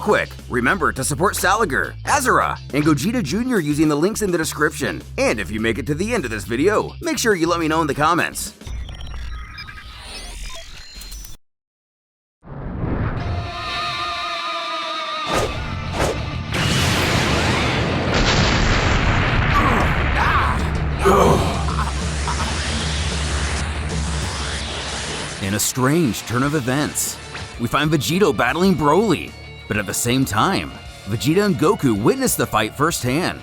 quick, remember to support Salagir, Asura, and Gogeta Jr. using the links in the description. And if you make it to the end of this video, make sure you let me know in the comments. In a strange turn of events, we find Vegito battling Broly, but at the same time, Vegeta and Goku witness the fight firsthand.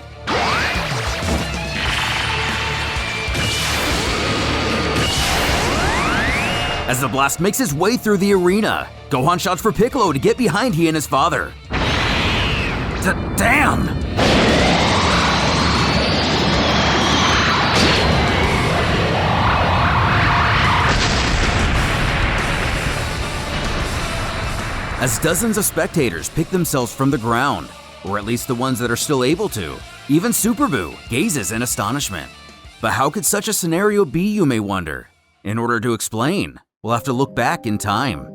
As the blast makes its way through the arena, Gohan shouts for Piccolo to get behind he and his father. Damn! As dozens of spectators pick themselves from the ground, or at least the ones that are still able to, even Super Buu gazes in astonishment. But how could such a scenario be, you may wonder? In order to explain, we'll have to look back in time.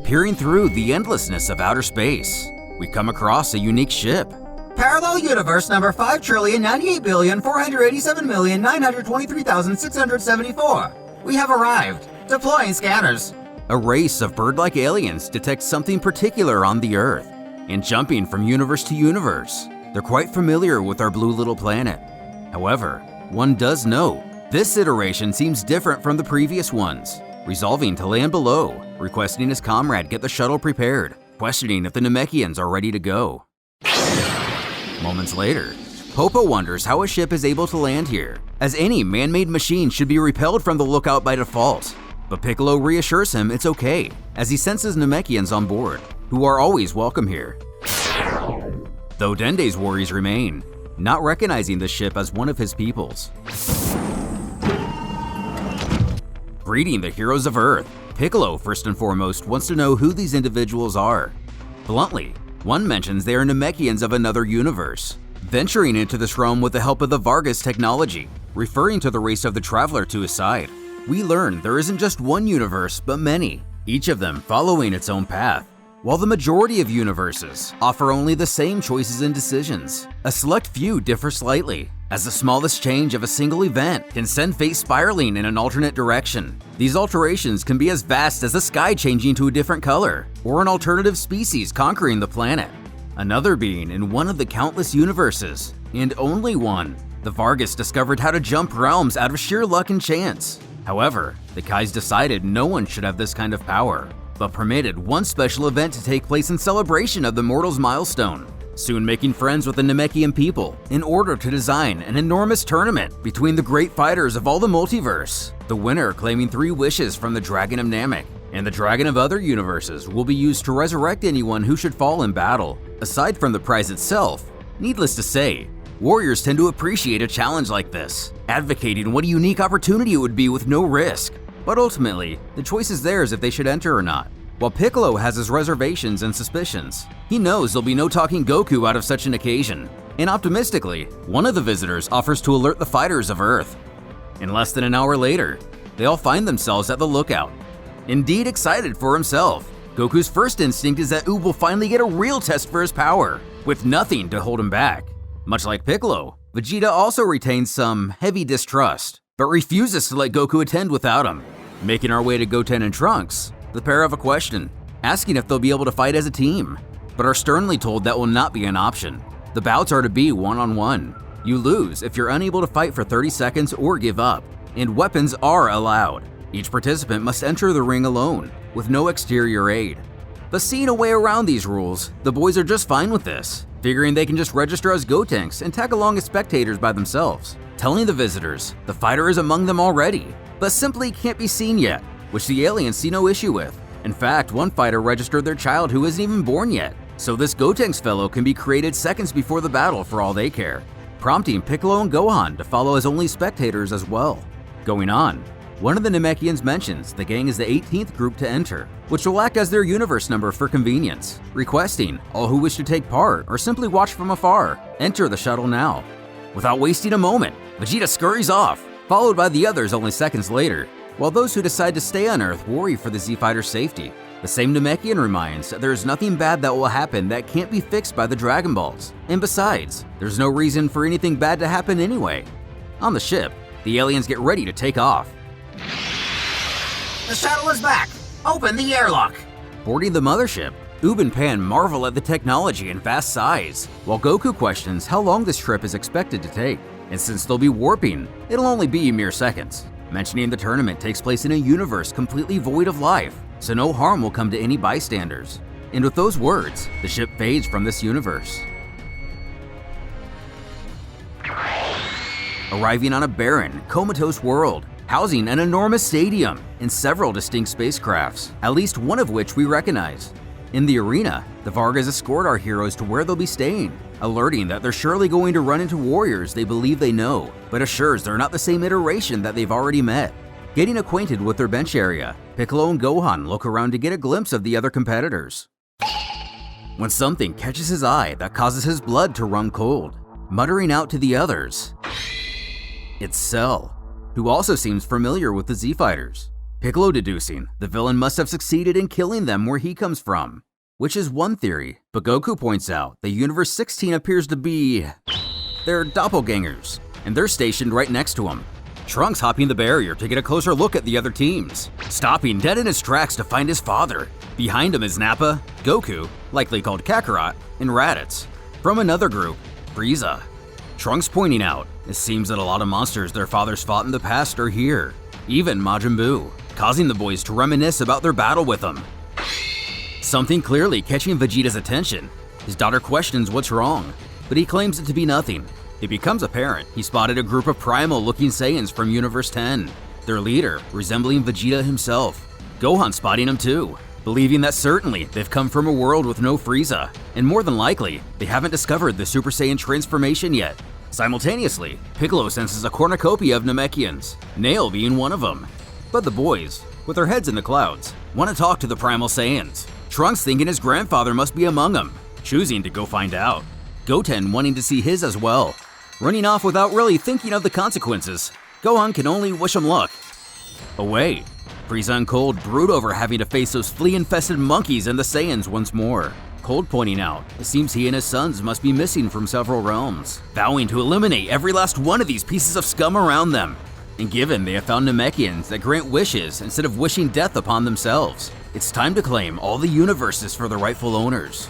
Peering through the endlessness of outer space, we come across a unique ship. Parallel universe number 5,098,487,923,674. We have arrived. Deploying scanners. A race of bird-like aliens detect something particular on the Earth, and jumping from universe to universe, they're quite familiar with our blue little planet. However, one does note, this iteration seems different from the previous ones, resolving to land below, requesting his comrade get the shuttle prepared, questioning if the Namekians are ready to go. Moments later, Popo wonders how a ship is able to land here, as any man-made machine should be repelled from the lookout by default. But Piccolo reassures him it's okay, as he senses Namekians on board, who are always welcome here. Though Dende's worries remain, not recognizing the ship as one of his peoples. Greeting the heroes of Earth, Piccolo first and foremost wants to know who these individuals are. Bluntly, one mentions they are Namekians of another universe, venturing into this realm with the help of the Vargas technology, referring to the race of the Traveler to his side. We learn there isn't just one universe, but many, each of them following its own path. While the majority of universes offer only the same choices and decisions, a select few differ slightly, as the smallest change of a single event can send fate spiraling in an alternate direction. These alterations can be as vast as the sky changing to a different color, or an alternative species conquering the planet. Another being in one of the countless universes, and only one, the Vargas discovered how to jump realms out of sheer luck and chance. However, the Kais decided no one should have this kind of power, but permitted one special event to take place in celebration of the mortal's milestone, soon making friends with the Namekian people in order to design an enormous tournament between the great fighters of all the multiverse, the winner claiming 3 wishes from the Dragon of Namek, and the Dragon of other universes will be used to resurrect anyone who should fall in battle. Aside from the prize itself, needless to say, warriors tend to appreciate a challenge like this, advocating what a unique opportunity it would be with no risk. But ultimately, the choice is theirs if they should enter or not. While Piccolo has his reservations and suspicions, he knows there'll be no talking Goku out of such an occasion. And optimistically, one of the visitors offers to alert the fighters of Earth. And less than an hour later, they all find themselves at the lookout. Indeed excited for himself, Goku's first instinct is that Oob will finally get a real test for his power, with nothing to hold him back. Much like Piccolo, Vegeta also retains some heavy distrust, but refuses to let Goku attend without him. Making our way to Goten and Trunks, the pair have a question, asking if they'll be able to fight as a team, but are sternly told that will not be an option. The bouts are to be one-on-one. You lose if you're unable to fight for 30 seconds or give up, and weapons are allowed. Each participant must enter the ring alone, with no exterior aid. But seeing a way around these rules, the boys are just fine with this, figuring they can just register as Gotenks and tag along as spectators by themselves, telling the visitors the fighter is among them already, but simply can't be seen yet, which the aliens see no issue with. In fact, one fighter registered their child who isn't even born yet, so this Gotenks fellow can be created seconds before the battle for all they care, prompting Piccolo and Gohan to follow as only spectators as well. Going on, one of the Namekians mentions the gang is the 18th group to enter, which will act as their universe number for convenience, requesting all who wish to take part or simply watch from afar, enter the shuttle now. Without wasting a moment, Vegeta scurries off, followed by the others only seconds later, while those who decide to stay on Earth worry for the Z-Fighter's safety. The same Namekian reminds that there is nothing bad that will happen that can't be fixed by the Dragon Balls. And besides, there's no reason for anything bad to happen anyway. On the ship, the aliens get ready to take off. The shuttle is back! Open the airlock! Boarding the mothership, Oob and Pan marvel at the technology and vast size, while Goku questions how long this trip is expected to take. And since they'll be warping, it'll only be mere seconds, mentioning the tournament takes place in a universe completely void of life, so no harm will come to any bystanders. And with those words, the ship fades from this universe. Arriving on a barren, comatose world, housing an enormous stadium and several distinct spacecrafts, at least one of which we recognize. In the arena, the Vargas escort our heroes to where they'll be staying, alerting that they're surely going to run into warriors they believe they know, but assures they're not the same iteration that they've already met. Getting acquainted with their bench area, Piccolo and Gohan look around to get a glimpse of the other competitors. When something catches his eye that causes his blood to run cold, muttering out to the others, it's Cell, who also seems familiar with the Z-Fighters. Piccolo deducing the villain must have succeeded in killing them where he comes from, which is one theory, but Goku points out that Universe 16 appears to be their doppelgangers, and they're stationed right next to him. Trunks hopping the barrier to get a closer look at the other teams, stopping dead in his tracks to find his father. Behind him is Nappa, Goku, likely called Kakarot, and Raditz. From another group, Frieza. Trunks pointing out, it seems that a lot of monsters their fathers fought in the past are here, even Majin Buu, causing the boys to reminisce about their battle with him. Something clearly catching Vegeta's attention. His daughter questions what's wrong, but he claims it to be nothing. It becomes apparent he spotted a group of primal-looking Saiyans from Universe 10, their leader resembling Vegeta himself. Gohan spotting him too, believing that certainly they've come from a world with no Frieza, and more than likely, they haven't discovered the Super Saiyan transformation yet. Simultaneously, Piccolo senses a cornucopia of Namekians, Nail being one of them. But the boys, with their heads in the clouds, want to talk to the Primal Saiyans. Trunks thinking his grandfather must be among them, choosing to go find out. Goten wanting to see his as well. Running off without really thinking of the consequences, Gohan can only wish him luck. Away, Frieza and Cold brood over having to face those flea-infested monkeys and the Saiyans once more. Cold pointing out, it seems he and his sons must be missing from several realms, vowing to eliminate every last one of these pieces of scum around them. And given they have found Namekians that grant wishes instead of wishing death upon themselves, it's time to claim all the universes for the rightful owners.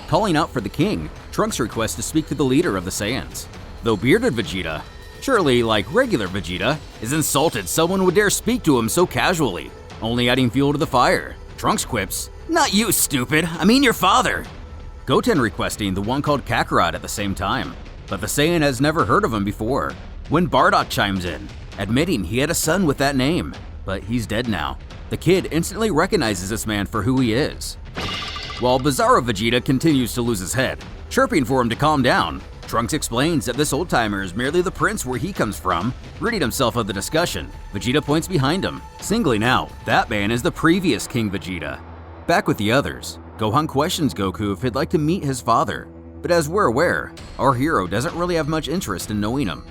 Calling out for the king, Trunks requests to speak to the leader of the Saiyans. Though bearded Vegeta, surely like regular Vegeta, is insulted someone would dare speak to him so casually, only adding fuel to the fire. Trunks quips, "Not you, stupid, I mean your father." Goten requesting the one called Kakarot at the same time, but the Saiyan has never heard of him before. When Bardock chimes in, admitting he had a son with that name, but he's dead now. The kid instantly recognizes this man for who he is. While Bizarro Vegeta continues to lose his head, chirping for him to calm down, Trunks explains that this old-timer is merely the prince where he comes from, ridding himself of the discussion. Vegeta points behind him, singling out that man is the previous King Vegeta. Back with the others, Gohan questions Goku if he'd like to meet his father, but as we're aware, our hero doesn't really have much interest in knowing him.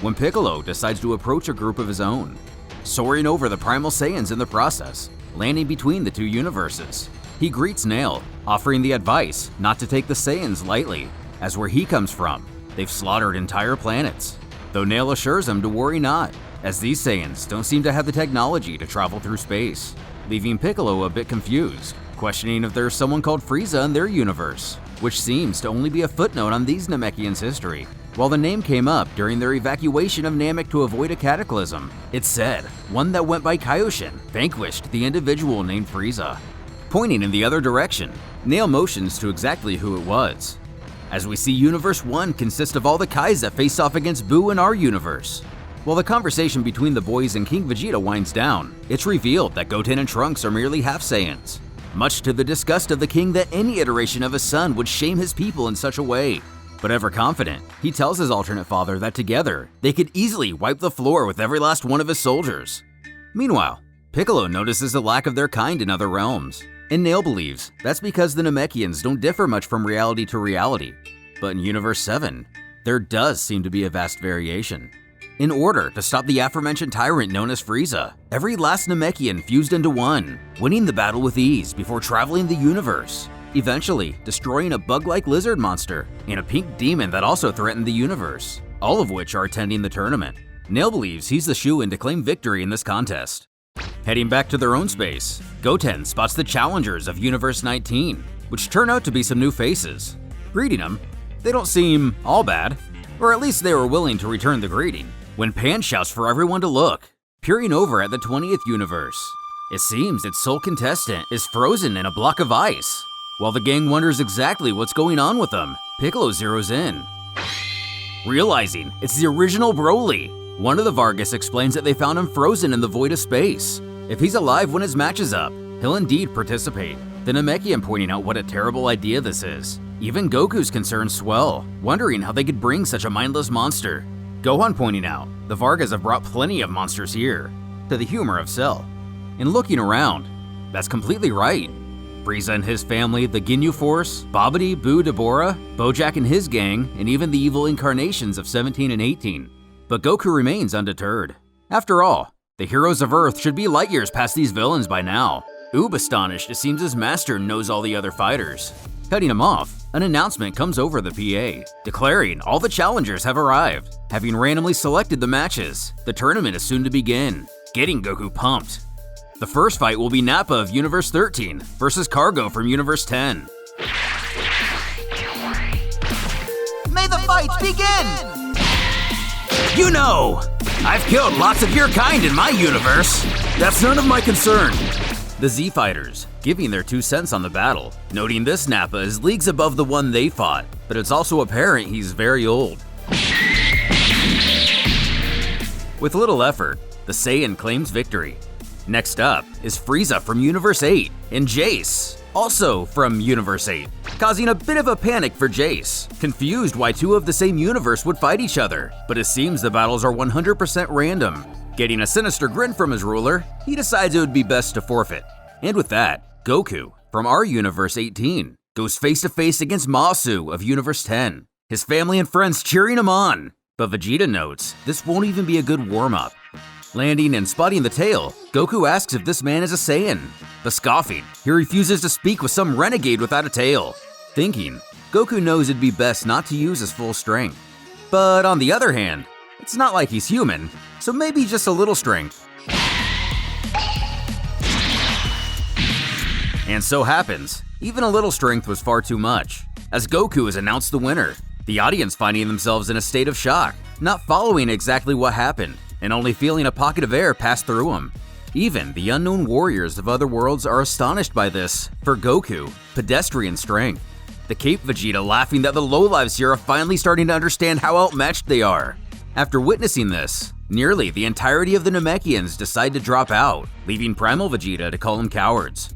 When Piccolo decides to approach a group of his own, soaring over the Primal Saiyans in the process, landing between the two universes. He greets Nail, offering the advice not to take the Saiyans lightly, as where he comes from, they've slaughtered entire planets. Though Nail assures him to worry not, as these Saiyans don't seem to have the technology to travel through space, leaving Piccolo a bit confused, questioning if there's someone called Frieza in their universe, which seems to only be a footnote on these Namekians' history. While the name came up during their evacuation of Namek to avoid a cataclysm, it's said one that went by Kaioshin vanquished the individual named Frieza. Pointing in the other direction, Nail motions to exactly who it was, as we see Universe 1 consist of all the Kais that face off against Buu in our universe. While the conversation between the boys and King Vegeta winds down, it's revealed that Goten and Trunks are merely half-Saiyans, much to the disgust of the king that any iteration of his son would shame his people in such a way. But ever confident, he tells his alternate father that together, they could easily wipe the floor with every last one of his soldiers. Meanwhile, Piccolo notices the lack of their kind in other realms, and Nail believes that's because the Namekians don't differ much from reality to reality. But in Universe 7, there does seem to be a vast variation. In order to stop the aforementioned tyrant known as Frieza, every last Namekian fused into one, winning the battle with ease before traveling the universe, eventually destroying a bug-like lizard monster and a pink demon that also threatened the universe, all of which are attending the tournament. Nail believes he's the shoo-in to claim victory in this contest. Heading back to their own space, Goten spots the challengers of Universe 19, which turn out to be some new faces. Greeting him, they don't seem all bad, or at least they were willing to return the greeting, when Pan shouts for everyone to look, peering over at the 20th universe. It seems its sole contestant is frozen in a block of ice. While the gang wonders exactly what's going on with them, Piccolo zeroes in. Realizing it's the original Broly, one of the Vargas explains that they found him frozen in the void of space. If he's alive when his match is up, he'll indeed participate. The Namekian pointing out what a terrible idea this is. Even Goku's concerns swell, wondering how they could bring such a mindless monster. Gohan pointing out, the Vargas have brought plenty of monsters here, to the humor of Cell. And looking around, that's completely right. Frieza and his family, the Ginyu Force, Babidi, Boo, Deborah, Bojack and his gang, and even the evil incarnations of 17 and 18. But Goku remains undeterred. After all, the heroes of Earth should be light years past these villains by now. Oob astonished, it seems his master knows all the other fighters. Cutting him off, an announcement comes over the PA, declaring all the challengers have arrived. Having randomly selected the matches, the tournament is soon to begin, getting Goku pumped. The first fight will be Nappa of Universe 13 versus Cargo from Universe 10. May the fight begin! You know, I've killed lots of your kind in my universe. That's none of my concern. The Z Fighters, giving their 2 cents on the battle, noting this Nappa is leagues above the one they fought, but it's also apparent he's very old. With little effort, the Saiyan claims victory. Next up is Frieza from Universe 8 and Jace, also from Universe 8, causing a bit of a panic for Jace, confused why 2 of the same universe would fight each other, but it seems the battles are 100% random. Getting a sinister grin from his ruler, he decides it would be best to forfeit. And with that, Goku, from our Universe 18, goes face to face against Masu of Universe 10, his family and friends cheering him on. But Vegeta notes this won't even be a good warm-up. Landing and spotting the tail, Goku asks if this man is a Saiyan, but scoffing, he refuses to speak with some renegade without a tail. Thinking, Goku knows it'd be best not to use his full strength. But on the other hand, it's not like he's human, so maybe just a little strength. And so happens, even a little strength was far too much, as Goku is announced the winner. The audience finding themselves in a state of shock, not following exactly what happened, and only feeling a pocket of air pass through them. Even the unknown warriors of other worlds are astonished by this, for Goku, pedestrian strength. The Cape Vegeta laughing that the lowlives here are finally starting to understand how outmatched they are. After witnessing this, nearly the entirety of the Namekians decide to drop out, leaving Primal Vegeta to call them cowards.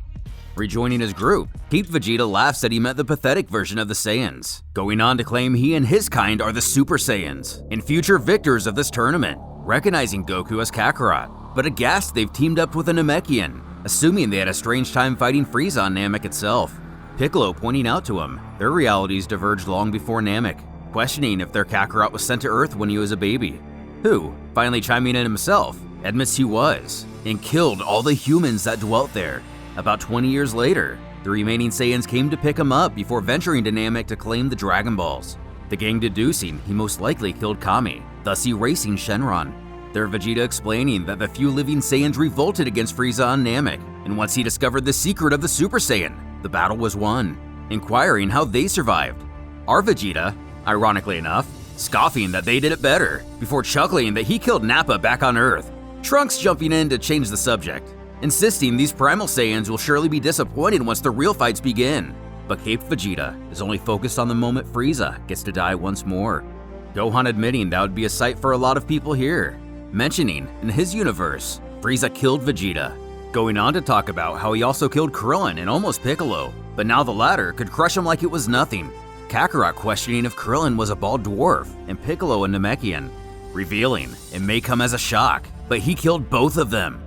Rejoining his group, Cape Vegeta laughs that he met the pathetic version of the Saiyans, going on to claim he and his kind are the Super Saiyans, and future victors of this tournament, recognizing Goku as Kakarot, but aghast they've teamed up with a Namekian, assuming they had a strange time fighting Frieza on Namek itself. Piccolo pointing out to him their realities diverged long before Namek, questioning if their Kakarot was sent to Earth when he was a baby. Who, finally chiming in himself, admits he was, and killed all the humans that dwelt there. About 20 years later, the remaining Saiyans came to pick him up before venturing to Namek to claim the Dragon Balls, the gang deducing he most likely killed Kami, thus erasing Shenron. Their Vegeta explaining that the few living Saiyans revolted against Frieza on Namek, and once he discovered the secret of the Super Saiyan, the battle was won, inquiring how they survived. Our Vegeta, ironically enough, scoffing that they did it better, before chuckling that he killed Nappa back on Earth. Trunks jumping in to change the subject, insisting these Primal Saiyans will surely be disappointed once the real fights begin. But Cape Vegeta is only focused on the moment Frieza gets to die once more. Gohan admitting that would be a sight for a lot of people here, mentioning in his universe, Frieza killed Vegeta, going on to talk about how he also killed Krillin and almost Piccolo, but now the latter could crush him like it was nothing. Kakarot questioning if Krillin was a bald dwarf and Piccolo a Namekian, revealing it may come as a shock, but he killed both of them.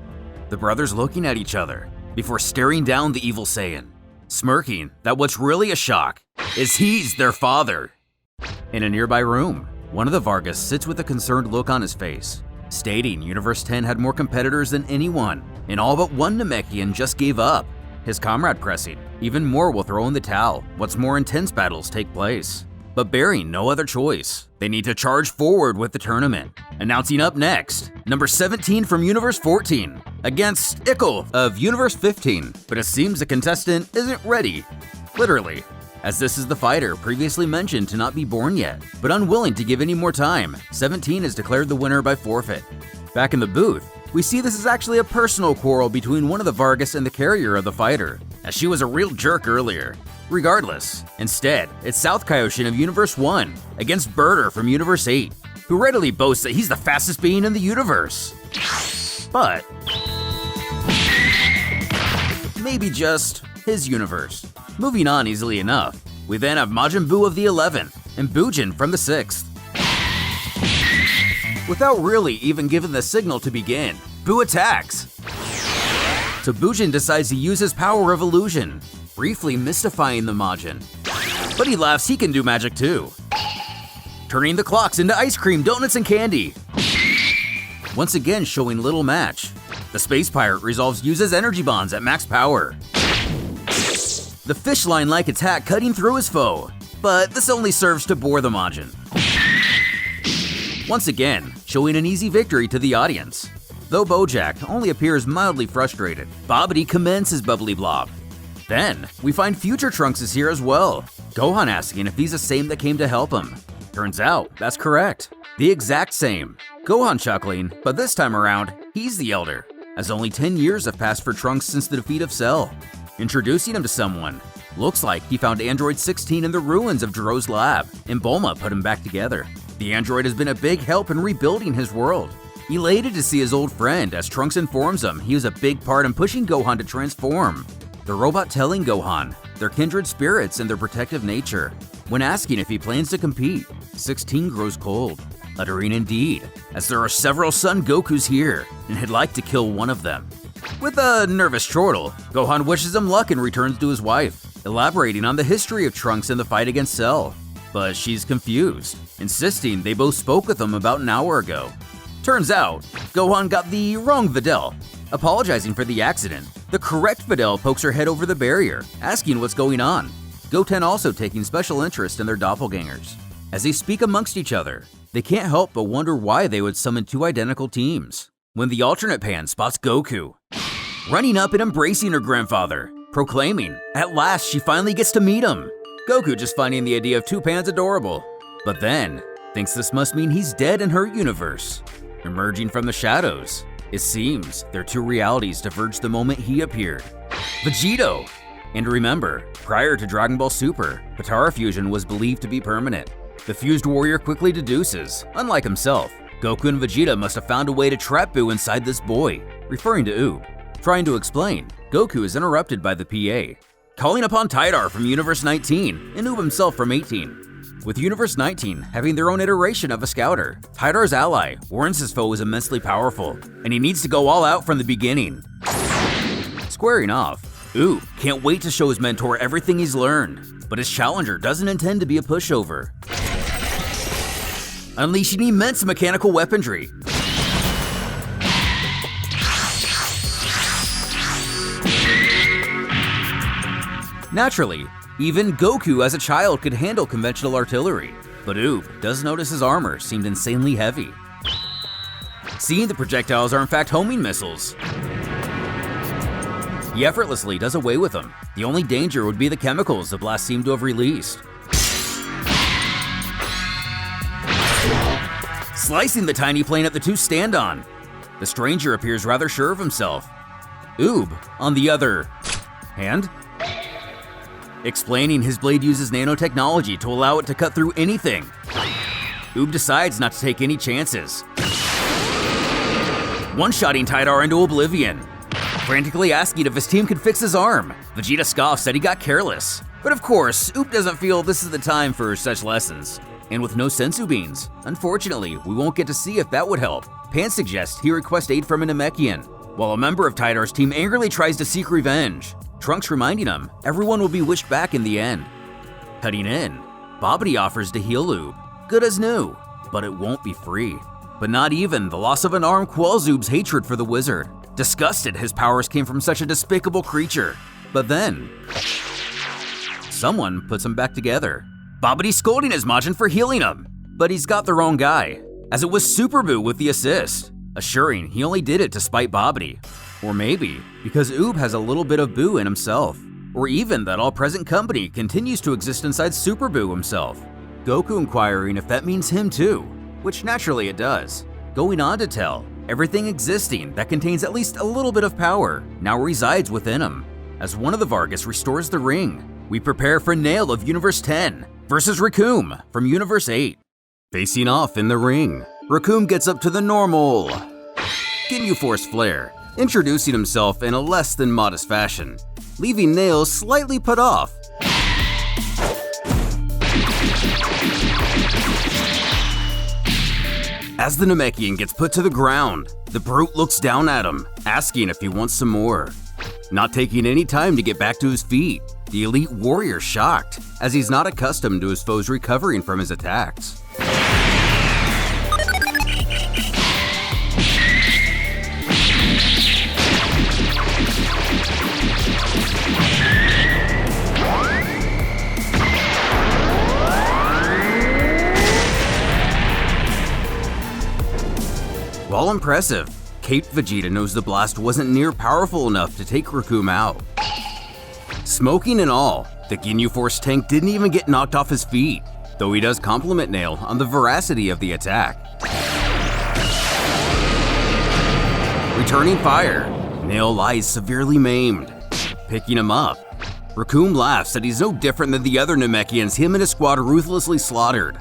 The brothers looking at each other before staring down the evil Saiyan, smirking that what's really a shock is he's their father. In a nearby room, One of the Vargas sits with a concerned look on his face, stating Universe 10 had more competitors than anyone, and all but one Namekian just gave up. His comrade pressing, even more will throw in the towel once more intense battles take place. But bearing no other choice, they need to charge forward with the tournament. Announcing up next, number 17 from Universe 14 against Ickle of Universe 15, but it seems the contestant isn't ready, literally, as this is the fighter previously mentioned to not be born yet, but unwilling to give any more time. 17 is declared the winner by forfeit. Back in the booth, we see this is actually a personal quarrel between one of the Vargas and the carrier of the fighter, as she was a real jerk earlier. Regardless, instead, it's South Kaioshin of Universe 1 against Birder from Universe 8, who readily boasts that he's the fastest being in the universe. But maybe just his universe. Moving on easily enough, we then have Majin Buu of the 11th and Bujin from the 6th. Without really even giving the signal to begin, Buu attacks. So Bujin decides to use his power of illusion, briefly mystifying the Majin. But he laughs he can do magic too, turning the clocks into ice cream, donuts, and candy. Once again showing little match, the Space Pirate resolves to use his energy bonds at max power. The fish line-like attack cutting through his foe, but this only serves to bore the Majin. Once again, showing an easy victory to the audience. Though Bojack only appears mildly frustrated, Bobbity commends his bubbly blob. Then, we find Future Trunks is here as well, Gohan asking if he's the same that came to help him. Turns out, that's correct. The exact same. Gohan chuckling, but this time around, he's the elder, as only 10 years have passed for Trunks since the defeat of Cell. Introducing him to someone, looks like he found Android 16 in the ruins of Jiro's lab, and Bulma put him back together. The android has been a big help in rebuilding his world. Elated to see his old friend as Trunks informs him he was a big part in pushing Gohan to transform. The robot telling Gohan their kindred spirits and their protective nature. When asking if he plans to compete, 16 grows cold, uttering indeed, as there are several Son Gokus here and he'd like to kill one of them. With a nervous chortle, Gohan wishes him luck and returns to his wife, elaborating on the history of Trunks in the fight against Cell. But she's confused, insisting they both spoke with him about an hour ago. Turns out, Gohan got the wrong Videl. Apologizing for the accident, the correct Videl pokes her head over the barrier, asking what's going on. Goten also taking special interest in their doppelgangers. As they speak amongst each other, they can't help but wonder why they would summon two identical teams. When the alternate Pan spots Goku, running up and embracing her grandfather, proclaiming, at last she finally gets to meet him. Goku just finding the idea of two Pans adorable, but then thinks this must mean he's dead in her universe. Emerging from the shadows, it seems their two realities diverged the moment he appeared. Vegito! And remember, prior to Dragon Ball Super, Potara fusion was believed to be permanent. The fused warrior quickly deduces, unlike himself, Goku and Vegeta must have found a way to trap Buu inside this boy, referring to Oob. Trying to explain, Goku is interrupted by the PA, calling upon Tidar from Universe 19 and Oob himself from 18. With Universe 19 having their own iteration of a scouter, Tidar's ally warns his foe is immensely powerful, and he needs to go all out from the beginning. Squaring off, Oob can't wait to show his mentor everything he's learned, but his challenger doesn't intend to be a pushover. Unleashing immense mechanical weaponry. Naturally, even Goku as a child could handle conventional artillery, but Oob does notice his armor seemed insanely heavy. Seeing the projectiles are in fact homing missiles, he effortlessly does away with them. The only danger would be the chemicals the blast seemed to have released. Slicing the tiny plane that the two stand on, the stranger appears rather sure of himself. Oob, on the other hand, explaining his blade uses nanotechnology to allow it to cut through anything. Oob decides not to take any chances, one-shotting Tidar into oblivion. Frantically asking if his team could fix his arm, Vegeta scoffs that he got careless. But of course, Oob doesn't feel this is the time for such lessons. And with no sensu beans, unfortunately, we won't get to see if that would help. Pan suggests he request aid from a Namekian, while a member of Tidar's team angrily tries to seek revenge. Trunks reminding him everyone will be wished back in the end. Cutting in, Bobbity offers to heal Oob, good as new, but it won't be free. But not even the loss of an arm quells Oob's hatred for the wizard. Disgusted his powers came from such a despicable creature. But then, someone puts him back together. Bobity's scolding his Majin for healing him, but he's got the wrong guy, as it was Super Boo with the assist, assuring he only did it to spite Bobity. Or maybe because Oob has a little bit of Boo in himself, or even that all present company continues to exist inside Super Boo himself. Goku inquiring if that means him too, which naturally it does. Going on to tell, everything existing that contains at least a little bit of power now resides within him. As one of the Vargas restores the ring, we prepare for Nail of Universe 10 versus Recoome from Universe 8. Facing off in the ring, Recoome gets up to the normal Ginyu Force Flare, introducing himself in a less than modest fashion, leaving Nail slightly put off. As the Namekian gets put to the ground, the brute looks down at him, asking if he wants some more. Not taking any time to get back to his feet, the elite warrior's shocked, as he's not accustomed to his foes recovering from his attacks. While impressive, Caped Vegeta knows the blast wasn't near powerful enough to take Recoome out. Smoking and all, the Ginyu Force tank didn't even get knocked off his feet, though he does compliment Nail on the veracity of the attack. Returning fire, Nail lies severely maimed. Picking him up, Recoome laughs that he's no different than the other Namekians him and his squad ruthlessly slaughtered.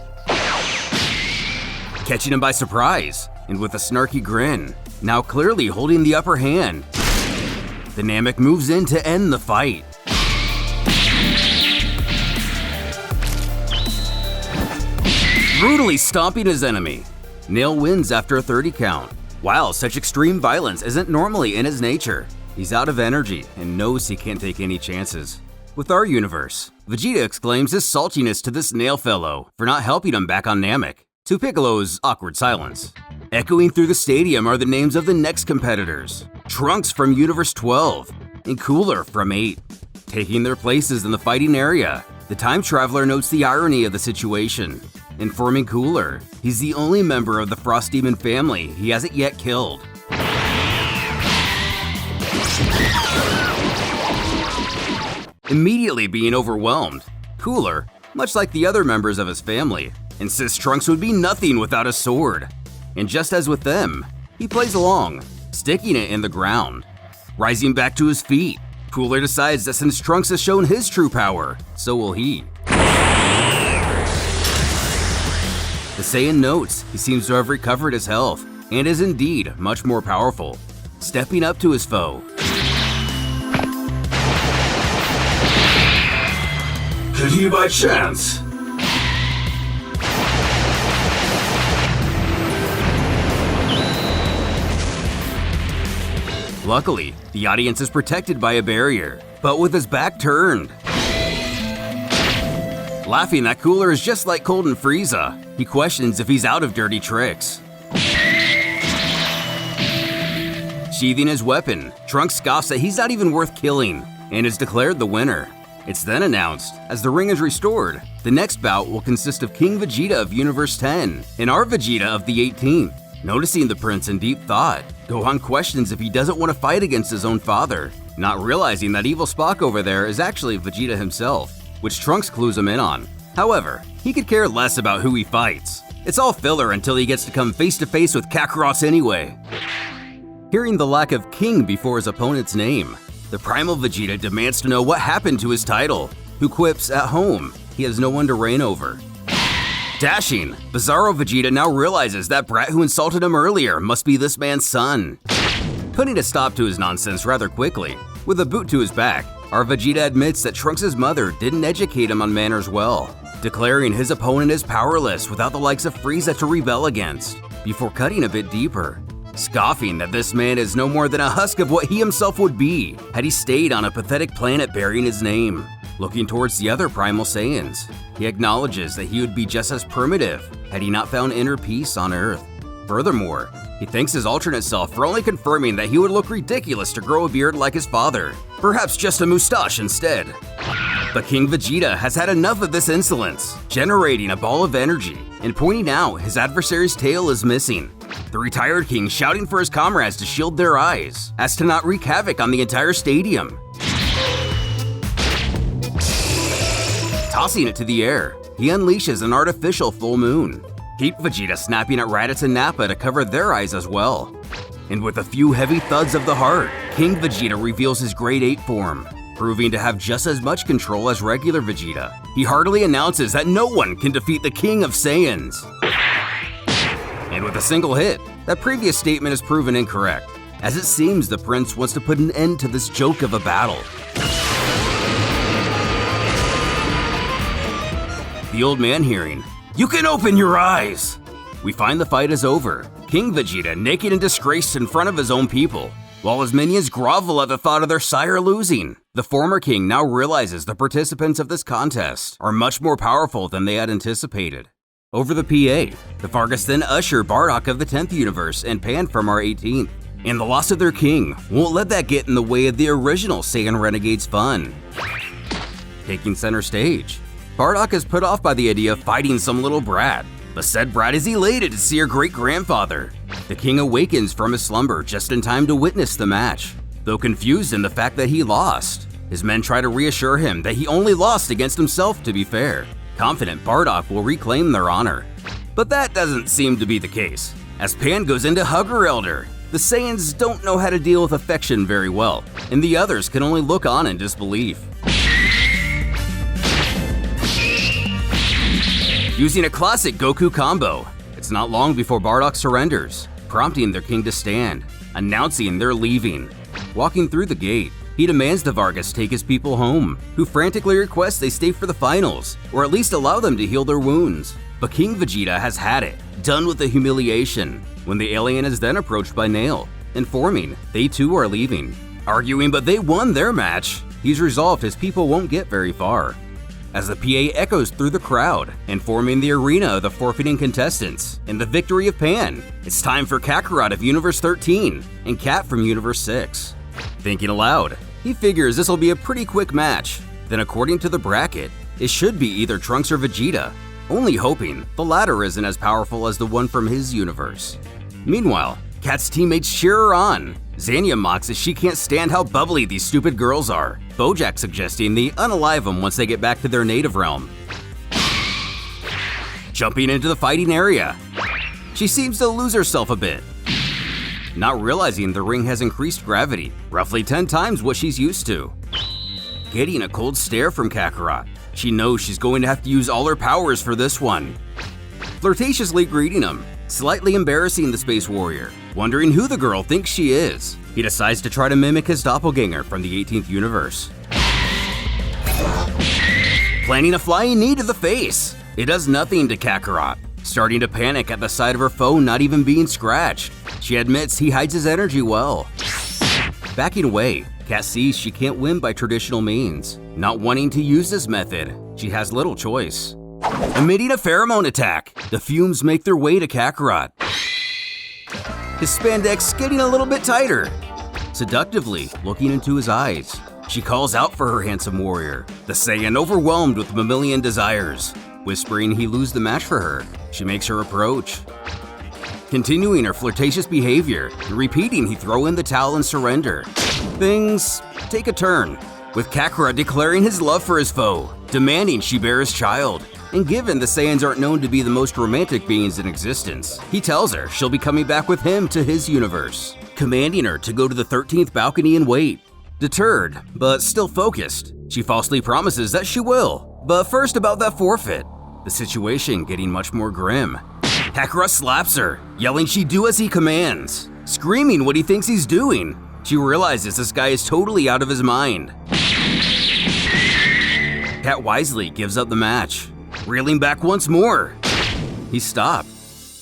Catching him by surprise, and with a snarky grin, now clearly holding the upper hand, the Namek moves in to end the fight. Brutally stomping his enemy, Nail wins after a 30 count. While such extreme violence isn't normally in his nature, he's out of energy and knows he can't take any chances. With our universe, Vegeta exclaims his saltiness to this Nail fellow for not helping him back on Namek, to Piccolo's awkward silence. Echoing through the stadium are the names of the next competitors, Trunks from Universe 12 and Cooler from 8. Taking their places in the fighting area, the time traveler notes the irony of the situation. Informing Cooler, he's the only member of the Frost Demon family he hasn't yet killed. Immediately being overwhelmed, Cooler, much like the other members of his family, insists Trunks would be nothing without a sword. And just as with them, he plays along, sticking it in the ground. Rising back to his feet, Cooler decides that since Trunks has shown his true power, so will he. The Saiyan notes he seems to have recovered his health and is indeed much more powerful, stepping up to his foe. Hit you by chance? Luckily, the audience is protected by a barrier, but with his back turned. Laughing that Cooler is just like Cold and Frieza, he questions if he's out of dirty tricks. Sheathing his weapon, Trunks scoffs that he's not even worth killing, and is declared the winner. It's then announced, as the ring is restored, the next bout will consist of King Vegeta of Universe 10 and our Vegeta of the 18th. Noticing the prince in deep thought, Gohan questions if he doesn't want to fight against his own father, not realizing that evil Spock over there is actually Vegeta himself, which Trunks clues him in on. However, he could care less about who he fights. It's all filler until he gets to come face to face with Kakarot anyway. Hearing the lack of king before his opponent's name, the primal Vegeta demands to know what happened to his title, who quips at home he has no one to reign over. Dashing, Bizarro Vegeta now realizes that brat who insulted him earlier must be this man's son. Putting a stop to his nonsense rather quickly, with a boot to his back, our Vegeta admits that Trunks' mother didn't educate him on manners well, declaring his opponent is powerless without the likes of Frieza to rebel against, before cutting a bit deeper, scoffing that this man is no more than a husk of what he himself would be had he stayed on a pathetic planet bearing his name. Looking towards the other primal Saiyans, he acknowledges that he would be just as primitive had he not found inner peace on Earth. Furthermore, he thanks his alternate self for only confirming that he would look ridiculous to grow a beard like his father, perhaps just a moustache instead. But King Vegeta has had enough of this insolence, generating a ball of energy and pointing out his adversary's tail is missing. The retired king shouting for his comrades to shield their eyes, as to not wreak havoc on the entire stadium. Tossing it to the air, he unleashes an artificial full moon. Keep Vegeta snapping at Raditz and Nappa to cover their eyes as well. And with a few heavy thuds of the heart, King Vegeta reveals his Grade 8 form, proving to have just as much control as regular Vegeta. He heartily announces that no one can defeat the King of Saiyans. And with a single hit, that previous statement is proven incorrect, as it seems the prince wants to put an end to this joke of a battle. The old man hearing, "You can open your eyes!" We find the fight is over, King Vegeta naked and disgraced in front of his own people, while his minions grovel at the thought of their sire losing. The former king now realizes the participants of this contest are much more powerful than they had anticipated. Over the PA, the Vargas then usher Bardock of the 10th universe and Pan from our 18th, and the loss of their king won't let that get in the way of the original Saiyan Renegades fun. Taking center stage, Bardock is put off by the idea of fighting some little brat, but said brat is elated to see her great-grandfather. The king awakens from his slumber just in time to witness the match. Though confused in the fact that he lost, his men try to reassure him that he only lost against himself, to be fair, confident Bardock will reclaim their honor. But that doesn't seem to be the case, as Pan goes into Hugger Elder. The Saiyans don't know how to deal with affection very well, and the others can only look on in disbelief. Using a classic Goku combo, it's not long before Bardock surrenders, prompting their king to stand, announcing they're leaving. Walking through the gate, he demands the Vargas take his people home, who frantically request they stay for the finals, or at least allow them to heal their wounds. But King Vegeta has had it, done with the humiliation, when the alien is then approached by Nail, informing they too are leaving. Arguing but they won their match, he's resolved his people won't get very far. As the PA echoes through the crowd, informing the arena of the forfeiting contestants and the victory of Pan, it's time for Kakarot of Universe 13 and Cat from Universe 6. Thinking aloud, he figures this'll be a pretty quick match. Then according to the bracket, it should be either Trunks or Vegeta, only hoping the latter isn't as powerful as the one from his universe. Meanwhile, Cat's teammates cheer her on. Zanya mocks as she can't stand how bubbly these stupid girls are, Bojack suggesting they unalive them once they get back to their native realm. Jumping into the fighting area, she seems to lose herself a bit, not realizing the ring has increased gravity, roughly 10 times what she's used to. Getting a cold stare from Kakarot, she knows she's going to have to use all her powers for this one. Flirtatiously greeting him, slightly embarrassing the Space Warrior, wondering who the girl thinks she is. He decides to try to mimic his doppelganger from the 18th universe. Planning a flying knee to the face. It does nothing to Kakarot, starting to panic at the sight of her foe not even being scratched. She admits he hides his energy well. Backing away, Kat sees she can't win by traditional means. Not wanting to use this method, she has little choice. Emitting a pheromone attack, the fumes make their way to Kakarot. His spandex getting a little bit tighter. Seductively looking into his eyes, she calls out for her handsome warrior, the Saiyan overwhelmed with mammalian desires. Whispering he lose the match for her, she makes her approach. Continuing her flirtatious behavior and repeating he throw in the towel and surrender. Things take a turn, with Kakarot declaring his love for his foe, demanding she bear his child. And given the Saiyans aren't known to be the most romantic beings in existence, he tells her she'll be coming back with him to his universe, commanding her to go to the 13th balcony and wait. Deterred, but still focused, she falsely promises that she will. But first about that forfeit, the situation getting much more grim. Kakarot slaps her, yelling she'd do as he commands, screaming what he thinks he's doing. She realizes this guy is totally out of his mind. Cat wisely gives up the match, reeling back once more. He stopped.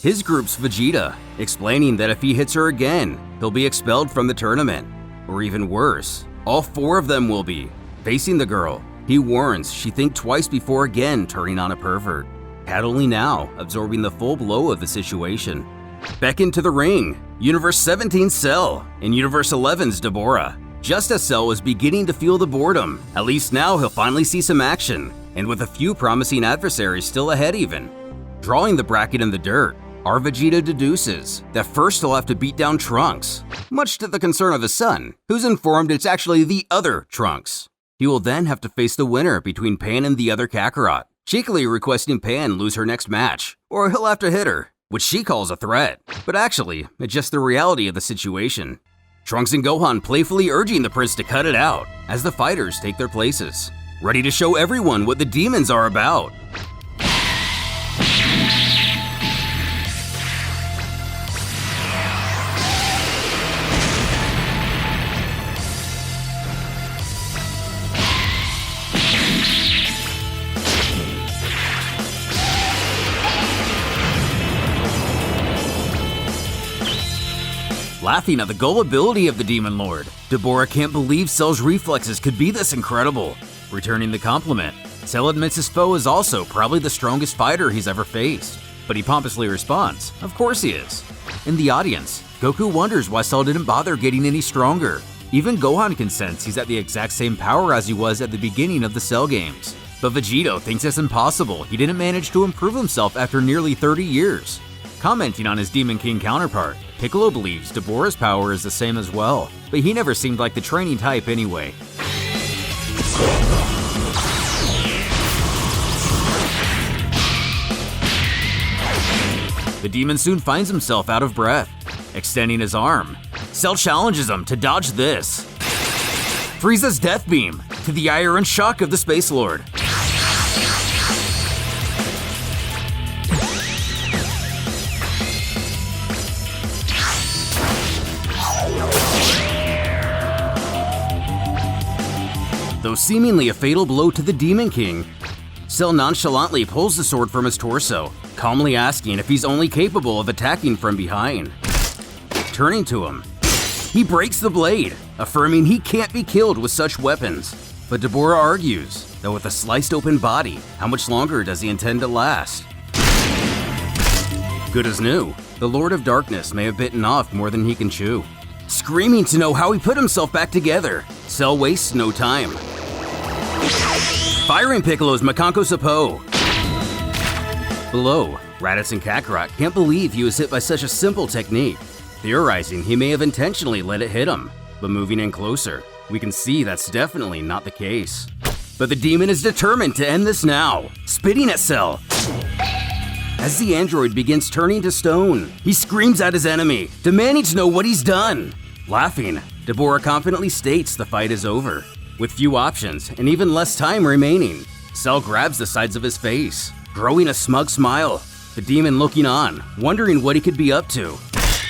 His group's Vegeta, explaining that if he hits her again, he'll be expelled from the tournament. Or even worse, all 4 of them will be, facing the girl, He warns she think twice before again turning on a pervert. Cat only now, absorbing the full blow of the situation. Back into the ring, Universe 17's Cell and Universe 11's Deborah. Just as Cell was beginning to feel the boredom, at least now he'll finally see some action, and with a few promising adversaries still ahead even. Drawing the bracket in the dirt, our Vegeta deduces that first he'll have to beat down Trunks, much to the concern of his son, who's informed it's actually the other Trunks. He will then have to face the winner between Pan and the other Kakarot, cheekily requesting Pan lose her next match, or he'll have to hit her, which she calls a threat, but actually, it's just the reality of the situation. Trunks and Gohan playfully urging the prince to cut it out as the fighters take their places, ready to show everyone what the demons are about. Laughing at the gullibility of the Demon Lord, Deborah can't believe Cell's reflexes could be this incredible. Returning the compliment, Cell admits his foe is also probably the strongest fighter he's ever faced, but he pompously responds, of course he is. In the audience, Goku wonders why Cell didn't bother getting any stronger. Even Gohan can sense he's at the exact same power as he was at the beginning of the Cell games. But Vegito thinks it's impossible he didn't manage to improve himself after nearly 30 years. Commenting on his Demon King counterpart, Piccolo believes Deborah's power is the same as well, but he never seemed like the training type anyway. The demon soon finds himself out of breath, extending his arm. Cell challenges him to dodge this. Frieza's Death Beam, to the ire and shock of the Space Lord. Though seemingly a fatal blow to the Demon King, Cell nonchalantly pulls the sword from his torso, calmly asking if he's only capable of attacking from behind. Turning to him, he breaks the blade, affirming he can't be killed with such weapons. But Deborah argues that with a sliced open body, how much longer does he intend to last? Good as new, the Lord of Darkness may have bitten off more than he can chew. Screaming to know how he put himself back together, Cell wastes no time. Firing Piccolo's Makanko Sapo. Below, Raditz and Kakarot can't believe he was hit by such a simple technique, theorizing he may have intentionally let it hit him, but moving in closer, we can see that's definitely not the case. But the demon is determined to end this now, spitting at Cell. As the android begins turning to stone, he screams at his enemy, demanding to know what he's done. Laughing, Deborah confidently states the fight is over. With few options and even less time remaining, Cell grabs the sides of his face, growing a smug smile, the demon looking on, wondering what he could be up to,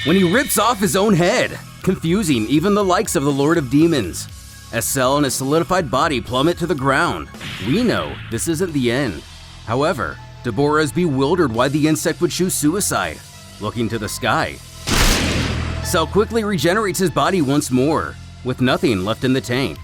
when he rips off his own head, confusing even the likes of the Lord of Demons. As Cell and his solidified body plummet to the ground, we know this isn't the end. However, Deborah is bewildered why the insect would choose suicide. Looking to the sky, Cell quickly regenerates his body once more, with nothing left in the tank.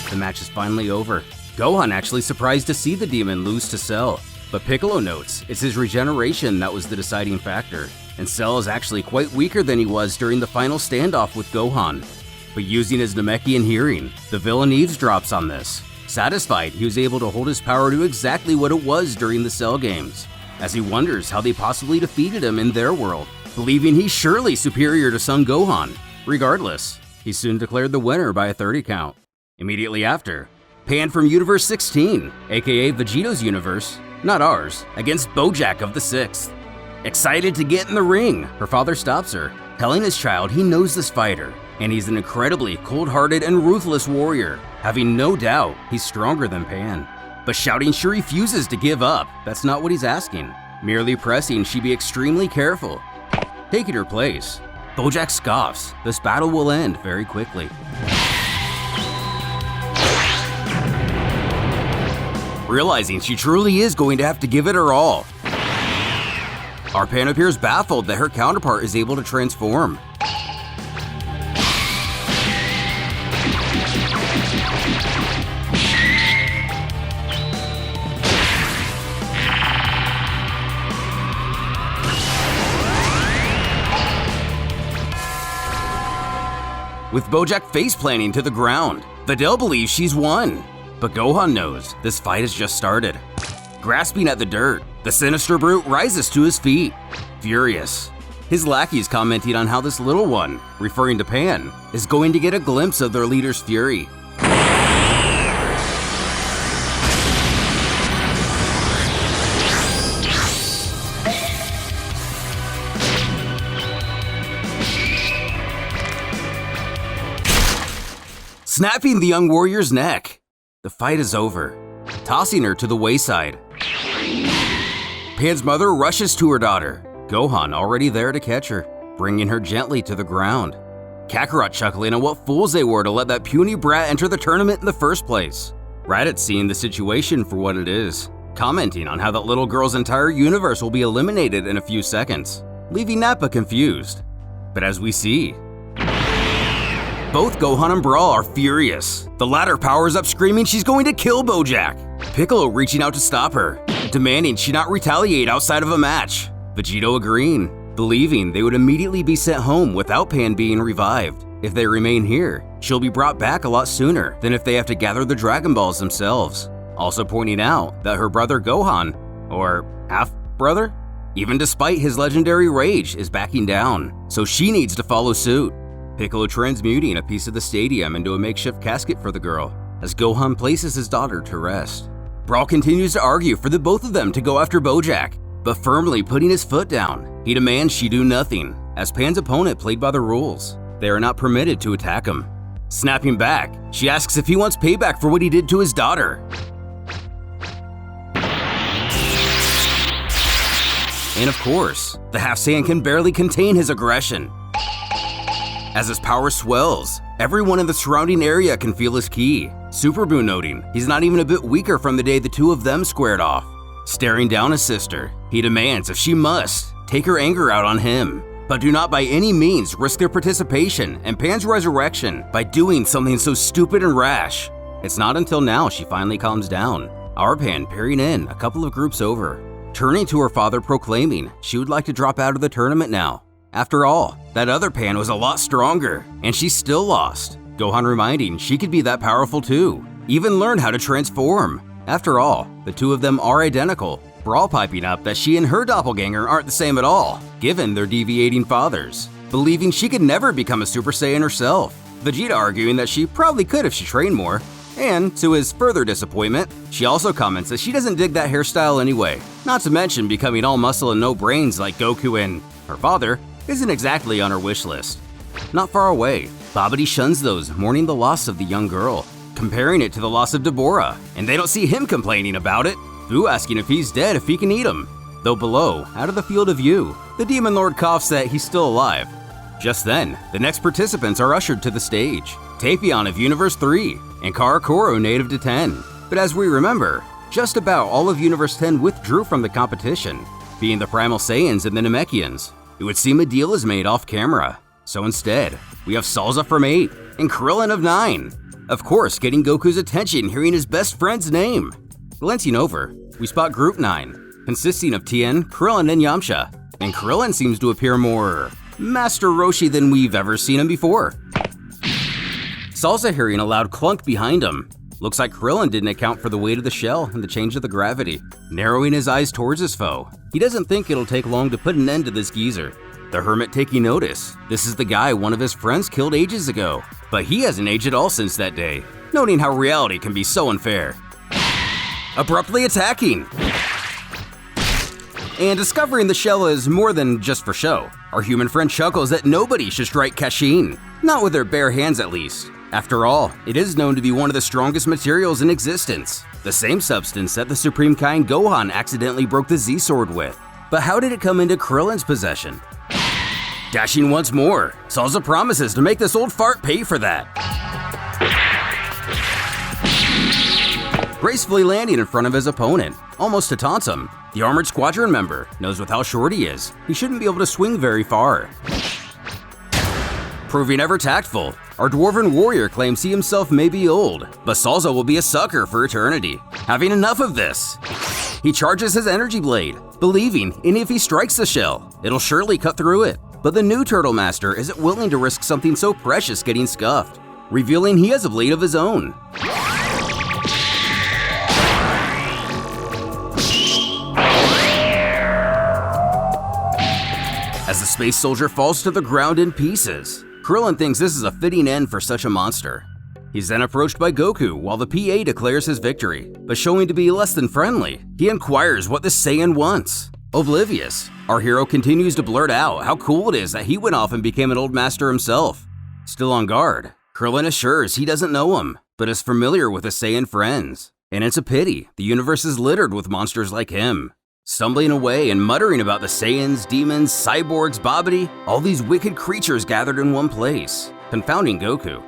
The match is finally over. Gohan actually surprised to see the demon lose to Cell, but Piccolo notes it's his regeneration that was the deciding factor, and Cell is actually quite weaker than he was during the final standoff with Gohan. But using his Namekian hearing, the villain eavesdrops on this, satisfied he was able to hold his power to exactly what it was during the Cell games, as he wonders how they possibly defeated him in their world, believing he's surely superior to Son Gohan. Regardless, he's soon declared the winner by a 30 count. Immediately after, Pan from Universe 16, aka Vegito's universe, not ours, against Bojack of the 6th. Excited to get in the ring, her father stops her, telling his child he knows this fighter, and he's an incredibly cold-hearted and ruthless warrior, having no doubt he's stronger than Pan. But shouting she refuses to give up, that's not what he's asking, merely pressing she be extremely careful. Taking her place, Bojack scoffs, this battle will end very quickly. Realizing she truly is going to have to give it her all, our Pan appears baffled that her counterpart is able to transform. with Bojack face-planting to the ground. Videl believes she's won, but Gohan knows this fight has just started. Grasping at the dirt, the sinister brute rises to his feet, furious. His lackeys commenting on how this little one, referring to Pan, is going to get a glimpse of their leader's fury. Snapping the young warrior's neck. The fight is over, tossing her to the wayside. Pan's mother rushes to her daughter, Gohan already there to catch her, bringing her gently to the ground. Kakarot chuckling at what fools they were to let that puny brat enter the tournament in the first place. Raditz seeing the situation for what it is, commenting on how that little girl's entire universe will be eliminated in a few seconds, leaving Nappa confused. But as we see, both Gohan and Brawl are furious. The latter powers up screaming she's going to kill Bojack. Piccolo reaching out to stop her, demanding she not retaliate outside of a match. Vegito agreeing, believing they would immediately be sent home without Pan being revived. If they remain here, she'll be brought back a lot sooner than if they have to gather the Dragon Balls themselves. Also pointing out that her brother Gohan, or half-brother, even despite his legendary rage, is backing down, so she needs to follow suit. Piccolo transmuting a piece of the stadium into a makeshift casket for the girl, as Gohan places his daughter to rest. Brawl continues to argue for the both of them to go after Bojack, but firmly putting his foot down, he demands she do nothing, as Pan's opponent played by the rules. They are not permitted to attack him. Snapping back, she asks if he wants payback for what he did to his daughter. And of course, the Half-Saiyan can barely contain his aggression. As his power swells, everyone in the surrounding area can feel his ki. Super Buu noting he's not even a bit weaker from the day the two of them squared off. Staring down his sister, he demands if she must, take her anger out on him, but do not by any means risk their participation and Pan's resurrection by doing something so stupid and rash. It's not until now she finally calms down, our Pan peering in a couple of groups over, turning to her father proclaiming she would like to drop out of the tournament now. After all, that other Pan was a lot stronger, and she still lost. Gohan reminding she could be that powerful too, even learn how to transform. After all, the two of them are identical. Brawl piping up that she and her doppelganger aren't the same at all, given their deviating fathers, believing she could never become a Super Saiyan herself. Vegeta arguing that she probably could if she trained more, and to his further disappointment, she also comments that she doesn't dig that hairstyle anyway. Not to mention becoming all muscle and no brains like Goku and her father isn't exactly on her wish list. Not far away, Babidi shuns those mourning the loss of the young girl, comparing it to the loss of Deborah, and they don't see him complaining about it. Buu asking if he's dead if he can eat him. Though below, out of the field of view, the Demon Lord coughs that he's still alive. Just then, the next participants are ushered to the stage. Tapion of Universe 3 and Karakoro native to 10. But as we remember, just about all of Universe 10 withdrew from the competition, being the Primal Saiyans and the Namekians. It would seem a deal is made off camera. So instead, we have Salza from 8 and Krillin of 9. Of course, getting Goku's attention hearing his best friend's name. Glancing over, we spot Group 9, consisting of Tien, Krillin, and Yamcha. And Krillin seems to appear more Master Roshi than we've ever seen him before. Salza hearing a loud clunk behind him. Looks like Krillin didn't account for the weight of the shell and the change of the gravity. Narrowing his eyes towards his foe, he doesn't think it'll take long to put an end to this geezer. The Hermit taking notice. This is the guy one of his friends killed ages ago, but he hasn't aged at all since that day, noting how reality can be so unfair. Abruptly attacking! And discovering the shell is more than just for show, our human friend chuckles that nobody should strike Kashin, not with their bare hands at least. After all, it is known to be one of the strongest materials in existence, the same substance that the Supreme Kai Gohan accidentally broke the Z-Sword with. But how did it come into Krillin's possession? Dashing once more, Salza promises to make this old fart pay for that. Gracefully landing in front of his opponent, almost to taunt him. The Armored Squadron member knows with how short he is, he shouldn't be able to swing very far. Proving ever tactful, our Dwarven warrior claims he himself may be old, but Salza will be a sucker for eternity. Having enough of this, he charges his energy blade, believing if he strikes the shell, it'll surely cut through it. But the new Turtle Master isn't willing to risk something so precious getting scuffed, revealing he has a blade of his own. As the space soldier falls to the ground in pieces, Krillin thinks this is a fitting end for such a monster. He's then approached by Goku while the PA declares his victory, but showing to be less than friendly, he inquires what the Saiyan wants. Oblivious, our hero continues to blurt out how cool it is that he went off and became an old master himself. Still on guard, Krillin assures he doesn't know him, but is familiar with his Saiyan friends. And it's a pity, the universe is littered with monsters like him. Stumbling away and muttering about the Saiyans, demons, cyborgs, Babidi, all these wicked creatures gathered in one place, confounding Goku.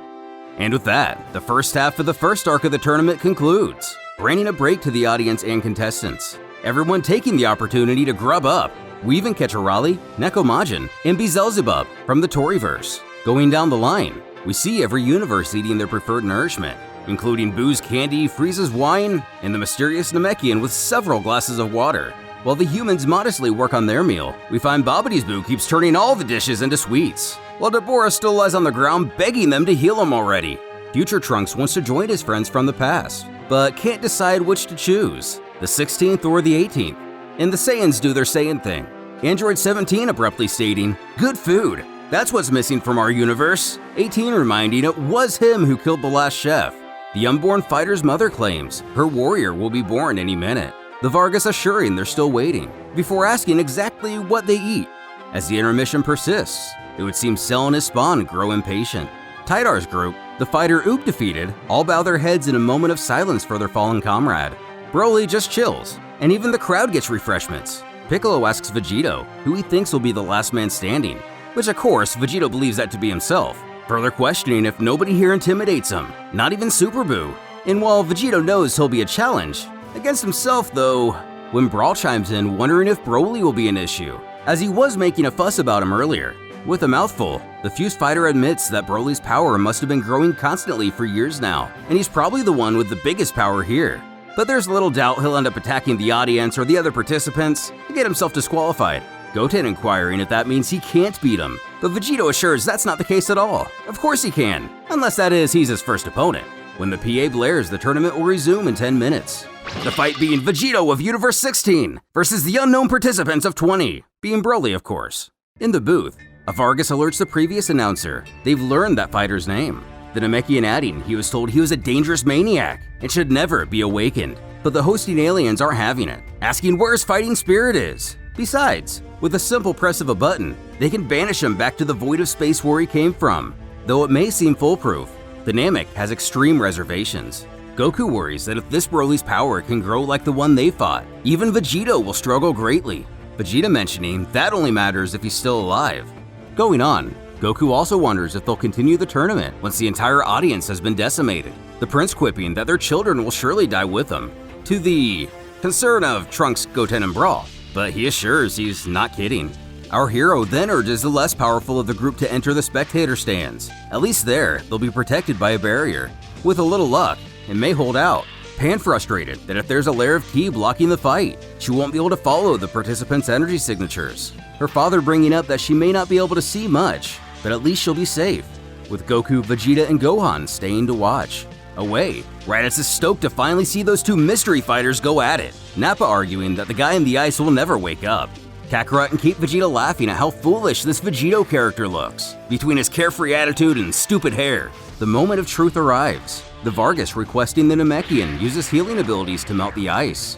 And with that, the first half of the first arc of the tournament concludes, bringing a break to the audience and contestants, everyone taking the opportunity to grub up. We even catch Arali, Nekomajin, and Beelzebub from the Toryverse. Going down the line, we see every universe eating their preferred nourishment, including Boo's candy, Frieza's wine, and the mysterious Namekian with several glasses of water. While the humans modestly work on their meal, we find Babidi's Boo keeps turning all the dishes into sweets, while Deborah still lies on the ground begging them to heal him already. Future Trunks wants to join his friends from the past, but can't decide which to choose, the 16th or the 18th. And the Saiyans do their Saiyan thing. Android 17 abruptly stating, "Good food, that's what's missing from our universe." 18 reminding it was him who killed the last chef. The unborn fighter's mother claims her warrior will be born any minute. The Vargas assuring they're still waiting, before asking exactly what they eat. As the intermission persists, it would seem Cell and his spawn grow impatient. Tidar's group, the fighter Oop defeated, all bow their heads in a moment of silence for their fallen comrade. Broly just chills, and even the crowd gets refreshments. Piccolo asks Vegito who he thinks will be the last man standing, which of course Vegito believes that to be himself, further questioning if nobody here intimidates him, not even Super Boo. And while Vegito knows he'll be a challenge, against himself though, when Brawl chimes in wondering if Broly will be an issue, as he was making a fuss about him earlier. With a mouthful, the fused fighter admits that Broly's power must have been growing constantly for years now, and he's probably the one with the biggest power here. But there's little doubt he'll end up attacking the audience or the other participants to get himself disqualified. Goten inquiring if that means he can't beat him, but Vegito assures that's not the case at all. Of course he can, unless that is he's his first opponent. When the PA blares, the tournament will resume in 10 minutes. The fight being Vegito of Universe 16 versus the unknown participants of 20, being Broly of course. In the booth, a Vargas alerts the previous announcer they've learned that fighter's name. The Namekian adding he was told he was a dangerous maniac and should never be awakened. But the hosting aliens aren't having it, asking where his fighting spirit is. Besides, with a simple press of a button, they can banish him back to the void of space where he came from. Though it may seem foolproof, the Namek has extreme reservations. Goku worries that if this Broly's power can grow like the one they fought, even Vegito will struggle greatly. Vegeta mentioning that only matters if he's still alive. Going on, Goku also wonders if they'll continue the tournament once the entire audience has been decimated, the prince quipping that their children will surely die with them, to the concern of Trunks, Goten, and Brawl, but he assures he's not kidding. Our hero then urges the less powerful of the group to enter the spectator stands. At least there, they'll be protected by a barrier. With a little luck, it may hold out. Pan frustrated that if there's a layer of ki blocking the fight, she won't be able to follow the participants' energy signatures. Her father bringing up that she may not be able to see much, but at least she'll be safe, with Goku, Vegeta, and Gohan staying to watch. Away, Raditz is stoked to finally see those two mystery fighters go at it, Nappa arguing that the guy in the ice will never wake up. Kakarot and Keep Vegeta laughing at how foolish this Vegito character looks, between his carefree attitude and stupid hair. The moment of truth arrives, the Vargas requesting the Namekian uses healing abilities to melt the ice.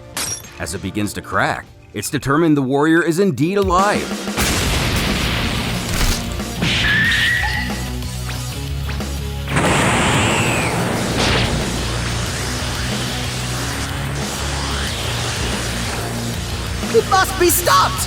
As it begins to crack, it's determined the warrior is indeed alive. It must be stopped!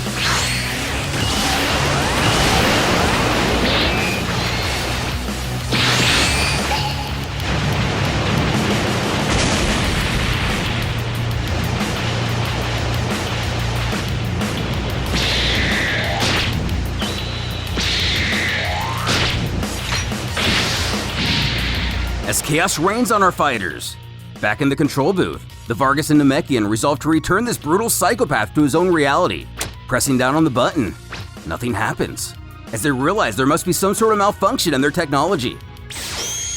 As chaos reigns on our fighters. Back in the control booth, the Vargas and Namekian resolve to return this brutal psychopath to his own reality. Pressing down on the button, nothing happens. as they realize there must be some sort of malfunction in their technology.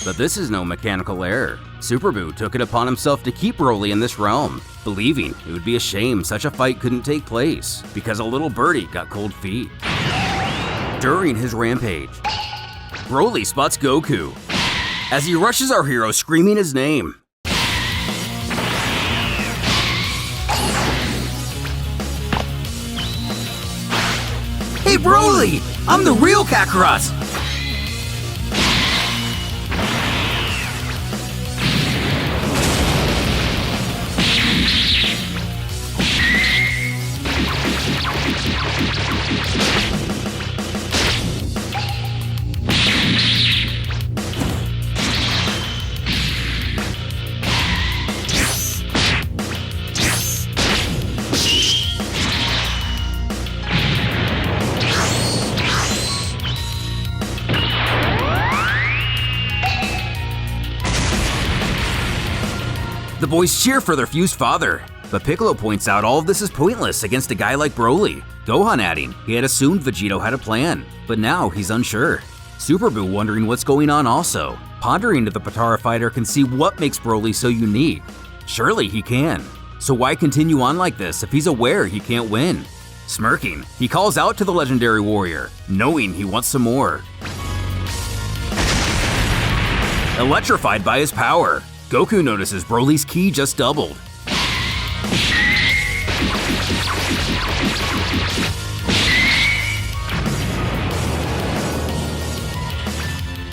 But this is no mechanical error. Super Buu took it upon himself to keep Broly in this realm, believing it would be a shame such a fight couldn't take place because a little birdie got cold feet. During his rampage, Broly spots Goku as he rushes our hero screaming his name. Hey Broly! I'm the real Kakarot! The boys cheer for their fused father, but Piccolo points out all of this is pointless against a guy like Broly. Gohan adding he had assumed Vegito had a plan, but now he's unsure. Super Buu wondering what's going on also, pondering if the Potara fighter can see what makes Broly so unique. Surely he can. So why continue on like this if he's aware he can't win? Smirking, he calls out to the legendary warrior, knowing he wants some more. Electrified by his power, Goku notices Broly's ki just doubled.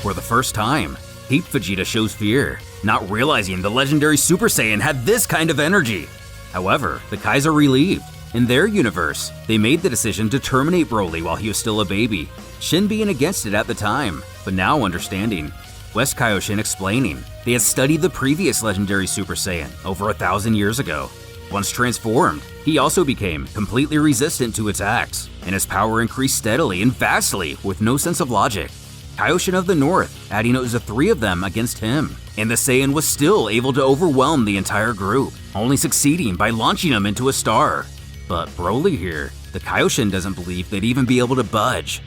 For the first time, Heat Vegeta shows fear, not realizing the legendary Super Saiyan had this kind of energy. However, the Kais are relieved. In their universe, they made the decision to terminate Broly while he was still a baby, Shin being against it at the time, but now understanding. West Kaioshin explaining they had studied the previous legendary Super Saiyan over 1,000 years ago. Once transformed, he also became completely resistant to attacks, and his power increased steadily and vastly with no sense of logic. Kaioshin of the North adding it was the three of them against him, and the Saiyan was still able to overwhelm the entire group, only succeeding by launching him into a star. But Broly here, the Kaioshin doesn't believe they'd even be able to budge.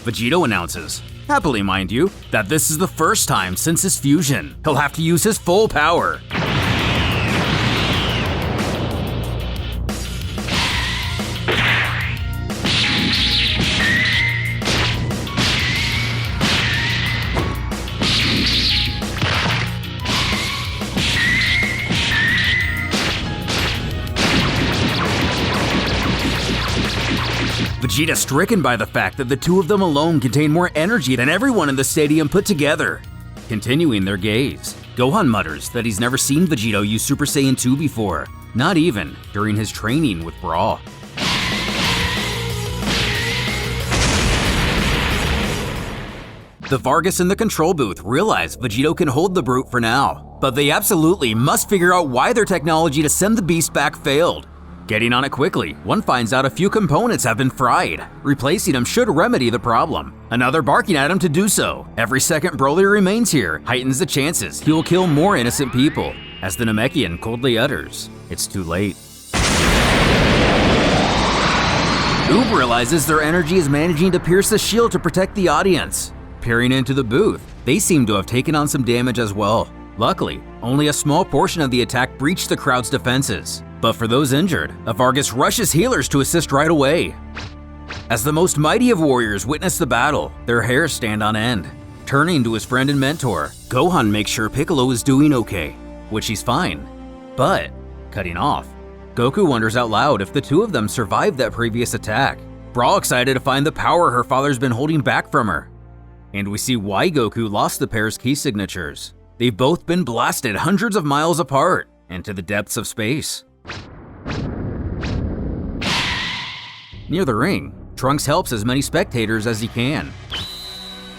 Vegito announces, happily mind you, that this is the first time since his fusion he'll have to use his full power. Vegeta stricken by the fact that the two of them alone contain more energy than everyone in the stadium put together. Continuing their gaze, Gohan mutters that he's never seen Vegito use Super Saiyan 2 before, not even during his training with Bra. The Vargas in the control booth realize Vegito can hold the brute for now, but they absolutely must figure out why their technology to send the beast back failed. Getting on it quickly, one finds out a few components have been fried. Replacing them should remedy the problem. Another barking at him to do so. Every second Broly remains here heightens the chances he will kill more innocent people. As the Namekian coldly utters, it's too late. Oob realizes their energy is managing to pierce the shield to protect the audience. Peering into the booth, they seem to have taken on some damage as well. Luckily, only a small portion of the attack breached the crowd's defenses. But for those injured, a Vargas rushes healers to assist right away. As the most mighty of warriors witness the battle, their hairs stand on end. Turning to his friend and mentor, Gohan makes sure Piccolo is doing okay, which he's fine. But, cutting off, Goku wonders out loud if the two of them survived that previous attack. Bra excited to find the power her father's been holding back from her. And we see why Goku lost the pair's key signatures. They've both been blasted hundreds of miles apart into the depths of space. Near the ring, Trunks helps as many spectators as he can.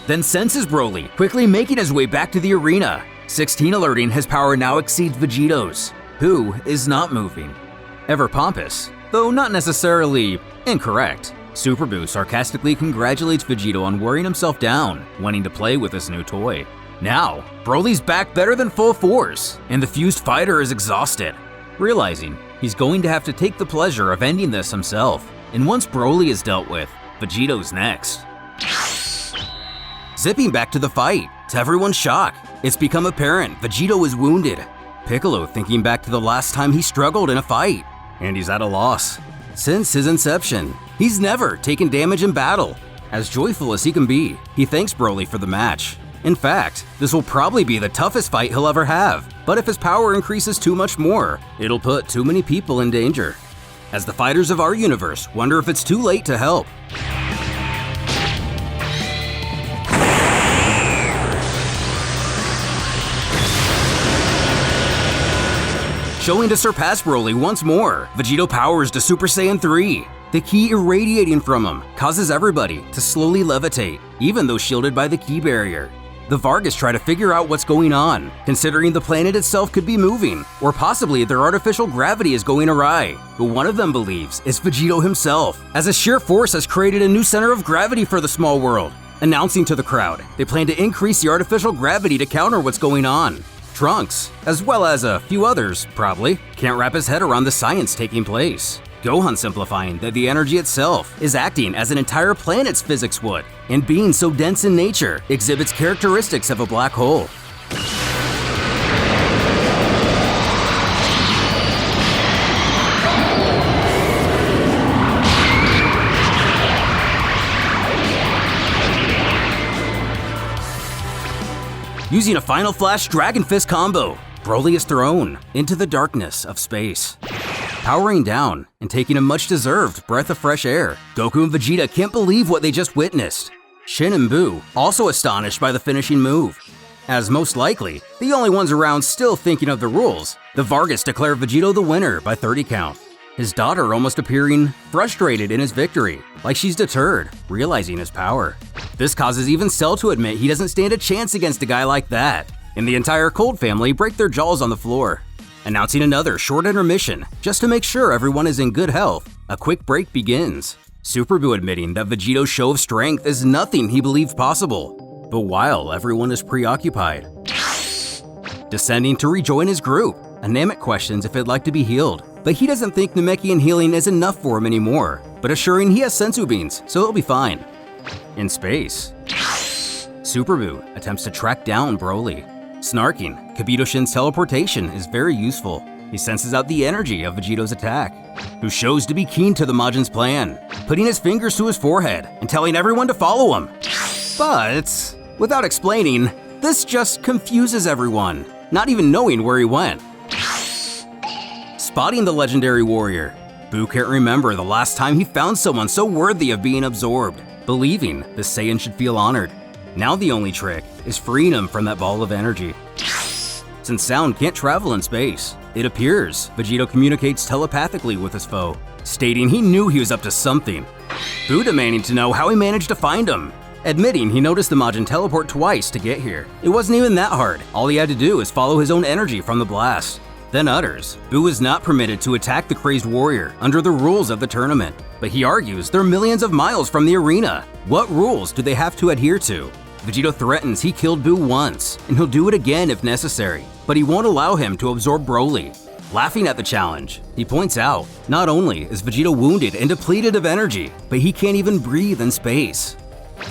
Then senses Broly, quickly making his way back to the arena. 16 alerting his power now exceeds Vegito's, who is not moving. Ever pompous, though not necessarily incorrect, Super Buu sarcastically congratulates Vegito on wearing himself down, wanting to play with this new toy. Now, Broly's back better than full force, and the fused fighter is exhausted. Realizing he's going to have to take the pleasure of ending this himself, and once Broly is dealt with, Vegeto's next. Zipping back to the fight, to everyone's shock, it's become apparent Vegito is wounded. Piccolo thinking back to the last time he struggled in a fight, and he's at a loss. Since his inception, he's never taken damage in battle. As joyful as he can be, he thanks Broly for the match. In fact, this will probably be the toughest fight he'll ever have, but if his power increases too much more, it'll put too many people in danger. As the fighters of our universe wonder if it's too late to help. Showing to surpass Broly once more, Vegito powers to Super Saiyan 3. The ki irradiating from him causes everybody to slowly levitate, even though shielded by the ki barrier. The Vargas try to figure out what's going on, considering the planet itself could be moving, or possibly their artificial gravity is going awry. But one of them believes it's Vegito himself, as a sheer force has created a new center of gravity for the small world. Announcing to the crowd, they plan to increase the artificial gravity to counter what's going on. Trunks, as well as a few others, probably, can't wrap his head around the science taking place. Gohan simplifying that the energy itself is acting as an entire planet's physics would, and being so dense in nature, exhibits characteristics of a black hole. Using a Final Flash Dragon Fist combo, Broly is thrown into the darkness of space. Powering down and taking a much-deserved breath of fresh air, Goku and Vegeta can't believe what they just witnessed. Shin and Buu also astonished by the finishing move. As most likely, the only ones around still thinking of the rules, the Vargas declare Vegito the winner by 30 count. His daughter almost appearing frustrated in his victory, like she's deterred, realizing his power. This causes even Cell to admit he doesn't stand a chance against a guy like that, and the entire Cold family break their jaws on the floor. Announcing another short intermission, just to make sure everyone is in good health, a quick break begins. Super Buu admitting that Vegito's show of strength is nothing he believed possible, but while everyone is preoccupied. Descending to rejoin his group, Namek questions if he'd like to be healed, but he doesn't think Namekian healing is enough for him anymore, but assuring he has senzu beans, so he'll be fine. In space, Super Buu attempts to track down Broly. Snarking, Kabuto Shin's teleportation is very useful. He senses out the energy of Vegito's attack, who shows to be keen to the Majin's plan, putting his fingers to his forehead and telling everyone to follow him. But, without explaining, this just confuses everyone, not even knowing where he went. Spotting the legendary warrior, Buu can't remember the last time he found someone so worthy of being absorbed, believing the Saiyan should feel honored. Now the only trick is freeing him from that ball of energy. Since sound can't travel in space, it appears Vegito communicates telepathically with his foe, stating he knew he was up to something. Buu demanding to know how he managed to find him, admitting he noticed the Majin teleport twice to get here. It wasn't even that hard, all he had to do is follow his own energy from the blast. Then utters, Buu is not permitted to attack the crazed warrior under the rules of the tournament, but he argues they're millions of miles from the arena. What rules do they have to adhere to? Vegito threatens he killed Buu once, and he'll do it again if necessary, but he won't allow him to absorb Broly. Laughing at the challenge, he points out, not only is Vegito wounded and depleted of energy, but he can't even breathe in space.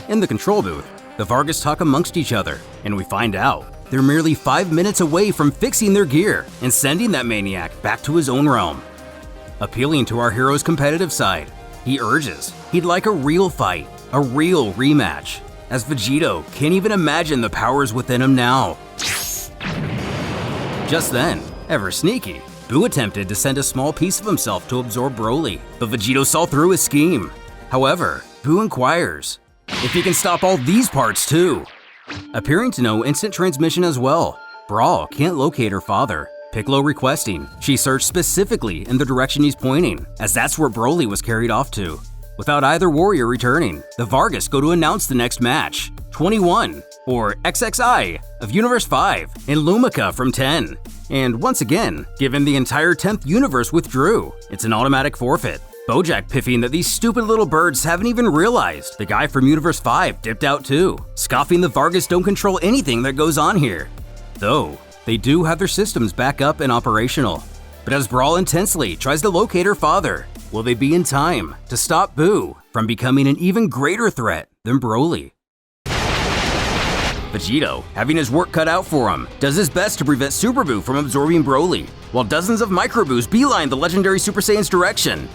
In the control booth, the Vargas talk amongst each other, and we find out they're merely 5 minutes away from fixing their gear and sending that maniac back to his own realm. Appealing to our hero's competitive side, he urges he'd like a real fight, a real rematch, as Vegito can't even imagine the powers within him now. Just then, ever sneaky, Buu attempted to send a small piece of himself to absorb Broly, but Vegito saw through his scheme. However, Buu inquires if he can stop all these parts too. Appearing to know instant transmission as well, Brawl can't locate her father, Piccolo requesting she search specifically in the direction he's pointing, as that's where Broly was carried off to. Without either warrior returning, the Vargas go to announce the next match, 21, or XXI, of Universe 5, and Lumica from 10. And once again, given the entire 10th universe withdrew, it's an automatic forfeit. Bojack piffing that these stupid little birds haven't even realized the guy from Universe 5 dipped out too, scoffing the Vargas don't control anything that goes on here. Though, they do have their systems back up and operational. But as Brawl intensely tries to locate her father, Will they be in time to stop Buu from becoming an even greater threat than Broly? Vegito, having his work cut out for him, does his best to prevent Super Buu from absorbing Broly, while dozens of Micro Buus beeline the legendary Super Saiyan's direction.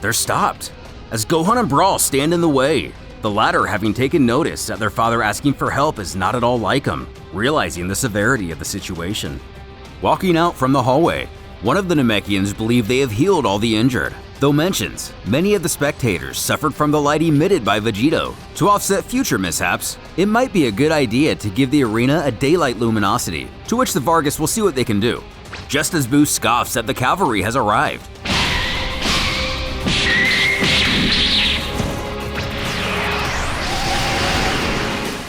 They're stopped, as Gohan and Brawl stand in the way, the latter having taken notice that their father asking for help is not at all like him, realizing the severity of the situation. Walking out from the hallway, one of the Namekians believe they have healed all the injured, though mentions many of the spectators suffered from the light emitted by Vegito. To offset future mishaps, it might be a good idea to give the arena a daylight luminosity, to which the Vargas will see what they can do, just as Buu scoffs that the cavalry has arrived.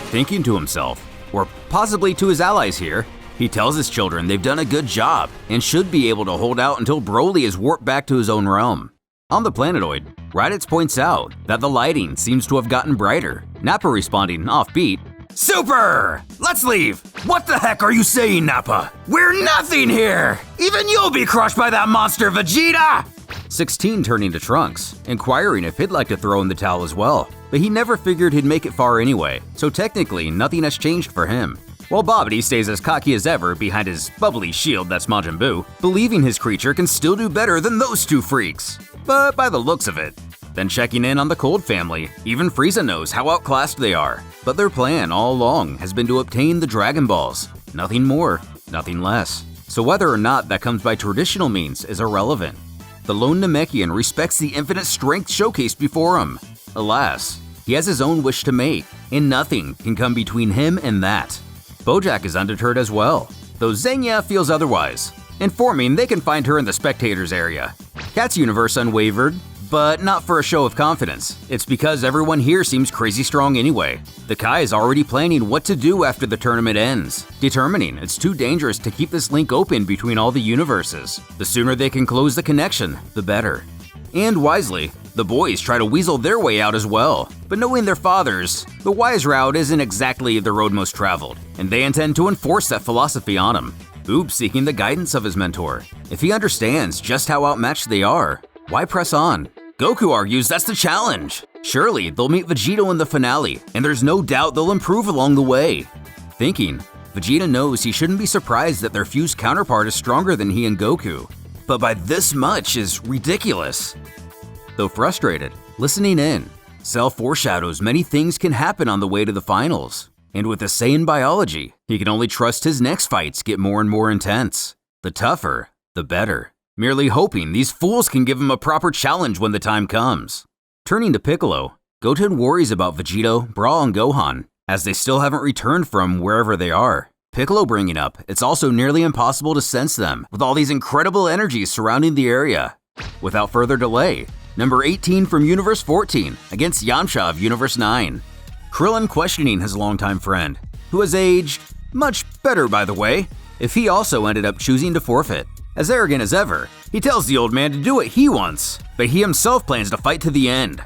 Thinking to himself, or possibly to his allies here, he tells his children they've done a good job and should be able to hold out until Broly is warped back to his own realm. On the planetoid, Raditz points out that the lighting seems to have gotten brighter, Nappa responding offbeat, "Super! Let's leave! What the heck are you saying, Nappa? We're nothing here! Even you'll be crushed by that monster, Vegeta!" 16 turning to Trunks, inquiring if he'd like to throw in the towel as well, but he never figured he'd make it far anyway, so technically nothing has changed for him. While Babidi stays as cocky as ever behind his bubbly shield that's Majin Buu, believing his creature can still do better than those two freaks. But by the looks of it. Then checking in on the Cold family, even Frieza knows how outclassed they are. But their plan all along has been to obtain the Dragon Balls. Nothing more, nothing less. So whether or not that comes by traditional means is irrelevant. The lone Namekian respects the infinite strength showcased before him. Alas, he has his own wish to make, and nothing can come between him and that. Bojack is undeterred as well, though Zenya feels otherwise, informing they can find her in the spectators area. Cat's universe unwavered, but not for a show of confidence. It's because everyone here seems crazy strong anyway. The Kai is already planning what to do after the tournament ends, determining it's too dangerous to keep this link open between all the universes. The sooner they can close the connection, the better. And wisely, the boys try to weasel their way out as well, but knowing their fathers, the wise route isn't exactly the road most traveled, and they intend to enforce that philosophy on him. Oob seeking the guidance of his mentor. If he understands just how outmatched they are, why press on? Goku argues that's the challenge. Surely they'll meet Vegito in the finale, and there's no doubt they'll improve along the way. Thinking, Vegeta knows he shouldn't be surprised that their fused counterpart is stronger than he and Goku, but by this much is ridiculous. Though frustrated, listening in, Cell foreshadows many things can happen on the way to the finals. And with the Saiyan biology, he can only trust his next fights get more and more intense. The tougher, the better. Merely hoping these fools can give him a proper challenge when the time comes. Turning to Piccolo, Goten worries about Vegito, Brawl, and Gohan, as they still haven't returned from wherever they are. Piccolo bringing up, it's also nearly impossible to sense them with all these incredible energies surrounding the area. Without further delay, number 18 from Universe 14 against Yamcha of Universe 9. Krillin questioning his longtime friend, who has aged much better by the way, if he also ended up choosing to forfeit. As arrogant as ever, he tells the old man to do what he wants, but he himself plans to fight to the end.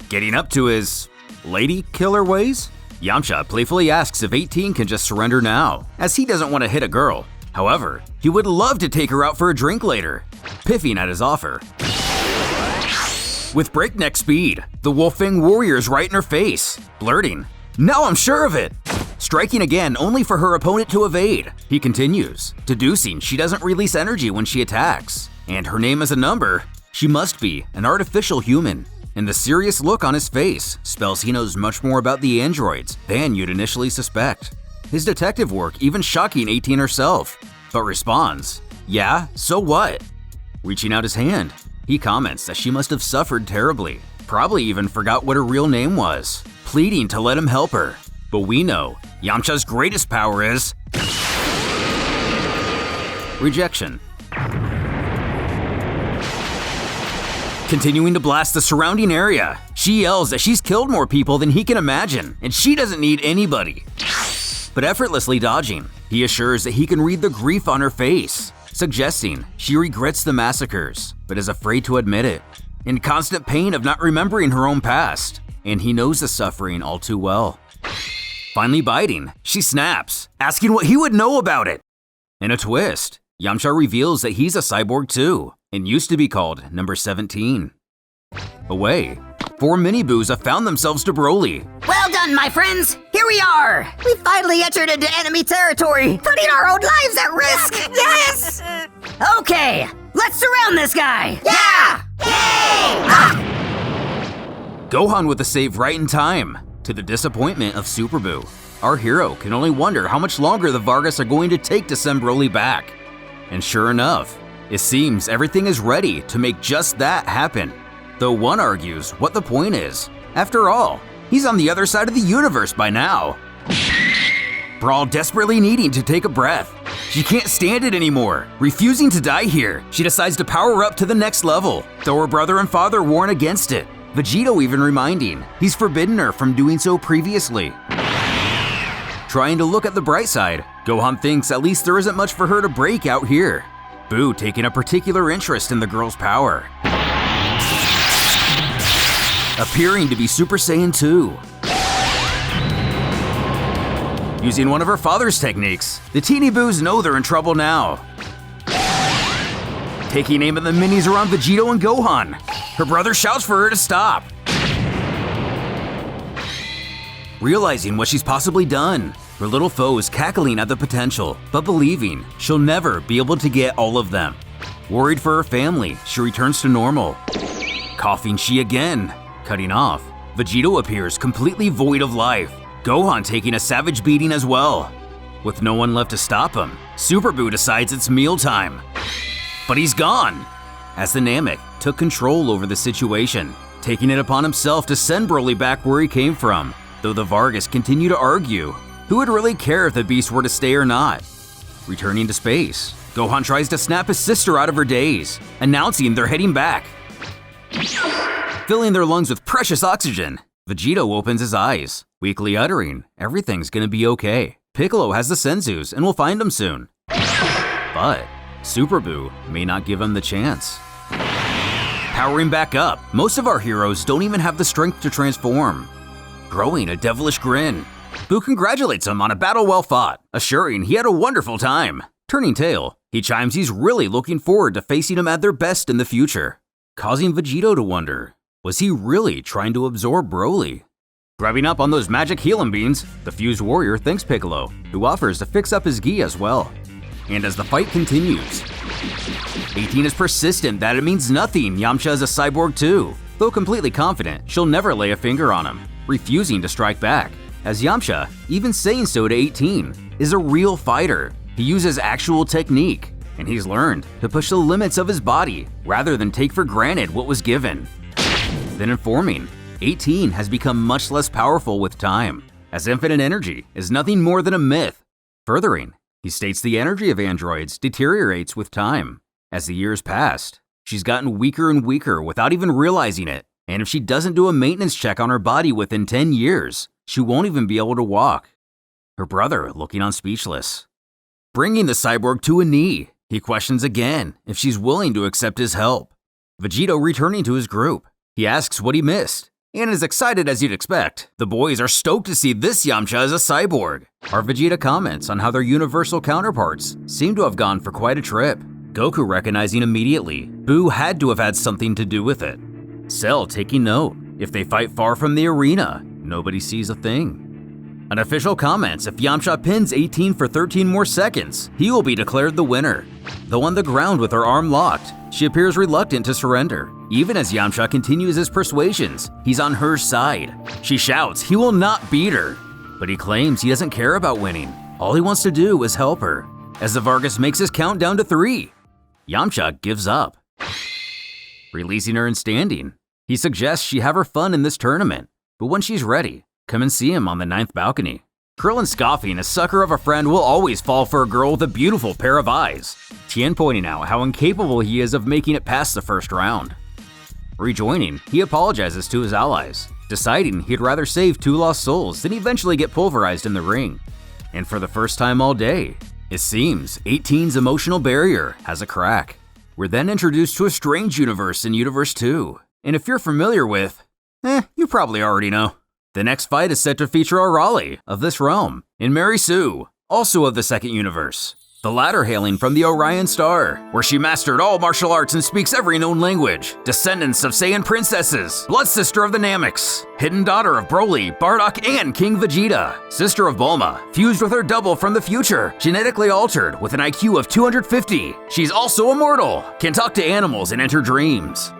Getting up to his lady killer ways? Yamcha playfully asks if 18 can just surrender now, as he doesn't want to hit a girl. However, he would love to take her out for a drink later, piffing at his offer. With breakneck speed, the Wolfang warrior is right in her face, blurting, "Now I'm sure of it!" Striking again only for her opponent to evade. He continues, deducing she doesn't release energy when she attacks, and her name is a number. She must be an artificial human. And the serious look on his face spells he knows much more about the androids than you'd initially suspect. His detective work even shocking 18 herself, but responds, "Yeah, so what?" Reaching out his hand, he comments that she must have suffered terribly, probably even forgot what her real name was, pleading to let him help her. But we know Yamcha's greatest power is rejection. Continuing to blast the surrounding area, she yells that she's killed more people than he can imagine, and she doesn't need anybody. But effortlessly dodging, he assures that he can read the grief on her face, suggesting she regrets the massacres, but is afraid to admit it. In constant pain of not remembering her own past, and he knows the suffering all too well. Finally biting, she snaps, asking what he would know about it. In a twist, Yamcha reveals that he's a cyborg too, and used to be called number 17. Away, 4 mini-boos have found themselves to Broly. Well done, my friends! Here we are! We finally entered into enemy territory, putting our own lives at risk! Yes! Okay, let's surround this guy! Yeah! Yay! Gohan with the save right in time, to the disappointment of Super Boo. Our hero can only wonder how much longer the Vargas are going to take to send Broly back. And sure enough, it seems everything is ready to make just that happen. Though one argues what the point is. After all, he's on the other side of the universe by now. Brawl desperately needing to take a breath. She can't stand it anymore. Refusing to die here, she decides to power up to the next level, though her brother and father warn against it. Vegito even reminding he's forbidden her from doing so previously. Trying to look at the bright side, Gohan thinks at least there isn't much for her to break out here. Boo taking a particular interest in the girl's power. Appearing to be Super Saiyan 2. Using one of her father's techniques, the teeny boos know they're in trouble now. Taking aim at the minis around Vegito and Gohan. Her brother shouts for her to stop. Realizing what she's possibly done, her little foe is cackling at the potential, but believing she'll never be able to get all of them. Worried for her family, she returns to normal. Coughing she again. Cutting off, Vegito appears completely void of life. Gohan taking a savage beating as well. With no one left to stop him, Super Boo decides it's mealtime. But he's gone! As the Namek took control over the situation, taking it upon himself to send Broly back where he came from, though the Vargas continue to argue who would really care if the beast were to stay or not. Returning to space, Gohan tries to snap his sister out of her daze, announcing they're heading back. Filling their lungs with precious oxygen, Vegito opens his eyes, weakly uttering, everything's gonna be okay. Piccolo has the Senzus and will find him soon. But Super Boo may not give him the chance. Powering back up, most of our heroes don't even have the strength to transform. Growing a devilish grin, Boo congratulates him on a battle well fought, assuring he had a wonderful time. Turning tail, he chimes he's really looking forward to facing him at their best in the future, causing Vegito to wonder, was he really trying to absorb Broly? Grabbing up on those magic healing beans, the fused warrior thanks Piccolo, who offers to fix up his gi as well. And as the fight continues, 18 is persistent that it means nothing Yamcha is a cyborg too, though completely confident she'll never lay a finger on him, refusing to strike back, as Yamcha, even saying so to 18, is a real fighter. He uses actual technique, and he's learned to push the limits of his body rather than take for granted what was given. Then informing, 18 has become much less powerful with time, as infinite energy is nothing more than a myth. Furthering, he states the energy of androids deteriorates with time. As the years passed, she's gotten weaker and weaker without even realizing it, and if she doesn't do a maintenance check on her body within 10 years, she won't even be able to walk. Her brother looking on speechless. Bringing the cyborg to a knee, he questions again if she's willing to accept his help. Vegito returning to his group, he asks what he missed, and is excited as you'd expect. The boys are stoked to see this Yamcha as a cyborg. Our Vegeta comments on how their universal counterparts seem to have gone for quite a trip. Goku recognizing immediately, Boo had to have had something to do with it. Cell taking note, if they fight far from the arena, nobody sees a thing. Unofficial comments, if Yamcha pins 18 for 13 more seconds, he will be declared the winner. Though on the ground with her arm locked, she appears reluctant to surrender. Even as Yamcha continues his persuasions, he's on her side. She shouts he will not beat her, but he claims he doesn't care about winning. All he wants to do is help her. As the Vargas makes his count down to 3, Yamcha gives up. Releasing her and standing, he suggests she have her fun in this tournament, but when she's ready, come and see him on the 9th balcony. Krillin scoffing, a sucker of a friend will always fall for a girl with a beautiful pair of eyes. Tien pointing out how incapable he is of making it past the first round. Rejoining, he apologizes to his allies, deciding he'd rather save 2 lost souls than eventually get pulverized in the ring. And for the first time all day, it seems 18's emotional barrier has a crack. We're then introduced to a strange universe in Universe 2, and if you're familiar with, you probably already know. The next fight is set to feature a Raleigh of this realm, and Mary Sue, also of the second universe. the latter hailing from the Orion Star, where she mastered all martial arts and speaks every known language. Descendants of Saiyan princesses, blood sister of the Nameks, hidden daughter of Broly, Bardock, and King Vegeta, sister of Bulma, fused with her double from the future, genetically altered with an IQ of 250. She's also immortal, can talk to animals and enter dreams.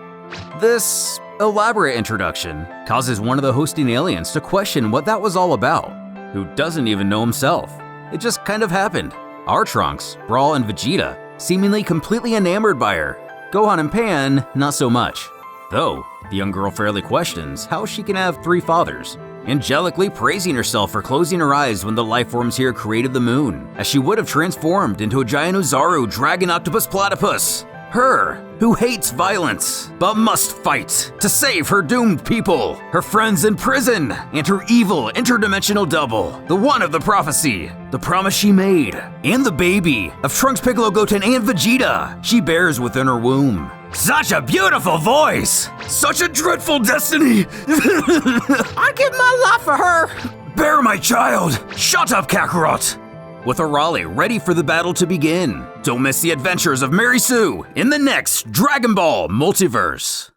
This elaborate introduction causes one of the hosting aliens to question what that was all about, who doesn't even know himself. It just kind of happened. Our Trunks, Brawl, and Vegeta seemingly completely enamored by her. Gohan and Pan, not so much. Though, the young girl fairly questions how she can have 3 fathers, angelically praising herself for closing her eyes when the lifeforms here created the moon, as she would have transformed into a giant Ozaru Dragon Octopus Platypus. Her, who hates violence, but must fight to save her doomed people, her friends in prison, and her evil interdimensional double, the one of the prophecy, the promise she made, and the baby of Trunks, Piccolo, Goten, and Vegeta she bears within her womb. Such a beautiful voice! Such a dreadful destiny! I'd give my life for her! Bear my child! Shut up, Kakarot! With Arale ready for the battle to begin. Don't miss the adventures of Mary Sue in the next Dragon Ball Multiverse.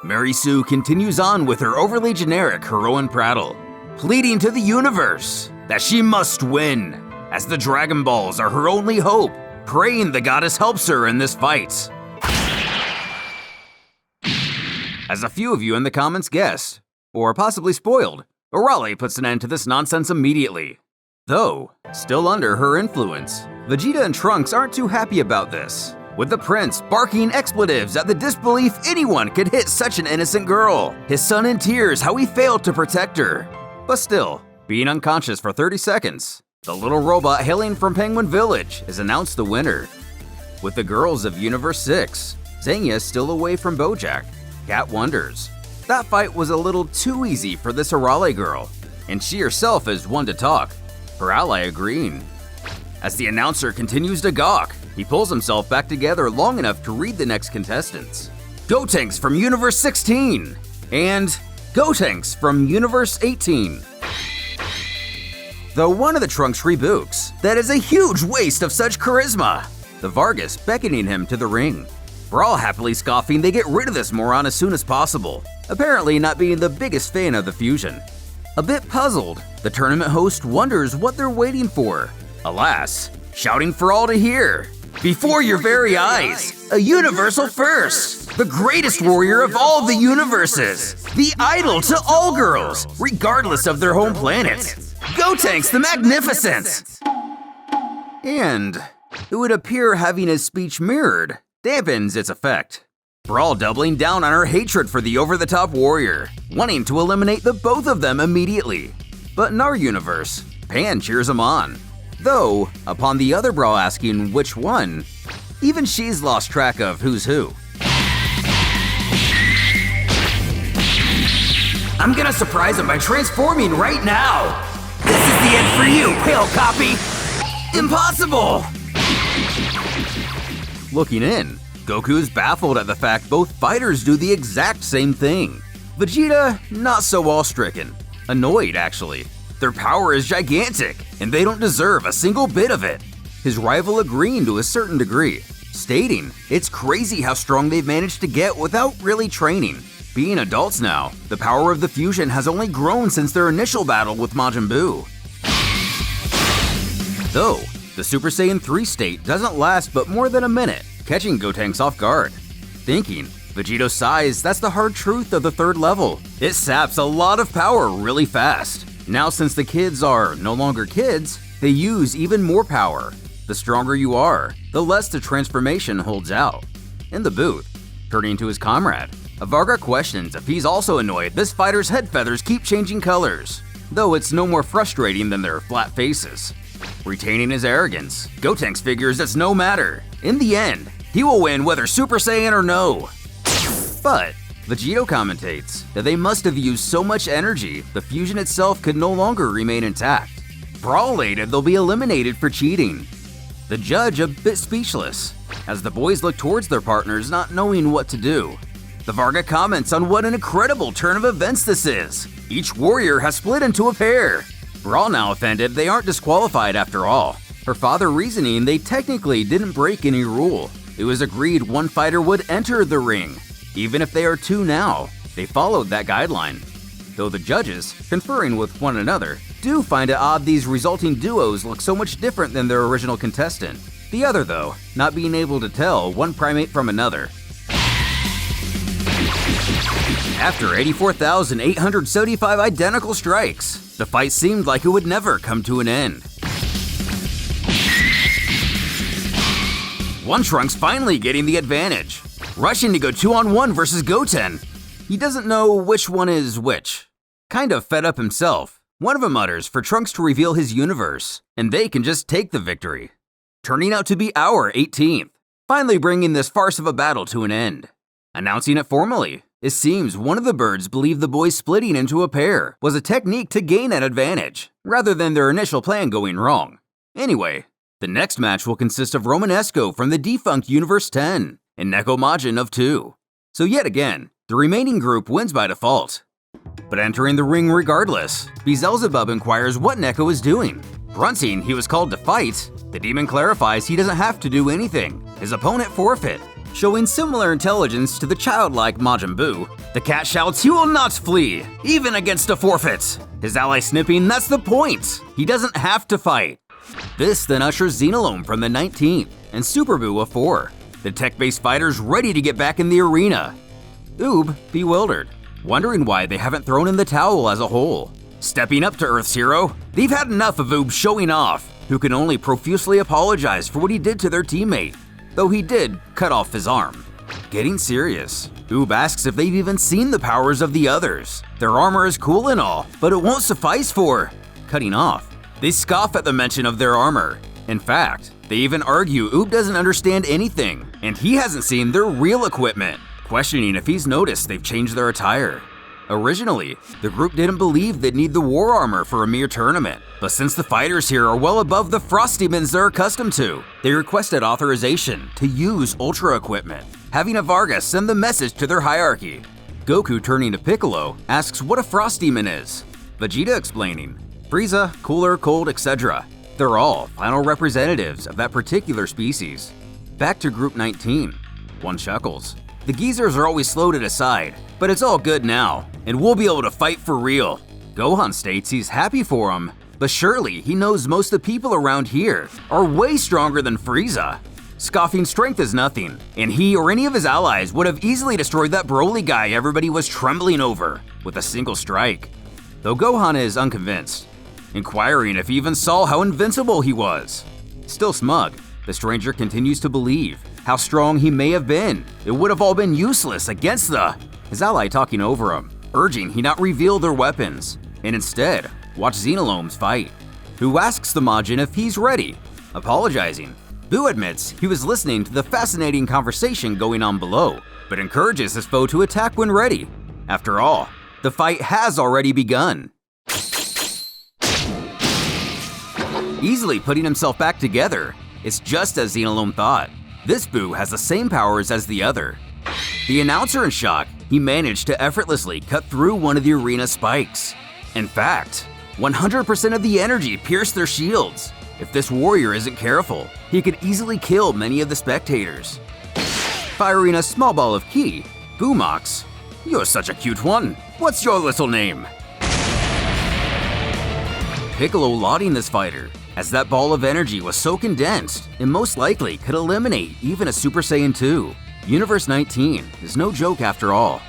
Mary Sue continues on with her overly generic heroine prattle, pleading to the universe that she must win, as the Dragon Balls are her only hope, praying the goddess helps her in this fight. As a few of you in the comments guessed, or possibly spoiled, Arale puts an end to this nonsense immediately. Though, still under her influence, Vegeta and Trunks aren't too happy about this, with the prince barking expletives at the disbelief anyone could hit such an innocent girl, his son in tears how he failed to protect her. But still, being unconscious for 30 seconds, the little robot hailing from Penguin Village is announced the winner. With the girls of Universe 6, Zenya still away from Bojack, Cat wonders. That fight was a little too easy for this Arale girl, and she herself is one to talk, her ally agreeing. As the announcer continues to gawk, he pulls himself back together long enough to read the next contestants. Gotenks from Universe 16 and Gotenks from Universe 18. Though one of the Trunks rebukes, that is a huge waste of such charisma, the Vargas beckoning him to the ring. Brawl happily scoffing they get rid of this moron as soon as possible, apparently not being the biggest fan of the fusion. A bit puzzled, the tournament host wonders what they're waiting for. Alas, shouting for all to hear. Before your very eyes, a universal first, the greatest warrior of all the universes, the idol to all girls, regardless of their home planet, Gotenks the Magnificent! And it would appear having his speech mirrored dampens its effect. Brawl doubling down on her hatred for the over-the-top warrior, wanting to eliminate the both of them immediately. But in our universe, Pan cheers him on. Though, upon the other Brawl asking which one, even she's lost track of who's who. I'm gonna surprise him by transforming right now! This is the end for you, pale copy! Impossible! Looking in, Goku's baffled at the fact both fighters do the exact same thing. Vegeta, not so awe-stricken. Annoyed, actually. Their power is gigantic, and they don't deserve a single bit of it. His rival agreeing to a certain degree, stating it's crazy how strong they've managed to get without really training. Being adults now, the power of the fusion has only grown since their initial battle with Majin Buu. Though, the Super Saiyan 3 state doesn't last but more than a minute, catching Gotenks off guard. Thinking, Vegito sighs that's the hard truth of the third level. It saps a lot of power really fast. Now since the kids are no longer kids, they use even more power. The stronger you are, the less the transformation holds out. In the booth, turning to his comrade, Varga questions if he's also annoyed this fighter's head feathers keep changing colors, though it's no more frustrating than their flat faces. Retaining his arrogance, Gotenks figures it's no matter. In the end, he will win whether Super Saiyan or no. But Vegito commentates that they must have used so much energy the fusion itself could no longer remain intact. Brawl later they'll be eliminated for cheating. The judge a bit speechless, as the boys look towards their partners not knowing what to do. The Varga comments on what an incredible turn of events this is. Each warrior has split into a pair. Brawl now offended they aren't disqualified after all. Her father reasoning they technically didn't break any rule. It was agreed one fighter would enter the ring. Even if they are two now, they followed that guideline. Though the judges, conferring with one another, do find it odd these resulting duos look so much different than their original contestant. The other, though, not being able to tell one primate from another. After 84,875 identical strikes, the fight seemed like it would never come to an end. One Trunks finally getting the advantage, rushing to go 2-on-1 versus Goten. He doesn't know which one is which. Kind of fed up himself, one of them mutters for Trunks to reveal his universe, and they can just take the victory. Turning out to be our 18th, finally bringing this farce of a battle to an end. Announcing it formally, it seems one of the birds believed the boys splitting into a pair was a technique to gain an advantage, rather than their initial plan going wrong. Anyway, the next match will consist of Romanesco from the defunct Universe 10 and Neko Majin of 2. So yet again, the remaining group wins by default. But entering the ring regardless, Beelzebub inquires what Neko is doing. Grunting he was called to fight, the demon clarifies he doesn't have to do anything. His opponent forfeit. Showing similar intelligence to the childlike Majin Buu, the cat shouts he will not flee, even against a forfeit. His ally snipping that's the point. He doesn't have to fight. This then ushers Xenolome from the 19th and Super Buu of 4. The tech-based fighters ready to get back in the arena. Oob bewildered, wondering why they haven't thrown in the towel as a whole. Stepping up to Earth's hero, they've had enough of Oob showing off, who can only profusely apologize for what he did to their teammate, though he did cut off his arm. Getting serious, Oob asks if they've even seen the powers of the others. Their armor is cool and all, but it won't suffice for cutting off. They scoff at the mention of their armor. In fact, they even argue Oob doesn't understand anything, and he hasn't seen their real equipment, questioning if he's noticed they've changed their attire. Originally, the group didn't believe they'd need the war armor for a mere tournament, but since the fighters here are well above the frost demons they're accustomed to, they requested authorization to use Ultra equipment, having a Vargas send the message to their hierarchy. Goku, turning to Piccolo, asks what a frost demon is. Vegeta explaining, Frieza, Cooler, Cold, etc. They're all final representatives of that particular species. Back to Group 19. One chuckles. The geezers are always slow to decide, but it's all good now, and we'll be able to fight for real. Gohan states he's happy for him, but surely he knows most of the people around here are way stronger than Frieza. Scoffing strength is nothing, and he or any of his allies would have easily destroyed that Broly guy everybody was trembling over with a single strike. Though Gohan is unconvinced, inquiring if he even saw how invincible he was. Still smug, the stranger continues to believe how strong he may have been. It would have all been useless against his ally talking over him, urging he not reveal their weapons, and instead watch Xenolome's fight, who asks the Majin if he's ready. Apologizing, Buu admits he was listening to the fascinating conversation going on below, but encourages his foe to attack when ready. After all, the fight has already begun. Easily putting himself back together, it's just as Xenolome thought. This Buu has the same powers as the other. The announcer in shock, he managed to effortlessly cut through one of the arena spikes. In fact, 100% of the energy pierced their shields. If this warrior isn't careful, he could easily kill many of the spectators. Firing a small ball of ki, Buu mocks, "You're such a cute one. What's your little name?" Piccolo lauding this fighter, as that ball of energy was so condensed, it most likely could eliminate even a Super Saiyan 2. Universe 19 is no joke after all.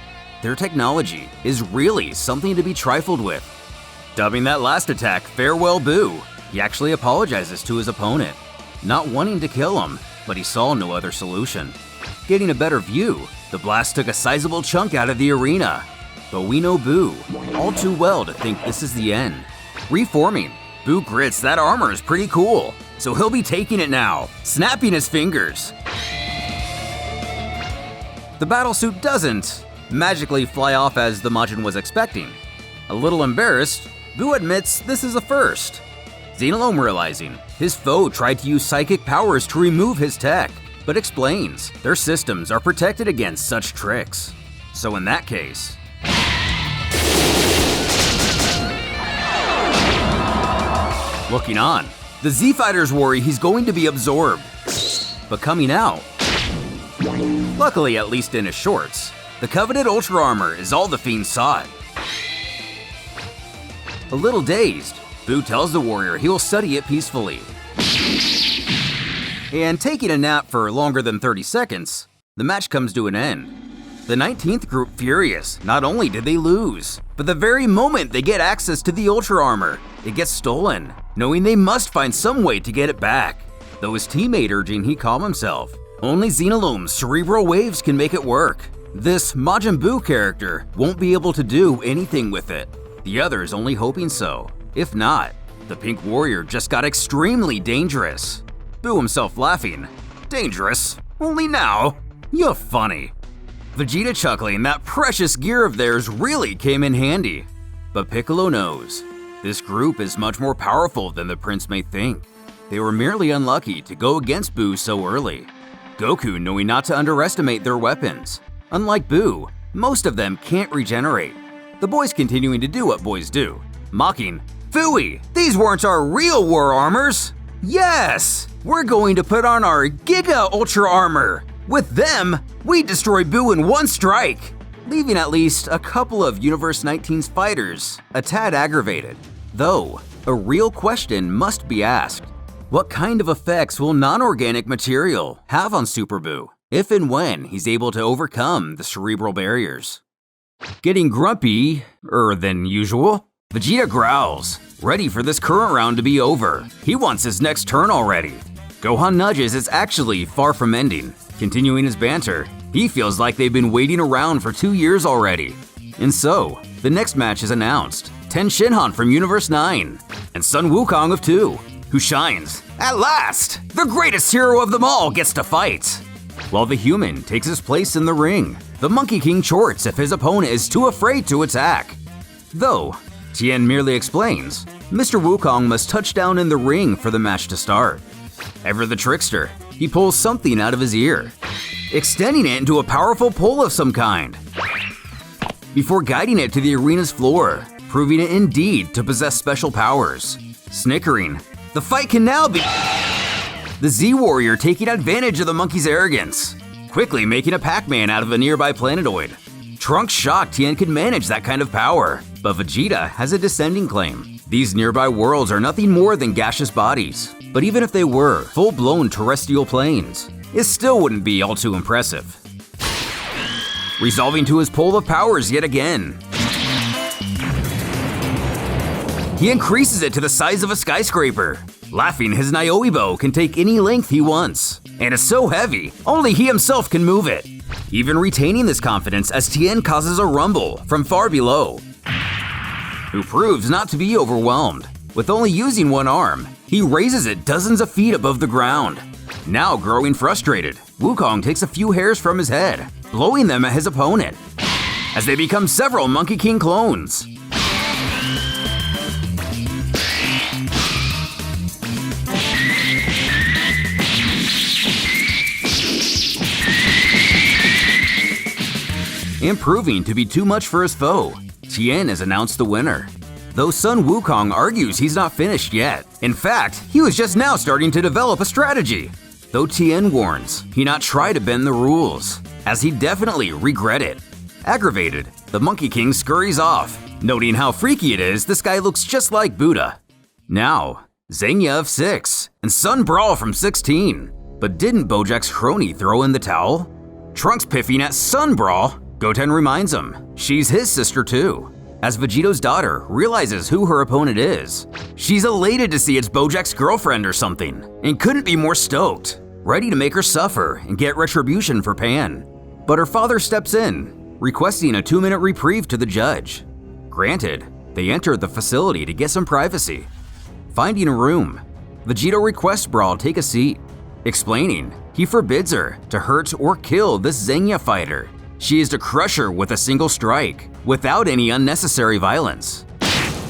Their technology is really something to be trifled with. Dubbing that last attack Farewell Buu, he actually apologizes to his opponent, not wanting to kill him, but he saw no other solution. Getting a better view, the blast took a sizable chunk out of the arena, but we know Buu all too well to think this is the end. Reforming, Buu grits that armor is pretty cool, so he'll be taking it now, snapping his fingers. The battlesuit doesn't magically fly off as the Majin was expecting. A little embarrassed, Buu admits this is a first. Xenolome realizing his foe tried to use psychic powers to remove his tech, but explains their systems are protected against such tricks. So in that case, looking on, The Z-Fighters worry he's going to be absorbed. But coming out, luckily at least in his shorts, the coveted Ultra Armor is all the Fiend sought. A little dazed, Boo tells the warrior he will study it peacefully. And taking a nap for longer than 30 seconds, the match comes to an end. The 19th group furious, not only did they lose, but the very moment they get access to the Ultra Armor, it gets stolen, knowing they must find some way to get it back. Though his teammate urging he calm himself, only Xenolome's cerebral waves can make it work. This Majin Buu character won't be able to do anything with it. The others only hoping so. If not, the Pink Warrior just got extremely dangerous. Buu himself laughing. Dangerous? Only now? You're funny. Vegeta chuckling that precious gear of theirs really came in handy. But Piccolo knows, this group is much more powerful than the prince may think. They were merely unlucky to go against Buu so early. Goku knowing not to underestimate their weapons. Unlike Buu, most of them can't regenerate. The boys continuing to do what boys do, mocking, "Phooey, these weren't our real war armors! Yes, we're going to put on our Giga Ultra Armor! With them, we destroy Buu in one strike!" Leaving at least a couple of Universe 19's fighters a tad aggravated. Though, a real question must be asked. What kind of effects will non-organic material have on Super Buu, if and when he's able to overcome the cerebral barriers? Getting grumpier than usual, Vegeta growls, ready for this current round to be over. He wants his next turn already. Gohan nudges it's actually far from ending. Continuing his banter, he feels like they've been waiting around for 2 years already. And so, the next match is announced. Ten Shinhan from Universe 9, and Sun Wukong of 2, who shines. At last, the greatest hero of them all gets to fight. While the human takes his place in the ring, the Monkey King chorts if his opponent is too afraid to attack. Though, Tien merely explains, Mr. Wukong must touch down in the ring for the match to start. Ever the trickster, he pulls something out of his ear, extending it into a powerful pull of some kind, before guiding it to the arena's floor, proving it indeed to possess special powers. Snickering, the fight can now be… The Z-Warrior taking advantage of the monkey's arrogance, quickly making a Pac-Man out of a nearby planetoid. Trunks shocked Tien could manage that kind of power, but Vegeta has a descending claim. These nearby worlds are nothing more than gaseous bodies, but even if they were full-blown terrestrial planes, it still wouldn't be all too impressive. Resolving to his pull of powers yet again, he increases it to the size of a skyscraper. Laughing, his Niobe can take any length he wants, and is so heavy, only he himself can move it. Even retaining this confidence as Tien causes a rumble from far below, who proves not to be overwhelmed. With only using one arm, he raises it dozens of feet above the ground. Now growing frustrated, Wukong takes a few hairs from his head, blowing them at his opponent, as they become several Monkey King clones. And proving to be too much for his foe, Tien is announced the winner. Though Sun Wukong argues he's not finished yet. In fact, he was just now starting to develop a strategy. Though Tien warns he not try to bend the rules, as he'd definitely regret it. Aggravated, the Monkey King scurries off, noting how freaky it is this guy looks just like Buddha. Now, Zenya of 6, and Sun Brawl from 16. But didn't Bojack's crony throw in the towel? Trunks piffing at Sun Brawl, Goten reminds him she's his sister too. As Vegito's daughter realizes who her opponent is, she's elated to see it's Bojack's girlfriend or something, and couldn't be more stoked, ready to make her suffer and get retribution for Pan. But her father steps in, requesting a 2-minute reprieve to the judge. Granted, they enter the facility to get some privacy. Finding a room, Vegito requests Brawl take a seat, explaining he forbids her to hurt or kill this Zenya fighter. She is to crush her with a single strike, without any unnecessary violence.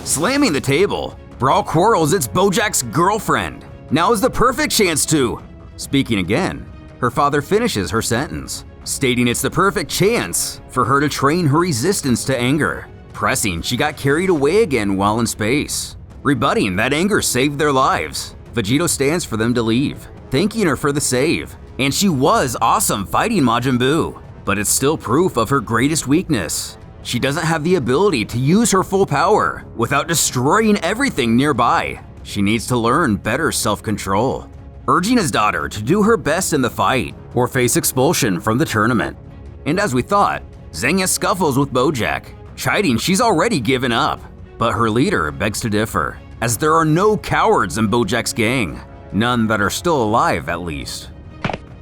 Slamming the table, Brawl quarrels it's Bojack's girlfriend. Now is the perfect chance to… Speaking again, her father finishes her sentence, stating it's the perfect chance for her to train her resistance to anger, pressing she got carried away again while in space, rebutting that anger saved their lives. Vegito stands for them to leave, thanking her for the save. And she was awesome fighting Majin Buu, but it's still proof of her greatest weakness. She doesn't have the ability to use her full power without destroying everything nearby. She needs to learn better self-control, urging his daughter to do her best in the fight or face expulsion from the tournament. And as we thought, Xenia scuffles with Bojack, chiding she's already given up. But her leader begs to differ, as there are no cowards in Bojack's gang, none that are still alive at least.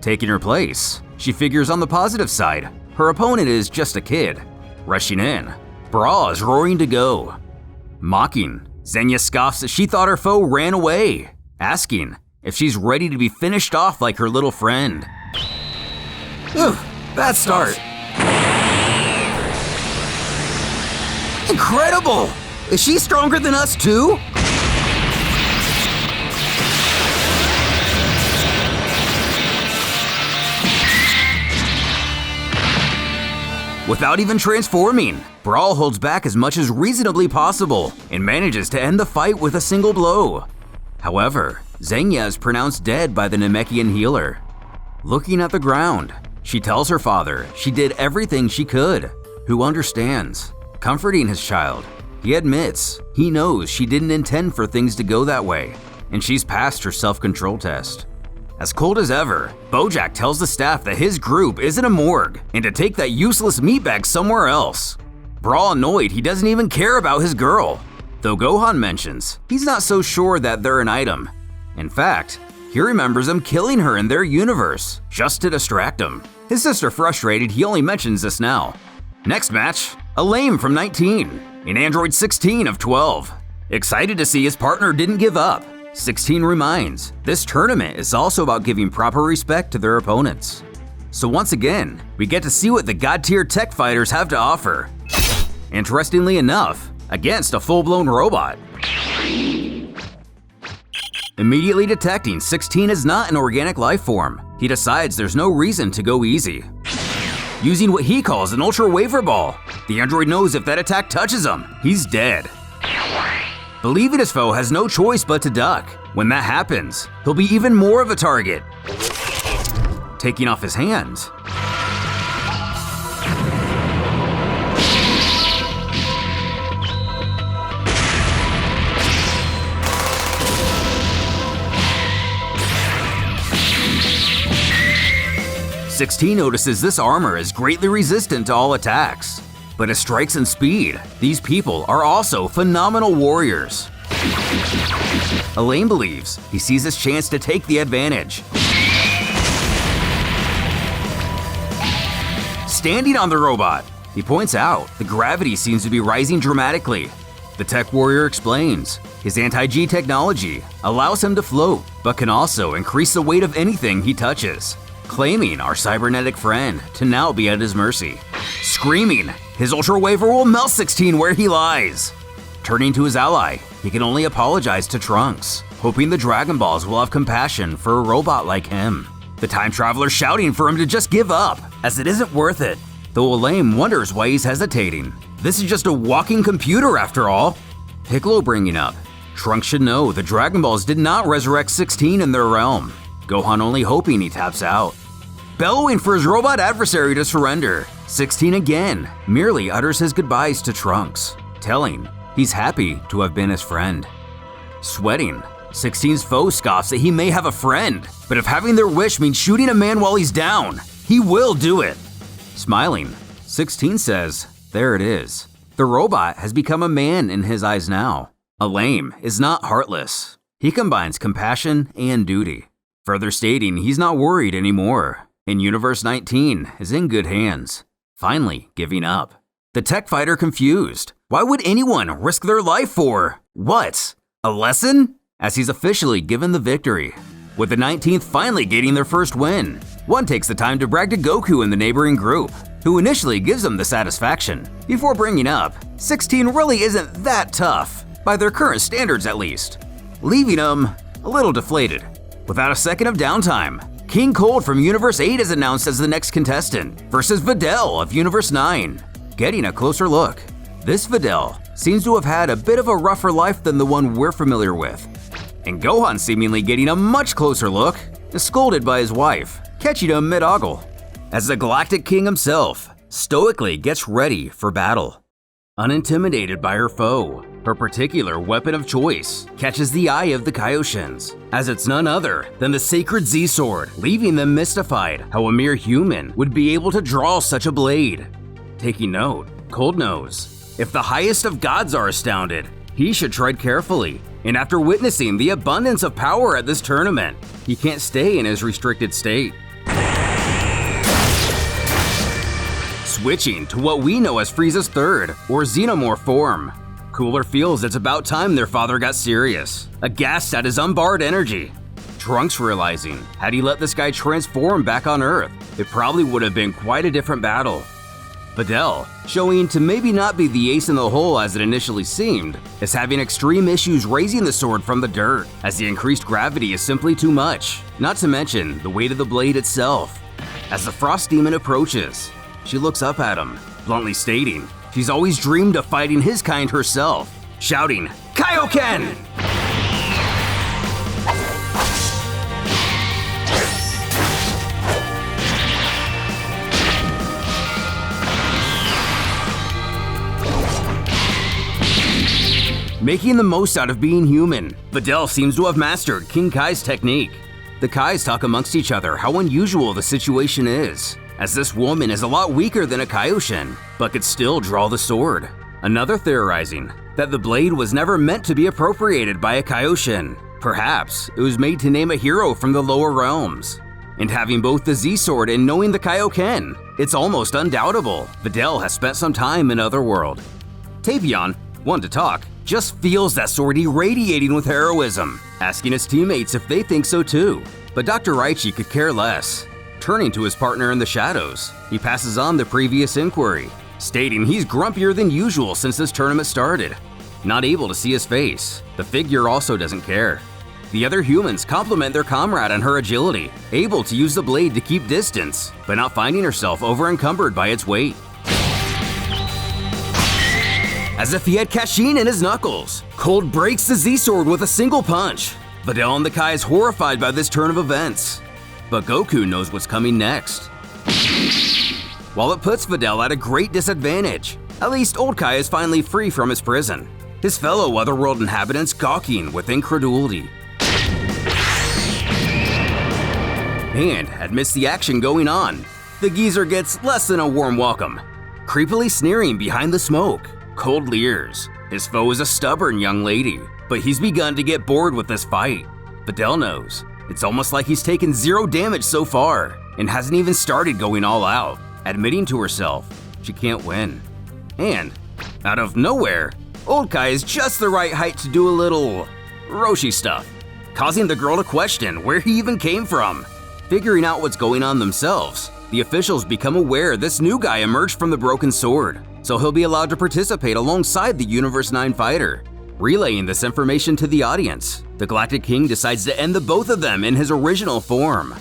Taking her place, she figures on the positive side. Her opponent is just a kid. Rushing in, Bra is roaring to go. Mocking, Xenia scoffs that she thought her foe ran away, asking if she's ready to be finished off like her little friend. Ooh, bad start. Incredible! Is she stronger than us too? Without even transforming, Brawl holds back as much as reasonably possible and manages to end the fight with a single blow. However, Xenia is pronounced dead by the Namekian healer. Looking at the ground, she tells her father she did everything she could, who understands. Comforting his child, he admits he knows she didn't intend for things to go that way, and she's passed her self-control test. As cold as ever, Bojack tells the staff that his group isn't a morgue and to take that useless meatbag somewhere else. Brawl annoyed he doesn't even care about his girl, though Gohan mentions he's not so sure that they're an item. In fact, he remembers them killing her in their universe just to distract him. His sister frustrated he only mentions this now. Next match, a lame from 19, an android 16 of 12. Excited to see his partner didn't give up, 16 reminds this tournament is also about giving proper respect to their opponents. So once again, we get to see what the god-tier tech fighters have to offer. Interestingly enough, against a full-blown robot. Immediately detecting 16 is not an organic life form, he decides there's no reason to go easy. Using what he calls an ultra wafer ball, the android knows if that attack touches him, he's dead. Believing his foe has no choice but to duck. When that happens, he'll be even more of a target. Taking off his hands. "16 notices this armor is greatly resistant to all attacks. But his strikes and speed, these people are also phenomenal warriors. Elaine believes he sees his chance to take the advantage. Standing on the robot, he points out the gravity seems to be rising dramatically. The tech warrior explains his anti-G technology allows him to float, but can also increase the weight of anything he touches, claiming our cybernetic friend to now be at his mercy. Screaming, his Ultra Waver will melt 16 where he lies. Turning to his ally, he can only apologize to Trunks, hoping the Dragon Balls will have compassion for a robot like him. The time traveler shouting for him to just give up, as it isn't worth it. Though Elaine wonders why he's hesitating. This is just a walking computer after all. Piccolo bringing up, Trunks should know the Dragon Balls did not resurrect 16 in their realm. Gohan only hoping he taps out. Bellowing for his robot adversary to surrender, 16 again merely utters his goodbyes to Trunks, telling he's happy to have been his friend. Sweating, 16's foe scoffs that he may have a friend, but if having their wish means shooting a man while he's down, he will do it. Smiling, 16 says, there it is. The robot has become a man in his eyes now. A lame is not heartless. He combines compassion and duty, further stating he's not worried anymore. And Universe 19 is in good hands, finally giving up. The tech fighter confused. Why would anyone risk their life for, what, a lesson? As he's officially given the victory. With the 19th finally getting their first win, one takes the time to brag to Goku in the neighboring group, who initially gives them the satisfaction, before bringing up 16 really isn't that tough, by their current standards at least, leaving them a little deflated. Without a second of downtime, King Cold from Universe 8 is announced as the next contestant versus Videl of Universe 9. Getting a closer look, this Videl seems to have had a bit of a rougher life than the one we're familiar with. and Gohan seemingly getting a much closer look is scolded by his wife, catching him mid-ogle, as the Galactic King himself stoically gets ready for battle. Unintimidated by her foe, her particular weapon of choice catches the eye of the Kaioshins, as it's none other than the sacred Z-Sword, leaving them mystified how a mere human would be able to draw such a blade. Taking note, Cold knows, if the highest of gods are astounded, he should tread carefully, and after witnessing the abundance of power at this tournament, he can't stay in his restricted state. Switching to what we know as Frieza's third, or Xenomorph form, Cooler feels it's about time their father got serious, aghast at his unbarred energy. Trunks realizing, had he let this guy transform back on Earth, it probably would have been quite a different battle. Videl, showing to maybe not be the ace in the hole as it initially seemed, is having extreme issues raising the sword from the dirt, as the increased gravity is simply too much, not to mention the weight of the blade itself. As the Frost Demon approaches, she looks up at him, bluntly stating she's always dreamed of fighting his kind herself, shouting, "Kaioken!" Making the most out of being human, Videl seems to have mastered King Kai's technique. The Kais talk amongst each other how unusual the situation is, as this woman is a lot weaker than a Kaioshin, but could still draw the sword. Another theorizing that the blade was never meant to be appropriated by a Kaioshin. Perhaps it was made to name a hero from the lower realms. And having both the Z-Sword and knowing the Kaioken, it's almost undoubtable Videl has spent some time in Otherworld. Tavion, one to talk, just feels that sword irradiating with heroism, asking his teammates if they think so too. But Dr. Raichi could care less. Turning to his partner in the shadows, he passes on the previous inquiry, stating he's grumpier than usual since this tournament started. Not able to see his face, the figure also doesn't care. The other humans compliment their comrade on her agility, able to use the blade to keep distance, but not finding herself over-encumbered by its weight. As if he had Kashin in his knuckles, Cold breaks the Z-Sword with a single punch. Videl and the Kai is horrified by this turn of events, but Goku knows what's coming next. While it puts Videl at a great disadvantage, at least Old Kai is finally free from his prison, his fellow Otherworld inhabitants gawking with incredulity. And amidst the action going on, the geezer gets less than a warm welcome. Creepily sneering behind the smoke, Cold leers. His foe is a stubborn young lady, but he's begun to get bored with this fight. Videl knows. It's almost like he's taken 0 damage so far, and hasn't even started going all out, admitting to herself she can't win. And, out of nowhere, Old Kai is just the right height to do a little Roshi stuff, causing the girl to question where he even came from. Figuring out what's going on themselves, the officials become aware this new guy emerged from the broken sword, so he'll be allowed to participate alongside the Universe 9 fighter. Relaying this information to the audience, the Galactic King decides to end the both of them in his original form.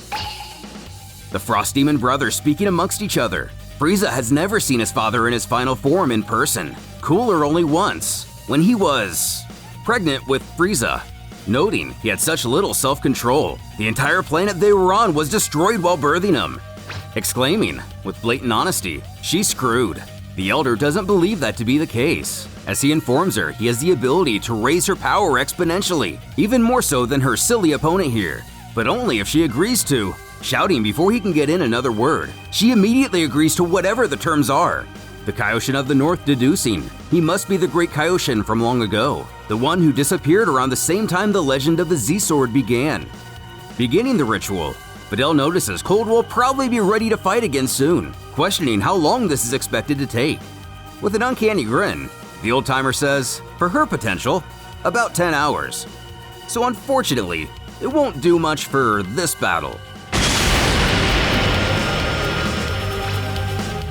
The Frost Demon brothers speaking amongst each other. Frieza has never seen his father in his final form in person. Cooler only once, when he was pregnant with Frieza. Noting he had such little self-control, the entire planet they were on was destroyed while birthing him. Exclaiming, with blatant honesty, she's screwed. The Elder doesn't believe that to be the case, as he informs her he has the ability to raise her power exponentially, even more so than her silly opponent here, but only if she agrees to. Shouting before he can get in another word, she immediately agrees to whatever the terms are. The Kaioshin of the North deducing he must be the great Kaioshin from long ago, the one who disappeared around the same time the legend of the Z-Sword began. Beginning the ritual, Videl notices Cold will probably be ready to fight again soon, questioning how long this is expected to take. With an uncanny grin, the old-timer says, for her potential, about 10 hours. So unfortunately, it won't do much for this battle.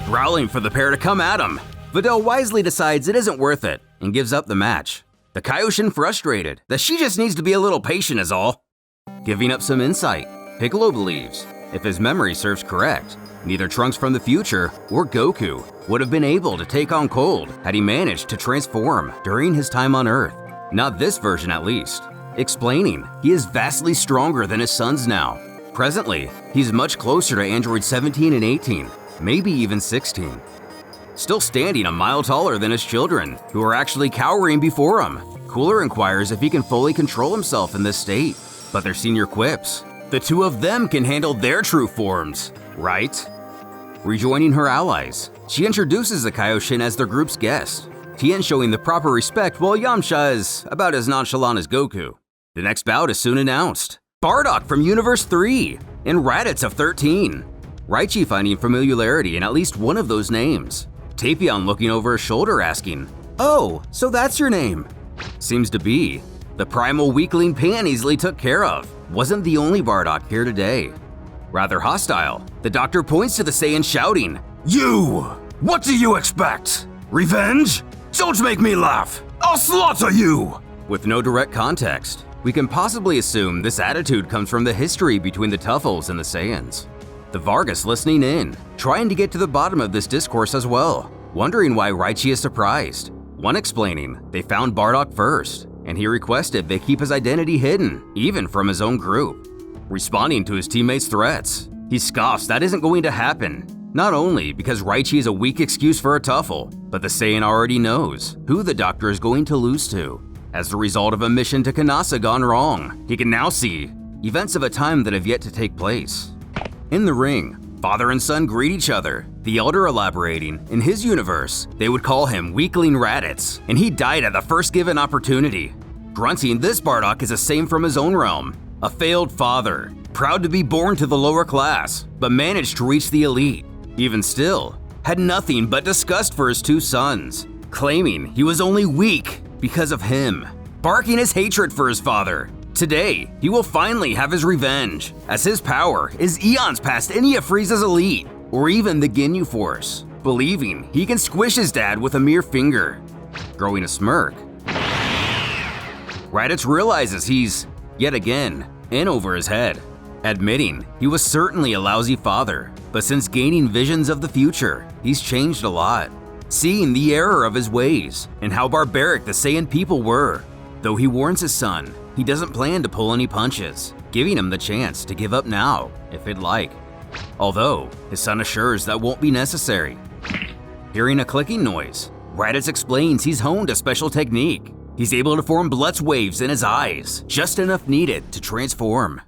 Growling for the pair to come at him, Videl wisely decides it isn't worth it and gives up the match. The Kaioshin frustrated that she just needs to be a little patient is all. Giving up some insight, Piccolo believes, if his memory serves correct, neither Trunks from the future or Goku would have been able to take on Cold had he managed to transform during his time on Earth. Not this version at least. explaining he is vastly stronger than his sons now. Presently, he's much closer to androids 17 and 18, maybe even 16. Still standing a mile taller than his children, who are actually cowering before him. Cooler inquires if he can fully control himself in this state, but their senior quips, the two of them can handle their true forms, right? Rejoining her allies, she introduces the Kaioshin as their group's guest, Tien showing the proper respect while Yamcha is about as nonchalant as Goku. The next bout is soon announced. Bardock from Universe 3 and Raditz of 13. Raichi finding familiarity in at least one of those names. Tapion looking over his shoulder asking, "Oh, so that's your name?" Seems to be. The primal weakling Pan easily took care of. Wasn't the only Bardock here today. Rather hostile, the doctor points to the Saiyan shouting, You! What do you expect? Revenge? Don't make me laugh! I'll slaughter you! With no direct context, we can possibly assume this attitude comes from the history between the Tuffles and the Saiyans. The Vargas listening in, trying to get to the bottom of this discourse as well, wondering why Raichi is surprised. One explaining they found Bardock first, and he requested they keep his identity hidden, even from his own group. Responding to his teammates' threats, he scoffs that isn't going to happen. Not only because Raichi is a weak excuse for a Tuffle, but the Saiyan already knows who the doctor is going to lose to. As the result of a mission to Kanasa gone wrong, he can now see events of a time that have yet to take place. In the ring, father and son greet each other, the elder elaborating, in his universe, they would call him Weakling Raditz, and he died at the first given opportunity. Grunting this Bardock is the same from his own realm, a failed father, proud to be born to the lower class, but managed to reach the elite. Even still, had nothing but disgust for his two sons, claiming he was only weak because of him, barking his hatred for his father. Today, he will finally have his revenge, as his power is eons past any of Frieza's elite, or even the Ginyu Force, believing he can squish his dad with a mere finger. Growing a smirk, Raditz realizes he's, yet again, in over his head, admitting he was certainly a lousy father, but since gaining visions of the future, he's changed a lot, seeing the error of his ways and how barbaric the Saiyan people were. Though he warns his son, he doesn't plan to pull any punches, giving him the chance to give up now, if he'd like. Although, his son assures that won't be necessary. Hearing a clicking noise, Raditz explains he's honed a special technique. He's able to form Blitz waves in his eyes, just enough needed to transform.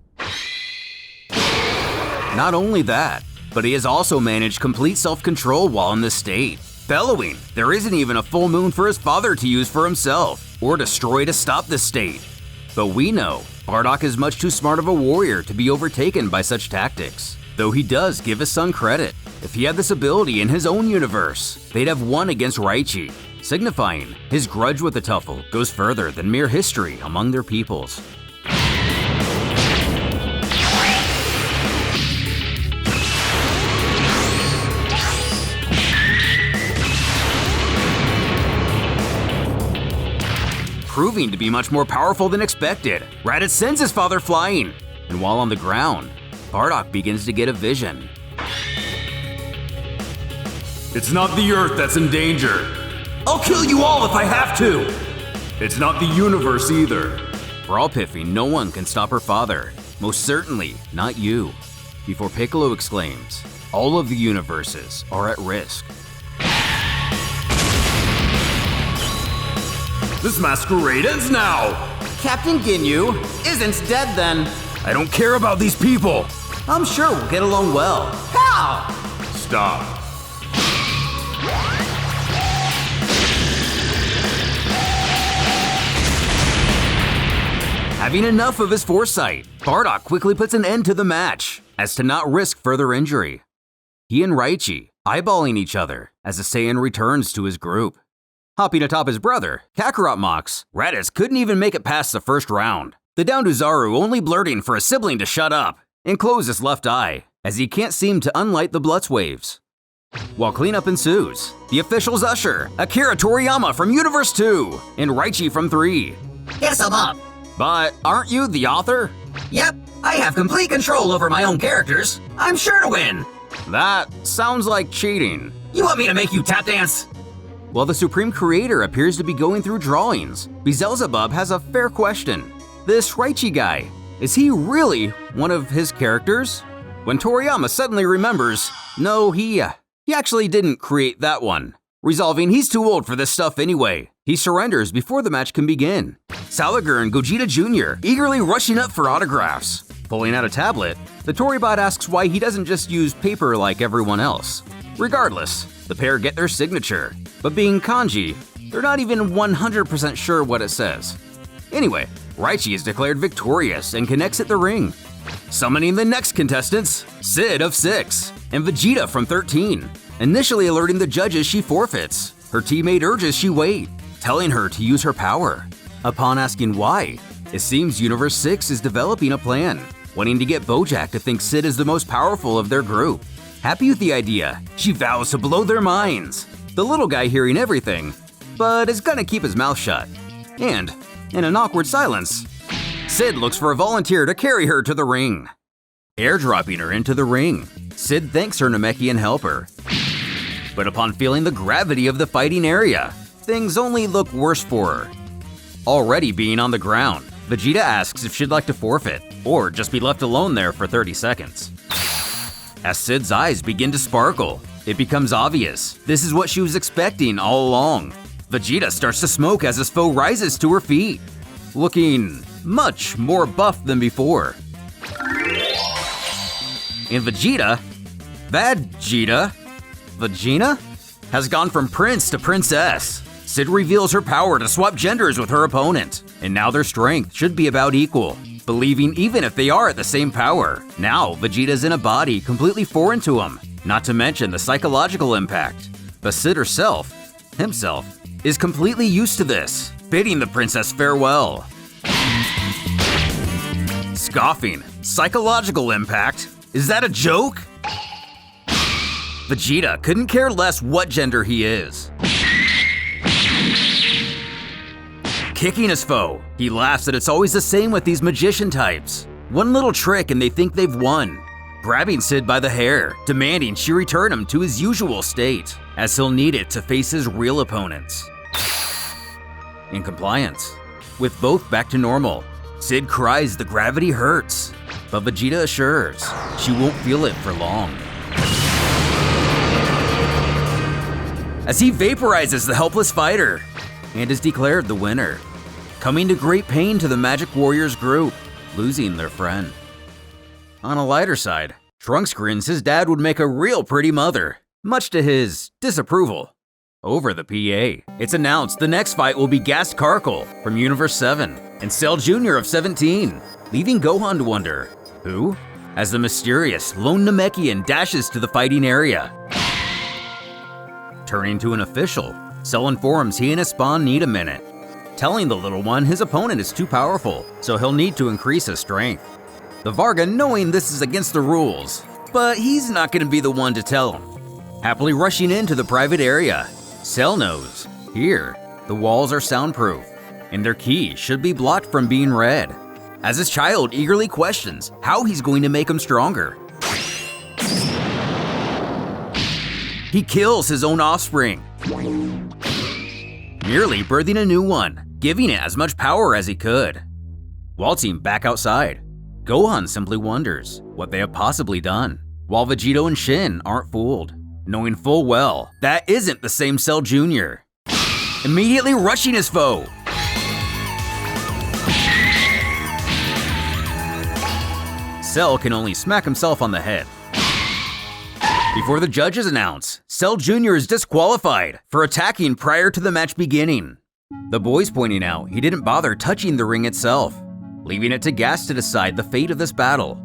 Not only that, but he has also managed complete self-control while in this state, bellowing there isn't even a full moon for his father to use for himself, or destroy to stop this state. But we know Bardock is much too smart of a warrior to be overtaken by such tactics, though he does give his son credit. If he had this ability in his own universe, they'd have won against Raichi, signifying his grudge with the Tuffle goes further than mere history among their peoples. Proving to be much more powerful than expected, Raditz sends his father flying, and while on the ground, Bardock begins to get a vision. It's not the Earth that's in danger. I'll kill you all if I have to. It's not the universe either. For all Piffy, no one can stop her father, most certainly not you. Before Piccolo exclaims, all of the universes are at risk. This masquerade ends now! Captain Ginyu isn't dead then. I don't care about these people! I'm sure we'll get along well. How? Stop. Having enough of his foresight, Bardock quickly puts an end to the match, as to not risk further injury. He and Raichi eyeballing each other as the Saiyan returns to his group. Hopping atop his brother, Kakarot mocks, Raditz couldn't even make it past the first round. The down to Zaru only blurting for a sibling to shut up and close his left eye, as he can't seem to unlight the Blitz waves. While cleanup ensues, the official's usher, Akira Toriyama from Universe 2 and Raichi from 3. Guess I'm up. But aren't you the author? Yep, I have complete control over my own characters. I'm sure to win. That sounds like cheating. You want me to make you tap dance? While the Supreme Creator appears to be going through drawings, Beelzebub has a fair question. This Raichi guy, is he really one of his characters? When Toriyama suddenly remembers, no, he actually didn't create that one. Resolving he's too old for this stuff anyway, he surrenders before the match can begin. Salagir and Gogeta Jr. eagerly rushing up for autographs. Pulling out a tablet, the Toribot asks why he doesn't just use paper like everyone else. Regardless, the pair get their signature, but being kanji, they're not even 100% sure what it says. Anyway, Raichi is declared victorious and connects at the ring. Summoning the next contestants, Sid of 6 and Vegeta from 13. Initially alerting the judges she forfeits, her teammate urges she wait, telling her to use her power. Upon asking why, it seems Universe 6 is developing a plan, wanting to get Bojack to think Sid is the most powerful of their group. Happy with the idea, she vows to blow their minds. The little guy hearing everything, but is gonna keep his mouth shut. And, in an awkward silence, Sid looks for a volunteer to carry her to the ring. Airdropping her into the ring, Sid thanks her Namekian helper. But upon feeling the gravity of the fighting area, things only look worse for her. Already being on the ground, Vegeta asks if she'd like to forfeit, or just be left alone there for 30 seconds. As Sid's eyes begin to sparkle, it becomes obvious this is what she was expecting all along. Vegeta starts to smoke as his foe rises to her feet, looking much more buff than before. And Vegeta, Vegeta, has gone from prince to princess. Sid reveals her power to swap genders with her opponent, and now their strength should be about equal, believing even if they are at the same power. Now Vegeta's in a body completely foreign to him, not to mention the psychological impact. But Sid himself, is completely used to this, bidding the princess farewell. Scoffing, psychological impact? Is that a joke? Vegeta couldn't care less what gender he is. Kicking his foe, he laughs that it's always the same with these magician types. One little trick and they think they've won. Grabbing Sid by the hair, demanding she return him to his usual state, as he'll need it to face his real opponents. In compliance, with both back to normal, Sid cries the gravity hurts, but Vegeta assures she won't feel it for long. As he vaporizes the helpless fighter and is declared the winner, coming to great pain to the Magic Warriors group, losing their friend. On a lighter side, Trunks grins his dad would make a real pretty mother, much to his disapproval. Over the PA, it's announced the next fight will be Gast Karkle from Universe 7 and Cell Jr. of 17, leaving Gohan to wonder, who? As the mysterious lone Namekian dashes to the fighting area. Turning to an official, Cell informs he and his spawn need a minute, telling the little one his opponent is too powerful, so he'll need to increase his strength. The Varga knowing this is against the rules, but he's not going to be the one to tell him. Happily rushing into the private area, Cell knows, here, the walls are soundproof, and their key should be blocked from being read, as his child eagerly questions how he's going to make him stronger. He kills his own offspring, merely birthing a new one, giving it as much power as he could. Waltzing back outside, Gohan simply wonders what they have possibly done, while Vegito and Shin aren't fooled, knowing full well that isn't the same Cell Jr. Immediately rushing his foe. Cell can only smack himself on the head. Before the judges announce, Cell Jr. is disqualified for attacking prior to the match beginning. The boys pointing out he didn't bother touching the ring itself, leaving it to Gas to decide the fate of this battle.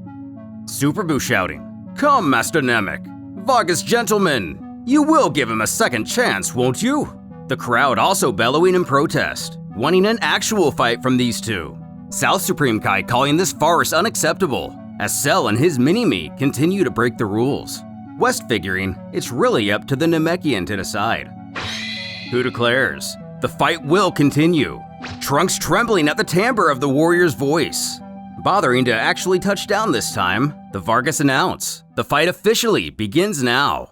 Super Boo shouting, "Come, Master Namek, Vargas gentlemen, you will give him a second chance, won't you?" The crowd also bellowing in protest, wanting an actual fight from these two. South Supreme Kai calling this farce unacceptable, as Cell and his mini-me continue to break the rules. West figuring it's really up to the Namekian to decide. Who declares the fight will continue, Trunks trembling at the timbre of the warrior's voice. Bothering to actually touch down this time, the Vargas announce the fight officially begins now.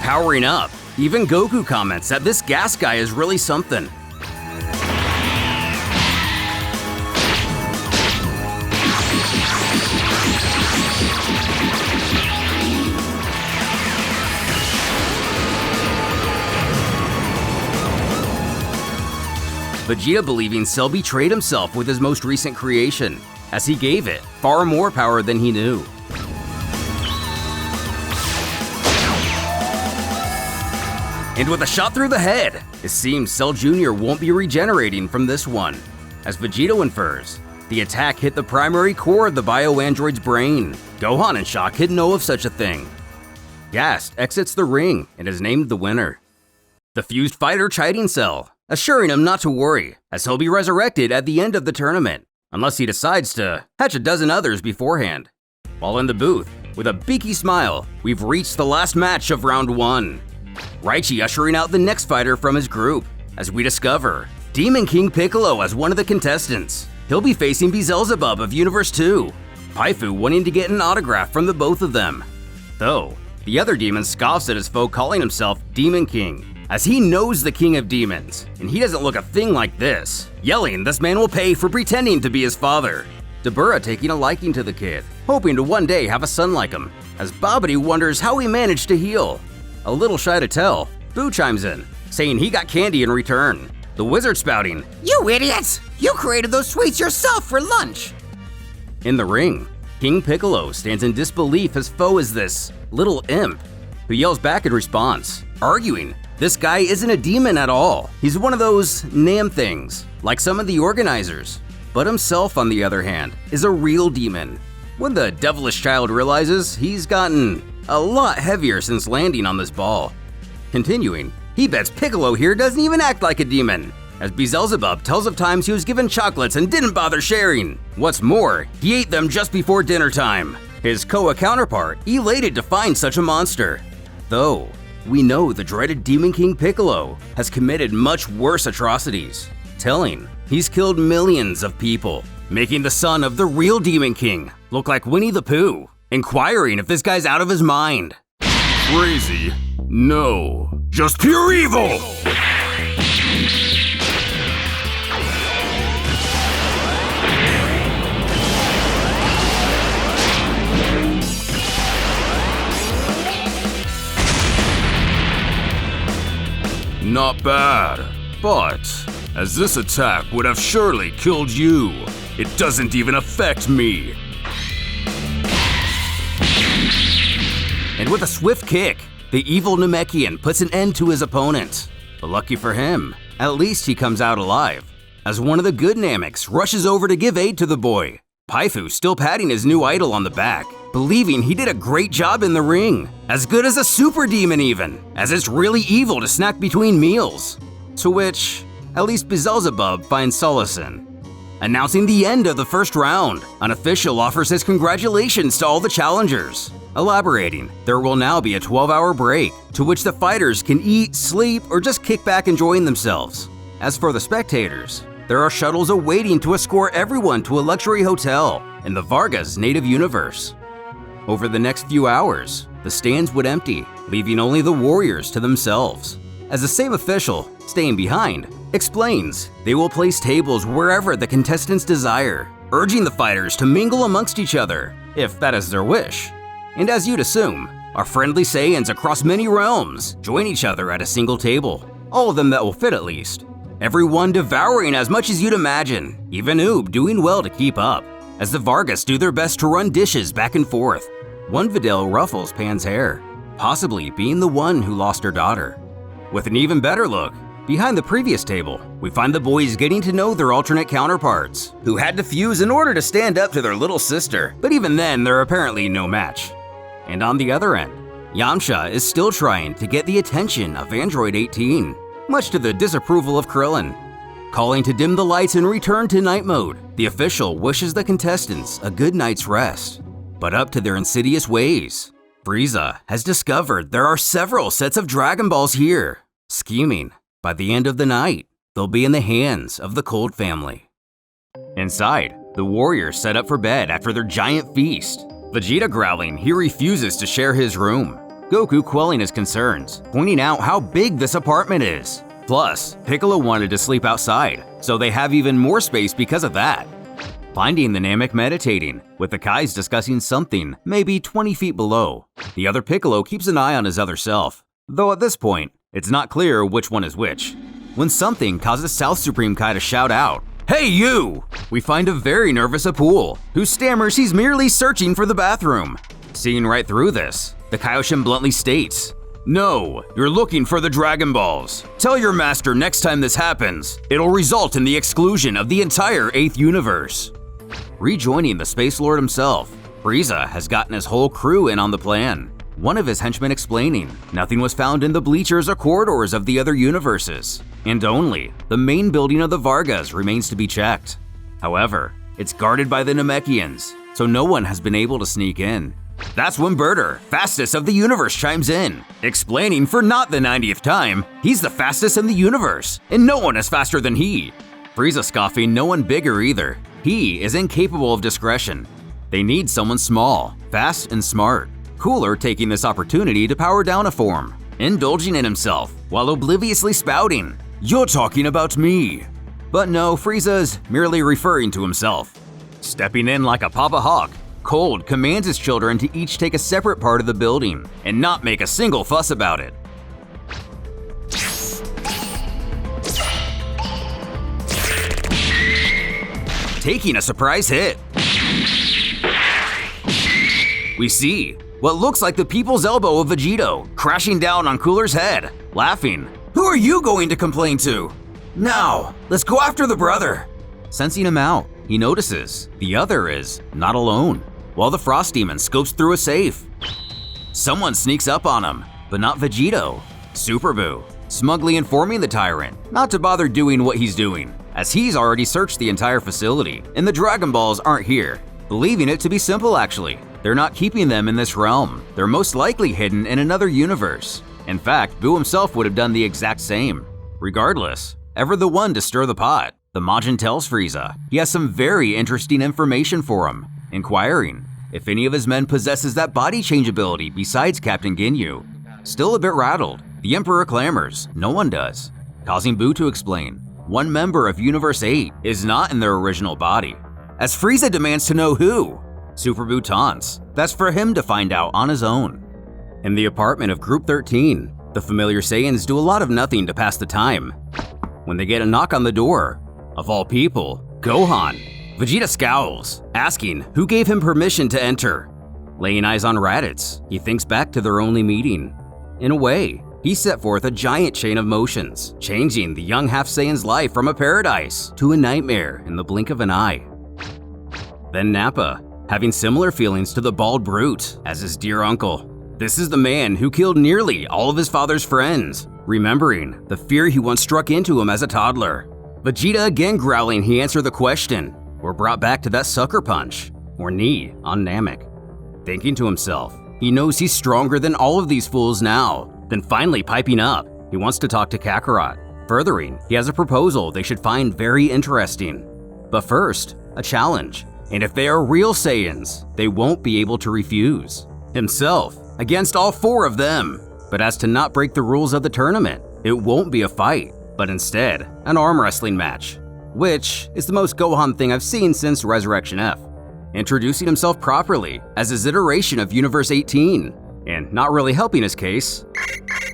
Powering up, even Goku comments that this gas guy is really something. Vegeta believing Cell betrayed himself with his most recent creation, as he gave it far more power than he knew. And with a shot through the head, it seems Cell Jr. won't be regenerating from this one. As Vegeta infers, the attack hit the primary core of the bio-android's brain. Gohan in shock had know of such a thing. Gast exits the ring and is named the winner. The fused fighter chiding Cell, assuring him not to worry, as he'll be resurrected at the end of the tournament, unless he decides to hatch a dozen others beforehand. While in the booth, with a beaky smile, we've reached the last match of round 1. Raichi ushering out the next fighter from his group, as we discover Demon King Piccolo as one of the contestants. He'll be facing Beelzebub of Universe 2, Phipsil wanting to get an autograph from the both of them. Though, the other demon scoffs at his foe calling himself Demon King, as he knows the King of Demons, and he doesn't look a thing like this, yelling this man will pay for pretending to be his father. Dabura taking a liking to the kid, hoping to one day have a son like him, as Babidi wonders how he managed to heal. A little shy to tell, Boo chimes in, saying he got candy in return. The wizard spouting, You idiots! You created those sweets yourself for lunch! In the ring, King Piccolo stands in disbelief his foe is this little imp, who yells back in response, arguing this guy isn't a demon at all. He's one of those Nam things, like some of the organizers. But himself, on the other hand, is a real demon. When the devilish child realizes he's gotten a lot heavier since landing on this ball. Continuing, he bets Piccolo here doesn't even act like a demon, as Beelzebub tells of times he was given chocolates and didn't bother sharing. What's more, he ate them just before dinner time. His Koa counterpart elated to find such a monster. Though, we know the dreaded Demon King Piccolo has committed much worse atrocities, telling he's killed millions of people, making the son of the real Demon King look like Winnie the Pooh, inquiring if this guy's out of his mind. Crazy? No, just pure evil! Not bad, but as this attack would have surely killed you, it doesn't even affect me. And with a swift kick, the evil Namekian puts an end to his opponent. But lucky for him, at least he comes out alive, as one of the good Nameks rushes over to give aid to the boy. Phipsil still patting his new idol on the back, believing he did a great job in the ring, as good as a super demon even, as it's really evil to snack between meals. To which, at least Beelzebub finds solace in. Announcing the end of the first round, an official offers his congratulations to all the challengers, elaborating there will now be a 12-hour break, to which the fighters can eat, sleep, or just kick back enjoying themselves. As for the spectators, there are shuttles awaiting to escort everyone to a luxury hotel in the Varga's native universe. Over the next few hours, the stands would empty, leaving only the warriors to themselves. As the same official, staying behind, explains they will place tables wherever the contestants desire, urging the fighters to mingle amongst each other, if that is their wish. And as you'd assume, our friendly Saiyans across many realms join each other at a single table, all of them that will fit at least. Everyone devouring as much as you'd imagine, even Oob doing well to keep up, as the Vargas do their best to run dishes back and forth. One Videl ruffles Pan's hair, possibly being the one who lost her daughter. With an even better look, behind the previous table, we find the boys getting to know their alternate counterparts, who had to fuse in order to stand up to their little sister, but even then they're apparently no match. And on the other end, Yamcha is still trying to get the attention of Android 18, much to the disapproval of Krillin. Calling to dim the lights and return to night mode, the official wishes the contestants a good night's rest. But up to their insidious ways, Frieza has discovered there are several sets of Dragon Balls here, scheming by the end of the night, they'll be in the hands of the Cold family. Inside, the warriors set up for bed after their giant feast. Vegeta growling he refuses to share his room. Goku quelling his concerns, pointing out how big this apartment is. Plus, Piccolo wanted to sleep outside, so they have even more space because of that. Finding the Namek meditating, with the Kais discussing something maybe 20 feet below. The other Piccolo keeps an eye on his other self, though at this point, it's not clear which one is which. when something causes South Supreme Kai to shout out, "Hey you!" We find a very nervous Apul, who stammers he's merely searching for the bathroom. Seeing right through this, the Kaioshin bluntly states, "No, you're looking for the Dragon Balls. Tell your master next time this happens, it'll result in the exclusion of the entire 8th universe." Rejoining the Space Lord himself, Frieza has gotten his whole crew in on the plan. One of his henchmen explaining nothing was found in the bleachers or corridors of the other universes, and only the main building of the Vargas remains to be checked. However, it's guarded by the Namekians, so no one has been able to sneak in. That's when Birder, fastest of the universe, chimes in, explaining for not the 90th time, he's the fastest in the universe, and no one is faster than he. Frieza scoffing no one bigger either. He is incapable of discretion. They need someone small, fast, and smart. Cooler taking this opportunity to power down a form, indulging in himself while obliviously spouting, "You're talking about me." But no, Frieza's merely referring to himself. Stepping in like a Papa Hawk, Cold commands his children to each take a separate part of the building and not make a single fuss about it. Taking a surprise hit. We see what looks like the people's elbow of Vegito crashing down on Cooler's head, laughing. "Who are you going to complain to? Now, let's go after the brother." Sensing him out, he notices the other is not alone, while the Frost Demon scopes through a safe. Someone sneaks up on him, but not Vegito. Super Buu, smugly informing the tyrant not to bother doing what he's doing, as he's already searched the entire facility and the Dragon Balls aren't here, believing it to be simple actually. They're not keeping them in this realm. They're most likely hidden in another universe. In fact, Buu himself would have done the exact same. Regardless, ever the one to stir the pot, the Majin tells Frieza he has some very interesting information for him, inquiring if any of his men possesses that body change ability besides Captain Ginyu. Still a bit rattled, the Emperor clamors no one does, causing Buu to explain one member of Universe 8 is not in their original body. As Frieza demands to know who, Super Buu taunts that's for him to find out on his own. In the apartment of Group 13, the familiar Saiyans do a lot of nothing to pass the time when they get a knock on the door. Of all people, Gohan. Vegeta scowls, asking who gave him permission to enter. Laying eyes on Raditz, he thinks back to their only meeting. In a way, he set forth a giant chain of motions, changing the young half-Saiyan's life from a paradise to a nightmare in the blink of an eye. Then Nappa, having similar feelings to the bald brute as his dear uncle. This is the man who killed nearly all of his father's friends, remembering the fear he once struck into him as a toddler. Vegeta again growling he answered the question, or brought back to that sucker punch, or knee on Namek. Thinking to himself, he knows he's stronger than all of these fools now, then finally piping up, he wants to talk to Kakarot. Furthering, he has a proposal they should find very interesting. But first, a challenge. And if they are real Saiyans, they won't be able to refuse. Himself, against all 4 of them. But as to not break the rules of the tournament, it won't be a fight, but instead, an arm wrestling match. Which is the most Gohan thing I've seen since Resurrection F. Introducing himself properly as his iteration of Universe 18, and not really helping his case.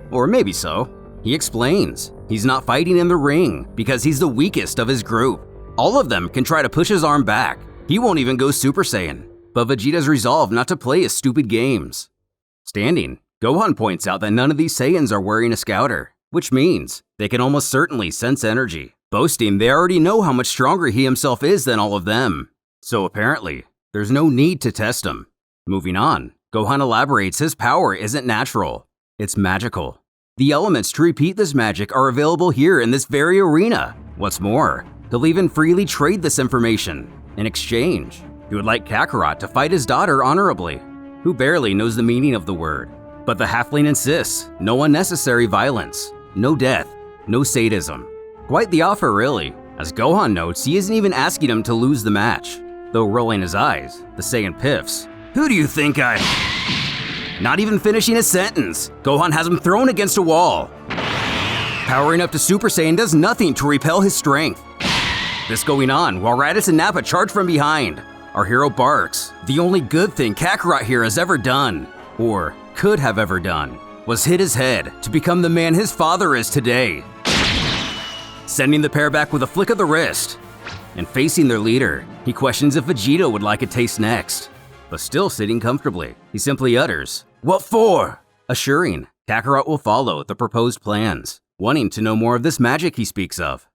Or maybe so. He explains he's not fighting in the ring because he's the weakest of his group. All of them can try to push his arm back. He won't even go Super Saiyan, but Vegeta's resolved not to play his stupid games. Standing, Gohan points out that none of these Saiyans are wearing a scouter, which means they can almost certainly sense energy, boasting they already know how much stronger he himself is than all of them. So apparently, there's no need to test him. Moving on, Gohan elaborates his power isn't natural, it's magical. The elements to repeat this magic are available here in this very arena. What's more, he'll even freely trade this information. In exchange, he would like Kakarot to fight his daughter honorably, who barely knows the meaning of the word. But the halfling insists, no unnecessary violence, no death, no sadism. Quite the offer really, as Gohan notes he isn't even asking him to lose the match. Though rolling his eyes, the Saiyan piffs. "Who do you think I..." Not even finishing his sentence, Gohan has him thrown against a wall. Powering up to Super Saiyan does nothing to repel his strength. This going on while Raditz and Nappa charge from behind. Our hero barks, the only good thing Kakarot here has ever done, or could have ever done, was hit his head to become the man his father is today. sending the pair back with a flick of the wrist. And facing their leader, he questions if Vegeta would like a taste next. But still sitting comfortably, he simply utters, "What for?" assuring Kakarot will follow the proposed plans, wanting to know more of this magic he speaks of.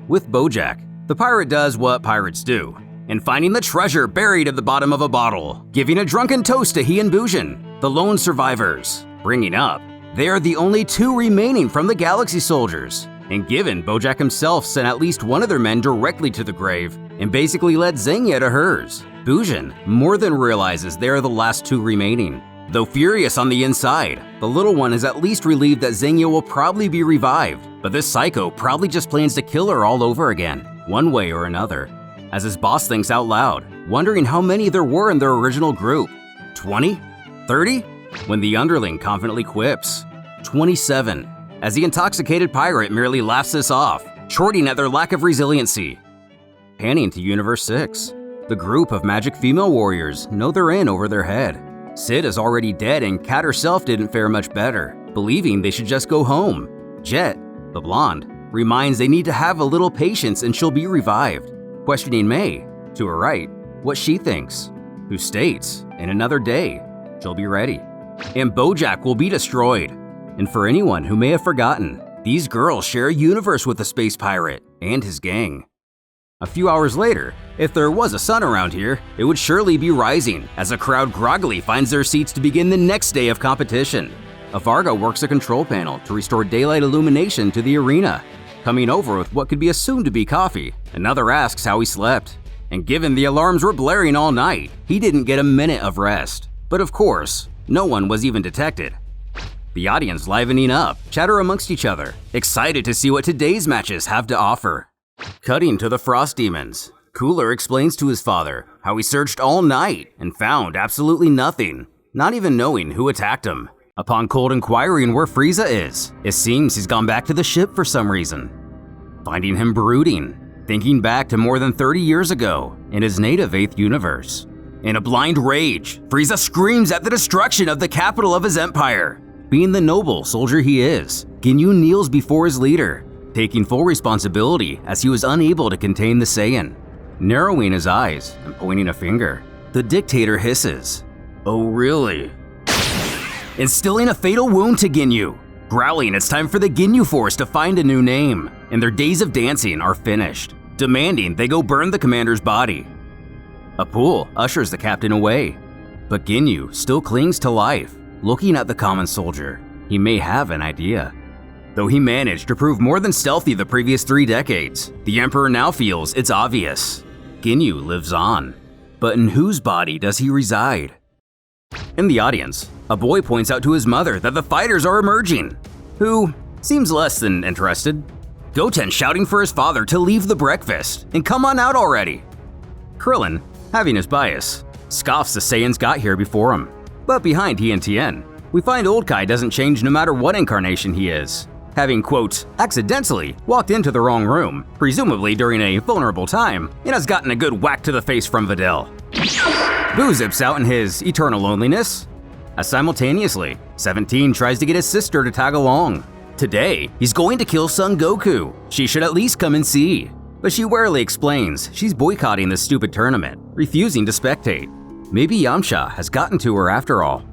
With Bojack, the pirate does what pirates do, and finding the treasure buried at the bottom of a bottle, giving a drunken toast to he and Bujin, the lone survivors, bringing up they are the only two remaining from the Galaxy Soldiers, and given Bojack himself sent at least one of their men directly to the grave and basically led Zangya to hers, Bujin more than realizes they are the last two remaining. Though furious on the inside, the little one is at least relieved that Zangya will probably be revived, but this psycho probably just plans to kill her all over again, one way or another. As his boss thinks out loud, wondering how many there were in their original group. 20? 30? When the underling confidently quips, 27, as the intoxicated pirate merely laughs this off, chorting at their lack of resiliency. Panning to Universe 6, the group of magic female warriors know they're in over their head. Sid is already dead and Kat herself didn't fare much better, believing they should just go home. Jet, the blonde, reminds they need to have a little patience and she'll be revived, questioning May, to her right, what she thinks, who states, in another day, she'll be ready. And Bojack will be destroyed. And for anyone who may have forgotten, these girls share a universe with the space pirate and his gang. A few hours later, if there was a sun around here, it would surely be rising as a crowd groggily finds their seats to begin the next day of competition. A Varga works a control panel to restore daylight illumination to the arena, coming over with what could be assumed to be coffee. Another asks how he slept. And given the alarms were blaring all night, he didn't get a minute of rest. But of course, no one was even detected. The audience livening up, chatter amongst each other, excited to see what today's matches have to offer. Cutting to the Frost Demons, Cooler explains to his father how he searched all night and found absolutely nothing, not even knowing who attacked him. Upon cold inquiring where Frieza is, it seems he's gone back to the ship for some reason. Finding him brooding, thinking back to more than 30 years ago in his native 8th universe. In a blind rage, Frieza screams at the destruction of the capital of his empire. Being the noble soldier he is, Ginyu kneels before his leader, taking full responsibility as he was unable to contain the Saiyan. Narrowing his eyes and pointing a finger, the dictator hisses, "Oh really?" Instilling a fatal wound to Ginyu. Growling it's time for the Ginyu Force to find a new name, and their days of dancing are finished, demanding they go burn the commander's body. A pool ushers the captain away, but Ginyu still clings to life, looking at the common soldier. He may have an idea. Though he managed to prove more than stealthy the previous 3 decades, the Emperor now feels it's obvious. Ginyu lives on. But in whose body does he reside? In the audience, a boy points out to his mother that the fighters are emerging, who seems less than interested. Goten shouting for his father to leave the breakfast and come on out already. Krillin, having his bias, scoffs the Saiyans got here before him. But behind he and Tien, we find old Kai doesn't change no matter what incarnation he is, having, quote, accidentally walked into the wrong room, presumably during a vulnerable time, and has gotten a good whack to the face from Videl. Boo zips out in his eternal loneliness, as simultaneously, 17 tries to get his sister to tag along. Today, he's going to kill Son Goku. She should at least come and see. But she warily explains she's boycotting this stupid tournament, refusing to spectate. Maybe Yamcha has gotten to her after all.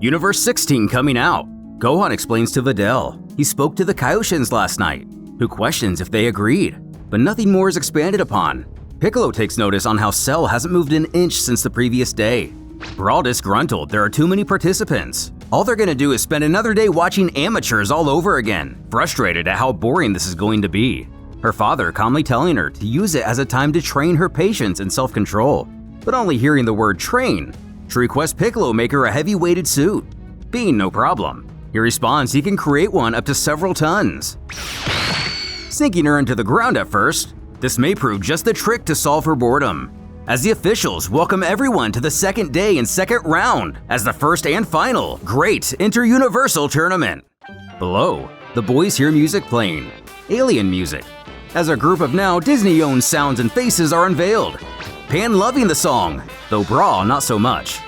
Universe 16 coming out. Gohan explains to Videl he spoke to the Kaioshins last night, who questions if they agreed, but nothing more is expanded upon. Piccolo takes notice on how Cell hasn't moved an inch since the previous day. Brawl disgruntled there are too many participants. All they're gonna do is spend another day watching amateurs all over again, frustrated at how boring this is going to be. Her father calmly telling her to use it as a time to train her patience and self-control, but only hearing the word train, she requests Piccolo make her a heavy-weighted suit. Being no problem, he responds he can create one up to several tons. Sinking her into the ground at first, this may prove just the trick to solve her boredom, as the officials welcome everyone to the second day and second round as the first and final Great Inter-Universal Tournament. Below, the boys hear music playing, alien music, as a group of now Disney-owned sounds and faces are unveiled. Pan loving the song, though Brawl not so much.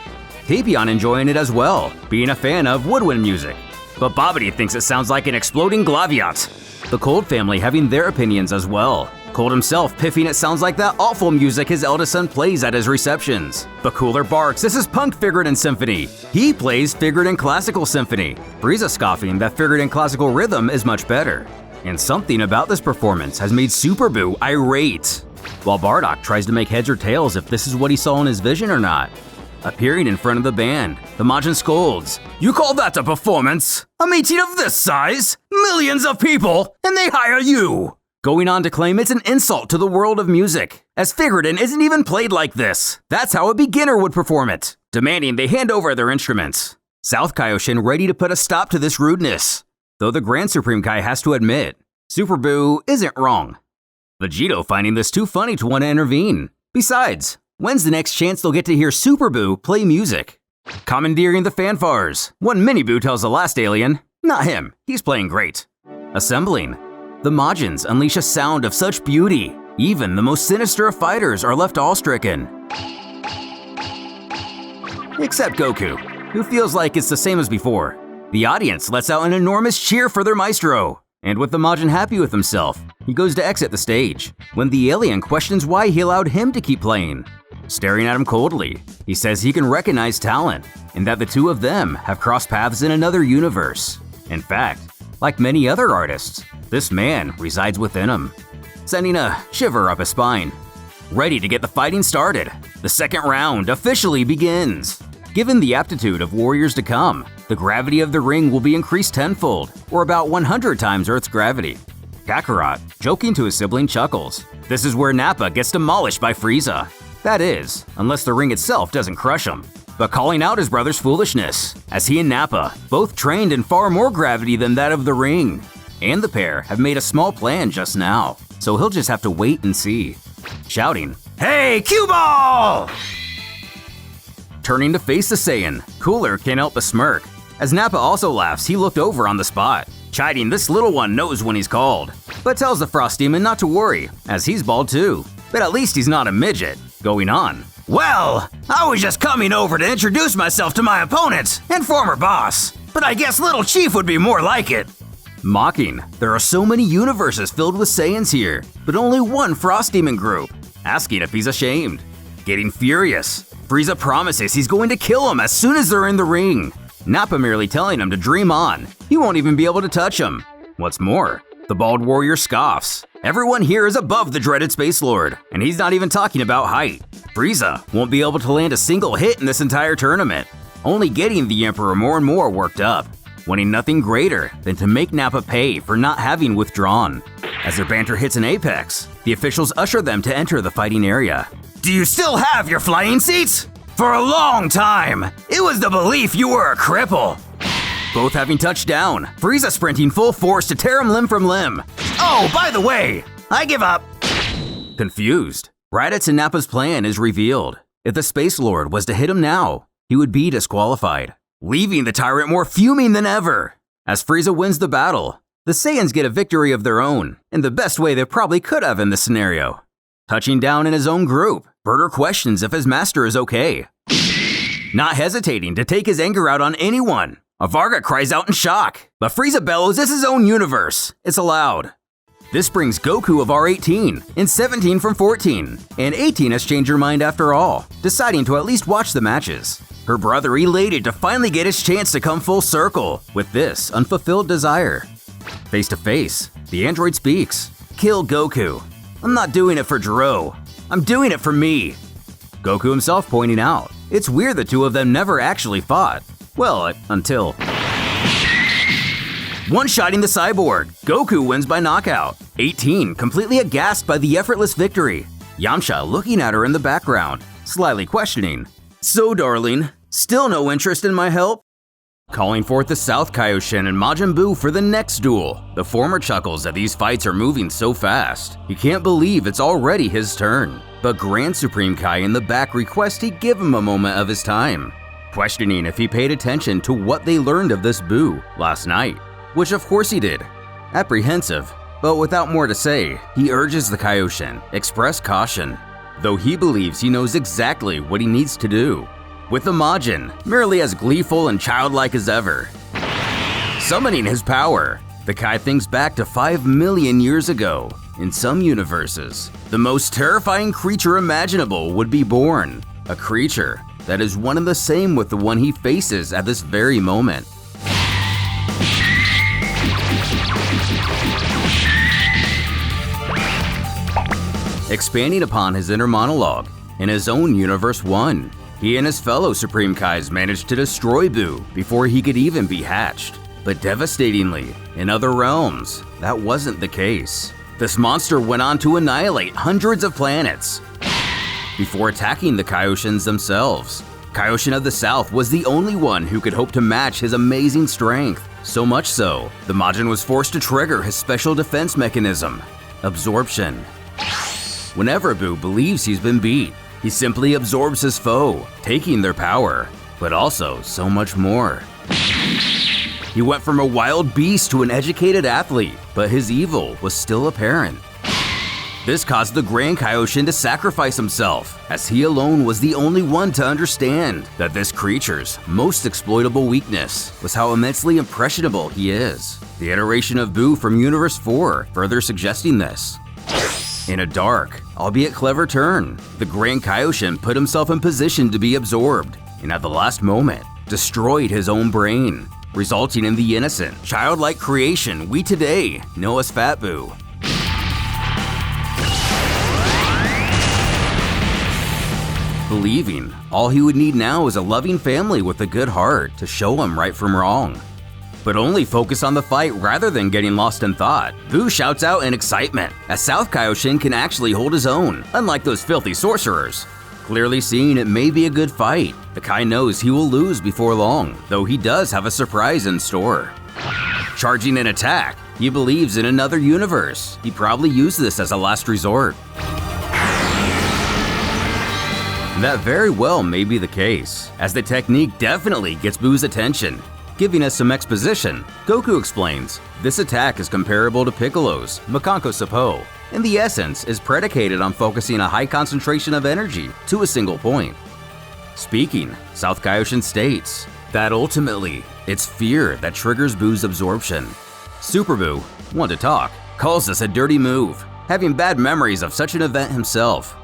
Tapion enjoying it as well, being a fan of woodwind music. But Bobbity thinks it sounds like an exploding Glaviat. the Cold family having their opinions as well. Cold himself piffing it sounds like that awful music his eldest son plays at his receptions. But Cooler barks this is Punk Figured Symphony. He plays Figured Classical Symphony. Frieza scoffing that Figured Classical Rhythm is much better. And something about this performance has made Super Buu irate, while Bardock tries to make heads or tails if this is what he saw in his vision or not. Appearing in front of the band, the Majin scolds, "You call that a performance? A meeting of this size? Millions of people, and they hire you!" Going on to claim it's an insult to the world of music, as Figuratin isn't even played like this. That's how a beginner would perform it, demanding they hand over their instruments. South Kaioshin ready to put a stop to this rudeness, though the Grand Supreme Kai has to admit, Super Buu isn't wrong. Vegito finding this too funny to want to intervene. Besides, when's the next chance they'll get to hear Super Buu play music? Commandeering the fanfares, one Mini Buu tells the last alien, not him, he's playing great. Assembling. The Majins unleash a sound of such beauty, even the most sinister of fighters are left awe-stricken. Except Goku, who feels like it's the same as before. The audience lets out an enormous cheer for their maestro, and with the Majin happy with himself, he goes to exit the stage, when the alien questions why he allowed him to keep playing. Staring at him coldly, he says he can recognize talent, and that the two of them have crossed paths in another universe. In fact, like many other artists, this man resides within him, sending a shiver up his spine. Ready to get the fighting started, the second round officially begins. Given the aptitude of warriors to come, the gravity of the ring will be increased tenfold, or about 100 times Earth's gravity. Kakarot, joking to his sibling, chuckles. This is where Nappa gets demolished by Frieza. That is, unless the ring itself doesn't crush him. But calling out his brother's foolishness, as he and Nappa, both trained in far more gravity than that of the ring. And the pair have made a small plan just now, so he'll just have to wait and see. Shouting, "Hey, cue ball!" Turning to face the Saiyan, Cooler can't help but smirk. As Nappa also laughs, he looked over on the spot, chiding this little one knows when he's called, but tells the Frost Demon not to worry, as he's bald too. But at least he's not a midget. Going on, "Well, I was just coming over to introduce myself to my opponent and former boss, but I guess Little Chief would be more like it." Mocking, there are so many universes filled with Saiyans here, but only one Frost Demon group. Asking if he's ashamed. Getting furious, Frieza promises he's going to kill him as soon as they're in the ring. Nappa merely telling him to dream on, he won't even be able to touch him. What's more, the bald warrior scoffs. Everyone here is above the dreaded Space Lord, and he's not even talking about height. Frieza won't be able to land a single hit in this entire tournament, only getting the Emperor more and more worked up, wanting nothing greater than to make Nappa pay for not having withdrawn. As their banter hits an apex, the officials usher them to enter the fighting area. "Do you still have your flying seats? For a long time, it was the belief you were a cripple." Both having touched down, Frieza sprinting full force to tear him limb from limb. "Oh, by the way, I give up." Confused, Raditz and Nappa's plan is revealed. If the Space Lord was to hit him now, he would be disqualified, leaving the tyrant more fuming than ever. As Frieza wins the battle, the Saiyans get a victory of their own, in the best way they probably could have in this scenario. Touching down in his own group, Burter questions if his master is okay. Not hesitating to take his anger out on anyone, Varga cries out in shock, but Frieza bellows it's his own universe. It's allowed. This brings Goku of R18 and 17 from 14, and 18 has changed her mind after all, deciding to at least watch the matches. Her brother elated to finally get his chance to come full circle with this unfulfilled desire. Face to face, the android speaks. "Kill Goku. I'm not doing it for Jiro. I'm doing it for me." Goku himself pointing out, it's weird the two of them never actually fought. Well, until... One-shotting the cyborg, Goku wins by knockout. 18 completely aghast by the effortless victory. Yamcha looking at her in the background, slyly questioning. "So darling, still no interest in my help?" Calling forth the South Kaioshin and Majin Buu for the next duel. The former chuckles that these fights are moving so fast, he can't believe it's already his turn. But Grand Supreme Kai in the back requests he give him a moment of his time, questioning if he paid attention to what they learned of this Buu last night, which of course he did. Apprehensive, but without more to say, he urges the Kaioshin express caution, though he believes he knows exactly what he needs to do. With the Majin merely as gleeful and childlike as ever. Summoning his power, The Kai thinks back to 5 million years ago. In some universes, the most terrifying creature imaginable would be born. A creature that is one and the same with the one he faces at this very moment. Expanding upon his inner monologue, in his own Universe 1, he and his fellow Supreme Kais managed to destroy Buu before he could even be hatched. But devastatingly, in other realms, that wasn't the case. This monster went on to annihilate hundreds of planets before attacking the Kaioshins themselves. Kaioshin of the South was the only one who could hope to match his amazing strength. So much so, the Majin was forced to trigger his special defense mechanism, absorption. Whenever Buu believes he's been beat, he simply absorbs his foe, taking their power, but also so much more. He went from a wild beast to an educated athlete, but his evil was still apparent. This caused the Grand Kaioshin to sacrifice himself, as he alone was the only one to understand that this creature's most exploitable weakness was how immensely impressionable he is. The iteration of Buu from Universe 4 further suggesting this. In a dark, albeit clever turn, the Grand Kaioshin put himself in position to be absorbed, and at the last moment, destroyed his own brain, resulting in the innocent, childlike creation we today know as Fat Buu. Believing all he would need now is a loving family with a good heart to show him right from wrong. But only focus on the fight rather than getting lost in thought. Buu shouts out in excitement, as South Kaioshin can actually hold his own, unlike those filthy sorcerers. Clearly seeing it may be a good fight, the Kai knows he will lose before long, though he does have a surprise in store. Charging an attack, he believes in another universe. He probably used this as a last resort. That very well may be the case, as the technique definitely gets Buu's attention. Giving us some exposition, Goku explains, this attack is comparable to Piccolo's Makanko Sappo, and the essence is predicated on focusing a high concentration of energy to a single point. Speaking, South Kaioshin states that ultimately, it's fear that triggers Buu's absorption. Super Buu, one to talk, calls this a dirty move, having bad memories of such an event himself.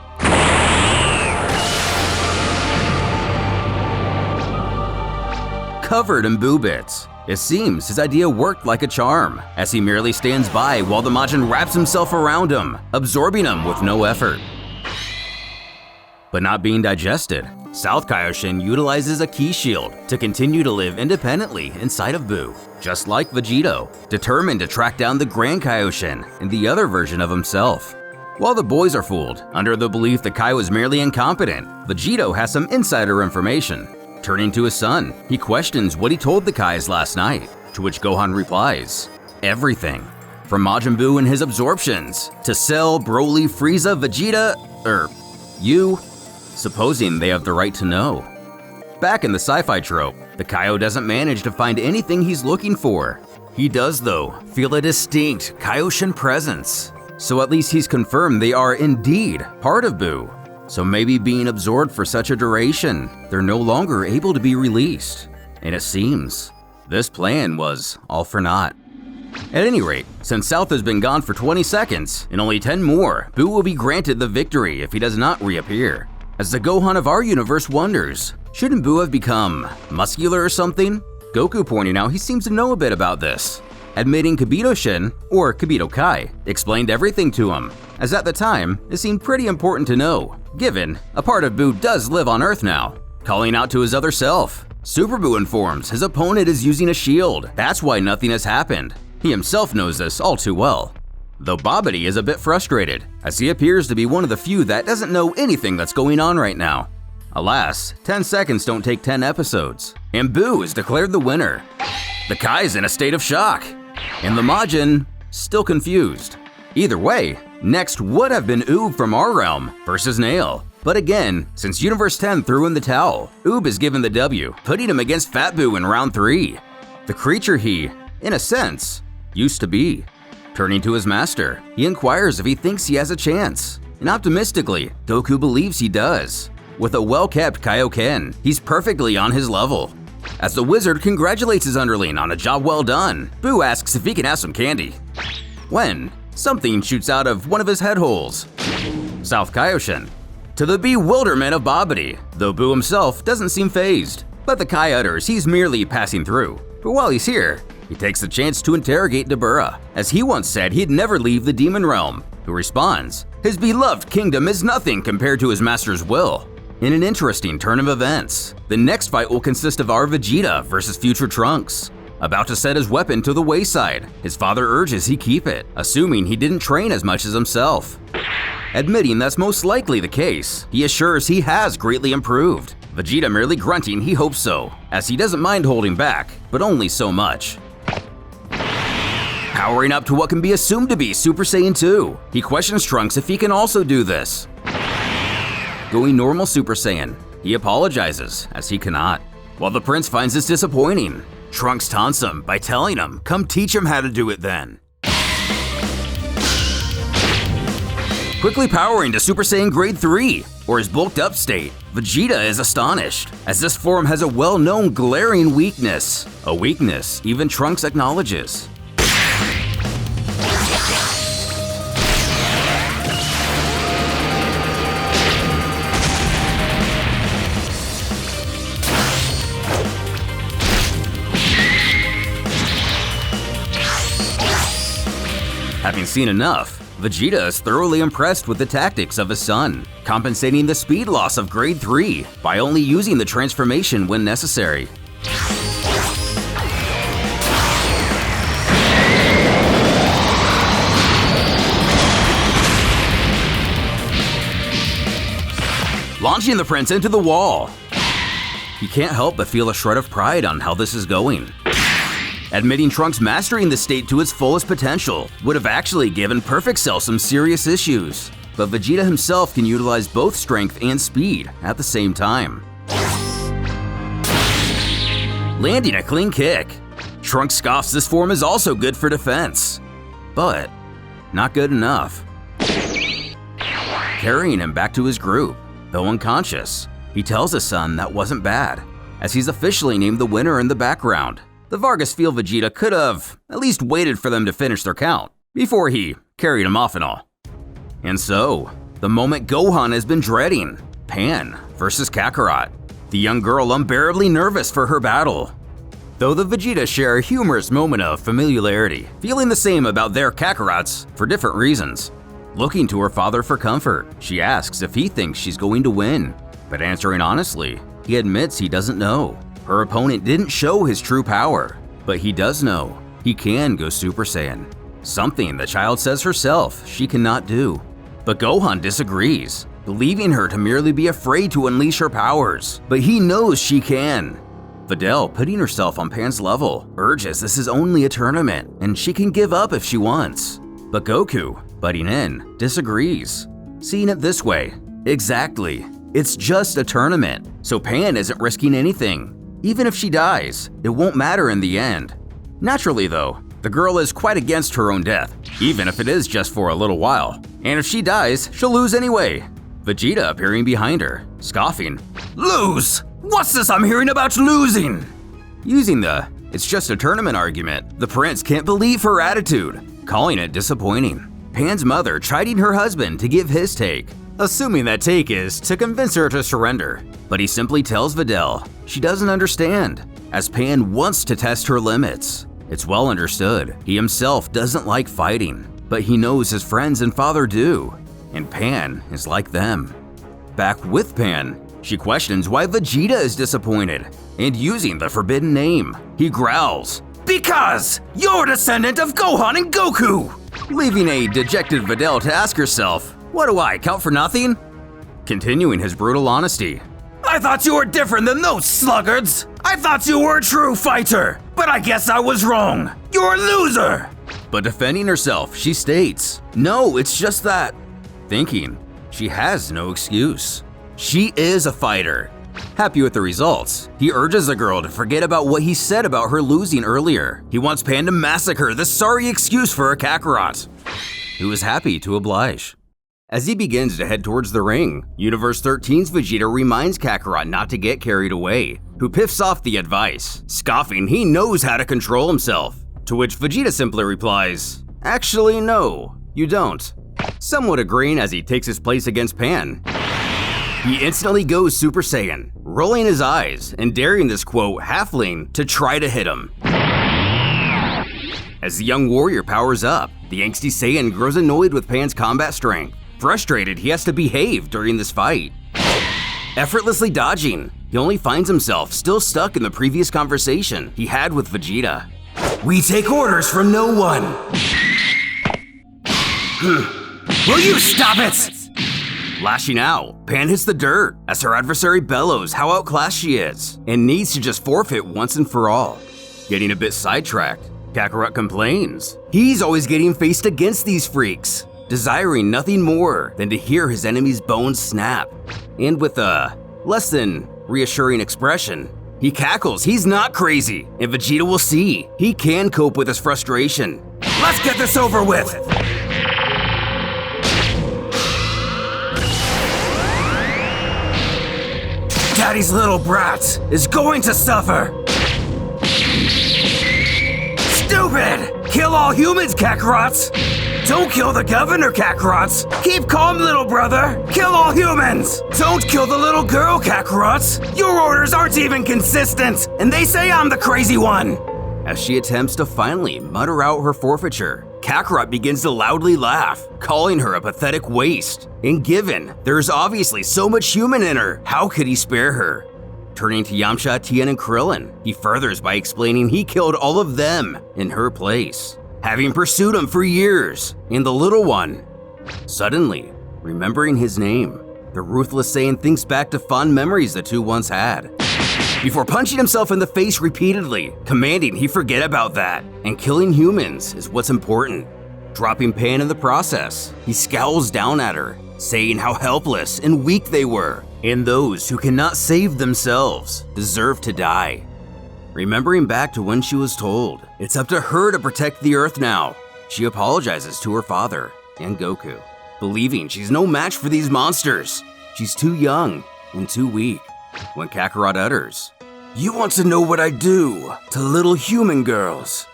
Covered in Buu bits, it seems his idea worked like a charm, as he merely stands by while the Majin wraps himself around him, absorbing him with no effort. But not being digested, South Kaioshin utilizes a ki shield to continue to live independently inside of Buu, just like Vegito, determined to track down the Grand Kaioshin and the other version of himself. While the boys are fooled, under the belief that Kai was merely incompetent, Vegito has some insider information. Turning to his son, he questions what he told the Kais last night, to which Gohan replies, everything. From Majin Buu and his absorptions, to Cell, Broly, Frieza, Vegeta, you, supposing they have the right to know. Back in the sci-fi trope, the Kaio doesn't manage to find anything he's looking for. He does, though, feel a distinct Kaioshin presence. So at least he's confirmed they are indeed part of Buu. So maybe being absorbed for such a duration, they're no longer able to be released. And it seems this plan was all for naught. At any rate, since South has been gone for 20 seconds, in only 10 more, Buu will be granted the victory if he does not reappear. As the Gohan of our universe wonders, shouldn't Buu have become muscular or something? Goku pointing out he seems to know a bit about this, admitting Kibito-shin, or Kibito Kai, explained everything to him, as at the time, it seemed pretty important to know, given a part of Buu does live on Earth now. Calling out to his other self, Super Buu informs his opponent is using a shield, that's why nothing has happened. He himself knows this all too well. Though Babidi is a bit frustrated, as he appears to be one of the few that doesn't know anything that's going on right now. Alas, 10 seconds don't take 10 episodes, and Buu is declared the winner. The Kai's in a state of shock, and the Majin still confused. Either way, next would have been Oob from our realm versus Nail. But again, since Universe 10 threw in the towel, Oob is given the W, putting him against Fat Buu in round 3. The creature he, in a sense, used to be. Turning to his master, he inquires if he thinks he has a chance. And optimistically, Goku believes he does. With a well-kept Kaioken, he's perfectly on his level. As the wizard congratulates his underling on a job well done, Boo asks if he can have some candy. When something shoots out of one of his head holes. South Kaioshin. To the bewilderment of Babidi, though Boo himself doesn't seem fazed. But the Kai utters he's merely passing through. But while he's here, he takes the chance to interrogate Dabura, as he once said he'd never leave the demon realm, who responds, his beloved kingdom is nothing compared to his master's will. In an interesting turn of events, the next fight will consist of our Vegeta versus future Trunks. About to set his weapon to the wayside, his father urges he keep it, assuming he didn't train as much as himself. Admitting that's most likely the case, he assures he has greatly improved. Vegeta merely grunting he hopes so, as he doesn't mind holding back, but only so much. Powering up to what can be assumed to be Super Saiyan 2, he questions Trunks if he can also do this. Going normal Super Saiyan, he apologizes, as he cannot. While the prince finds this disappointing, Trunks taunts him by telling him, come teach him how to do it then. Quickly powering to Super Saiyan Grade 3, or his bulked up state, Vegeta is astonished, as this form has a well-known glaring weakness. A weakness even Trunks acknowledges. Having seen enough, Vegeta is thoroughly impressed with the tactics of his son, compensating the speed loss of Grade 3 by only using the transformation when necessary. Launching the prince into the wall. He can't help but feel a shred of pride on how this is going. Admitting Trunks mastering the state to its fullest potential would have actually given Perfect Cell some serious issues, but Vegeta himself can utilize both strength and speed at the same time. Landing a clean kick. Trunks scoffs this form is also good for defense, but not good enough. Carrying him back to his group, though unconscious, he tells his son that wasn't bad, as he's officially named the winner in the background. The Vargas feel Vegeta could have at least waited for them to finish their count before he carried him off and all. And so, the moment Gohan has been dreading, Pan versus Kakarot, the young girl unbearably nervous for her battle. Though the Vegetas share a humorous moment of familiarity, feeling the same about their Kakarots for different reasons. Looking to her father for comfort, she asks if he thinks she's going to win, but answering honestly, he admits he doesn't know. Her opponent didn't show his true power, but he does know he can go Super Saiyan, something the child says herself she cannot do. But Gohan disagrees, believing her to merely be afraid to unleash her powers, but he knows she can. Videl, putting herself on Pan's level, urges this is only a tournament and she can give up if she wants. But Goku, butting in, disagrees, seeing it this way, exactly, it's just a tournament, so Pan isn't risking anything. Even if she dies, it won't matter in the end. Naturally though, the girl is quite against her own death, even if it is just for a little while. And if she dies, she'll lose anyway. Vegeta appearing behind her, scoffing, "Lose? What's this I'm hearing about losing?" Using the "it's just a tournament" argument, the prince can't believe her attitude, calling it disappointing. Pan's mother chiding her husband to give his take, assuming that take is to convince her to surrender. But he simply tells Videl she doesn't understand, as Pan wants to test her limits. It's well understood he himself doesn't like fighting, but he knows his friends and father do, and Pan is like them. Back with Pan, she questions why Vegeta is disappointed, and using the forbidden name, he growls, "Because you're a descendant of Gohan and Goku!" Leaving a dejected Videl to ask herself, what do I count for nothing? Continuing his brutal honesty. "I thought you were different than those sluggards! I thought you were a true fighter, but I guess I was wrong! You're a loser!" But defending herself, she states, "No, it's just that," thinking she has no excuse. She is a fighter. Happy with the results, he urges the girl to forget about what he said about her losing earlier. He wants Pan to massacre this sorry excuse for a Kakarot, who is happy to oblige. As he begins to head towards the ring, Universe 13's Vegeta reminds Kakarot not to get carried away, who piffs off the advice, scoffing he knows how to control himself. To which Vegeta simply replies, "Actually, no, you don't." Somewhat agreeing as he takes his place against Pan. He instantly goes Super Saiyan, rolling his eyes and daring this quote halfling to try to hit him. As the young warrior powers up, the angsty Saiyan grows annoyed with Pan's combat strength. Frustrated, he has to behave during this fight. Effortlessly dodging, he only finds himself still stuck in the previous conversation he had with Vegeta. We take orders from no one. Will you stop it? Lashing out, Pan hits the dirt as her adversary bellows how outclassed she is and needs to just forfeit once and for all. Getting a bit sidetracked, Kakarot complains. He's always getting faced against these freaks, desiring nothing more than to hear his enemy's bones snap. And with a less than reassuring expression, he cackles he's not crazy, and Vegeta will see he can cope with his frustration. Let's get this over with. Daddy's little brat is going to suffer. Stupid! Kill all humans, Kakarots! Don't kill the governor, Kakarots! Keep calm, little brother! Kill all humans! Don't kill the little girl, Kakarots! Your orders aren't even consistent, and they say I'm the crazy one! As she attempts to finally mutter out her forfeiture, Kakarot begins to loudly laugh, calling her a pathetic waste. And given there's obviously so much human in her, how could he spare her? Turning to Yamcha, Tien, and Krillin, he furthers by explaining he killed all of them in her place, having pursued him for years, and the little one. Suddenly, remembering his name, the ruthless Saiyan thinks back to fond memories the two once had, before punching himself in the face repeatedly, commanding he forget about that, and killing humans is what's important. Dropping Pan in the process, he scowls down at her, saying how helpless and weak they were, and those who cannot save themselves deserve to die. Remembering back to when she was told it's up to her to protect the Earth now, she apologizes to her father and Goku, believing she's no match for these monsters. She's too young and too weak. When Kakarot utters, "You want to know what I do to little human girls?"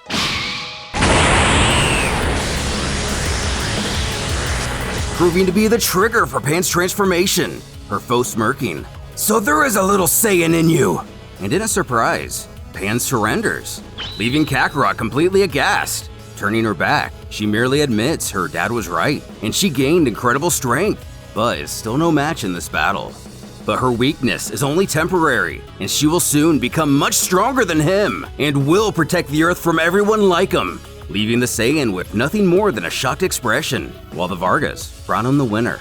Proving to be the trigger for Pan's transformation, her foe smirking. So there is a little Saiyan in you. And in a surprise, Pan surrenders, leaving Kakarot completely aghast. Turning her back, she merely admits her dad was right, and she gained incredible strength, but is still no match in this battle. But her weakness is only temporary, and she will soon become much stronger than him, and will protect the Earth from everyone like him, leaving the Saiyan with nothing more than a shocked expression, while the Vargas crown him the winner.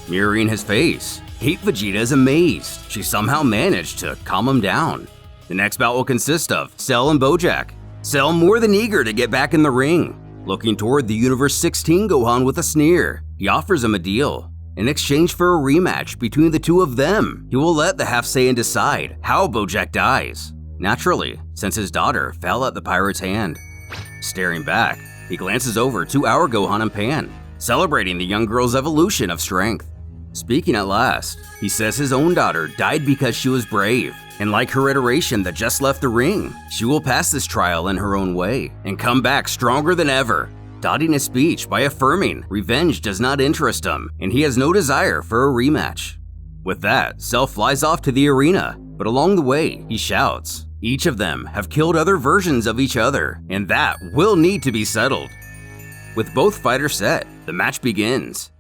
Mirroring his face, Hate Vegeta is amazed she somehow managed to calm him down. The next bout will consist of Cell and Bojack. Cell more than eager to get back in the ring. Looking toward the Universe 16 Gohan with a sneer, he offers him a deal. In exchange for a rematch between the two of them, he will let the Half Saiyan decide how Bojack dies. Naturally, since his daughter fell at the pirate's hand. Staring back, he glances over to our Gohan and Pan, celebrating the young girl's evolution of strength. Speaking at last, he says his own daughter died because she was brave, and like her iteration that just left the ring, she will pass this trial in her own way and come back stronger than ever, dotting his speech by affirming revenge does not interest him and he has no desire for a rematch. With that, Cell flies off to the arena, but along the way, he shouts, each of them have killed other versions of each other, and that will need to be settled. With both fighters set, the match begins.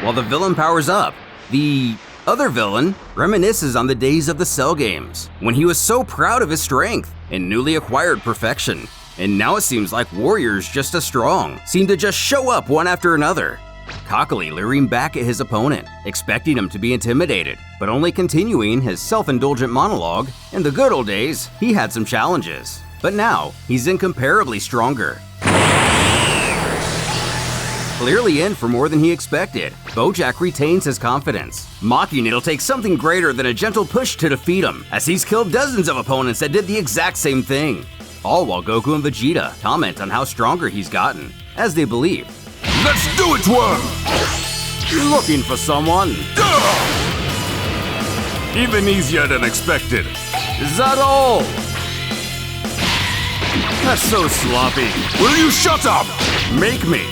While the villain powers up, the other villain reminisces on the days of the Cell games, when he was so proud of his strength and newly acquired perfection. And now it seems like warriors just as strong seem to just show up one after another. Cockily leering back at his opponent, expecting him to be intimidated, but only continuing his self-indulgent monologue. In the good old days, he had some challenges, but now he's incomparably stronger. Clearly in for more than he expected, Bojack retains his confidence, mocking it'll take something greater than a gentle push to defeat him, as he's killed dozens of opponents that did the exact same thing. All while Goku and Vegeta comment on how stronger he's gotten, as they believe Let's do it, Worm! You looking for someone? Even easier than expected. Is that all? That's so sloppy. Will you shut up? Make me.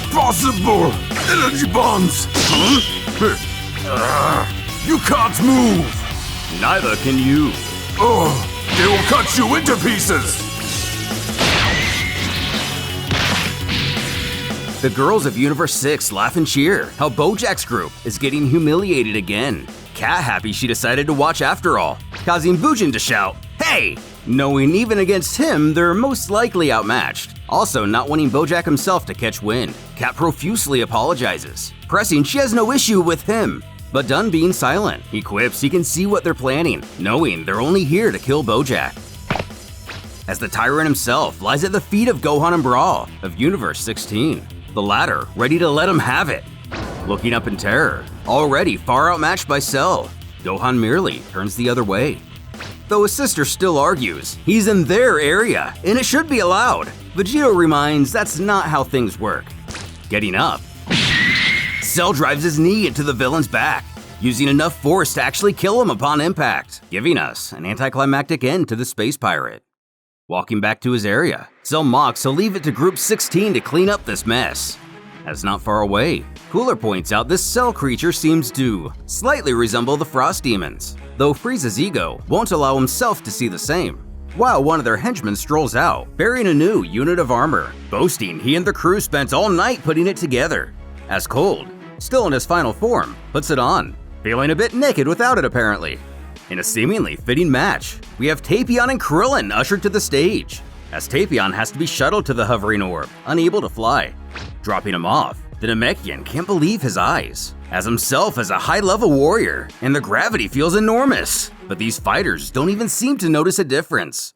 Impossible! Energy bonds! You can't move! Neither can you. Oh, they will cut you into pieces! The girls of Universe 6 laugh and cheer how Bojack's group is getting humiliated again. Cat happy she decided to watch after all, causing Bujin to shout, "Hey!" knowing even against him they're most likely outmatched. Also not wanting Bojack himself to catch wind, Cat profusely apologizes, pressing she has no issue with him. But done being silent, he quips he can see what they're planning, knowing they're only here to kill Bojack. As the tyrant himself lies at the feet of Gohan and Brawl of Universe 16, the latter ready to let him have it. Looking up in terror, already far outmatched by Cell, Gohan merely turns the other way. Though his sister still argues he's in their area and it should be allowed, Vegito reminds that's not how things work. Getting up, Cell drives his knee into the villain's back, using enough force to actually kill him upon impact, giving us an anticlimactic end to the space pirate. Walking back to his area, Cell mocks he'll leave it to Group 16 to clean up this mess. As not far away, Cooler points out this Cell creature seems to slightly resemble the Frost Demons, though Frieza's ego won't allow himself to see the same. While one of their henchmen strolls out, bearing a new unit of armor, boasting he and the crew spent all night putting it together. As Cold, still in his final form, puts it on, feeling a bit naked without it apparently. In a seemingly fitting match, we have Tapion and Krillin ushered to the stage, as Tapion has to be shuttled to the hovering orb, unable to fly. Dropping him off, the Namekian can't believe his eyes, as himself is a high-level warrior, and the gravity feels enormous, but these fighters don't even seem to notice a difference.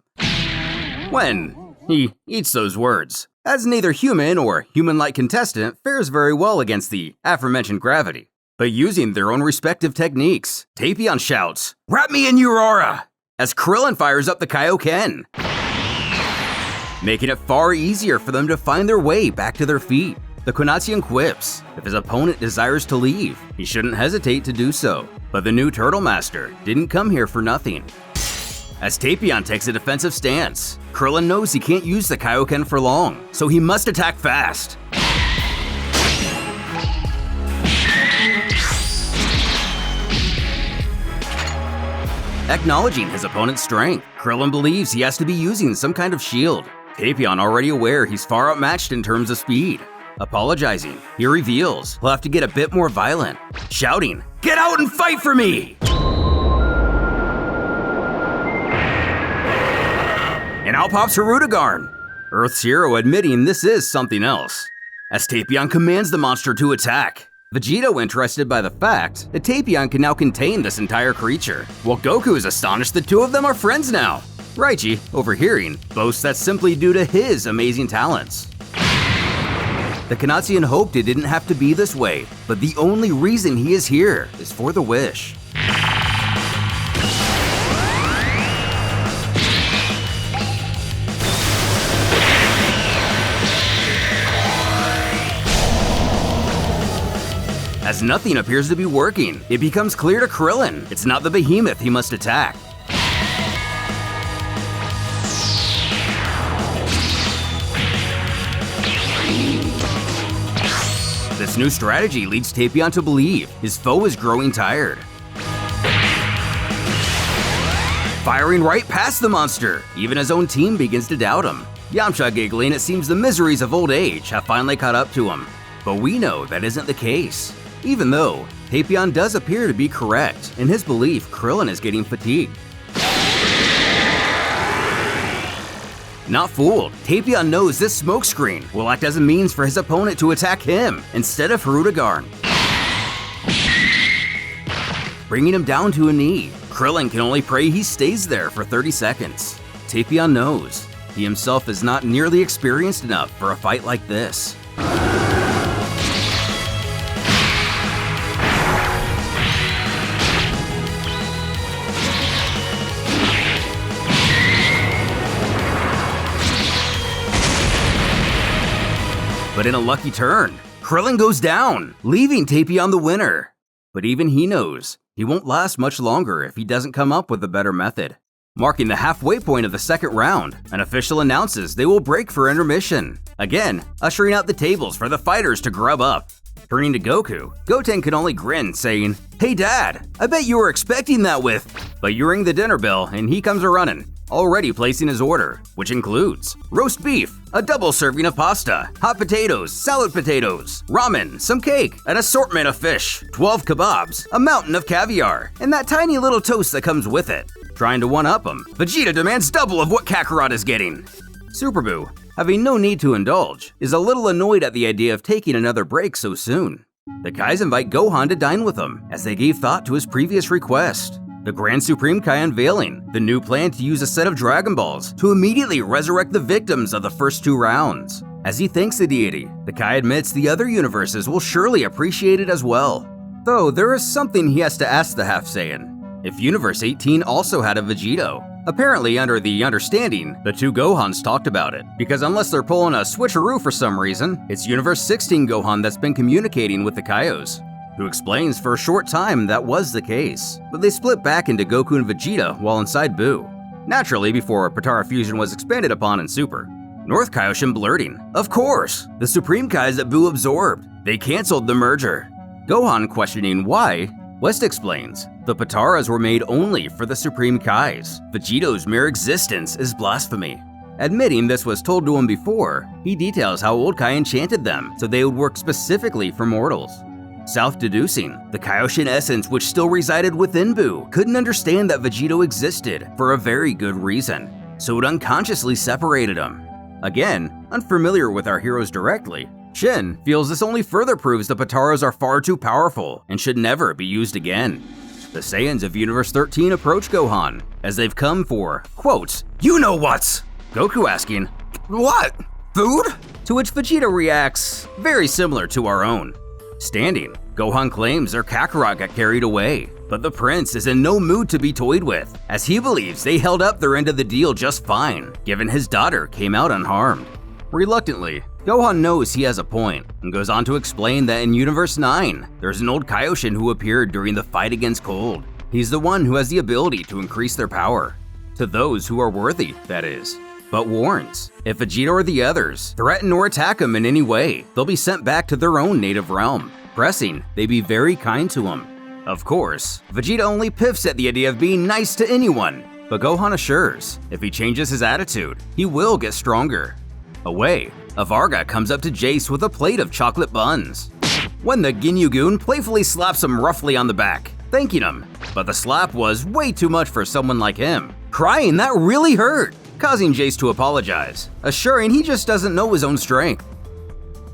When he eats those words, as neither human or human-like contestant fares very well against the aforementioned gravity. But using their own respective techniques, Tapion shouts, "Wrap me in your aura!" as Krillin fires up the Kaioken, making it far easier for them to find their way back to their feet. The Quinatian quips, if his opponent desires to leave, he shouldn't hesitate to do so. But the new Turtle Master didn't come here for nothing. As Tapion takes a defensive stance, Krillin knows he can't use the Kaioken for long, so he must attack fast. Acknowledging his opponent's strength, Krillin believes he has to be using some kind of shield. Tapion already aware he's far outmatched in terms of speed. Apologizing, he reveals he'll have to get a bit more violent, shouting, "Get out and fight for me!" And out pops Hirudegarn, Earth's hero admitting this is something else, as Tapion commands the monster to attack. Vegito interested by the fact that Tapion can now contain this entire creature, while Goku is astonished the two of them are friends now. Raichi, overhearing, boasts that's simply due to his amazing talents. The Kanatian hoped it didn't have to be this way, but the only reason he is here is for the wish. As nothing appears to be working, it becomes clear to Krillin it's not the behemoth he must attack. This new strategy leads Tapion to believe his foe is growing tired. Firing right past the monster, even his own team begins to doubt him. Yamcha giggling, it seems the miseries of old age have finally caught up to him. But we know that isn't the case. Even though Tapion does appear to be correct in his belief Krillin is getting fatigued. Not fooled, Tapion knows this smokescreen will act as a means for his opponent to attack him instead of Hirudegarn. Bringing him down to a knee, Krillin can only pray he stays there for 30 seconds. Tapion knows he himself is not nearly experienced enough for a fight like this. But in a lucky turn, Krillin goes down, leaving Tapion the winner. But even he knows he won't last much longer if he doesn't come up with a better method. Marking the halfway point of the second round, an official announces they will break for intermission, again ushering out the tables for the fighters to grub up. Turning to Goku, Goten could only grin, saying, "Hey Dad, I bet you were expecting that with..." But you ring the dinner bell and he comes a-running, already placing his order, which includes roast beef, a double serving of pasta, hot potatoes, salad potatoes, ramen, some cake, an assortment of fish, 12 kebabs, a mountain of caviar, and that tiny little toast that comes with it. Trying to one-up him, Vegeta demands double of what Kakarot is getting. Super Buu, having no need to indulge, is a little annoyed at the idea of taking another break so soon. The Kais invite Gohan to dine with them, as they gave thought to his previous request. The Grand Supreme Kai unveiling the new plan to use a set of Dragon Balls to immediately resurrect the victims of the first 2 rounds. As he thanks the deity, the Kai admits the other universes will surely appreciate it as well. Though there is something he has to ask the Half Saiyan. If Universe 18 also had a Vegito, apparently under the understanding the 2 Gohans talked about it, because unless they're pulling a switcheroo for some reason, it's Universe 16 Gohan that's been communicating with the Kaios, who explains for a short time that was the case, but they split back into Goku and Vegeta while inside Buu. Naturally, before Potara Fusion was expanded upon in Super. North Kaioshin blurting, "Of course, the Supreme Kais that Buu absorbed, they cancelled the merger." Gohan questioning why, West explains, the Pataras were made only for the Supreme Kais. Vegito's mere existence is blasphemy. Admitting this was told to him before, he details how Old Kai enchanted them so they would work specifically for mortals. Self-deducing, the Kaioshin essence which still resided within Buu couldn't understand that Vegito existed for a very good reason, so it unconsciously separated him. Again, unfamiliar with our heroes directly, Shin feels this only further proves the Pataras are far too powerful and should never be used again. The Saiyans of Universe 13 approach Gohan, as they've come for, quote, "You know what's?" Goku asking, "What? Food?" To which Vegeta reacts, very similar to our own. Standing, Gohan claims their Kakarot got carried away, but the prince is in no mood to be toyed with, as he believes they held up their end of the deal just fine, given his daughter came out unharmed. Reluctantly, Gohan knows he has a point, and goes on to explain that in Universe 9, there's an old Kaioshin who appeared during the fight against Cold. He's the one who has the ability to increase their power. To those who are worthy, that is. But warns, if Vegeta or the others threaten or attack him in any way, they'll be sent back to their own native realm, pressing they be very kind to him. Of course, Vegeta only piffs at the idea of being nice to anyone, but Gohan assures, if he changes his attitude, he will get stronger. Away, a Varga comes up to Jace with a plate of chocolate buns. When the Ginyu-gun playfully slaps him roughly on the back, thanking him, but the slap was way too much for someone like him, crying that really hurt, causing Jace to apologize, assuring he just doesn't know his own strength.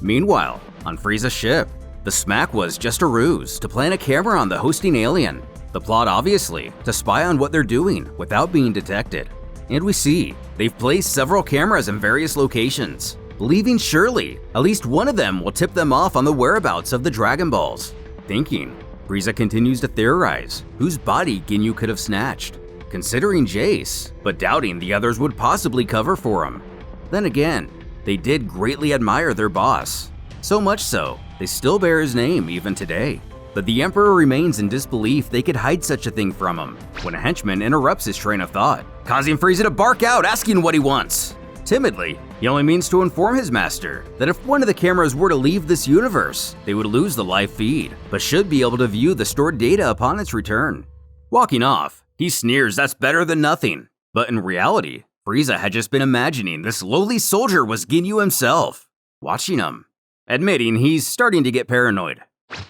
Meanwhile, on Frieza's ship, the smack was just a ruse to plant a camera on the hosting alien. The plot obviously to spy on what they're doing without being detected. And we see they've placed several cameras in various locations, believing surely at least one of them will tip them off on the whereabouts of the Dragon Balls. Thinking, Frieza continues to theorize whose body Ginyu could have snatched, considering Jace, but doubting the others would possibly cover for him. Then again, they did greatly admire their boss, so much so they still bear his name even today. But the Emperor remains in disbelief they could hide such a thing from him, when a henchman interrupts his train of thought, causing Frieza to bark out asking what he wants. Timidly, he only means to inform his master that if one of the cameras were to leave this universe, they would lose the live feed, but should be able to view the stored data upon its return. Walking off, he sneers that's better than nothing, but in reality, Frieza had just been imagining this lowly soldier was Ginyu himself, watching him, admitting he's starting to get paranoid.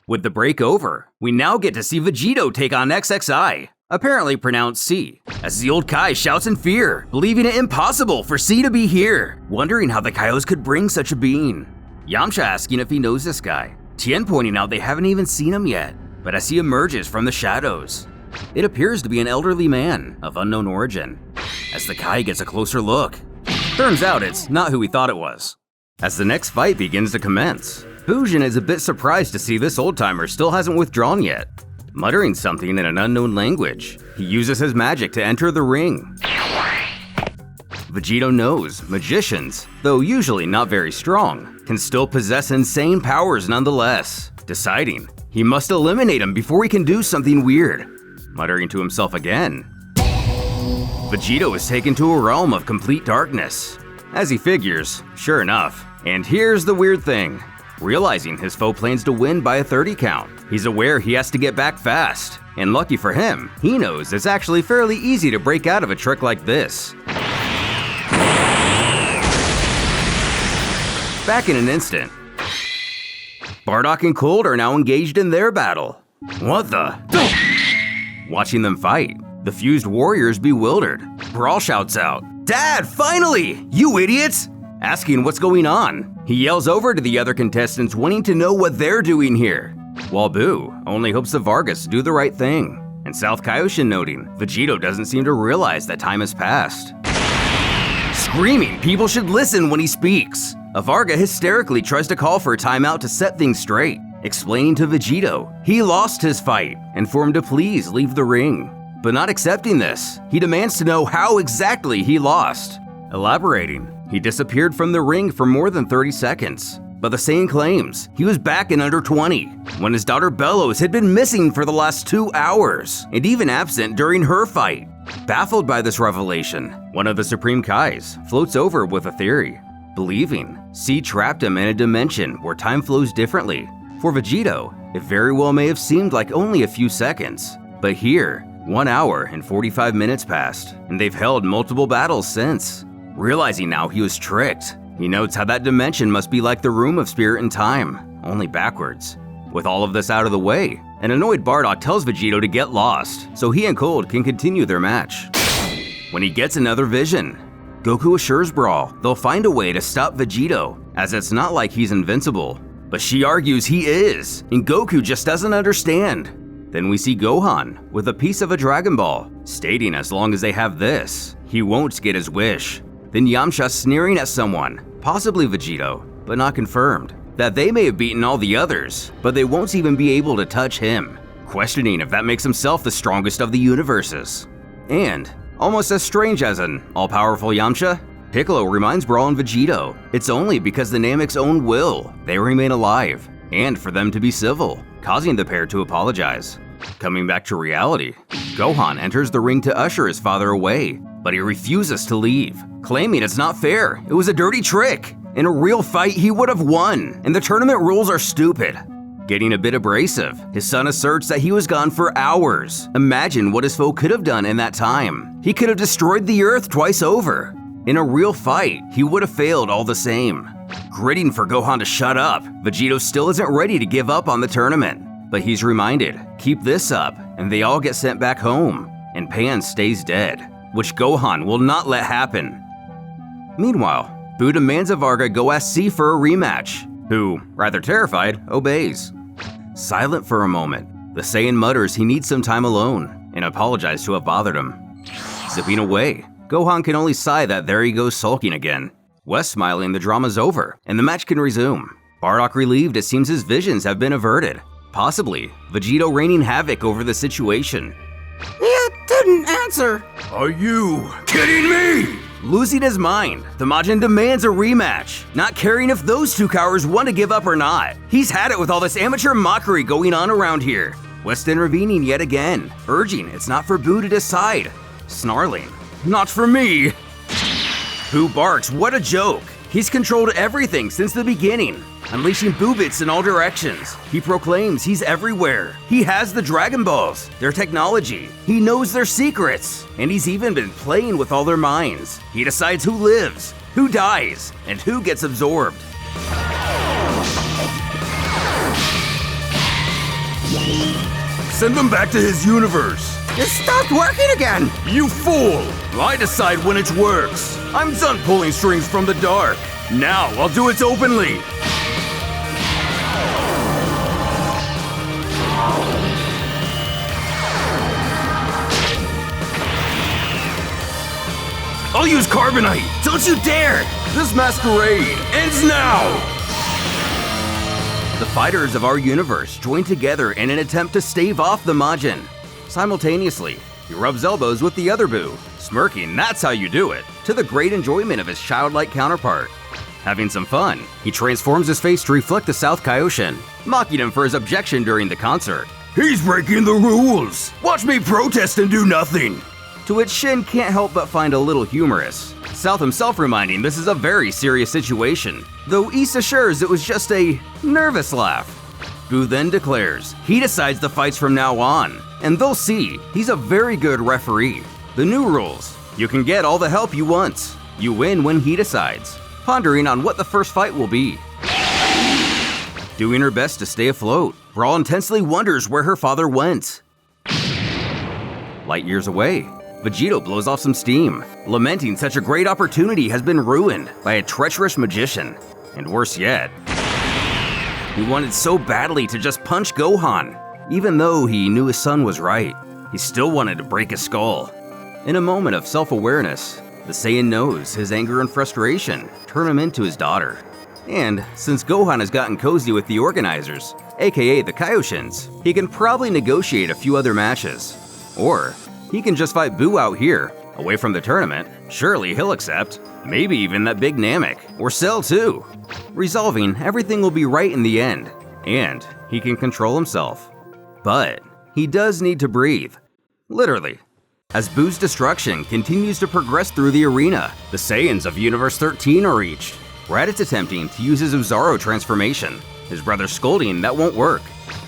With the break over, we now get to see Vegito take on XXI, apparently pronounced C, as the old Kai shouts in fear, believing it impossible for C to be here, wondering how the Kaios could bring such a being. Yamcha asking if he knows this guy, Tien pointing out they haven't even seen him yet, but as he emerges from the shadows, it appears to be an elderly man of unknown origin. As the Kai gets a closer look, turns out it's not who he thought it was. As the next fight begins to commence, Fujin is a bit surprised to see this old-timer still hasn't withdrawn yet. Muttering something in an unknown language, he uses his magic to enter the ring. Vegito knows magicians, though usually not very strong, can still possess insane powers nonetheless. Deciding, he must eliminate him before he can do something weird. Muttering to himself again, Vegito is taken to a realm of complete darkness. As he figures, sure enough. And here's the weird thing. Realizing his foe plans to win by a 30 count, he's aware he has to get back fast. And lucky for him, he knows it's actually fairly easy to break out of a trick like this. Back in an instant, Bardock and Cold are now engaged in their battle. What the? Watching them fight, the fused warriors bewildered. Brawl shouts out, "Dad, finally! You idiots!" Asking what's going on. He yells over to the other contestants wanting to know what they're doing here. While Boo only hopes the Vargas do the right thing. And South Kaioshin noting, Vegito doesn't seem to realize that time has passed. Screaming people should listen when he speaks. Avarga hysterically tries to call for a timeout to set things straight, explaining to Vegito he lost his fight and for him to please leave the ring. But not accepting this, he demands to know how exactly he lost. Elaborating, he disappeared from the ring for more than 30 seconds. But the saying claims he was back in under 20, when his daughter Bellows had been missing for the last 2 hours, and even absent during her fight. Baffled by this revelation, one of the Supreme Kais floats over with a theory, believing C trapped him in a dimension where time flows differently. For Vegito, it very well may have seemed like only a few seconds, but here, 1 hour and 45 minutes passed, and they've held multiple battles since. Realizing now he was tricked, he notes how that dimension must be like the Room of Spirit and Time, only backwards. With all of this out of the way, an annoyed Bardock tells Vegito to get lost so he and Cold can continue their match. When he gets another vision, Goku assures Brawl they'll find a way to stop Vegito, as it's not like he's invincible. But she argues he is, and Goku just doesn't understand. Then we see Gohan with a piece of a Dragon Ball, stating as long as they have this, he won't get his wish. Then Yamcha sneering at someone, possibly Vegito, but not confirmed, that they may have beaten all the others, but they won't even be able to touch him, questioning if that makes himself the strongest of the universes. And, almost as strange as an all-powerful Yamcha, Piccolo reminds Brawl and Vegito it's only because the Namek's own will they remain alive, and for them to be civil, causing the pair to apologize. Coming back to reality, Gohan enters the ring to usher his father away, but he refuses to leave, claiming it's not fair, it was a dirty trick. In a real fight, he would have won, and the tournament rules are stupid. Getting a bit abrasive, his son asserts that he was gone for hours. Imagine what his foe could have done in that time. He could have destroyed the Earth twice over. In a real fight, he would have failed all the same. Gritting for Gohan to shut up, Vegito still isn't ready to give up on the tournament. But he's reminded, keep this up, and they all get sent back home, and Pan stays dead, which Gohan will not let happen. Meanwhile, Boo demands Avarga go ask C for a rematch, who, rather terrified, obeys. Silent for a moment, the Saiyan mutters he needs some time alone, and apologizes to have bothered him. Zipping away, Gohan can only sigh that there he goes sulking again. West smiling the drama's over, and the match can resume. Bardock relieved it seems his visions have been averted. Possibly, Vegito raining havoc over the situation. It didn't answer. Are you kidding me? Losing his mind, the Majin demands a rematch, not caring if those two cowards want to give up or not. He's had it with all this amateur mockery going on around here. West intervening yet again, urging it's not for Boo to decide. Snarling, not for me. Boo barks, what a joke. He's controlled everything since the beginning, unleashing Boobits in all directions. He proclaims he's everywhere. He has the Dragon Balls, their technology. He knows their secrets, and he's even been playing with all their minds. He decides who lives, who dies, and who gets absorbed. Send them back to his universe. It stopped working again. You fool! I decide when it works. I'm done pulling strings from the dark. Now I'll do it openly. I'll use Carbonite. Don't you dare! This masquerade ends now! The fighters of our universe join together in an attempt to stave off the Majin. Simultaneously, he rubs elbows with the other Boo, smirking that's how you do it. to the great enjoyment of his childlike counterpart. Having some fun, he transforms his face to reflect the South Kaioshin, mocking him for his objection during the concert. He's breaking the rules! Watch me protest and do nothing! To which Shin can't help but find a little humorous, South himself reminding this is a very serious situation, though Issa assures it was just a nervous laugh. Boo then declares he decides the fights from now on, and they'll see he's a very good referee. The new rules: you can get all the help you want. You win when he decides, pondering on what the first fight will be. Doing her best to stay afloat, Brawl intensely wonders where her father went. Light years away, Vegito blows off some steam, lamenting such a great opportunity has been ruined by a treacherous magician. And worse yet, he wanted so badly to just punch Gohan. Even though he knew his son was right, he still wanted to break his skull. In a moment of self-awareness, the Saiyan knows his anger and frustration turn him into his daughter. And since Gohan has gotten cozy with the organizers, aka the Kaioshins, he can probably negotiate a few other matches. Or he can just fight Boo out here, away from the tournament. Surely he'll accept. Maybe even that big Namek, or Cell too. Resolving, everything will be right in the end, and he can control himself. But he does need to breathe. Literally. As Boo's destruction continues to progress through the arena, the Saiyans of Universe 13 are reached. Raditz attempting to use his Uzaro transformation, his brother scolding that won't work.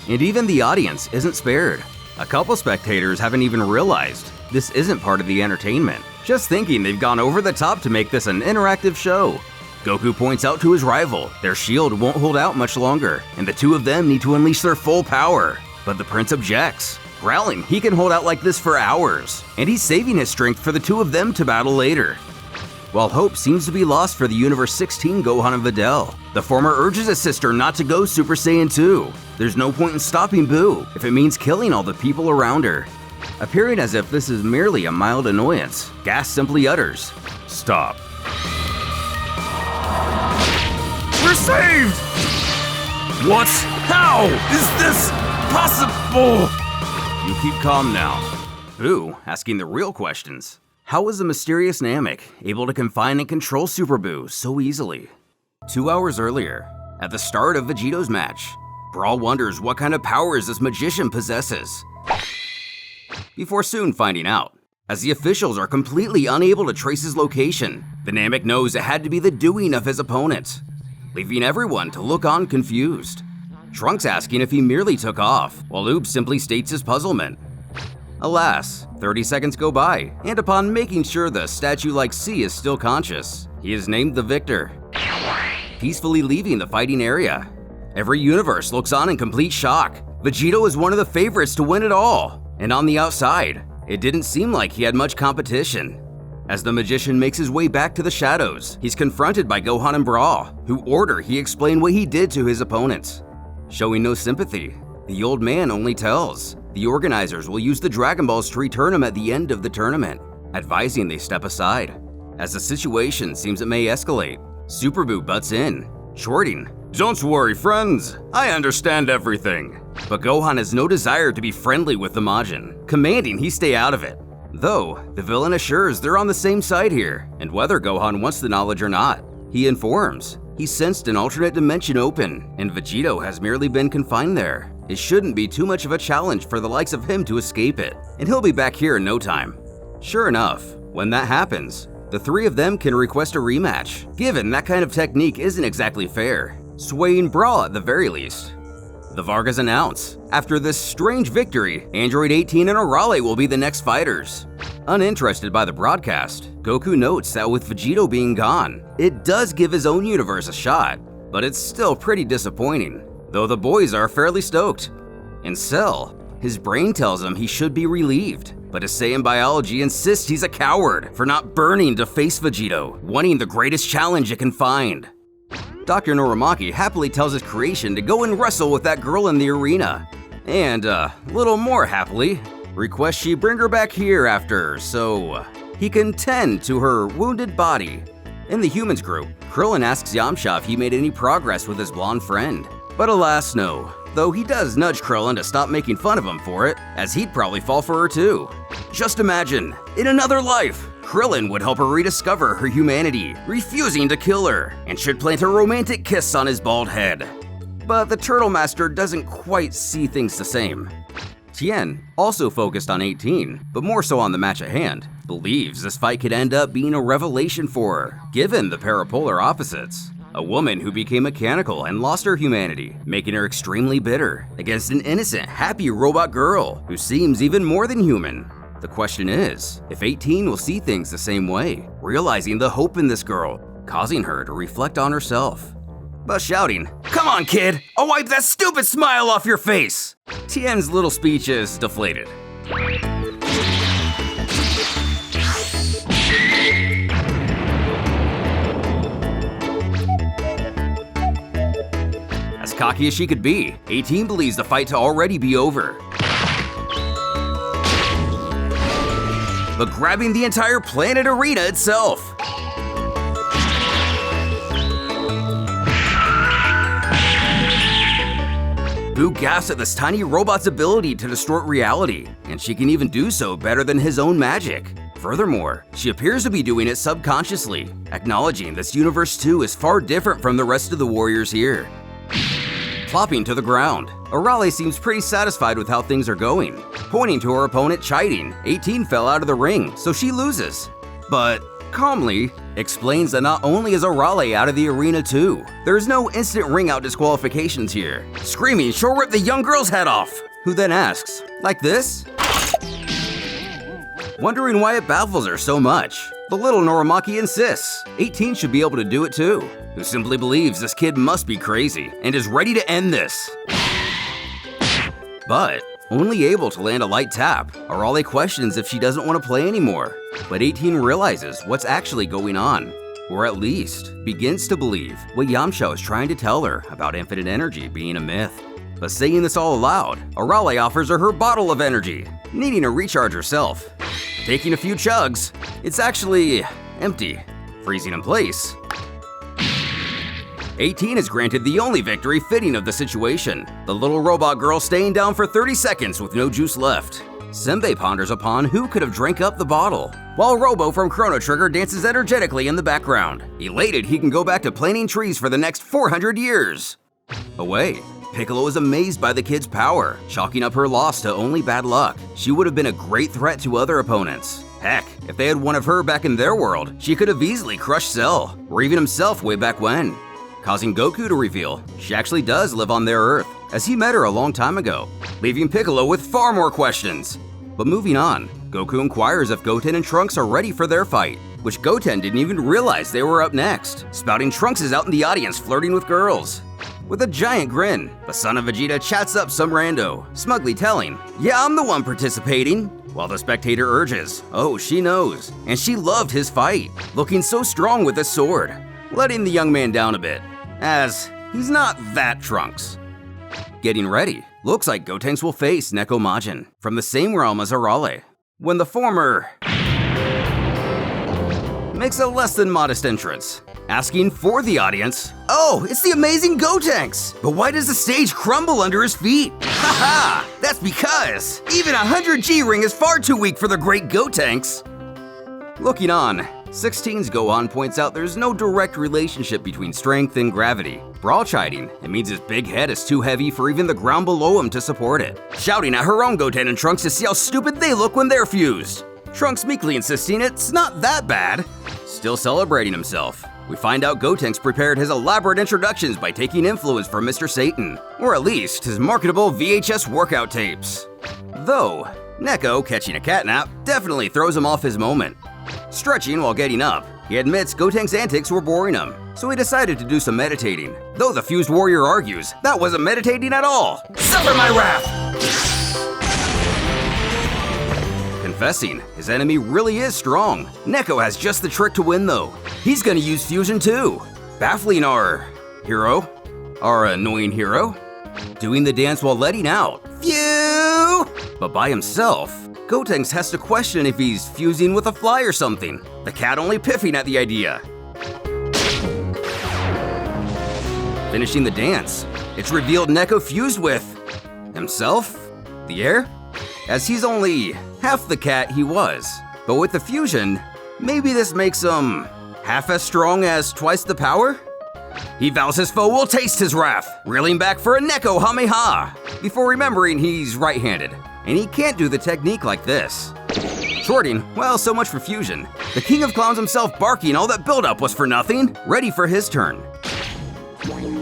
And even the audience isn't spared. A couple spectators haven't even realized this isn't part of the entertainment, just thinking they've gone over the top to make this an interactive show. Goku points out to his rival their shield won't hold out much longer, and the two of them need to unleash their full power. But the prince objects, growling he can hold out like this for hours, and he's saving his strength for the two of them to battle later. While hope seems to be lost for the Universe 16 Gohan and Videl, the former urges his sister not to go Super Saiyan 2. There's no point in stopping Boo if it means killing all the people around her. Appearing as if this is merely a mild annoyance, Gas simply utters, "Stop." We're saved! What? How is this possible? You keep calm now. Boo asking the real questions. How was the mysterious Namek able to confine and control Super Boo so easily? 2 hours earlier, at the start of Vegito's match, Brawl wonders what kind of powers this magician possesses. Before soon finding out, as the officials are completely unable to trace his location, the Namek knows it had to be the doing of his opponent, leaving everyone to look on confused. Trunks asking if he merely took off, while Oops simply states his puzzlement. Alas, 30 seconds go by, and upon making sure the statue-like C is still conscious, he is named the victor, peacefully leaving the fighting area. Every universe looks on in complete shock. Vegito is one of the favorites to win it all, and on the outside, it didn't seem like he had much competition. As the magician makes his way back to the shadows, he's confronted by Gohan and Brawl, who order he explain what he did to his opponents. Showing no sympathy, the old man only tells the organizers will use the Dragon Balls to return him at the end of the tournament, advising they step aside. As the situation seems it may escalate, Super Boo butts in, chorting, "Don't worry, friends, I understand everything." But Gohan has no desire to be friendly with the Majin, commanding he stay out of it. Though, the villain assures they're on the same side here, and whether Gohan wants the knowledge or not, he informs he sensed an alternate dimension open, and Vegito has merely been confined there. It shouldn't be too much of a challenge for the likes of him to escape it, and he'll be back here in no time. Sure enough, when that happens, the three of them can request a rematch, given that kind of technique isn't exactly fair, swaying Brawl at the very least. The Vargas announce, after this strange victory, Android 18 and Arale will be the next fighters. Uninterested by the broadcast, Goku notes that with Vegito being gone, it does give his own universe a shot, but it's still pretty disappointing, though the boys are fairly stoked. In Cell, his brain tells him he should be relieved, but his Saiyan biology insists he's a coward for not burning to face Vegito, wanting the greatest challenge it can find. Dr. Norimaki happily tells his creation to go and wrestle with that girl in the arena, and little more happily, requests she bring her back here after so he can tend to her wounded body. In the humans group, Krillin asks Yamcha if he made any progress with his blonde friend, but alas no, though he does nudge Krillin to stop making fun of him for it, as he'd probably fall for her too. Just imagine, in another life, Krillin would help her rediscover her humanity, refusing to kill her, and should plant a romantic kiss on his bald head. But the Turtle Master doesn't quite see things the same. Tien, also focused on 18, but more so on the match at hand, believes this fight could end up being a revelation for her, given the parapolar opposites. A woman who became mechanical and lost her humanity, making her extremely bitter, against an innocent, happy robot girl who seems even more than human. The question is, if 18 will see things the same way, realizing the hope in this girl, causing her to reflect on herself. But shouting, "Come on, kid! I'll wipe that stupid smile off your face!" Tien's little speech is deflated. As cocky as she could be, 18 believes the fight to already be over. But grabbing the entire planet arena itself. Boo gasps at this tiny robot's ability to distort reality, and she can even do so better than his own magic. Furthermore, she appears to be doing it subconsciously, acknowledging this universe too is far different from the rest of the warriors here. Plopping to the ground, Arale seems pretty satisfied with how things are going. Pointing to her opponent chiding, 18 fell out of the ring, so she loses. But calmly explains that not only is Arale out of the arena too, there's no instant ring out disqualifications here. Screaming she'll rip the young girl's head off, who then asks, "Like this?" Wondering why it baffles her so much, the little Norimaki insists 18 should be able to do it too, who simply believes this kid must be crazy and is ready to end this. But only able to land a light tap, Arale questions if she doesn't want to play anymore. But 18 realizes what's actually going on, or at least begins to believe what Yamcha is trying to tell her about infinite energy being a myth. But saying this all aloud, Arale offers her bottle of energy, needing to recharge herself. Taking a few chugs, it's actually empty, freezing in place. 18 is granted the only victory fitting of the situation, the little robot girl staying down for 30 seconds with no juice left. Senbei ponders upon who could have drank up the bottle, while Robo from Chrono Trigger dances energetically in the background, elated he can go back to planting trees for the next 400 years. Away, Piccolo is amazed by the kid's power, chalking up her loss to only bad luck. She would have been a great threat to other opponents. Heck, if they had one of her back in their world, she could have easily crushed Cell, or even himself way back when. Causing Goku to reveal she actually does live on their Earth, as he met her a long time ago, leaving Piccolo with far more questions. But moving on, Goku inquires if Goten and Trunks are ready for their fight, which Goten didn't even realize they were up next, spouting Trunks is out in the audience flirting with girls. With a giant grin, the son of Vegeta chats up some rando, smugly telling, "Yeah, I'm the one participating," while the spectator urges, "Oh, she knows, and she loved his fight, looking so strong with his sword," letting the young man down a bit, as he's not that Trunks. Getting ready, looks like Gotenks will face Neko Majin, from the same realm as Arale, when the former makes a less than modest entrance, asking for the audience, "Oh, it's the amazing Gotenks! But why does the stage crumble under his feet?" Haha, that's because even a 100 G-ring is far too weak for the great Gotenks. Looking on, 16's Gohan points out there's no direct relationship between strength and gravity. Brawl chiding, it means his big head is too heavy for even the ground below him to support it. Shouting at her own Goten and Trunks to see how stupid they look when they're fused. Trunks meekly insisting it's not that bad. Still celebrating himself, we find out Gotenks prepared his elaborate introductions by taking influence from Mr. Satan, or at least his marketable VHS workout tapes. Though, Neko catching a catnap definitely throws him off his moment. Stretching while getting up, he admits Gotenks' antics were boring him, so he decided to do some meditating. Though the fused warrior argues that wasn't meditating at all. Suffer my wrath! Confessing his enemy really is strong. Neko has just the trick to win though. He's gonna use fusion too, baffling our hero, our annoying hero, doing the dance while letting out Phew! But by himself, Gotenks has to question if he's fusing with a fly or something, the cat only piffing at the idea. Finishing the dance, it's revealed Neko fused with himself, the air, as he's only half the cat he was. But with the fusion, Maybe this makes him half as strong as twice the power? He vows his foe will taste his wrath, reeling back for a Neko Hameha, before remembering he's right-handed, and he can't do the technique like this. Shorting, well, so much for fusion. The King of Clowns himself barking all that buildup was for nothing, ready for his turn.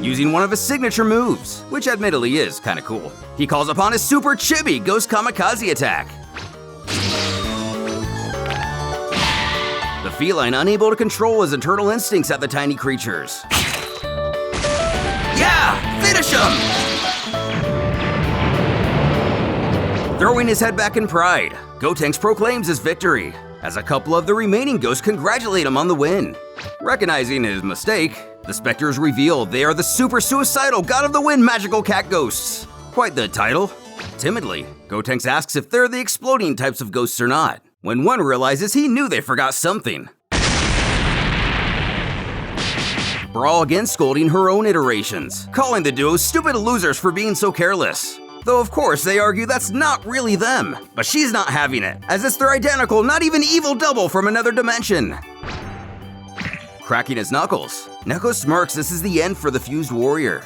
Using one of his signature moves, which admittedly is kinda cool, he calls upon his super chibi Ghost Kamikaze attack. The feline unable to control his internal instincts at the tiny creatures. Yeah! Finish him! Throwing his head back in pride, Gotenks proclaims his victory, as a couple of the remaining ghosts congratulate him on the win. Recognizing his mistake, the Spectres reveal they are the super suicidal God of the Wind magical cat ghosts. Quite the title. Timidly, Gotenks asks if they're the exploding types of ghosts or not, when one realizes he knew they forgot something. Brawl again scolding her own iterations, calling the duo stupid losers for being so careless. Though of course they argue that's not really them, but she's not having it, as it's their identical, not even evil double from another dimension. Cracking his knuckles, Neko smirks this is the end for the fused warrior.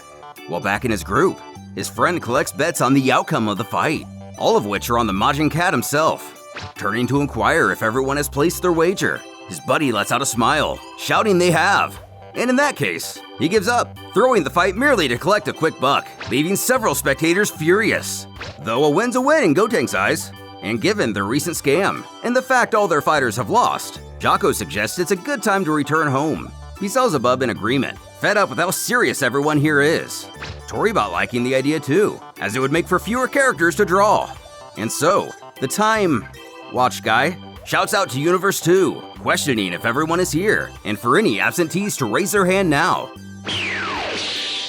While back in his group, his friend collects bets on the outcome of the fight, all of which are on the Majin Cat himself. Turning to inquire if everyone has placed their wager, his buddy lets out a smile, shouting they have. And in that case, he gives up, throwing the fight merely to collect a quick buck, leaving several spectators furious. Though a win's a win in Gotenks' eyes, and given their recent scam, and the fact all their fighters have lost, Jocko suggests it's a good time to return home. He sells Abub in agreement, fed up with how serious everyone here is. Toribot liking the idea too, as it would make for fewer characters to draw. And so, the Time Watch guy shouts out to Universe 2, questioning if everyone is here, and for any absentees to raise their hand now.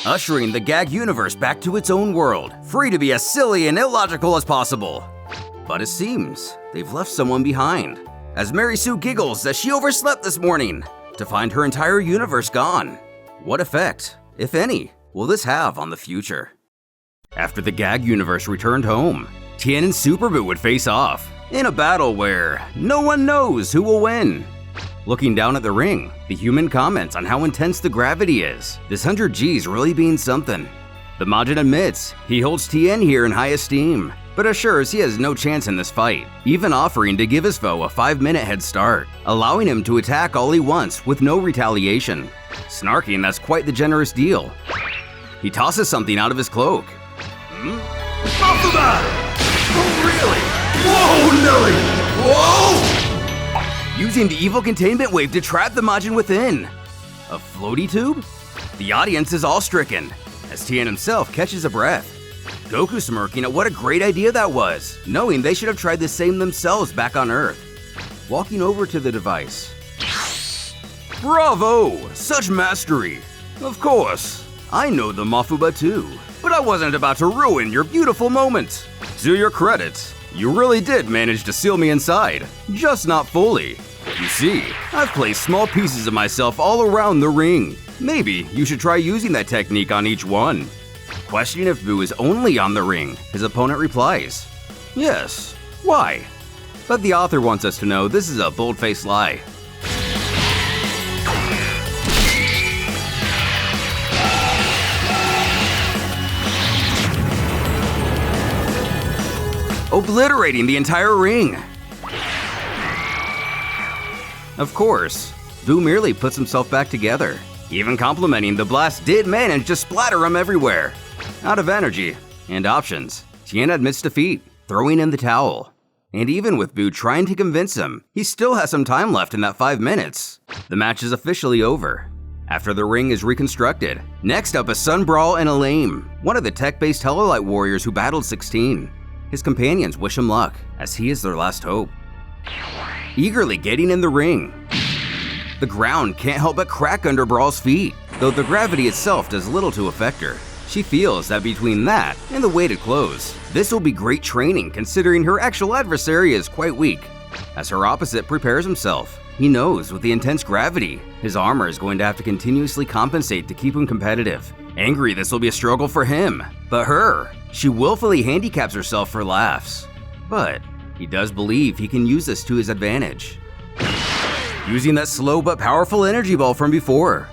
Ushering the gag universe back to its own world, free to be as silly and illogical as possible. But it seems they've left someone behind, as Mary Sue giggles that she overslept this morning to find her entire universe gone. What effect, if any, will this have on the future? After the gag universe returned home, Tien and Super Boo would face off, in a battle where no one knows who will win. Looking down at the ring, the human comments on how intense the gravity is, this 100 G's really being something. The Majin admits he holds Tien here in high esteem, but assures he has no chance in this fight, even offering to give his foe a 5-minute head start, allowing him to attack all he wants with no retaliation. Snarking that's quite the generous deal. He tosses something out of his cloak. Off the bat! Oh, really? Whoa, Nelly! Whoa! Using the evil containment wave to trap the Majin within. A floaty tube? The audience is all stricken, as Tien himself catches a breath. Goku smirking at what a great idea that was, knowing they should have tried the same themselves back on Earth. Walking over to the device. Bravo! Such mastery! Of course, I know the Mafuba too, but I wasn't about to ruin your beautiful moment. To your credit, you really did manage to seal me inside, just not fully. You see, I've placed small pieces of myself all around the ring. Maybe you should try using that technique on each one. Questioning if Boo is only on the ring, his opponent replies, yes, why? But the author wants us to know this is a bold-faced lie. Obliterating the entire ring. Of course, Boo merely puts himself back together, even complimenting the blast did manage to splatter him everywhere. Out of energy and options, Tien admits defeat, throwing in the towel. And even with Boo trying to convince him, he still has some time left in that 5 minutes. The match is officially over. After the ring is reconstructed, next up is Sun Brawl and Elaine, one of the tech-based Helolight warriors who battled 16. His companions wish him luck, as he is their last hope. Eagerly getting in the ring. The ground can't help but crack under Brawl's feet, though the gravity itself does little to affect her. She feels that between that and the weighted clothes, this will be great training considering her actual adversary is quite weak. As her opposite prepares himself, he knows with the intense gravity, his armor is going to have to continuously compensate to keep him competitive. Angry this will be a struggle for him, but her, she willfully handicaps herself for laughs. But he does believe he can use this to his advantage. using that slow but powerful energy ball from before.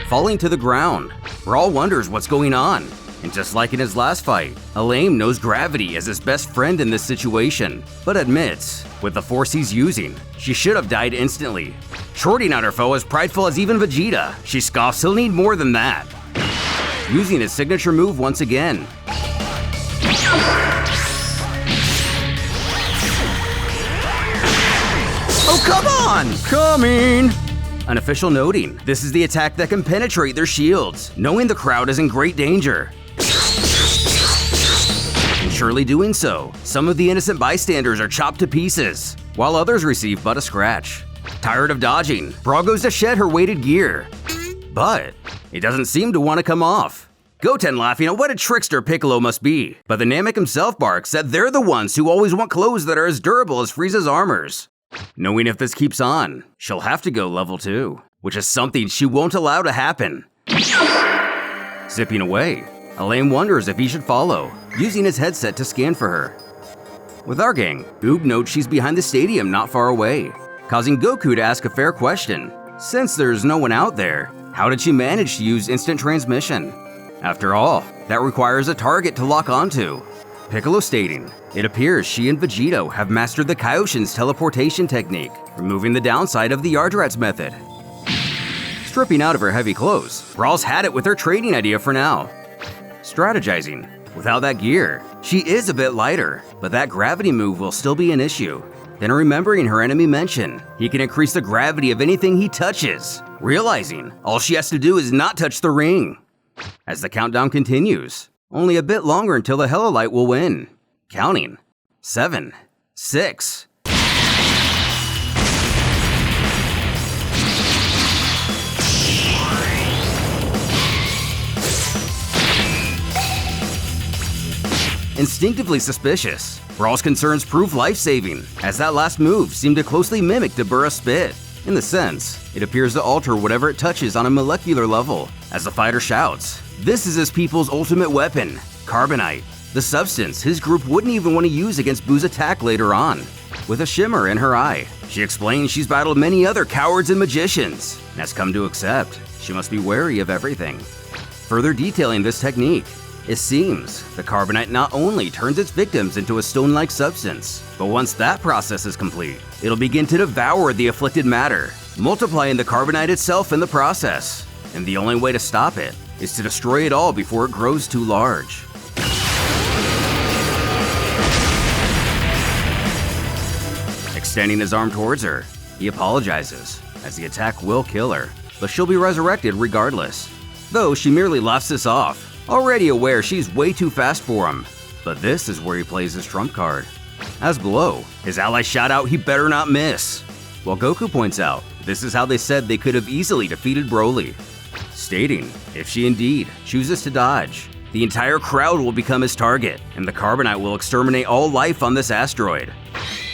Falling to the ground, Brawl wonders what's going on. And just like in his last fight, Elaine knows gravity as his best friend in this situation, but admits, with the force he's using, she should have died instantly. Shorting out her foe as prideful as even Vegeta, she scoffs he'll need more than that. Using his signature move once again. Oh, come on! Coming! Unofficial noting, this is the attack that can penetrate their shields, knowing the crowd is in great danger. And surely doing so, some of the innocent bystanders are chopped to pieces, while others receive but a scratch. Tired of dodging, Brawl goes to shed her weighted gear. But it doesn't seem to want to come off. Goten laughing at what a trickster Piccolo must be, but the Namek himself barks that they're the ones who always want clothes that are as durable as Frieza's armors. Knowing if this keeps on, she'll have to go level 2, which is something she won't allow to happen. Zipping away, Elaine wonders if he should follow, using his headset to scan for her. With our gang, Oob notes she's behind the stadium not far away, causing Goku to ask a fair question. Since there's no one out there, how did she manage to use instant transmission? After all, that requires a target to lock onto. Piccolo stating, it appears she and Vegito have mastered the Kaioshin's teleportation technique, removing the downside of the Yardrats method. Stripping out of her heavy clothes, Brawl's had it with her trading idea for now. Strategizing, without that gear, she is a bit lighter, but that gravity move will still be an issue. Then remembering her enemy mention, he can increase the gravity of anything he touches, realizing all she has to do is not touch the ring. As the countdown continues, only a bit longer until the Hello Light will win. Counting. 7, 6. Instinctively suspicious, Brawl's concerns prove life-saving, as that last move seemed to closely mimic Dabura's spit. In the sense, it appears to alter whatever it touches on a molecular level. As the fighter shouts, this is his people's ultimate weapon, Carbonite, the substance his group wouldn't even want to use against Boo's attack later on. With a shimmer in her eye, she explains she's battled many other cowards and magicians, and has come to accept she must be wary of everything. Further detailing this technique, it seems the Carbonite not only turns its victims into a stone-like substance, but once that process is complete, it'll begin to devour the afflicted matter, multiplying the Carbonite itself in the process. And the only way to stop it is to destroy it all before it grows too large. Extending his arm towards her, he apologizes, as the attack will kill her, but she'll be resurrected regardless. Though she merely laughs this off, already aware she's way too fast for him. But this is where he plays his trump card. As below, his allies shout out he better not miss, while Goku points out this is how they said they could have easily defeated Broly, stating if she indeed chooses to dodge, the entire crowd will become his target, and the Carbonite will exterminate all life on this asteroid.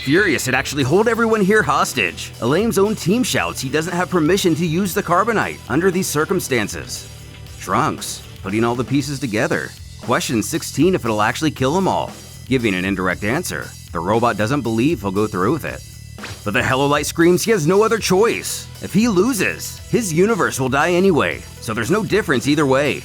Furious to actually hold everyone here hostage, Elaine's own team shouts he doesn't have permission to use the Carbonite under these circumstances. Trunks, putting all the pieces together, questions 16 if it'll actually kill them all. Giving an indirect answer, the robot doesn't believe he'll go through with it. But the Hello Light screams he has no other choice. If he loses, his universe will die anyway, so there's no difference either way.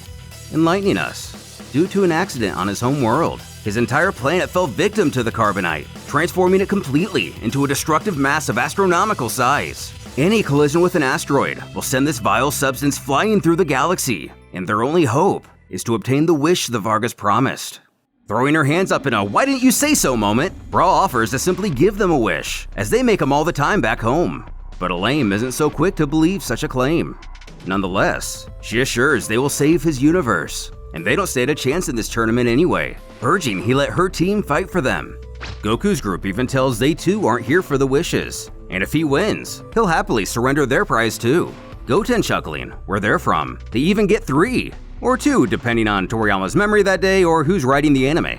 Enlightening us, due to an accident on his home world, his entire planet fell victim to the Carbonite, transforming it completely into a destructive mass of astronomical size. Any collision with an asteroid will send this vile substance flying through the galaxy, and their only hope is to obtain the wish the Vargas promised. Throwing her hands up in a "why didn't you say so" moment, Brawl offers to simply give them a wish, as they make them all the time back home. But Elaine isn't so quick to believe such a claim. Nonetheless, she assures they will save his universe, and they don't stand a chance in this tournament anyway, urging he let her team fight for them. Goku's group even tells they too aren't here for the wishes, and if he wins, he'll happily surrender their prize too. Goten chuckling where they're from, they even get 3, or 2 depending on Toriyama's memory that day or who's writing the anime.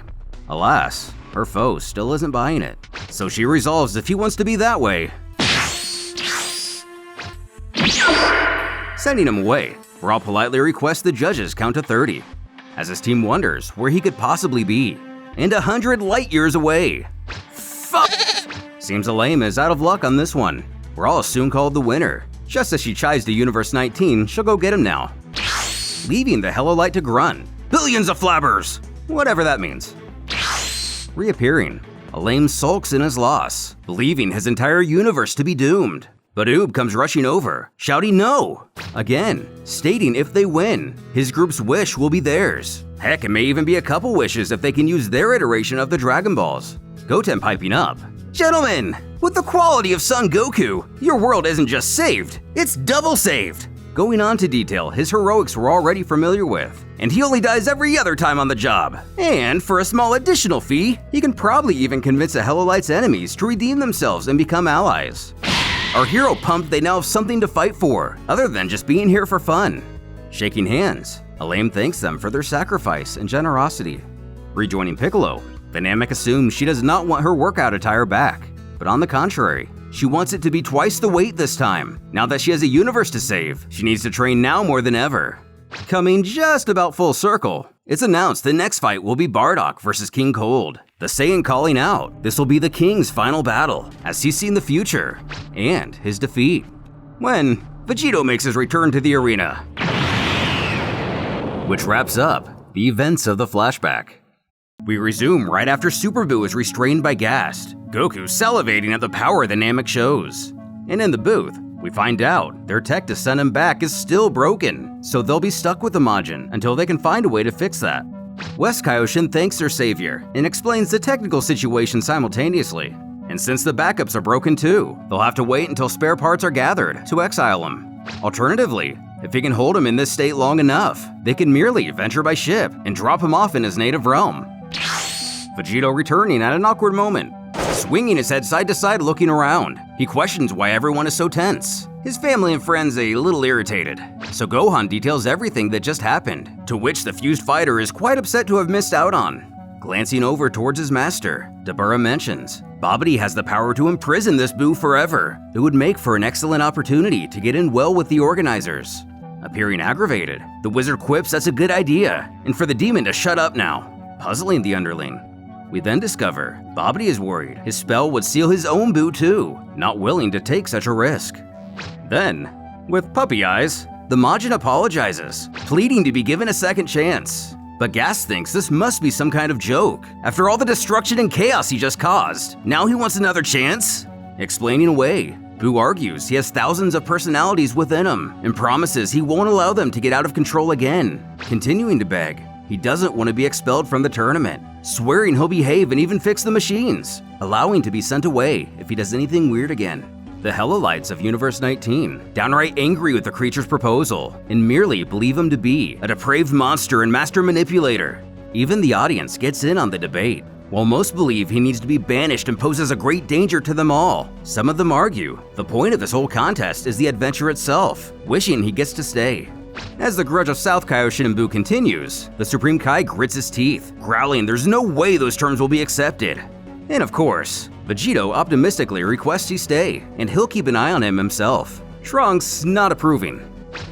Alas, her foe still isn't buying it, so she resolves if he wants to be that way. Sending him away, Brawl politely requests the judges count to 30, as his team wonders where he could possibly be. and 100 light years away. Fuck! Seems Alame is out of luck on this one. We're all soon called the winner. Just as she chides to Universe 19, she'll go get him now. Leaving the Hello Light to grunt. Billions of flabbers! Whatever that means. Reappearing, Alame sulks in his loss, believing his entire universe to be doomed. But Oob comes rushing over, shouting no! Again, stating if they win, his group's wish will be theirs. Heck, it may even be a couple wishes if they can use their iteration of the Dragon Balls. Goten piping up. Gentlemen, with the quality of Son Goku, your world isn't just saved, it's double saved! Going on to detail his heroics we're already familiar with, and he only dies every other time on the job. And for a small additional fee, he can probably even convince a Hello Light's enemies to redeem themselves and become allies. Our hero pumped they now have something to fight for, other than just being here for fun. Shaking hands, Alame thanks them for their sacrifice and generosity. Rejoining Piccolo, the Namek assumes she does not want her workout attire back, but on the contrary, she wants it to be twice the weight this time. Now that she has a universe to save, she needs to train now more than ever. Coming just about full circle, it's announced the next fight will be Bardock versus King Cold. The Saiyan calling out this will be the King's final battle, as he's seen the future, and his defeat. When Vegito makes his return to the arena. Which wraps up the events of the flashback. We resume right after Super Buu is restrained by Gast, Goku salivating at the power the Namek shows. And in the booth, we find out their tech to send him back is still broken, so they'll be stuck with the Majin until they can find a way to fix that. West Kaioshin thanks their savior and explains the technical situation simultaneously. And since the backups are broken too, they'll have to wait until spare parts are gathered to exile him. Alternatively, if he can hold him in this state long enough, they can merely venture by ship and drop him off in his native realm. Vegito returning at an awkward moment, swinging his head side to side looking around. He questions why everyone is so tense. His family and friends a little irritated. So Gohan details everything that just happened, to which the fused fighter is quite upset to have missed out on. Glancing over towards his master, Dabura mentions, Babidi has the power to imprison this Buu forever. It would make for an excellent opportunity to get in well with the organizers. Appearing aggravated, the wizard quips that's a good idea, and for the demon to shut up now, puzzling the underling. We then discover Babidi is worried his spell would seal his own Buu too, not willing to take such a risk. Then, with puppy eyes, the Majin apologizes, pleading to be given a second chance. But Gas thinks this must be some kind of joke. After all the destruction and chaos he just caused, now he wants another chance? Explaining away, Buu argues he has thousands of personalities within him and promises he won't allow them to get out of control again. Continuing to beg, he doesn't want to be expelled from the tournament, swearing he'll behave and even fix the machines, allowing to be sent away if he does anything weird again. The Hello Lights of Universe 19, downright angry with the creature's proposal, and merely believe him to be a depraved monster and master manipulator. Even the audience gets in on the debate. While most believe he needs to be banished and poses a great danger to them all, some of them argue the point of this whole contest is the adventure itself, wishing he gets to stay. As the grudge of South Kaioshin and Buu continues, the Supreme Kai grits his teeth, growling there's no way those terms will be accepted. And of course, Vegito optimistically requests he stay, and he'll keep an eye on him himself. Trunks not approving.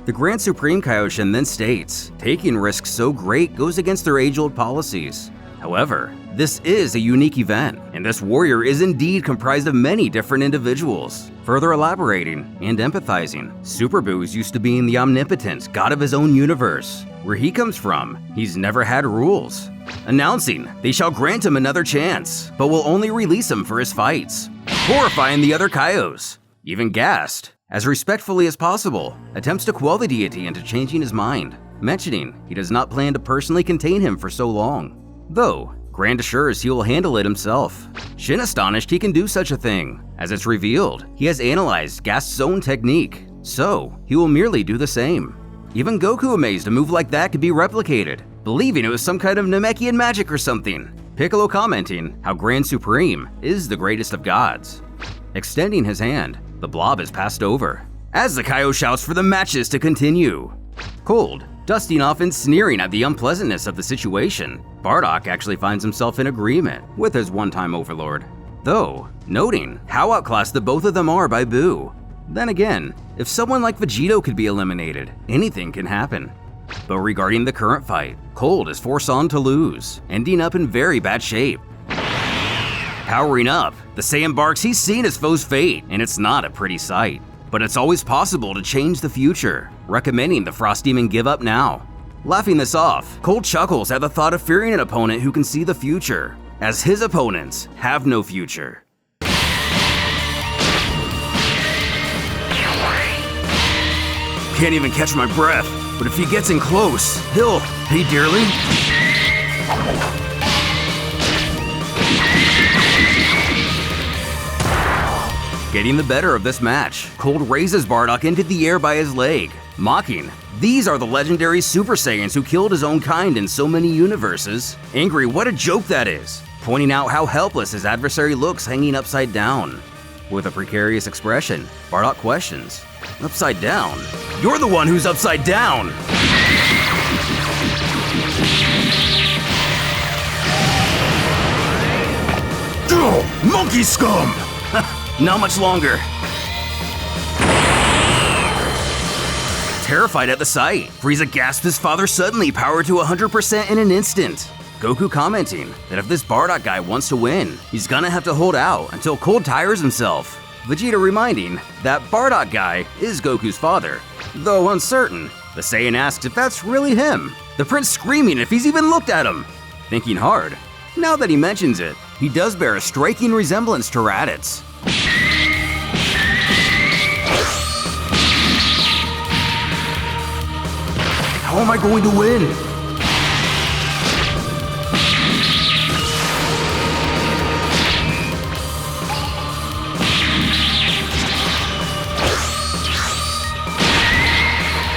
The Grand Supreme Kaioshin then states, taking risks so great goes against their age-old policies. However, this is a unique event, and this warrior is indeed comprised of many different individuals. Further elaborating and empathizing, Super Buu is used to being the omnipotent god of his own universe. Where he comes from, he's never had rules. Announcing they shall grant him another chance, but will only release him for his fights. Horrifying the other Kaios. Even Gast, as respectfully as possible, attempts to quell the deity into changing his mind, mentioning he does not plan to personally contain him for so long. Though, Grand assures he will handle it himself. Shin astonished he can do such a thing. As it's revealed, he has analyzed Gast's own technique, so he will merely do the same. Even Goku amazed a move like that could be replicated, believing it was some kind of Namekian magic or something. Piccolo commenting how Grand Supreme is the greatest of gods. Extending his hand, the blob is passed over, as the Kaio shouts for the matches to continue. Cold, dusting off and sneering at the unpleasantness of the situation, Bardock actually finds himself in agreement with his one-time overlord, though noting how outclassed the both of them are by Buu. Then again, if someone like Vegito could be eliminated, anything can happen. But regarding the current fight, Cold is forced on to lose, ending up in very bad shape. Powering up, the Saiyan barks he's seen his foe's fate, and it's not a pretty sight. But it's always possible to change the future, recommending the Frost Demon give up now. Laughing this off, Cold chuckles at the thought of fearing an opponent who can see the future, as his opponents have no future. Can't even catch my breath, but if he gets in close, he'll pay dearly. Getting the better of this match, Cold raises Bardock into the air by his leg, mocking, "These are the legendary Super Saiyans who killed his own kind in so many universes." Angry, what a joke that is, pointing out how helpless his adversary looks hanging upside down. With a precarious expression, Bardock questions, "Upside down? You're the one who's upside down!" Monkey scum! Not much longer. Terrified at the sight, Frieza gasps his father suddenly power to 100% in an instant. Goku commenting that if this Bardock guy wants to win, he's gonna have to hold out until Cold tires himself. Vegeta reminding that Bardock guy is Goku's father. Though uncertain, the Saiyan asks if that's really him. The prince screaming if he's even looked at him. Thinking hard, now that he mentions it, he does bear a striking resemblance to Raditz. How am I going to win?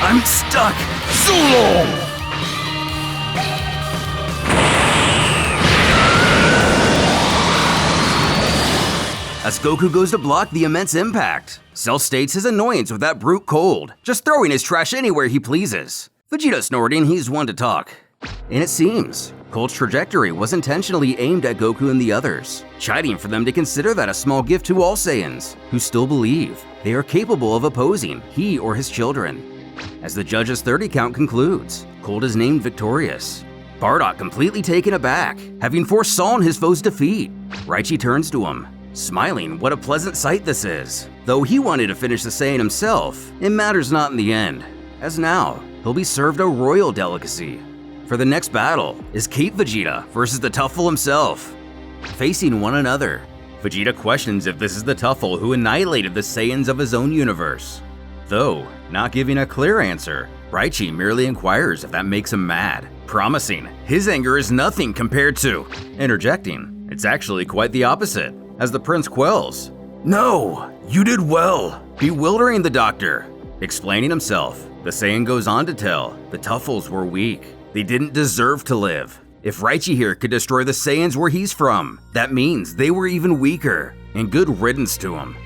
I'm stuck so long! As Goku goes to block the immense impact, Cell states his annoyance with that brute Cold, just throwing his trash anywhere he pleases. Vegeta snorting he's one to talk. And it seems, Cold's trajectory was intentionally aimed at Goku and the others, chiding for them to consider that a small gift to all Saiyans, who still believe they are capable of opposing he or his children. As the judge's 30 count concludes, Cold is named victorious. Bardock completely taken aback, having foresawn his foe's defeat. Raichi turns to him, smiling what a pleasant sight this is. Though he wanted to finish the Saiyan himself, it matters not in the end, as now he'll be served a royal delicacy. For the next battle is Cape Vegeta versus the Tuffle himself. Facing one another, Vegeta questions if this is the Tuffle who annihilated the Saiyans of his own universe. Though not giving a clear answer, Raichi merely inquires if that makes him mad, promising his anger is nothing compared to, interjecting, it's actually quite the opposite, as the prince quells. No, you did well. Bewildering the doctor. Explaining himself, the Saiyan goes on to tell the Tuffles were weak. They didn't deserve to live. If Raichi here could destroy the Saiyans where he's from, that means they were even weaker, and good riddance to him.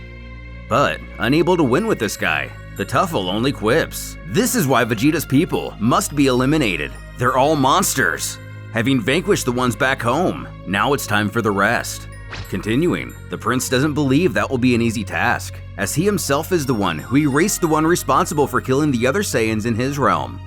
But unable to win with this guy, the Tuffle only quips. This is why Vegeta's people must be eliminated. They're all monsters. Having vanquished the ones back home, now it's time for the rest. Continuing, the prince doesn't believe that will be an easy task, as he himself is the one who erased the one responsible for killing the other Saiyans in his realm.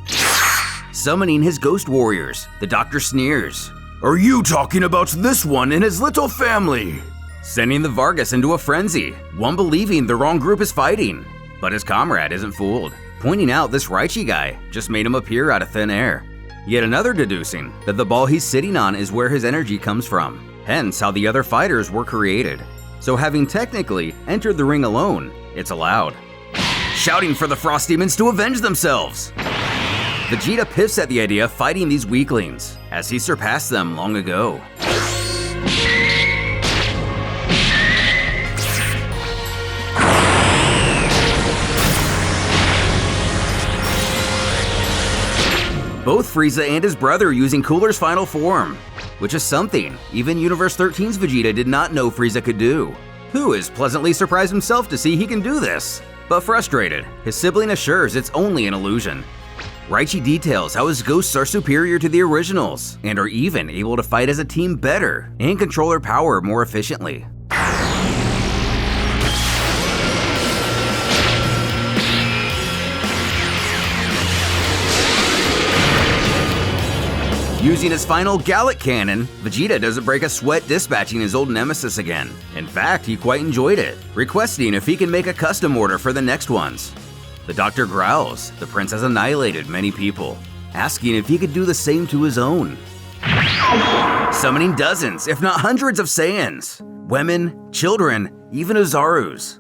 Summoning his ghost warriors, the doctor sneers. Are you talking about this one and his little family? Sending the Vargas into a frenzy, one believing the wrong group is fighting. But his comrade isn't fooled, pointing out this Raichi guy just made him appear out of thin air. Yet another deducing that the ball he's sitting on is where his energy comes from, hence how the other fighters were created. So having technically entered the ring alone, it's allowed. Shouting for the Frost Demons to avenge themselves. Vegeta piffs at the idea of fighting these weaklings, as he surpassed them long ago. Both Frieza and his brother using Cooler's final form, which is something even Universe 13's Vegeta did not know Frieza could do. Who is pleasantly surprised himself to see he can do this. But frustrated, his sibling assures it's only an illusion. Raichi details how his ghosts are superior to the originals, and are even able to fight as a team better and control their power more efficiently. Using his final Gallic cannon, Vegeta doesn't break a sweat dispatching his old nemesis again. In fact, he quite enjoyed it, requesting if he can make a custom order for the next ones. The doctor growls. The prince has annihilated many people, asking if he could do the same to his own. Summoning dozens, if not hundreds of Saiyans, women, children, even Ozarus,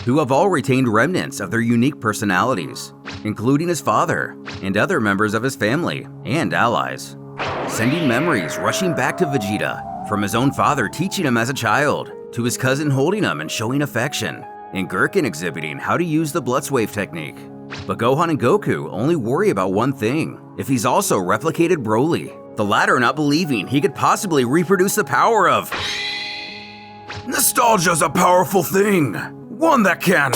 who have all retained remnants of their unique personalities, including his father and other members of his family and allies, sending memories rushing back to Vegeta, from his own father teaching him as a child, to his cousin holding him and showing affection, and Gherkin exhibiting how to use the Blitzwave technique. But Gohan and Goku only worry about one thing: if he's also replicated Broly, the latter not believing he could possibly reproduce the power of... Nostalgia's a powerful thing. One that can...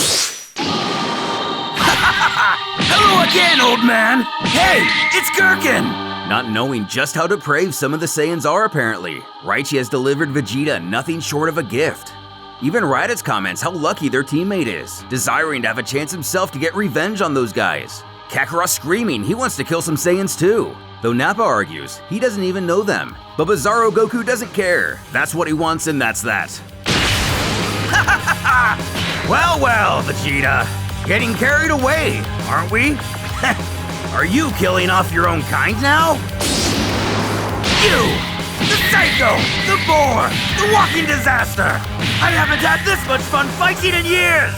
Hello again, old man! Hey, it's Gherkin! Not knowing just how depraved some of the Saiyans are apparently, Raichi has delivered Vegeta nothing short of a gift. Even Raditz comments how lucky their teammate is, desiring to have a chance himself to get revenge on those guys. Kakarot screaming he wants to kill some Saiyans too, though Nappa argues he doesn't even know them. But Bizarro Goku doesn't care. That's what he wants and that's that. Well, Vegeta. Getting carried away, aren't we? Are you killing off your own kind now? You! The Psycho! The Boar! The Walking Disaster! I haven't had this much fun fighting in years!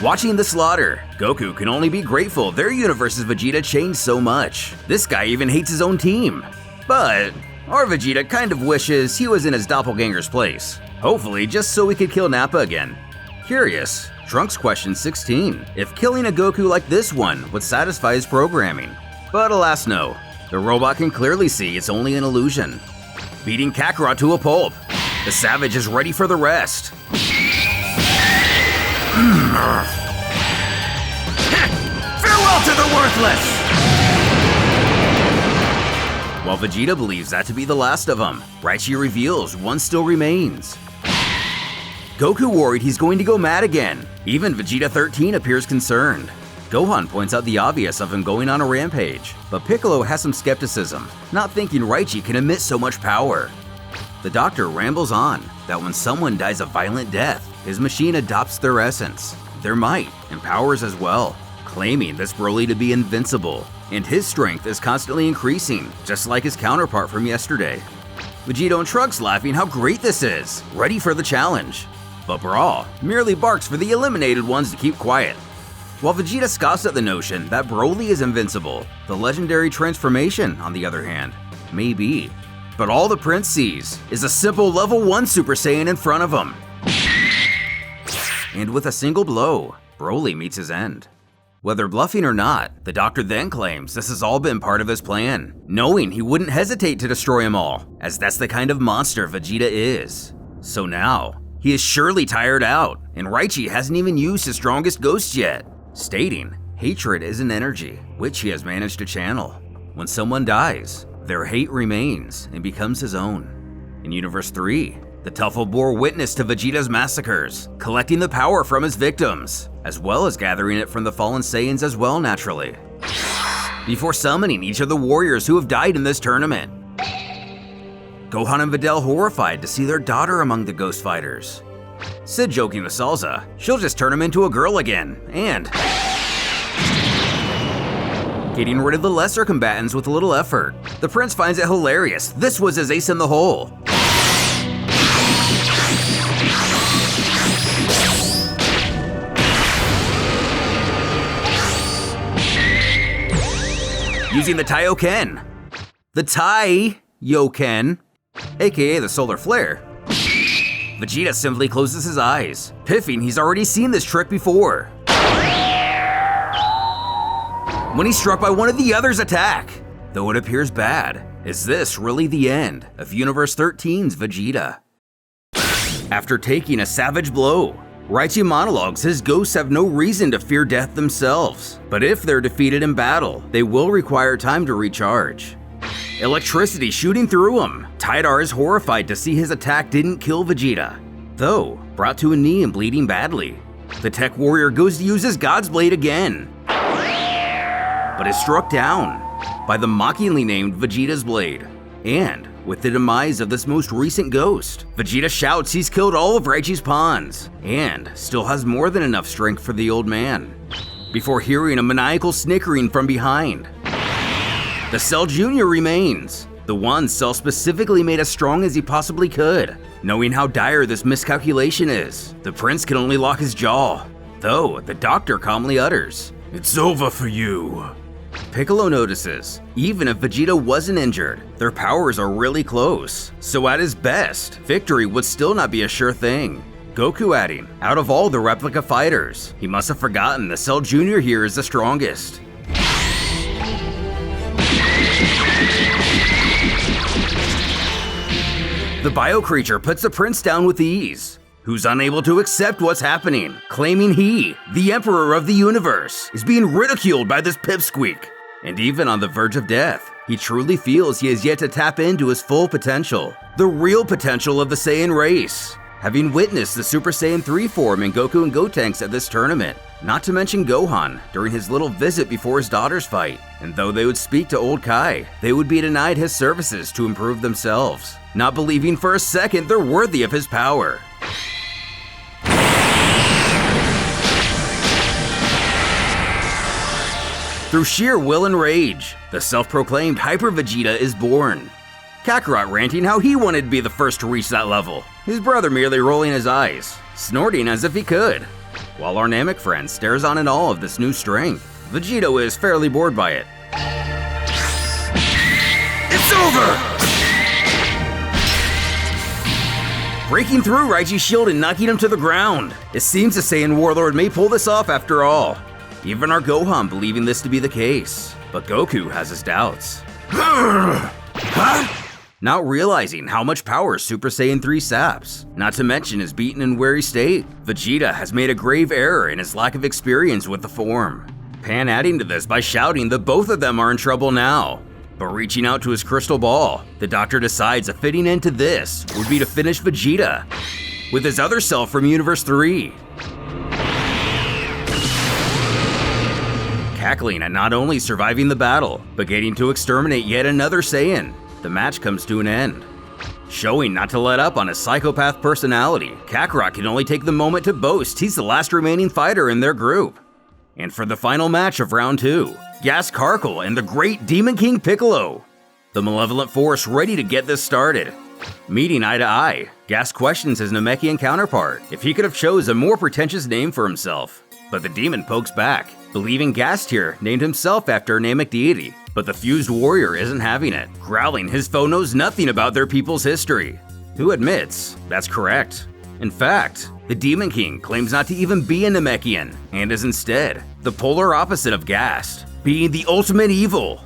Watching the slaughter, Goku can only be grateful their universe's Vegeta changed so much. This guy even hates his own team. But our Vegeta kind of wishes he was in his doppelganger's place. Hopefully just so he could kill Nappa again. Curious, Trunks questions 16 if killing a Goku like this one would satisfy his programming. But alas no, the robot can clearly see it's only an illusion. Beating Kakarot to a pulp, the Savage is ready for the rest. Farewell to the worthless! While Vegeta believes that to be the last of them, Raichi reveals one still remains. Goku worried he's going to go mad again. Even Vegeta 13 appears concerned. Gohan points out the obvious of him going on a rampage, but Piccolo has some skepticism, not thinking Raichi can emit so much power. The doctor rambles on that when someone dies a violent death, his machine adopts their essence, their might, and powers as well, claiming this Broly to be invincible, and his strength is constantly increasing, just like his counterpart from yesterday. Vegeta and Trunks laughing how great this is, ready for the challenge. But Bra merely barks for the eliminated ones to keep quiet. While Vegeta scoffs at the notion that Broly is invincible, the legendary transformation, on the other hand, may be. But all the Prince sees is a simple level 1 Super Saiyan in front of him. And with a single blow, Broly meets his end. Whether bluffing or not, the doctor then claims this has all been part of his plan, knowing he wouldn't hesitate to destroy them all, as that's the kind of monster Vegeta is. So now, he is surely tired out, and Raichi hasn't even used his strongest ghost yet, stating hatred is an energy, which he has managed to channel. When someone dies, their hate remains and becomes his own. In Universe 3, the Tuffle bore witness to Vegeta's massacres, collecting the power from his victims, as well as gathering it from the fallen Saiyans as well naturally, before summoning each of the warriors who have died in this tournament. Gohan and Videl horrified to see their daughter among the ghost fighters. Sid joking with Salza, she'll just turn him into a girl again, and getting rid of the lesser combatants with a little effort. The prince finds it hilarious. This was his ace in the hole. Using the Taioken. The Taioken, aka the Solar Flare. Vegeta simply closes his eyes, piffing he's already seen this trick before, when he's struck by one of the others' attack. Though it appears bad, is this really the end of Universe 13's Vegeta? After taking a savage blow, Raichi monologues his ghosts have no reason to fear death themselves, but if they're defeated in battle, they will require time to recharge. Electricity shooting through him, Tidar is horrified to see his attack didn't kill Vegeta, though brought to a knee and bleeding badly. The Tech Warrior goes to use his God's Blade again, but is struck down, by the mockingly named Vegeta's Blade. And with the demise of this most recent ghost, Vegeta shouts he's killed all of Raichi's pawns, and still has more than enough strength for the old man, before hearing a maniacal snickering from behind. The Cell Jr. remains, the one Cell specifically made as strong as he possibly could. Knowing how dire this miscalculation is, the prince can only lock his jaw, though the doctor calmly utters, "It's over for you." Piccolo notices, even if Vegeta wasn't injured, their powers are really close, so at his best, victory would still not be a sure thing. Goku adding, out of all the replica fighters, he must have forgotten the Cell Jr. here is the strongest. The bio creature puts the prince down with ease, who's unable to accept what's happening, claiming he, the Emperor of the Universe, is being ridiculed by this pipsqueak. And even on the verge of death, he truly feels he has yet to tap into his full potential, the real potential of the Saiyan race. Having witnessed the Super Saiyan 3 form in Goku and Gotenks at this tournament, not to mention Gohan during his little visit before his daughter's fight, and though they would speak to old Kai, they would be denied his services to improve themselves, not believing for a second they're worthy of his power. Through sheer will and rage, the self-proclaimed Hyper Vegeta is born. Kakarot ranting how he wanted to be the first to reach that level, his brother merely rolling his eyes, snorting as if he could, while our Namek friend stares on in awe of this new strength. Vegito is fairly bored by it. It's over! Breaking through Raichi's shield and knocking him to the ground. It seems the Saiyan Warlord may pull this off after all. Even our Gohan believing this to be the case, but Goku has his doubts. Not realizing how much power Super Saiyan 3 saps, not to mention his beaten and weary state, Vegeta has made a grave error in his lack of experience with the form. Pan adding to this by shouting that both of them are in trouble now. But reaching out to his crystal ball, the doctor decides a fitting end to this would be to finish Vegeta with his other self from Universe 3. Cackling at not only surviving the battle, but getting to exterminate yet another Saiyan, the match comes to an end. Showing not to let up on his psychopath personality, Kakarot can only take the moment to boast he's the last remaining fighter in their group. And for the final match of round 2, Gas Karkle and the great Demon King Piccolo, the malevolent force ready to get this started. Meeting eye to eye, Gas questions his Namekian counterpart if he could have chose a more pretentious name for himself, but the demon pokes back, believing Gastier named himself after a Namek deity, but the fused warrior isn't having it, growling his foe knows nothing about their people's history, who admits that's correct. In fact, the Demon King claims not to even be a Namekian, and is instead the polar opposite of Gast, being the ultimate evil.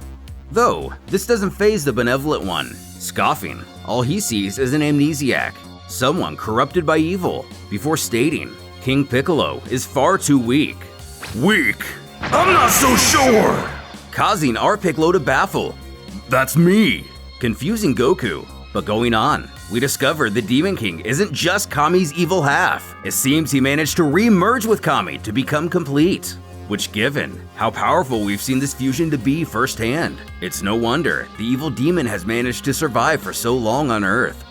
Though, this doesn't faze the benevolent one. Scoffing, all he sees is an amnesiac, someone corrupted by evil, before stating, King Piccolo is far too weak. Weak? I'm not so sure! Causing our Piccolo to baffle. That's me! Confusing Goku, but going on, we discover the Demon King isn't just Kami's evil half. It seems he managed to re-merge with Kami to become complete. Which, given how powerful we've seen this fusion to be firsthand, it's no wonder the evil demon has managed to survive for so long on Earth.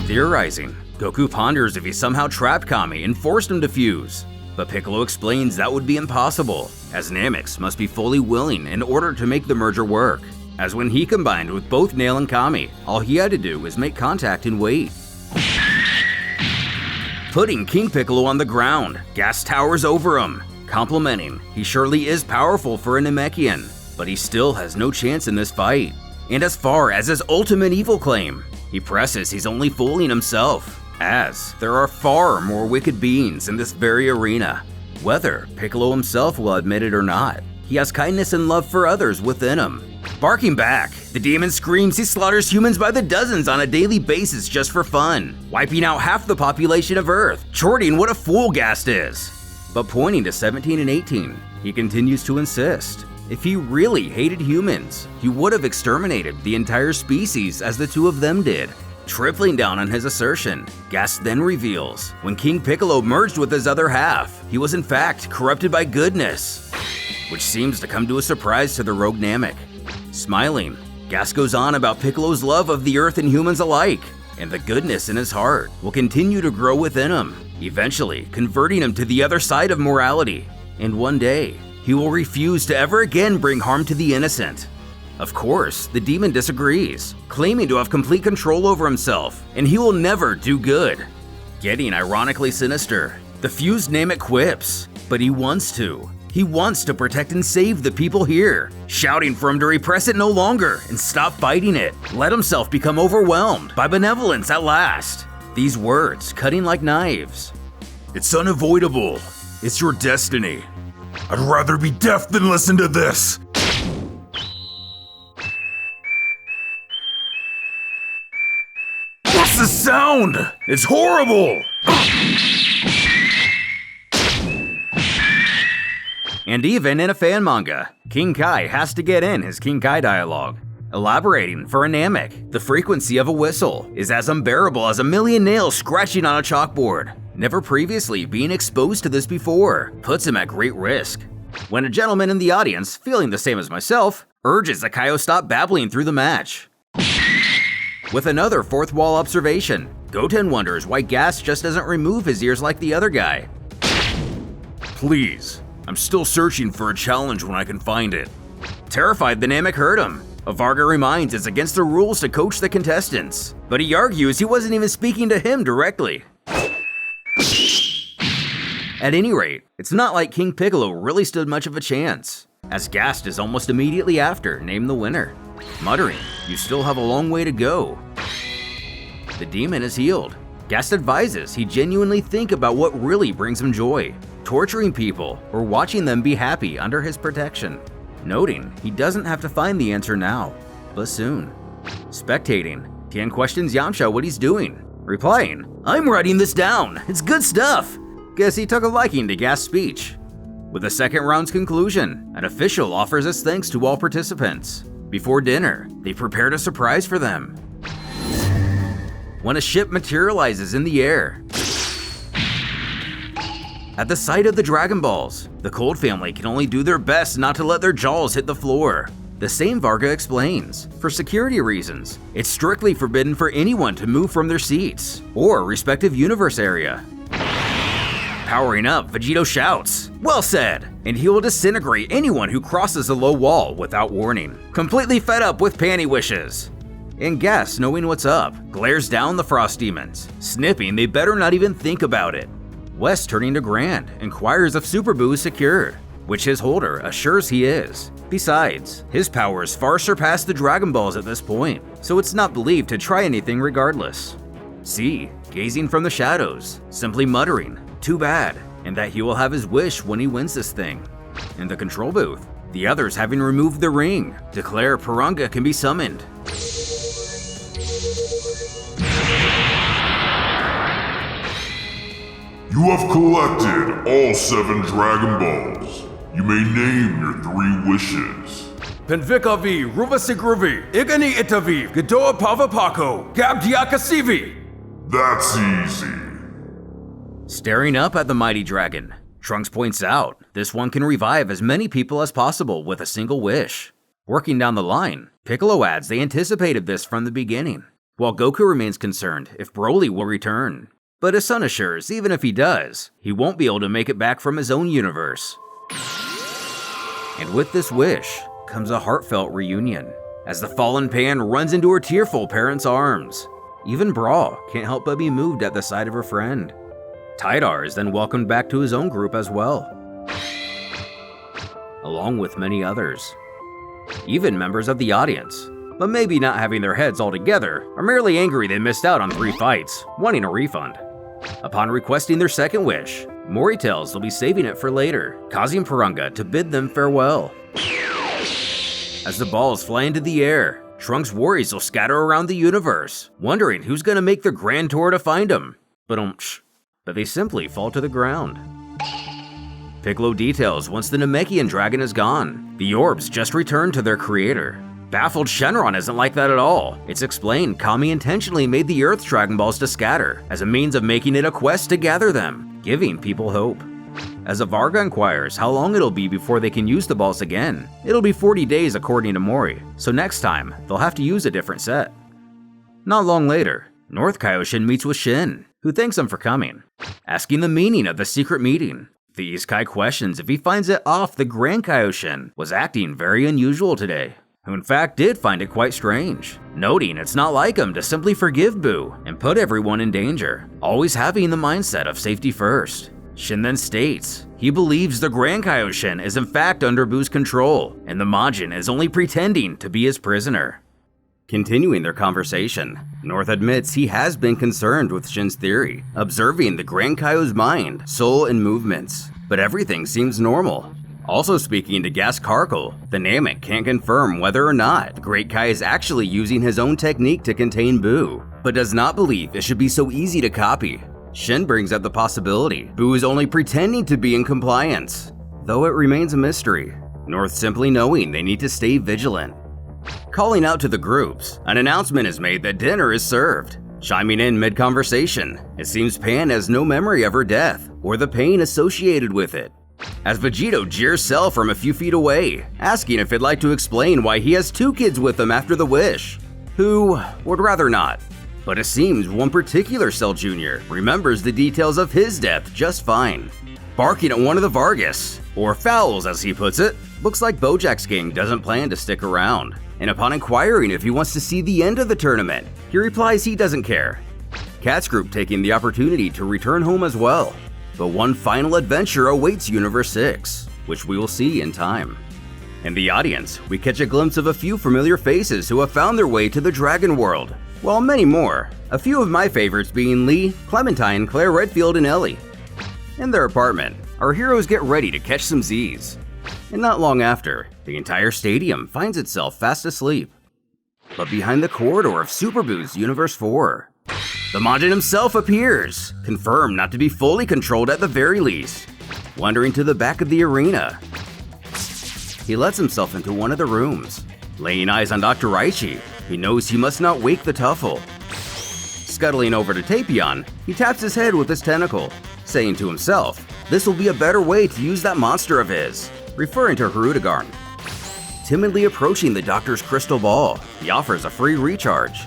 Theorizing, Goku ponders if he somehow trapped Kami and forced him to fuse, but Piccolo explains that would be impossible, as Nameks must be fully willing in order to make the merger work, as when he combined with both Nail and Kami, all he had to do was make contact and wait. Putting King Piccolo on the ground, Gas towers over him, complimenting he surely is powerful for a Namekian, but he still has no chance in this fight. And as far as his ultimate evil claim, he presses he's only fooling himself, as there are far more wicked beings in this very arena. Whether Piccolo himself will admit it or not, he has kindness and love for others within him. Barking back, the demon screams he slaughters humans by the dozens on a daily basis just for fun, wiping out half the population of Earth, chorting what a fool Gast is. But pointing to 17 and 18, he continues to insist, if he really hated humans, he would have exterminated the entire species as the two of them did. Tripling down on his assertion, Gas then reveals, when King Piccolo merged with his other half, he was in fact corrupted by goodness, which seems to come to a surprise to the rogue Namek. Smiling, Gas goes on about Piccolo's love of the Earth and humans alike, and the goodness in his heart will continue to grow within him, eventually converting him to the other side of morality. And one day, he will refuse to ever again bring harm to the innocent. Of course, the demon disagrees, claiming to have complete control over himself, and he will never do good. Getting ironically sinister, the fused Namek quips, but he wants to. He wants to protect and save the people here, shouting for him to repress it no longer and stop fighting it, let himself become overwhelmed by benevolence at last. These words cutting like knives. It's unavoidable. It's your destiny. I'd rather be deaf than listen to this. What's the sound? It's horrible! And even in a fan manga, King Kai has to get in his King Kai dialogue. Elaborating for a Namek, the frequency of a whistle is as unbearable as a million nails scratching on a chalkboard. Never previously being exposed to this before puts him at great risk. When a gentleman in the audience, feeling the same as myself, urges that Kaio stop babbling through the match. With another fourth wall observation, Goten wonders why Gas just doesn't remove his ears like the other guy. Please, I'm still searching for a challenge when I can find it. Terrified, the Namek heard him. Varga reminds it's against the rules to coach the contestants, but he argues he wasn't even speaking to him directly. At any rate, it's not like King Piccolo really stood much of a chance, as Gast is almost immediately after named the winner, muttering, "You still have a long way to go." The demon is healed. Gast advises he genuinely think about what really brings him joy, torturing people or watching them be happy under his protection, noting he doesn't have to find the answer now, but soon. Spectating, Tien questions Yamcha what he's doing, replying, "I'm writing this down, it's good stuff." Guess he took a liking to Gast's speech. With the second round's conclusion, an official offers his thanks to all participants. Before dinner, they prepared a surprise for them. When a ship materializes in the air, at the sight of the Dragon Balls, the Cold family can only do their best not to let their jaws hit the floor. The same Varga explains, for security reasons, it's strictly forbidden for anyone to move from their seats or respective universe area. Powering up, Vegito shouts, "Well said!" and he will disintegrate anyone who crosses a low wall without warning, completely fed up with panty wishes. And Gas, knowing what's up, glares down the Frost Demons, snipping they better not even think about it. West, turning to Grand, inquires if Super Buu is secured, which his holder assures he is. Besides, his powers far surpass the Dragon Balls at this point, so it's not believed to try anything regardless. C, gazing from the shadows, simply muttering, "Too bad," and that he will have his wish when he wins this thing. In the control booth, the others having removed the ring, declare Piranga can be summoned. You have collected all 7 Dragon Balls. You may name your 3 wishes. Penvikavi, Ruvasigruvi, Igani Itavi, Gadoa Pavapako, Gabdiakasivi. That's easy. Staring up at the mighty dragon, Trunks points out this one can revive as many people as possible with a single wish. Working down the line, Piccolo adds they anticipated this from the beginning, while Goku remains concerned if Broly will return. But his son assures even if he does, he won't be able to make it back from his own universe. And with this wish comes a heartfelt reunion, as the fallen Pan runs into her tearful parents' arms. Even Bra can't help but be moved at the sight of her friend. Tidar is then welcomed back to his own group as well, along with many others. Even members of the audience, but maybe not having their heads all together, are merely angry they missed out on 3 fights, wanting a refund. Upon requesting their second wish, Mori tells they'll be saving it for later, causing Piranga to bid them farewell. As the balls fly into the air, Trunks worries they'll scatter around the universe, wondering who's gonna make the grand tour to find them. But they simply fall to the ground. Piccolo details once the Namekian dragon is gone, the orbs just return to their creator. Baffled Shenron isn't like that at all. It's explained Kami intentionally made the Earth's Dragon Balls to scatter, as a means of making it a quest to gather them, giving people hope. As Varga inquires how long it'll be before they can use the balls again, it'll be 40 days according to Mori, so next time, they'll have to use a different set. Not long later, North Kaioshin meets with Shin, who thanks him for coming, asking the meaning of the secret meeting. The East Kai questions if he finds it off the Grand Kaioshin was acting very unusual today, who in fact did find it quite strange, noting it's not like him to simply forgive Buu and put everyone in danger, always having the mindset of safety first. Shin then states he believes the Grand Kaioshin is in fact under Buu's control, and the Majin is only pretending to be his prisoner. Continuing their conversation, North admits he has been concerned with Shin's theory, observing the Grand Kaio's mind, soul, and movements, but everything seems normal. Also speaking to Gas Karkle, the Namek can't confirm whether or not the Great Kai is actually using his own technique to contain Buu, but does not believe it should be so easy to copy. Shin brings up the possibility Buu is only pretending to be in compliance, though it remains a mystery, North simply knowing they need to stay vigilant. Calling out to the groups, an announcement is made that dinner is served. Chiming in mid-conversation, it seems Pan has no memory of her death, or the pain associated with it. As Vegito jeers Cell from a few feet away, asking if he'd like to explain why he has 2 kids with him after the wish, who would rather not. But it seems one particular Cell Jr. remembers the details of his death just fine. Barking at one of the Vargas, or fouls as he puts it, looks like Bojack's gang doesn't plan to stick around. And upon inquiring if he wants to see the end of the tournament, he replies he doesn't care. Cat's group taking the opportunity to return home as well. But one final adventure awaits Universe 6, which we will see in time. In the audience, we catch a glimpse of a few familiar faces who have found their way to the Dragon World, while many more, a few of my favorites being Lee, Clementine, Claire Redfield, and Ellie. In their apartment, our heroes get ready to catch some Z's. And not long after, the entire stadium finds itself fast asleep. But behind the corridor of Super Buu's Universe 4, the Majin himself appears, confirmed not to be fully controlled at the very least. Wandering to the back of the arena, he lets himself into one of the rooms. Laying eyes on Dr. Raichi, he knows he must not wake the Tuffle. Scuttling over to Tapion, he taps his head with his tentacle, saying to himself, this will be a better way to use that monster of his, referring to Hirudegarn. Timidly approaching the doctor's crystal ball, he offers a free recharge,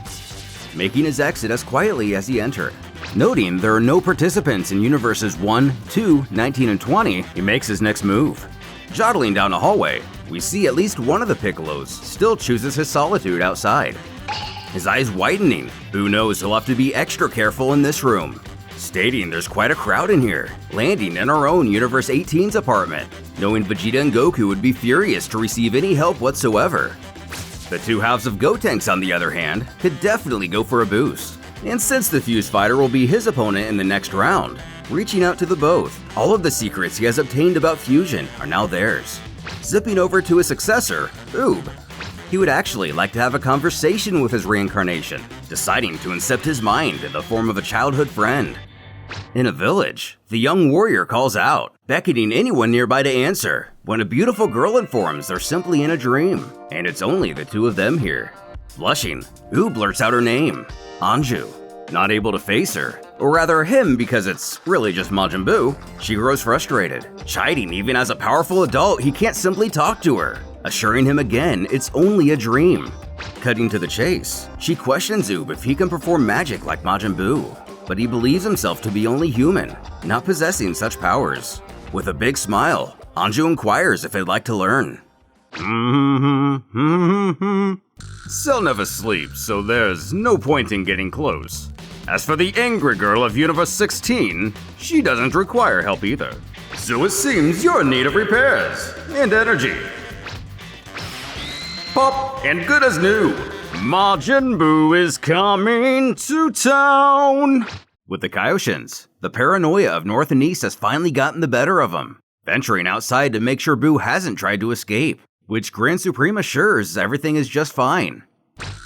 making his exit as quietly as he entered. Noting there are no participants in Universes 1, 2, 19, and 20, he makes his next move. Jottling down a hallway, we see at least one of the Piccolos still chooses his solitude outside. His eyes widening, Buu knows he'll have to be extra careful in this room, stating there's quite a crowd in here, landing in our own Universe 18's apartment, knowing Vegeta and Goku would be furious to receive any help whatsoever. The 2 halves of Gotenks, on the other hand, could definitely go for a boost. And since the Fuse Fighter will be his opponent in the next round, reaching out to the both, all of the secrets he has obtained about fusion are now theirs. Zipping over to his successor, Oob, he would actually like to have a conversation with his reincarnation, deciding to incept his mind in the form of a childhood friend. In a village, the young warrior calls out, beckoning anyone nearby to answer, when a beautiful girl informs they're simply in a dream, and it's only the 2 of them here. Blushing, Oob blurts out her name, Anju. Not able to face her, or rather him because it's really just Majin Buu, she grows frustrated, chiding even as a powerful adult he can't simply talk to her, assuring him again it's only a dream. Cutting to the chase, she questions Oob if he can perform magic like Majin Buu, but he believes himself to be only human, not possessing such powers. With a big smile, Anju inquires if he'd like to learn. Cell never sleeps, so there's no point in getting close. As for the angry girl of Universe 16, she doesn't require help either. So it seems you're in need of repairs and energy. Pop and good as new. Majin Buu is coming to town. With the Kaioshins, the paranoia of North and East has finally gotten the better of them, venturing outside to make sure Buu hasn't tried to escape, which Grand Supreme assures everything is just fine.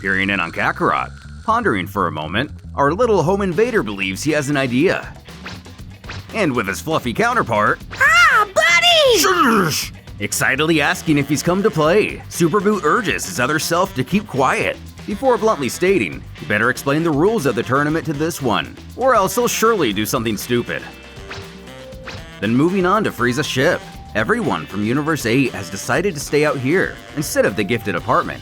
Peering in on Kakarot, pondering for a moment, our little home invader believes he has an idea. And with his fluffy counterpart, Ah, buddy! Shush! excitedly asking if he's come to play. Super Boo urges his other self to keep quiet, before bluntly stating, "You better explain the rules of the tournament to this one, or else he'll surely do something stupid." Then moving on to Frieza's ship. Everyone from Universe 8 has decided to stay out here instead of the gifted apartment.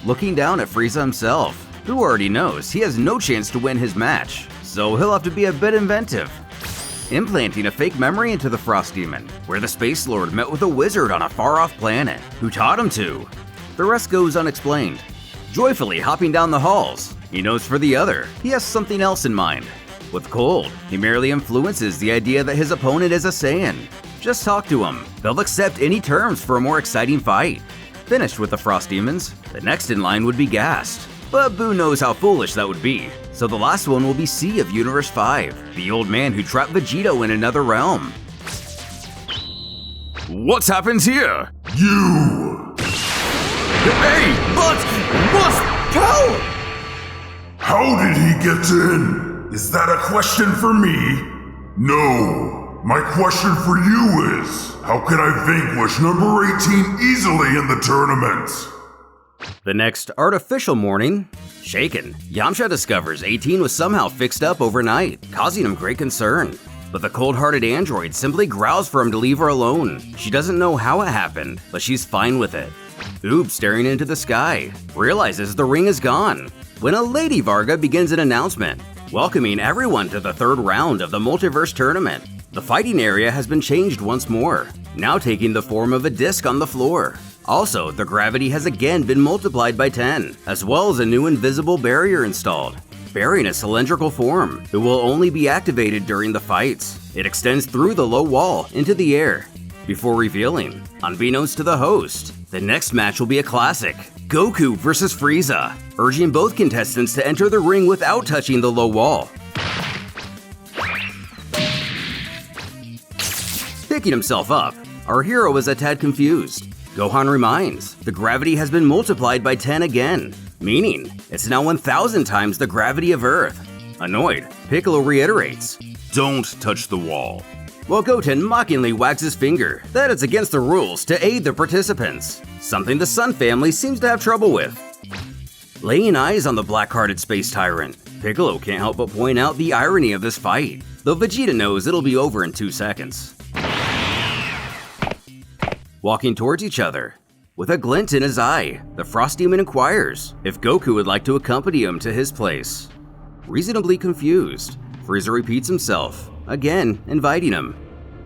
Looking down at Frieza himself, who already knows he has no chance to win his match, so he'll have to be a bit inventive. Implanting a fake memory into the Frost Demon, where the Space Lord met with a wizard on a far-off planet, who taught him to. The rest goes unexplained. Joyfully hopping down the halls, he knows for the other, he has something else in mind. With Cold, he merely influences the idea that his opponent is a Saiyan. Just talk to him, they'll accept any terms for a more exciting fight. Finished with the Frost Demons, the next in line would be Gast. But Boo knows how foolish that would be, so the last one will be C of Universe 5, the old man who trapped Vegito in another realm. What's happened here? You! Hey, what's power? How did he get in? Is that a question for me? No. My question for you is, how can I vanquish number 18 easily in the tournament? The next artificial morning, shaken, Yamcha discovers 18 was somehow fixed up overnight, causing him great concern. But the cold-hearted android simply growls for him to leave her alone. She doesn't know how it happened, but she's fine with it. Oob, staring into the sky, realizes the ring is gone, when a Lady Varga begins an announcement, welcoming everyone to the third round of the Multiverse Tournament. The fighting area has been changed once more, now taking the form of a disc on the floor. Also, the gravity has again been multiplied by 10, as well as a new invisible barrier installed, bearing a cylindrical form that will only be activated during the fights. It extends through the low wall into the air, before revealing, unbeknownst to the host, the next match will be a classic, Goku vs. Frieza, urging both contestants to enter the ring without touching the low wall. Picking himself up, our hero is a tad confused. Gohan reminds, the gravity has been multiplied by 10 again, meaning it's now 1,000 times the gravity of Earth. Annoyed, Piccolo reiterates, "Don't touch the wall," while Goten mockingly wags his finger that it's against the rules to aid the participants, something the Sun family seems to have trouble with. Laying eyes on the black-hearted space tyrant, Piccolo can't help but point out the irony of this fight, though Vegeta knows it'll be over in 2 seconds. Walking towards each other, with a glint in his eye, the Frost Demon inquires if Goku would like to accompany him to his place. Reasonably confused, Frieza repeats himself, again inviting him.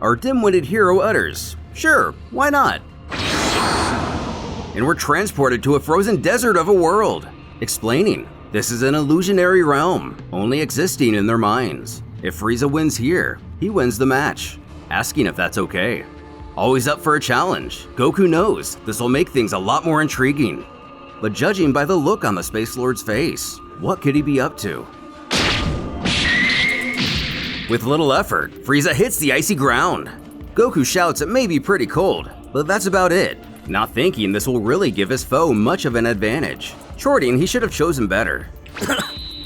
Our dim-witted hero utters, "Sure, why not?" And we're transported to a frozen desert of a world, explaining this is an illusionary realm, only existing in their minds. If Frieza wins here, he wins the match, asking if that's okay. Always up for a challenge, Goku knows this will make things a lot more intriguing. But judging by the look on the Space Lord's face, what could he be up to? With little effort, Frieza hits the icy ground. Goku shouts it may be pretty cold, but that's about it, not thinking this will really give his foe much of an advantage. Shorting he should have chosen better.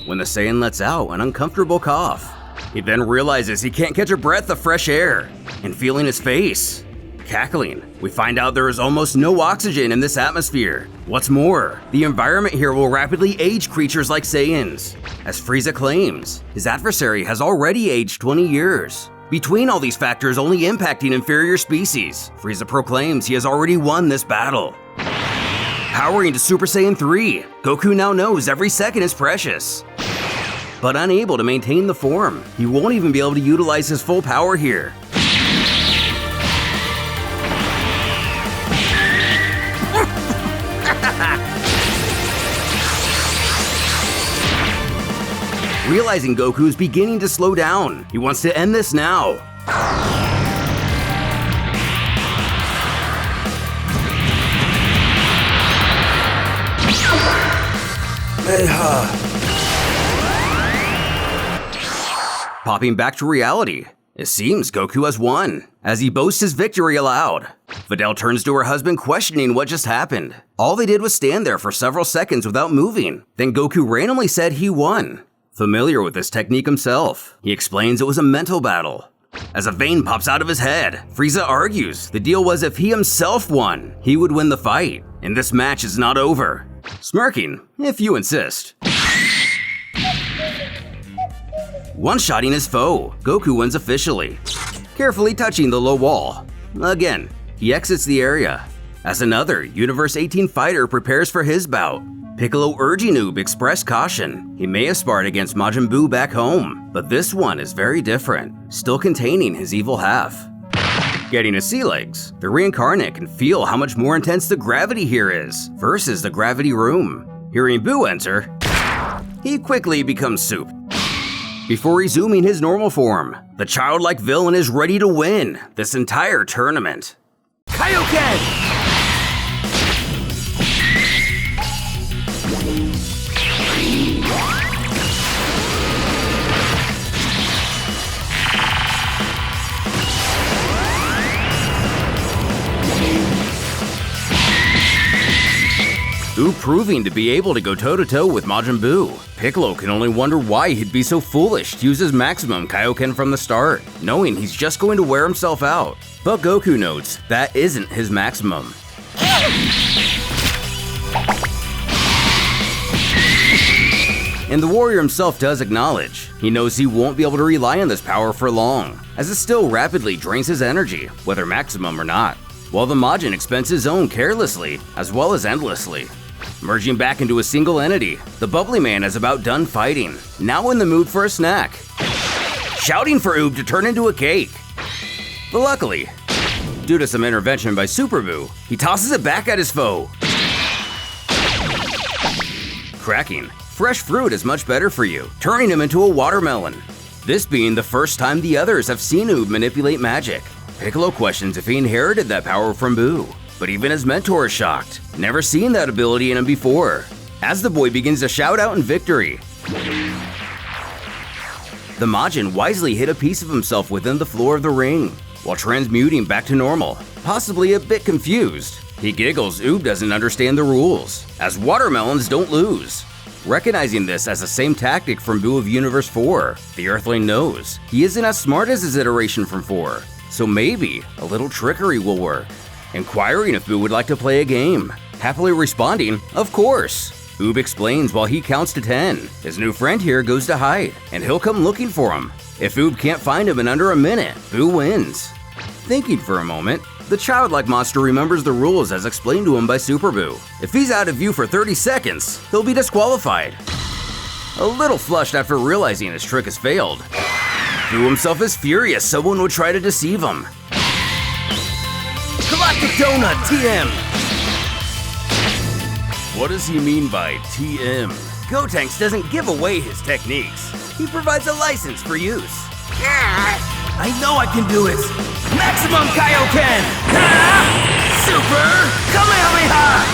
When the Saiyan lets out an uncomfortable cough, he then realizes he can't catch a breath of fresh air, and feeling his face. Cackling, we find out there is almost no oxygen in this atmosphere. What's more, the environment here will rapidly age creatures like Saiyans. As Frieza claims, his adversary has already aged 20 years. Between all these factors only impacting inferior species, Frieza proclaims he has already won this battle. Powering to Super Saiyan 3, Goku now knows every second is precious. But unable to maintain the form, he won't even be able to utilize his full power here. Realizing Goku's beginning to slow down, he wants to end this now. Popping back to reality, it seems Goku has won, as he boasts his victory aloud. Videl turns to her husband questioning what just happened. All they did was stand there for several seconds without moving, then Goku randomly said he won. Familiar with this technique himself, he explains it was a mental battle. As a vein pops out of his head, Frieza argues the deal was if he himself won, he would win the fight, and this match is not over. Smirking, if you insist. One-shotting his foe, Goku wins officially. Carefully touching the low wall. Again, he exits the area. As another Universe 18 fighter prepares for his bout, Piccolo urging Oob express caution. He may have sparred against Majin Buu back home, but this one is very different, still containing his evil half. Getting his sea legs, the reincarnate can feel how much more intense the gravity here is versus the gravity room. Hearing Buu enter, he quickly becomes soup. Before resuming his normal form, the childlike villain is ready to win this entire tournament. Kaioken! Oob proving to be able to go toe-to-toe with Majin Buu. Piccolo can only wonder why he'd be so foolish to use his maximum Kaioken from the start, knowing he's just going to wear himself out. But Goku notes that isn't his maximum. And the warrior himself does acknowledge he knows he won't be able to rely on this power for long, as it still rapidly drains his energy, whether maximum or not, while the Majin expends his own carelessly as well as endlessly. Merging back into a single entity, the bubbly man is about done fighting, now in the mood for a snack. Shouting for Oob to turn into a cake. But luckily, due to some intervention by Super Buu, he tosses it back at his foe. Cracking, fresh fruit is much better for you, turning him into a watermelon. This being the first time the others have seen Oob manipulate magic. Piccolo questions if he inherited that power from Buu, but even his mentor is shocked, never seen that ability in him before, as the boy begins to shout out in victory. The Majin wisely hid a piece of himself within the floor of the ring, while transmuting back to normal, possibly a bit confused. He giggles Oob doesn't understand the rules, as watermelons don't lose. Recognizing this as the same tactic from Buu of Universe 4, the Earthling knows he isn't as smart as his iteration from 4, so maybe a little trickery will work. Inquiring if Buu would like to play a game, happily responding, of course. Oob explains while he counts to 10. His new friend here goes to hide, and he'll come looking for him. If Oob can't find him in under a minute, Buu wins. Thinking for a moment, the childlike monster remembers the rules as explained to him by Super Buu. If he's out of view for 30 seconds, he'll be disqualified. A little flushed after realizing his trick has failed, Buu himself is furious someone would try to deceive him. Galactic Donut TM! What does he mean by TM? Gotenks doesn't give away his techniques. He provides a license for use. I know I can do it! Maximum Kaioken! Super Kamehameha!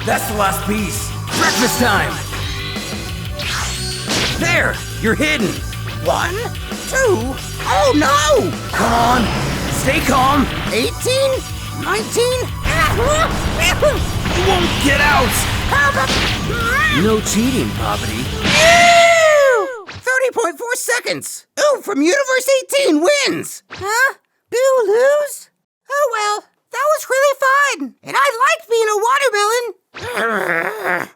That's the last piece. Breakfast time! There! You're hidden! 1, 2, oh no! Come on! Stay calm! 18, 19, You won't get out! No cheating, Bobbity. 30.4 seconds! Ooh, from Universe 18 wins! Huh? Boo lose? Oh well, that was really fun! And I liked being a watermelon!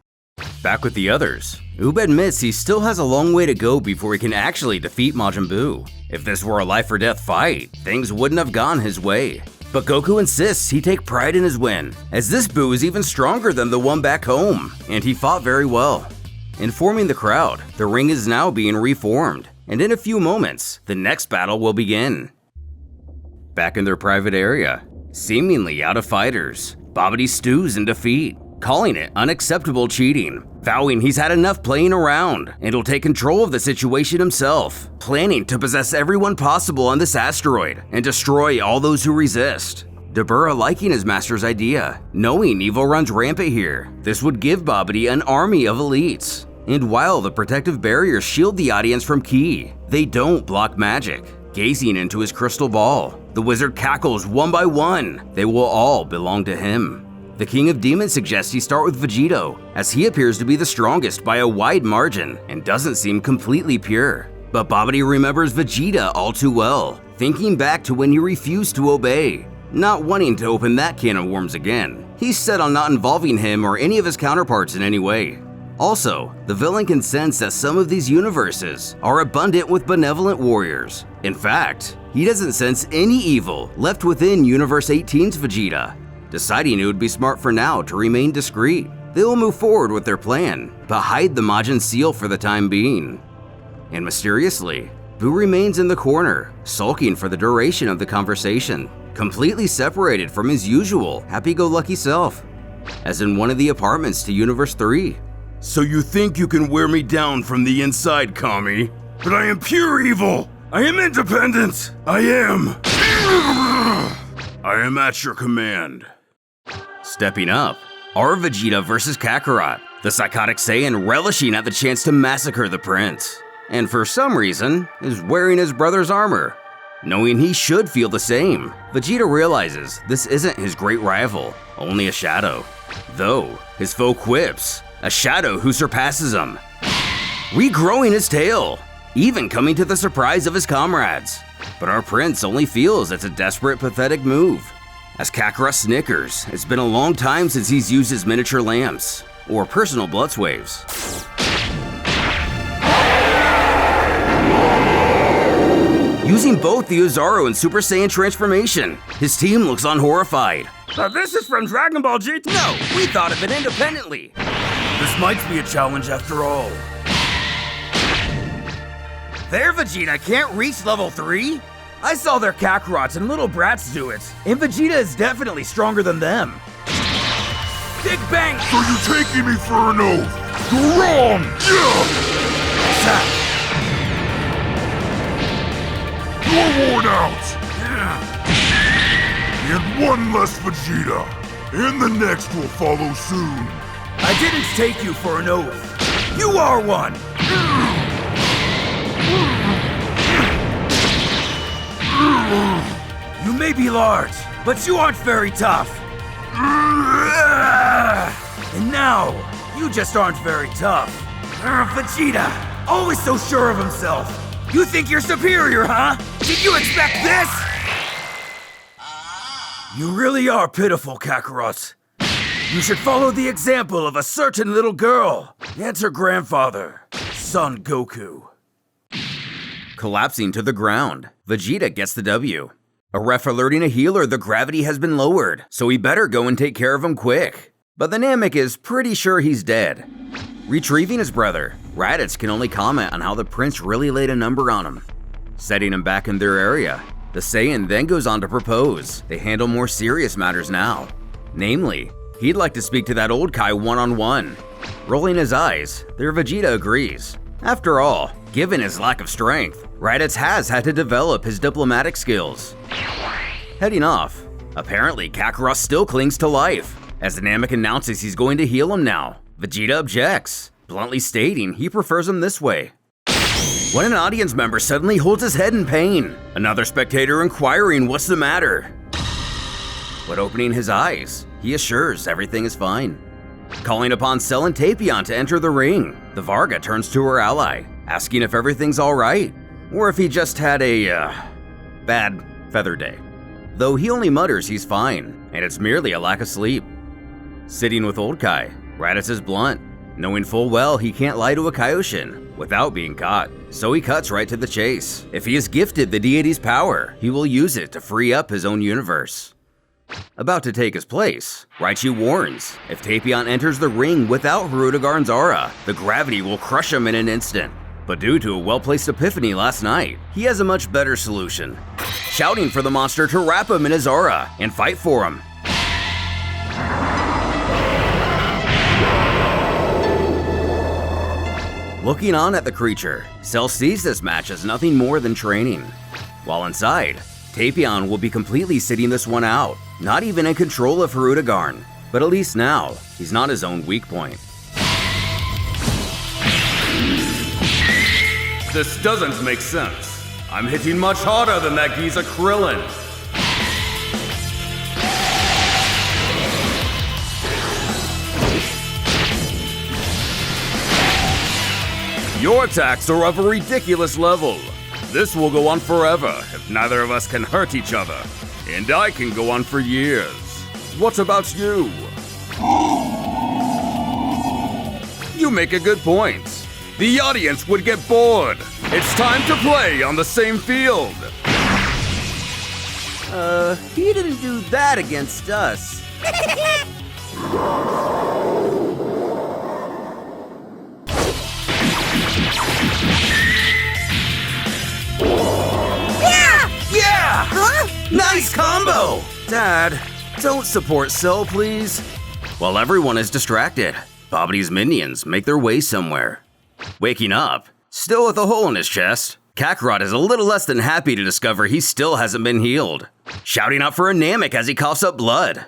Back with the others, Oob admits he still has a long way to go before he can actually defeat Majin Buu. If this were a life or death fight, things wouldn't have gone his way. But Goku insists he take pride in his win, as this Buu is even stronger than the one back home, and he fought very well. Informing the crowd, the ring is now being reformed, and in a few moments, the next battle will begin. Back in their private area, seemingly out of fighters, Bobbity stews in defeat, calling it unacceptable cheating, vowing he's had enough playing around and will take control of the situation himself, planning to possess everyone possible on this asteroid and destroy all those who resist. Dabura liking his master's idea, knowing evil runs rampant here. This would give Bobbity an army of elites. And while the protective barriers shield the audience from Ki, they don't block magic. Gazing into his crystal ball, the wizard cackles one by one. They will all belong to him. The King of Demons suggests he start with Vegito, as he appears to be the strongest by a wide margin and doesn't seem completely pure. But Babidi remembers Vegeta all too well, thinking back to when he refused to obey. Not wanting to open that can of worms again, he's set on not involving him or any of his counterparts in any way. Also, the villain can sense that some of these universes are abundant with benevolent warriors. In fact, he doesn't sense any evil left within Universe 18's Vegeta. Deciding it would be smart for now to remain discreet, they will move forward with their plan, but hide the Majin seal for the time being. And mysteriously, Buu remains in the corner, sulking for the duration of the conversation, completely separated from his usual happy-go-lucky self, as in one of the apartments to Universe 3. So you think you can wear me down from the inside, Kami? But I am pure evil! I am independent! I am at your command. Stepping up, our Vegeta versus Kakarot, the psychotic Saiyan relishing at the chance to massacre the prince. And for some reason, is wearing his brother's armor. Knowing he should feel the same, Vegeta realizes this isn't his great rival, only a shadow. Though, his foe quips, a shadow who surpasses him, regrowing his tail, even coming to the surprise of his comrades. But our prince only feels it's a desperate, pathetic move. As Kakarot snickers, it's been a long time since he's used his miniature lamps, or personal blood swaves. Using both the Ozaru and Super Saiyan transformation, his team looks on horrified. This is from Dragon Ball GT. No, we thought of it independently. This might be a challenge after all. Their Vegeta can't reach level 3? I saw their Kakarots and little brats do it, and Vegeta is definitely stronger than them. Big Bang! So you're taking me for an oath? You're wrong! Attack! You're worn out! And one less Vegeta. And the next will follow soon. I didn't take you for an oath. You are one! You may be large, but you aren't very tough. And now, you just aren't very tough. Vegeta, always so sure of himself. You think you're superior, huh? Did you expect this? You really are pitiful, Kakarot. You should follow the example of a certain little girl and her grandfather, Son Goku. Collapsing to the ground, Vegeta gets the W. A ref alerting a healer the gravity has been lowered, so he better go and take care of him quick. But the Namek is pretty sure he's dead. Retrieving his brother, Raditz can only comment on how the prince really laid a number on him. Setting him back in their area, the Saiyan then goes on to propose they handle more serious matters now. Namely, he'd like to speak to that old Kai one-on-one. Rolling his eyes, their Vegeta agrees. After all, given his lack of strength, Raditz has had to develop his diplomatic skills. Heading off, apparently Kakarot still clings to life. As the Namek announces he's going to heal him now, Vegeta objects, bluntly stating he prefers him this way. When an audience member suddenly holds his head in pain, another spectator inquiring what's the matter. But opening his eyes, he assures everything is fine. Calling upon Cell and Tapion to enter the ring, the Varga turns to her ally, asking if everything's alright, or if he just had a, bad feather day. Though he only mutters he's fine, and it's merely a lack of sleep. Sitting with old Kai, Raditz is blunt, knowing full well he can't lie to a Kaioshin without being caught, so he cuts right to the chase. If he is gifted the deity's power, he will use it to free up his own universe. About to take his place, Raichu warns, if Tapion enters the ring without Hirudegarn's aura, the gravity will crush him in an instant. But due to a well-placed epiphany last night, he has a much better solution. Shouting for the monster to wrap him in his aura and fight for him. Looking on at the creature, Cell sees this match as nothing more than training. While inside, Tapion will be completely sitting this one out, not even in control of Hirudegarn, but at least now, he's not his own weak point. This doesn't make sense. I'm hitting much harder than that Giza Krillin. Our attacks are of a ridiculous level. This will go on forever if neither of us can hurt each other. And I can go on for years. What about you? You make a good point. The audience would get bored. It's time to play on the same field. He didn't do that against us. Yeah! Huh? Nice combo! Dad, don't support Cell, please. While everyone is distracted, Babbidi's minions make their way somewhere. Waking up, still with a hole in his chest, Kakarot is a little less than happy to discover he still hasn't been healed, shouting out for a Namek as he coughs up blood.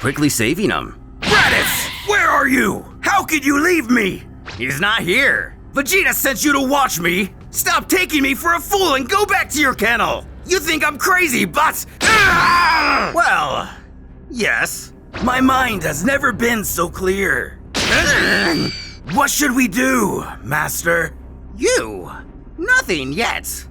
Quickly saving him. Raditz! Where are you? How could you leave me? He's not here. Vegeta sent you to watch me. Stop taking me for a fool and go back to your kennel. You think I'm crazy, but... Well, yes. My mind has never been so clear. What should we do, Master? You? Nothing yet.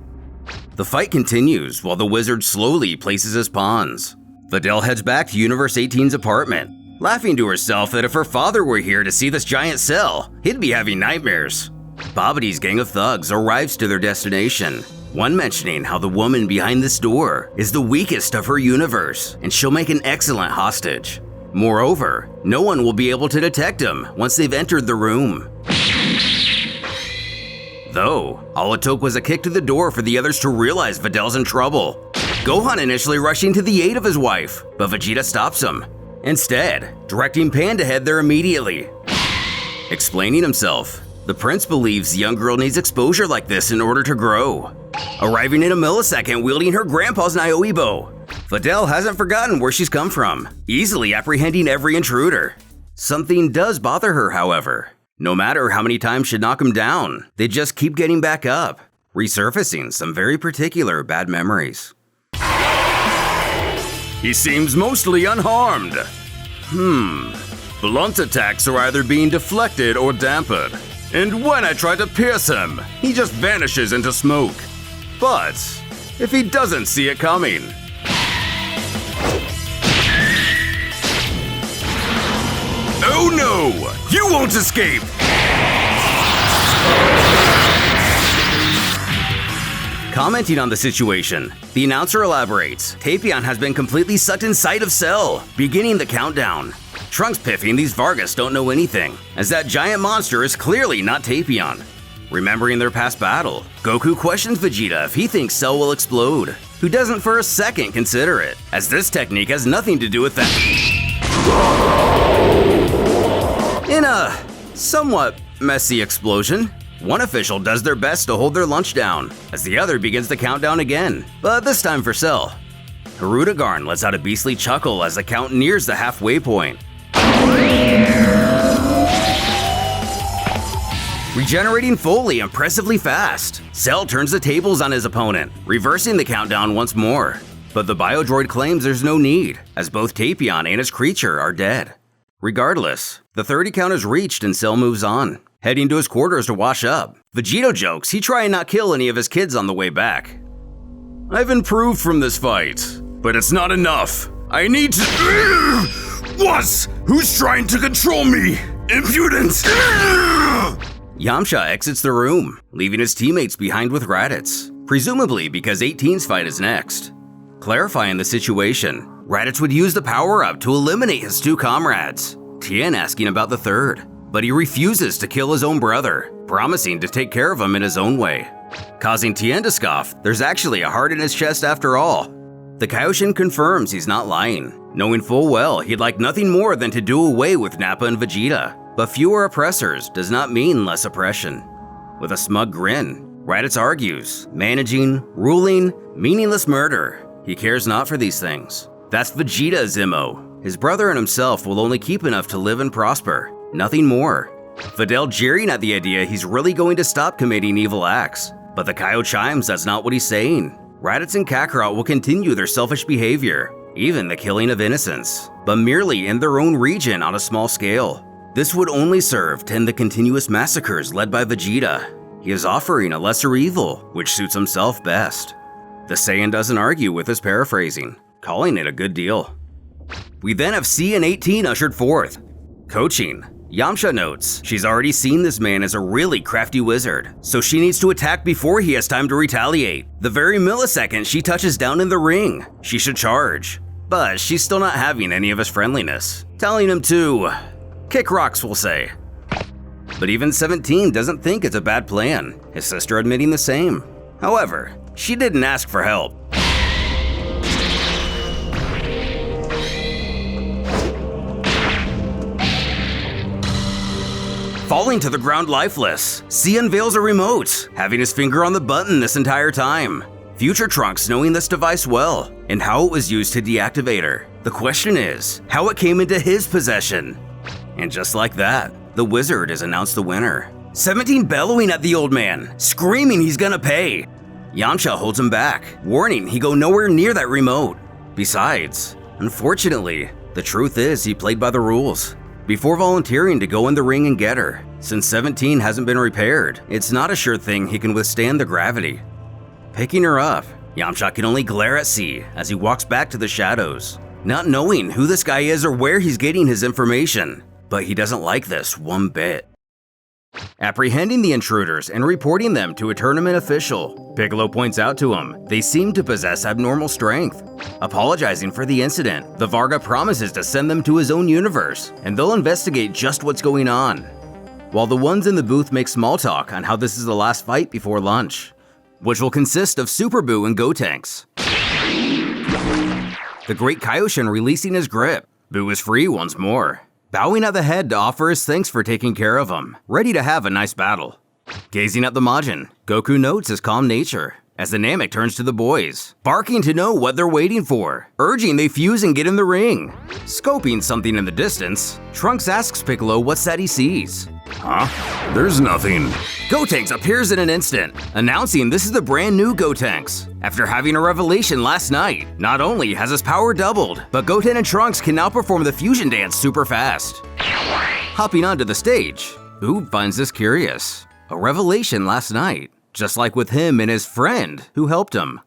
The fight continues while the wizard slowly places his pawns. Videl heads back to Universe 18's apartment, laughing to herself that if her father were here to see this giant cell, he'd be having nightmares. Babbidi's gang of thugs arrives to their destination, one mentioning how the woman behind this door is the weakest of her universe and she'll make an excellent hostage. Moreover, no one will be able to detect him once they've entered the room. Though, all it took was a kick to the door for the others to realize Videl's in trouble. Gohan initially rushing to the aid of his wife, but Vegeta stops him, instead directing Pan to head there immediately. Explaining himself, the prince believes the young girl needs exposure like this in order to grow. Arriving in a millisecond wielding her grandpa's Niobe, Videl hasn't forgotten where she's come from, easily apprehending every intruder. Something does bother her, however. No matter how many times she knock him down, they just keep getting back up, resurfacing some very particular bad memories. He seems mostly unharmed. Blunt attacks are either being deflected or dampened. And when I try to pierce him, he just vanishes into smoke. But if he doesn't see it coming... Oh no! You won't escape! Commenting on the situation, the announcer elaborates, Tapion has been completely sucked inside of Cell, beginning the countdown. Trunks piffing these Vargas don't know anything, as that giant monster is clearly not Tapion. Remembering their past battle, Goku questions Vegeta if he thinks Cell will explode, who doesn't for a second consider it, as this technique has nothing to do with that. In a somewhat messy explosion, one official does their best to hold their lunch down, as the other begins the countdown again, but this time for Cell. Hirudegarn lets out a beastly chuckle as the count nears the halfway point. Regenerating fully impressively fast, Cell turns the tables on his opponent, reversing the countdown once more. But the Biodroid claims there's no need, as both Tapion and his creature are dead. Regardless, the 30 count is reached and Cell moves on, heading to his quarters to wash up. Vegito jokes he try and not kill any of his kids on the way back. I've improved from this fight, but it's not enough. I need to... What? Who's trying to control me? Impudence! Yamcha exits the room, leaving his teammates behind with Raditz, presumably because 18's fight is next. Clarifying the situation, Raditz would use the power-up to eliminate his two comrades, Tien asking about the third, but he refuses to kill his own brother, promising to take care of him in his own way. Causing Tien to scoff, there's actually a heart in his chest after all. The Kaioshin confirms he's not lying, knowing full well he'd like nothing more than to do away with Nappa and Vegeta, but fewer oppressors does not mean less oppression. With a smug grin, Raditz argues, managing, ruling, meaningless murder. He cares not for these things. That's Vegeta's MO. His brother and himself will only keep enough to live and prosper, nothing more. Videl jeering at the idea he's really going to stop committing evil acts, but the Kaio chimes that's not what he's saying. Raditz and Kakarot will continue their selfish behavior, even the killing of innocents, but merely in their own region on a small scale. This would only serve to end the continuous massacres led by Vegeta. He is offering a lesser evil, which suits himself best. The Saiyan doesn't argue with his paraphrasing, calling it a good deal. We then have CN18 ushered forth. Coaching. Yamcha notes she's already seen this man as a really crafty wizard, so she needs to attack before he has time to retaliate. The very millisecond she touches down in the ring, she should charge. But she's still not having any of his friendliness, telling him to kick rocks, we'll say. But even 17 doesn't think it's a bad plan, his sister admitting the same. However, she didn't ask for help. Falling to the ground lifeless, C unveils a remote, having his finger on the button this entire time. Future Trunks knowing this device well, and how it was used to deactivate her. The question is, how it came into his possession. And just like that, the wizard is announced the winner. 17 bellowing at the old man, screaming he's gonna pay. Yamcha holds him back, warning he go nowhere near that remote. Besides, unfortunately, the truth is he played by the rules. Before volunteering to go in the ring and get her, since 17 hasn't been repaired, it's not a sure thing he can withstand the gravity. Picking her up, Yamcha can only glare at C as he walks back to the shadows, not knowing who this guy is or where he's getting his information. But he doesn't like this one bit. Apprehending the intruders and reporting them to a tournament official, Piccolo points out to him they seem to possess abnormal strength. Apologizing for the incident, the Varga promises to send them to his own universe, and they'll investigate just what's going on. While the ones in the booth make small talk on how this is the last fight before lunch, which will consist of Super Buu and Gotenks. The Great Kaioshin releasing his grip, Buu is free once more. Bowing at the head to offer his thanks for taking care of him, ready to have a nice battle. Gazing at the Majin, Goku notes his calm nature, as the Namek turns to the boys, barking to know what they're waiting for, urging they fuse and get in the ring. Scoping something in the distance, Trunks asks Piccolo what's that he sees. Huh? There's nothing. Gotenks appears in an instant, announcing this is the brand new Gotenks. After having a revelation last night, not only has his power doubled, but Goten and Trunks can now perform the fusion dance super fast. Hopping onto the stage, Buu finds this curious. A revelation last night, just like with him and his friend who helped him.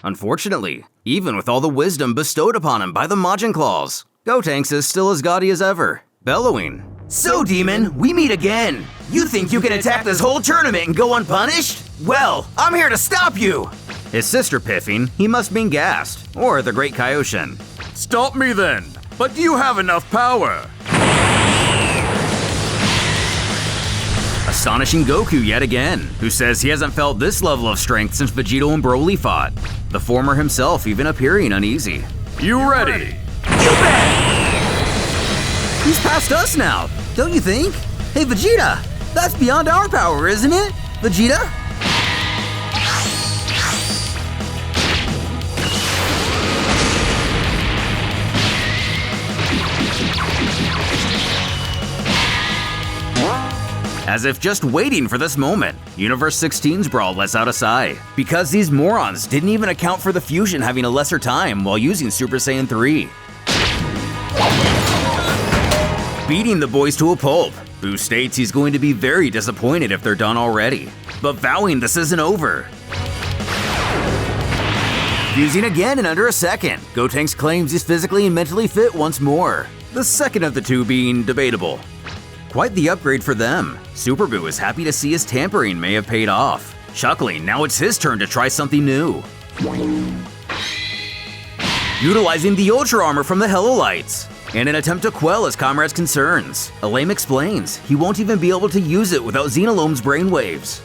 Unfortunately, even with all the wisdom bestowed upon him by the Majin Claws, Gotenks is still as gaudy as ever, bellowing. So, Demon, we meet again. You think you can attack this whole tournament and go unpunished? Well, I'm here to stop you. His sister piffing, he must mean Gast, or the Great Kaioshin. Stop me then! But do you have enough power? Astonishing Goku yet again, who says he hasn't felt this level of strength since Vegito and Broly fought. The former himself even appearing uneasy. You ready? You bet! He's past us now, don't you think? Hey Vegeta, that's beyond our power, isn't it? Vegeta? As if just waiting for this moment, Universe 16's brawl lets out a sigh, because these morons didn't even account for the fusion having a lesser time while using Super Saiyan 3. Beating the boys to a pulp, Buu states he's going to be very disappointed if they're done already, but vowing this isn't over. Fusing again in under a second, Gotenks claims he's physically and mentally fit once more, the second of the two being debatable. Quite the upgrade for them. Super Buu is happy to see his tampering may have paid off. Chuckling, now it's his turn to try something new. Utilizing the Ultra Armor from the Helolites, in an attempt to quell his comrades' concerns, Elaine explains he won't even be able to use it without Xenolome's brainwaves.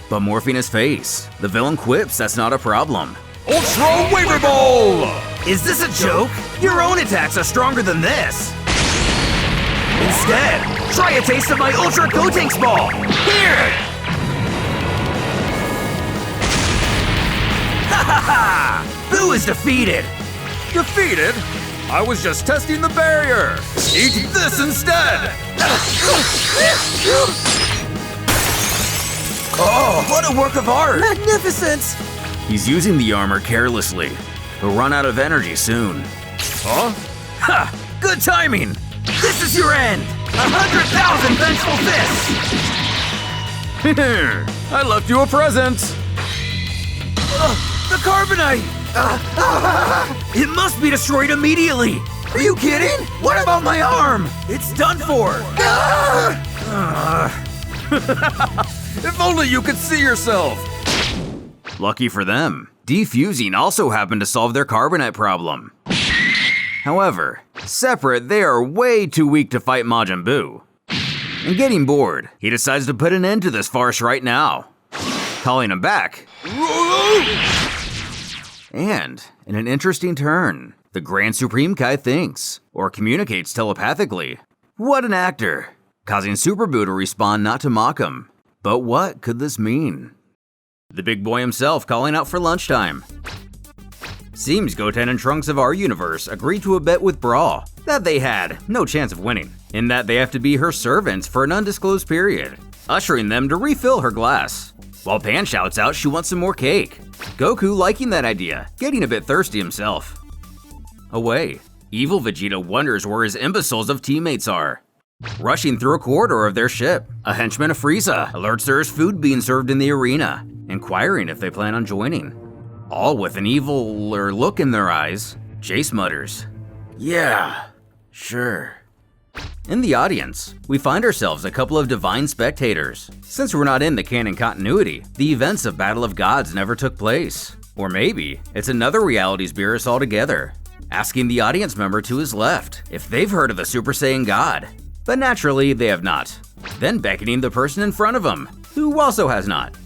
But morphing his face, the villain quips that's not a problem. Ultra Waver Ball! Is this a joke? Your own attacks are stronger than this. Instead, try a taste of my Ultra Gotenks Ball! Here! Ha ha ha! Buu is defeated! Defeated? I was just testing the barrier! Eat this instead! Oh, what a work of art! Magnificent! He's using the armor carelessly. He'll run out of energy soon. Huh? Ha! Good timing! This is your end! 100,000 vengeful fists! I left you a present! The carbonite! It must be destroyed immediately! Are you kidding? What about my arm? It's done for! If only you could see yourself! Lucky for them, defusing also happened to solve their carbonite problem. However, separate, they are way too weak to fight Majin Buu. And getting bored, he decides to put an end to this farce right now, calling him back. And, in an interesting turn, the Grand Supreme Kai thinks, or communicates telepathically. What an actor! Causing Super Buu to respond not to mock him. But what could this mean? The big boy himself calling out for lunchtime. Seems Goten and Trunks of our universe agreed to a bet with Brawl that they had no chance of winning, in that they have to be her servants for an undisclosed period, ushering them to refill her glass. While Pan shouts out she wants some more cake. Goku liking that idea, getting a bit thirsty himself. Away, evil Vegeta wonders where his imbeciles of teammates are. Rushing through a corridor of their ship, a henchman of Frieza alerts there is food being served in the arena, inquiring if they plan on joining. All with an eviler look in their eyes, Jace mutters, "Yeah, sure." In the audience, we find ourselves a couple of divine spectators. Since we're not in the canon continuity, the events of Battle of Gods never took place. Or maybe it's another reality's Beerus altogether, asking the audience member to his left if they've heard of the Super Saiyan God. But naturally, they have not. Then beckoning the person in front of him, who also has not.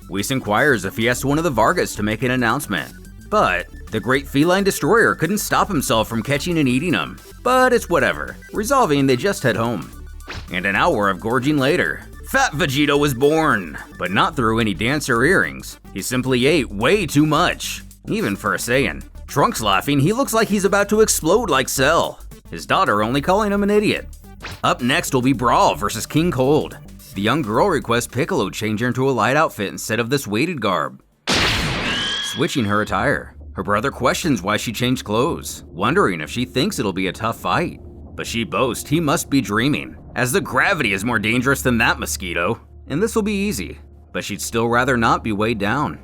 Whis inquires if he asked one of the Vargas to make an announcement. But the great feline destroyer couldn't stop himself from catching and eating him. But it's whatever, resolving they just head home. And an hour of gorging later, Fat Vegeta was born, but not through any dance or earrings. He simply ate way too much, even for a Saiyan. Trunks laughing, he looks like he's about to explode like Cell. His daughter only calling him an idiot. Up next will be Brawl versus King Cold. The young girl requests Piccolo change her into a light outfit instead of this weighted garb, switching her attire. Her brother questions why she changed clothes, wondering if she thinks it'll be a tough fight. But she boasts he must be dreaming, as the gravity is more dangerous than that mosquito, and this will be easy. But she'd still rather not be weighed down.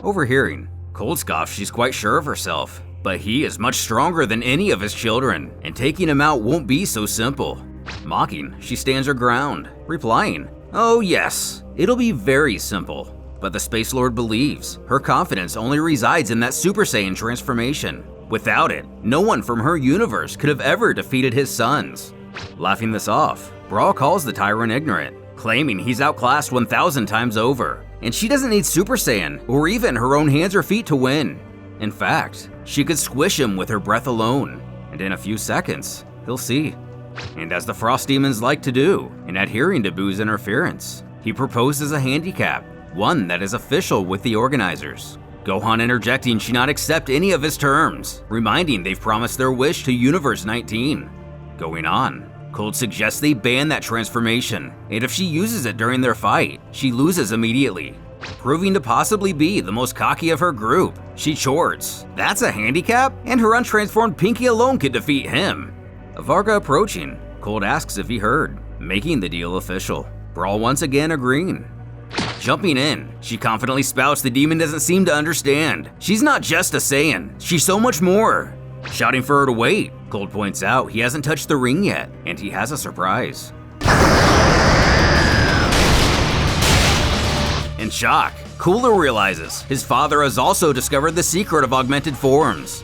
Overhearing, Cold scoffs she's quite sure of herself, but he is much stronger than any of his children, and taking him out won't be so simple. Mocking, she stands her ground, replying, "Oh yes, it'll be very simple." But the Space Lord believes her confidence only resides in that Super Saiyan transformation. Without it, no one from her universe could have ever defeated his sons. Laughing this off, Brawl calls the tyrant ignorant, claiming he's outclassed 1,000 times over, and she doesn't need Super Saiyan or even her own hands or feet to win. In fact, she could squish him with her breath alone, and in a few seconds, he'll see. And as the Frost Demons like to do, in adhering to Buu's interference, he proposes a handicap, one that is official with the organizers. Gohan interjecting she not accept any of his terms, reminding they've promised their wish to Universe 19. Going on, Cold suggests they ban that transformation, and if she uses it during their fight, she loses immediately. Proving to possibly be the most cocky of her group, she chorts, "That's a handicap? And her untransformed Pinky alone could defeat him." Varga approaching, Cold asks if he heard, making the deal official. Brawl once again agreeing. Jumping in, she confidently spouts the demon doesn't seem to understand. She's not just a Saiyan, she's so much more. Shouting for her to wait, Cold points out he hasn't touched the ring yet, and he has a surprise. In shock, Cooler realizes his father has also discovered the secret of augmented forms,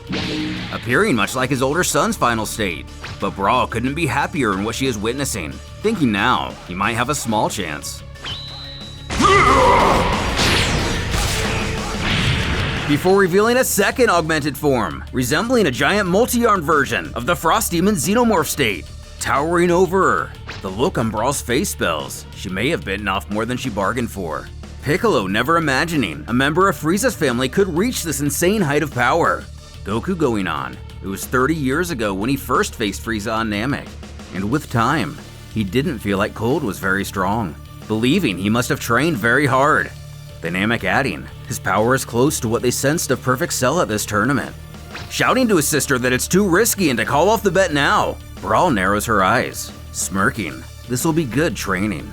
appearing much like his older son's final state. But Brawl couldn't be happier in what she is witnessing, thinking now he might have a small chance. Before revealing a second augmented form, resembling a giant multi-armed version of the Frost Demon Xenomorph state, towering over her. The look on Brawl's face spells she may have bitten off more than she bargained for. Piccolo never imagining a member of Frieza's family could reach this insane height of power. Goku going on, it was 30 years ago when he first faced Frieza on Namek, and with time, he didn't feel like Cold was very strong, believing he must have trained very hard. The Namek adding, his power is close to what they sensed of Perfect Cell at this tournament. Shouting to his sister that it's too risky and to call off the bet now, Brawl narrows her eyes, Smirking, this will be good training.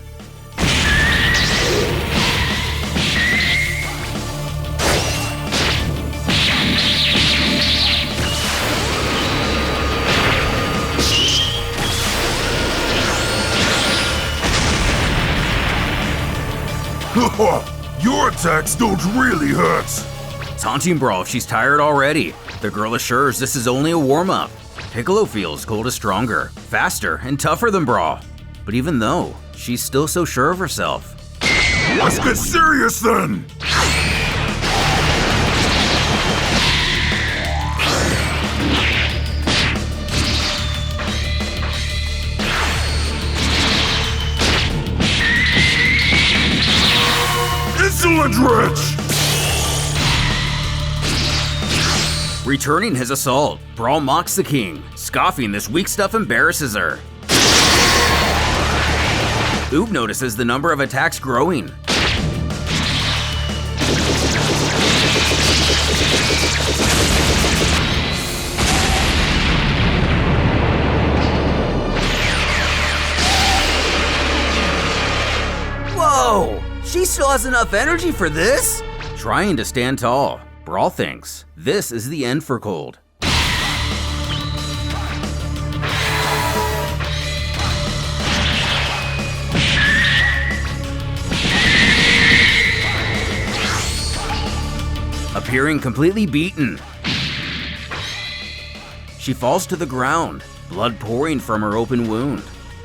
Your attacks don't really hurt. Taunting Brawl if she's tired already. The girl assures this is only a warm-up. Piccolo feels Cold is stronger, faster, and tougher than Brawl. But even though, she's still so sure of herself. Let's get serious then! Insolent wretch! Returning his assault, Brawl mocks the king. Scoffing this weak stuff embarrasses her. Oob notices the number of attacks growing. Whoa! She still has enough energy for this? Trying to stand tall, Brawl thinks this is the end for Cold. Appearing completely beaten, she falls to the ground, blood pouring from her open wound.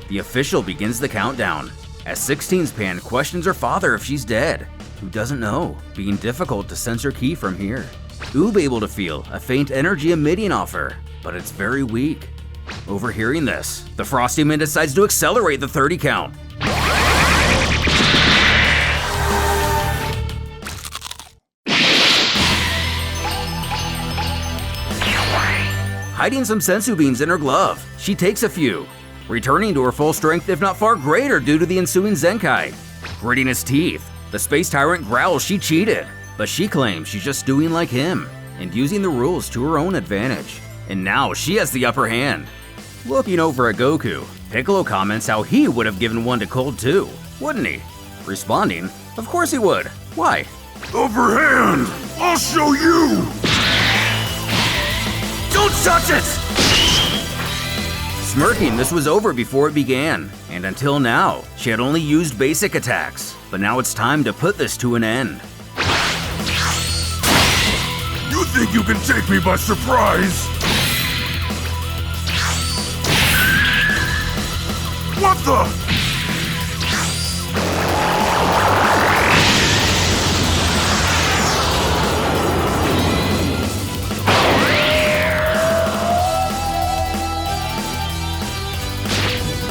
The official begins the countdown, as 16's Pan questions her father if she's dead. Who doesn't know, being difficult to sense her ki from here. Oob able to feel a faint energy emitting off her, but it's very weak. Overhearing this, the Frosty Man decides to accelerate the 30 count. Hiding some sensu beans in her glove, she takes a few, returning to her full strength if not far greater due to the ensuing Zenkai. Gritting his teeth, the Space Tyrant growls she cheated, but she claims she's just doing like him and using the rules to her own advantage. And now she has the upper hand. Looking over at Goku, Piccolo comments how he would have given one to Cold too, wouldn't he? Responding, of course he would. Why? Overhand! I'll show you! Don't touch it! Smirking, this was over before it began, and until now, she had only used basic attacks. But now it's time to put this to an end. You think you can take me by surprise? What the?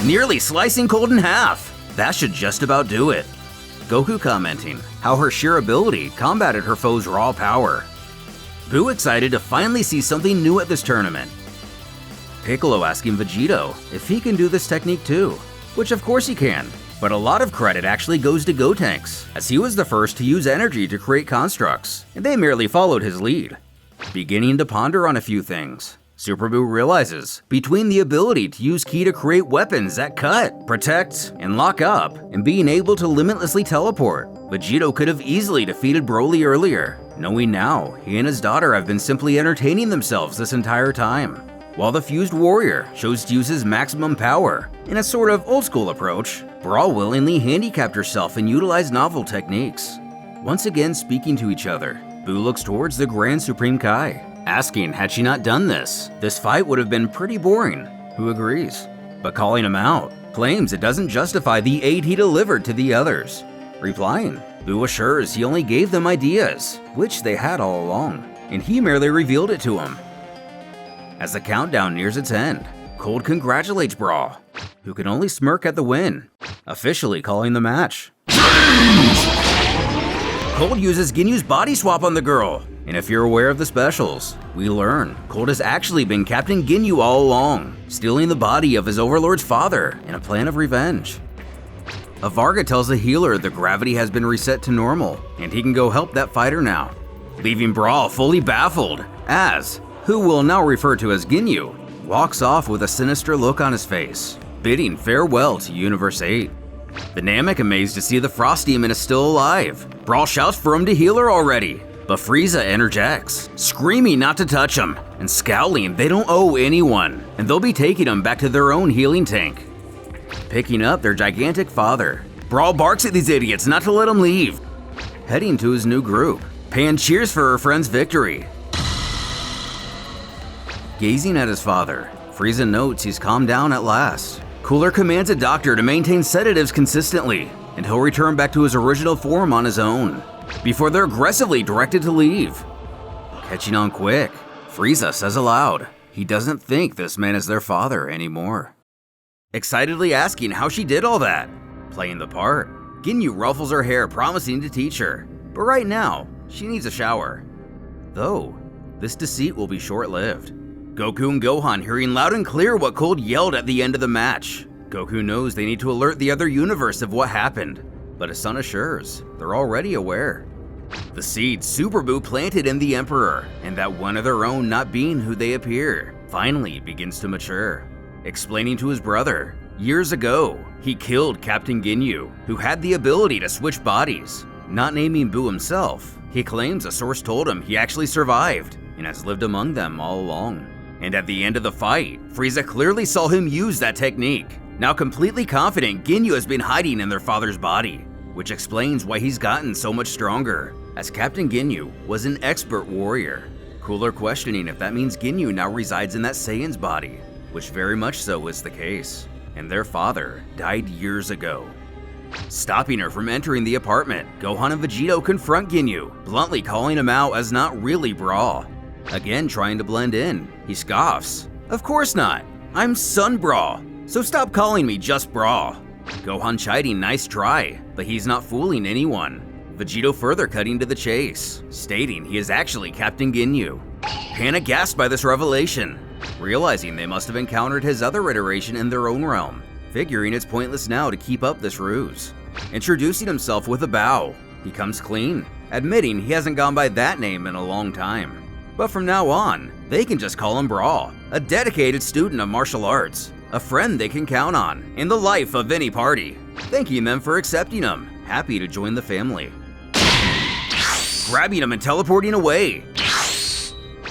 Nearly slicing Cold in half. That should just about do it. Goku commenting how her sheer ability combated her foe's raw power. Boo excited to finally see something new at this tournament. Piccolo asking Vegito if he can do this technique too, which of course he can, but a lot of credit actually goes to Gotenks, as he was the first to use energy to create constructs, and they merely followed his lead. Beginning to ponder on a few things, Super Boo realizes between the ability to use ki to create weapons that cut, protect, and lock up, and being able to limitlessly teleport, Vegito could have easily defeated Broly earlier, knowing now he and his daughter have been simply entertaining themselves this entire time. While the Fused Warrior chose to use his maximum power, in a sort of old school approach, Brawl willingly handicapped herself and utilized novel techniques. Once again speaking to each other, Boo looks towards the Grand Supreme Kai, asking had she not done this fight would have been pretty boring. Who agrees? But calling him out, claims it doesn't justify the aid he delivered to the others. Replying, Boo assures he only gave them ideas, which they had all along, and he merely revealed it to him. As the countdown nears its end, Cold congratulates Brawl, who can only smirk at the win, officially calling the match. Cold uses Ginyu's body swap on the girl, and if you're aware of the specials, we learn Cold has actually been Captain Ginyu all along, stealing the body of his overlord's father in a plan of revenge. A Varga tells the healer the gravity has been reset to normal, and he can go help that fighter now, leaving Brawl fully baffled, as, who we'll now refer to as Ginyu, walks off with a sinister look on his face. bidding farewell to Universe 8. The Namek amazed to see the Frost Demon is still alive. Brawl shouts for him to heal her already, but Frieza interjects, screaming not to touch him, and scowling they don't owe anyone, and they'll be taking him back to their own healing tank. Picking up their gigantic father, Brawl barks at these idiots not to let him leave. Heading to his new group, Pan cheers for her friend's victory. Gazing at his father, Frieza notes he's calmed down at last. Cooler commands a doctor to maintain sedatives consistently, and he'll return back to his original form on his own, before they're aggressively directed to leave. Catching on quick, Frieza says aloud he doesn't think this man is their father anymore. Excitedly asking how she did all that. Playing the part, Ginyu ruffles her hair, promising to teach her, but right now, she needs a shower. Though, this deceit will be short-lived. Goku and Gohan hearing loud and clear what Cold yelled at the end of the match. Goku knows they need to alert the other universe of what happened, but his son assures they're already aware. The seed Super Buu planted in the Emperor, and that one of their own not being who they appear, finally begins to mature. Explaining to his brother, years ago, he killed Captain Ginyu, who had the ability to switch bodies. Not naming Buu himself, he claims a source told him he actually survived, and has lived among them all along. And at the end of the fight, Frieza clearly saw him use that technique. Now completely confident Ginyu has been hiding in their father's body, which explains why he's gotten so much stronger, as Captain Ginyu was an expert warrior. Cooler questioning if that means Ginyu now resides in that Saiyan's body, which very much so is the case, and their father died years ago. Stopping her from entering the apartment, Gohan and Vegito confront Ginyu, bluntly calling him out as not really Brawl. Again trying to blend in, he scoffs. Of course not, I'm Son Brawl, so stop calling me just Brawl. Gohan chiding nice try, but he's not fooling anyone. Vegito further cutting to the chase, stating he is actually Captain Ginyu. Pan aghast by this revelation, realizing they must have encountered his other iteration in their own realm, figuring it's pointless now to keep up this ruse. Introducing himself with a bow, he comes clean, admitting he hasn't gone by that name in a long time. But from now on, they can just call him Brawl, a dedicated student of martial arts, a friend they can count on in the life of any party. Thanking them for accepting him, happy to join the family. Grabbing him and teleporting away.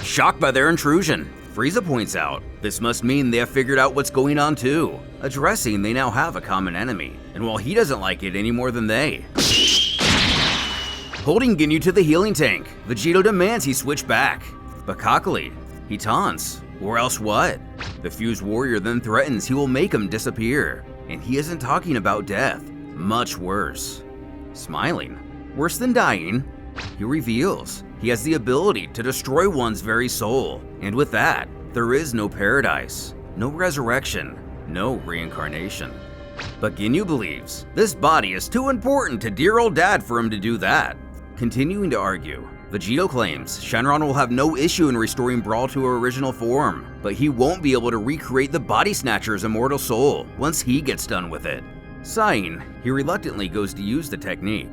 Shocked by their intrusion, Frieza points out this must mean they have figured out what's going on too, addressing they now have a common enemy, and while he doesn't like it any more than they. Holding Ginyu to the healing tank, Vegito demands he switch back, but cockily, he taunts, or else what? The fused warrior then threatens he will make him disappear, and he isn't talking about death, much worse. Smiling, worse than dying, he reveals he has the ability to destroy one's very soul, and with that, there is no paradise, no resurrection, no reincarnation. But Ginyu believes this body is too important to dear old dad for him to do that. Continuing to argue, Vegito claims Shenron will have no issue in restoring Brawl to her original form, but he won't be able to recreate the Body Snatcher's immortal soul once he gets done with it. Sighing, he reluctantly goes to use the technique,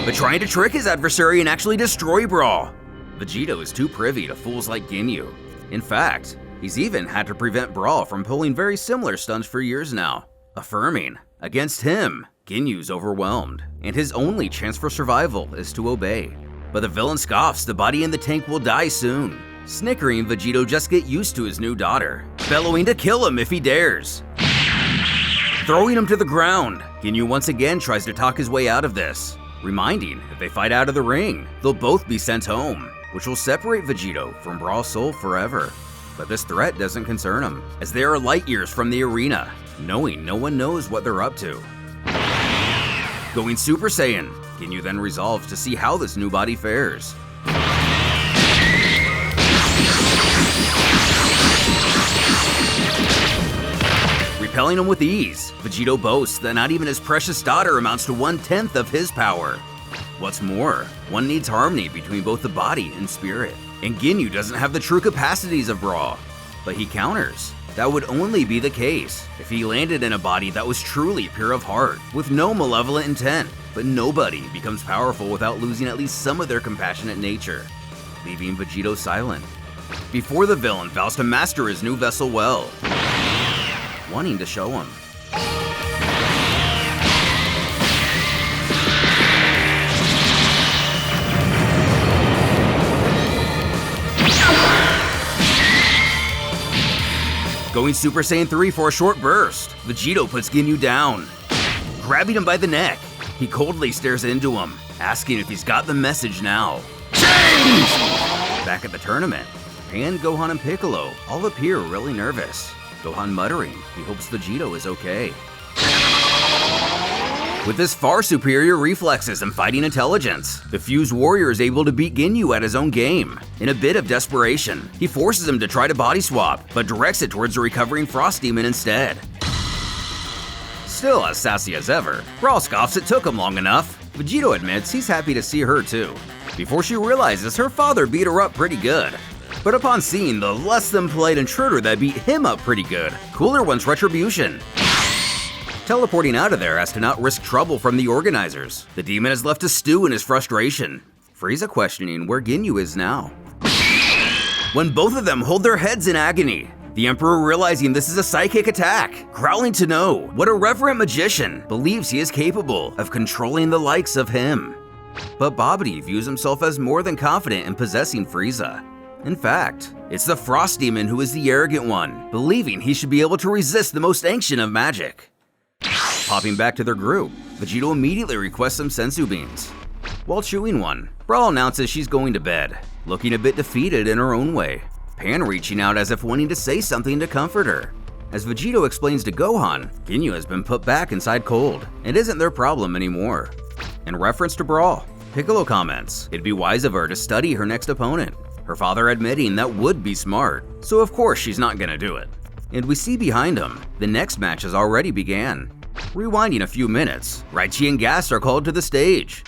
but trying to trick his adversary and actually destroy Brawl. Vegito is too privy to fools like Ginyu. In fact, he's even had to prevent Brawl from pulling very similar stunts for years now, affirming, against him, Ginyu's overwhelmed, and his only chance for survival is to obey. But the villain scoffs the body in the tank will die soon, snickering Vegito just get used to his new daughter, bellowing to kill him if he dares. Throwing him to the ground, Ginyu once again tries to talk his way out of this, reminding if they fight out of the ring, they'll both be sent home, which will separate Vegito from Brawl's soul forever. But this threat doesn't concern him, as they are light years from the arena, knowing no one knows what they're up to. Going Super Saiyan, Ginyu then resolves to see how this new body fares. Repelling him with ease, Vegito boasts that not even his precious daughter amounts to 1/10 of his power. What's more, one needs harmony between both the body and spirit, and Ginyu doesn't have the true capacities of Brawl. But he counters, that would only be the case if he landed in a body that was truly pure of heart, with no malevolent intent. But nobody becomes powerful without losing at least some of their compassionate nature, leaving Vegito silent. before the villain vows to master his new vessel well, wanting to show him. Going Super Saiyan 3 for a short burst, Vegito puts Ginyu down. Grabbing him by the neck, he coldly stares into him, asking if he's got the message now. Change! Back at the tournament, Pan, Gohan, and Piccolo all appear really nervous. Gohan muttering he hopes Vegito is okay. With his far superior reflexes and fighting intelligence, the fused warrior is able to beat Ginyu at his own game. In a bit of desperation, he forces him to try to body swap, but directs it towards the recovering Frost Demon instead. Still as sassy as ever, Brawl scoffs it took him long enough. Vegito admits he's happy to see her too, before she realizes her father beat her up pretty good. But upon seeing the less than polite intruder that beat him up pretty good, Cooler wants retribution. Teleporting out of there as to not risk trouble from the organizers, the demon is left to stew in his frustration. Frieza questioning where Ginyu is now. When both of them hold their heads in agony, the Emperor realizing this is a psychic attack, growling to know what a reverent magician believes he is capable of controlling the likes of him. But Babidi views himself as more than confident in possessing Frieza. In fact, it's the Frost Demon who is the arrogant one, believing he should be able to resist the most ancient of magic. Popping back to their group, Vegito immediately requests some senzu beans. While chewing one, Brawl announces she's going to bed, looking a bit defeated in her own way. Pan reaching out as if wanting to say something to comfort her. As Vegito explains to Gohan, Ginyu has been put back inside cold and isn't their problem anymore. In reference to Brawl, Piccolo comments it'd be wise of her to study her next opponent, her father admitting that would be smart, so of course she's not gonna do it. And we see behind him, the next match has already began. Rewinding a few minutes, Raichi and Gast are called to the stage.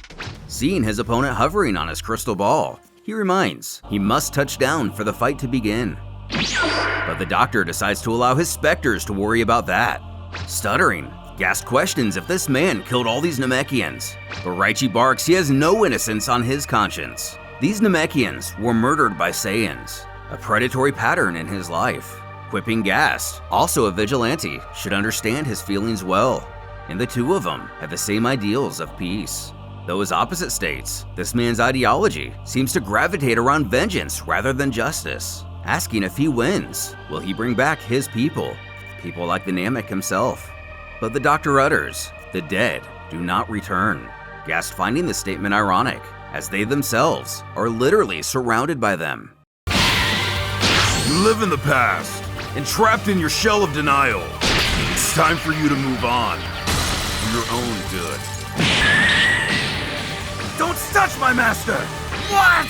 Seeing his opponent hovering on his crystal ball, he reminds he must touch down for the fight to begin. But the doctor decides to allow his specters to worry about that. Stuttering, Gast questions if this man killed all these Namekians, but Raichi barks he has no innocence on his conscience. These Namekians were murdered by Saiyans, a predatory pattern in his life. Quipping Gast, also a vigilante, should understand his feelings well, and the two of them have the same ideals of peace. Though as opposite states, this man's ideology seems to gravitate around vengeance rather than justice. Asking if he wins, will he bring back his people like the Namek himself? But the doctor utters, the dead do not return. Gast finding this statement ironic, as they themselves are literally surrounded by them. You live in the past, entrapped in your shell of denial. It's time for you to move on, for your own good. Don't touch my master! What?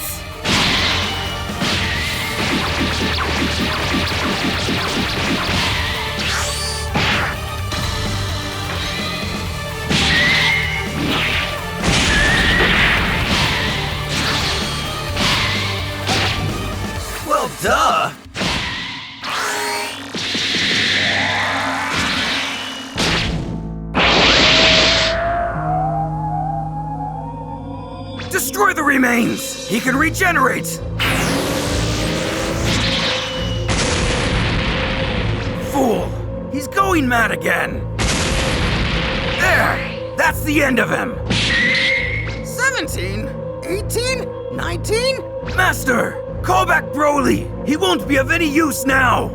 Well, duh! Destroy the remains! He can regenerate! Fool! He's going mad again! There! That's the end of him! 17? 18? 19? Master! Call back Broly! He won't be of any use now!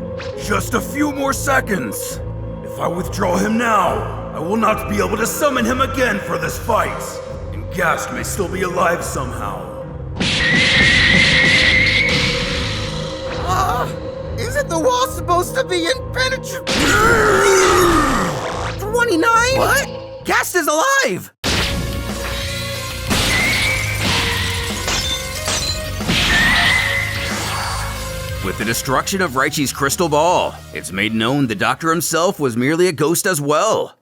Just a few more seconds. If I withdraw him now, I will not be able to summon him again for this fight. And Gast may still be alive somehow. Isn't the wall supposed to be impenetrable? 29? What? Gast is alive! With the destruction of Raichi's crystal ball, it's made known the Doctor himself was merely a ghost as well.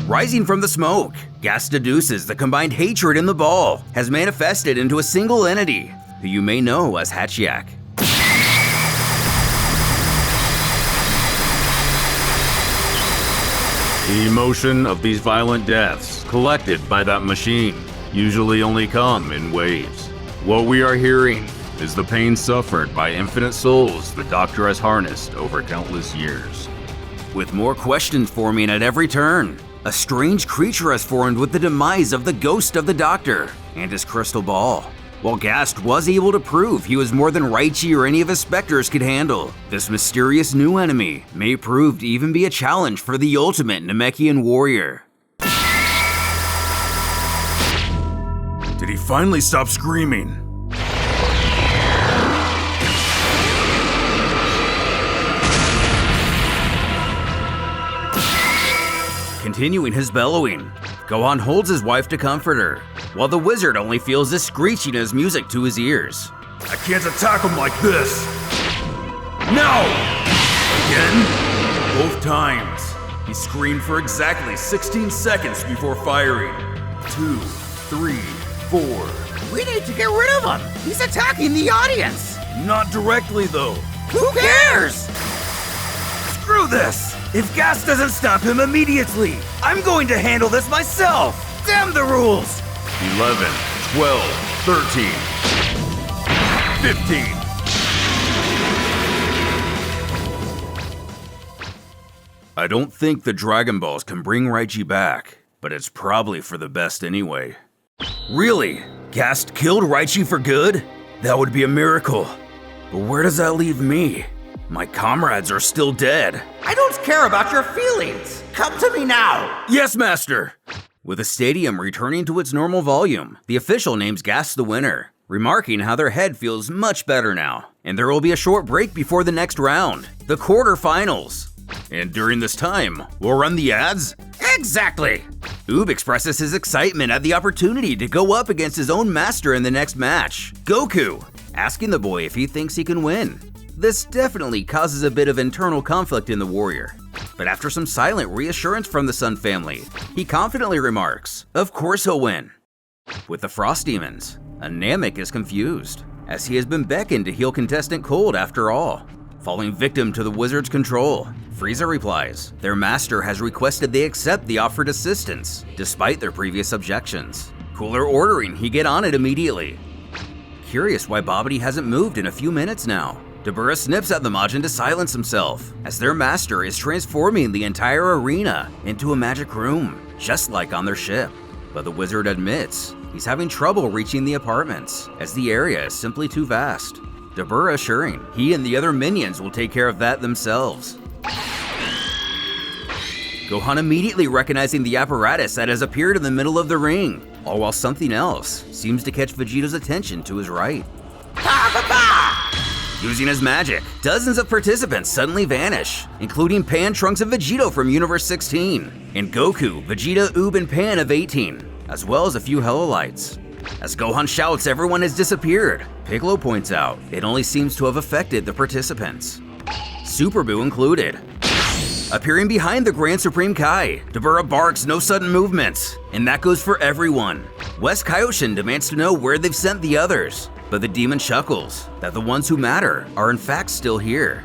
Rising from the smoke, Gast deduces the combined hatred in the ball has manifested into a single entity, who you may know as Hachiak. The emotion of these violent deaths collected by that machine usually only come in waves. What we are hearing is the pain suffered by infinite souls the Doctor has harnessed over countless years. With more questions forming at every turn, a strange creature has formed with the demise of the ghost of the Doctor and his crystal ball. While Gast was able to prove he was more than Raichi or any of his specters could handle, this mysterious new enemy may prove to even be a challenge for the ultimate Namekian warrior. Did he finally stop screaming? Continuing his bellowing, Gohan holds his wife to comfort her, while the wizard only feels the screeching as music to his ears. I can't attack him like this! No! Again? Both times. He screamed for exactly 16 seconds before firing. 2, 3, 4. We need to get rid of him! He's attacking the audience! Not directly though. Who cares? Screw this! If Gas doesn't stop him immediately, I'm going to handle this myself! Damn the rules! 11, 12, 13, 15. I don't think the Dragon Balls can bring Raichi back, but it's probably for the best anyway. Really? Gast killed Raichi for good? That would be a miracle. But where does that leave me? My comrades are still dead. I don't care about your feelings! Come to me now! Yes, Master! With the stadium returning to its normal volume, the official names Gast the winner, remarking how their head feels much better now, and there will be a short break before the next round, the quarterfinals. And during this time, we'll run the ads? Exactly! Oob expresses his excitement at the opportunity to go up against his own master in the next match, Goku, asking the boy if he thinks he can win. This definitely causes a bit of internal conflict in the warrior, but after some silent reassurance from the Sun family, he confidently remarks, of course he'll win. With the Frost Demons, a Namek is confused, as he has been beckoned to heal contestant Cold after all. Falling victim to the wizard's control, Frieza replies, their master has requested they accept the offered assistance, despite their previous objections. Cooler ordering he get on it immediately. Curious why Babidi hasn't moved in a few minutes now. Dabura snips at the Majin to silence himself, as their master is transforming the entire arena into a magic room, just like on their ship. But the wizard admits he's having trouble reaching the apartments, as the area is simply too vast. Dabura assuring he and the other minions will take care of that themselves. Gohan immediately recognizing the apparatus that has appeared in the middle of the ring, all while something else seems to catch Vegeta's attention to his right. Using his magic, dozens of participants suddenly vanish, including Pan, Trunks, and Vegito from Universe 16, and Goku, Vegeta, Oob, and Pan of 18, as well as a few Helolites. As Gohan shouts everyone has disappeared, Piccolo points out it only seems to have affected the participants, Super Buu included. Appearing behind the Grand Supreme Kai, Dabura barks no sudden movements, and that goes for everyone. West Kaioshin demands to know where they've sent the others, but the demon chuckles that the ones who matter are in fact still here.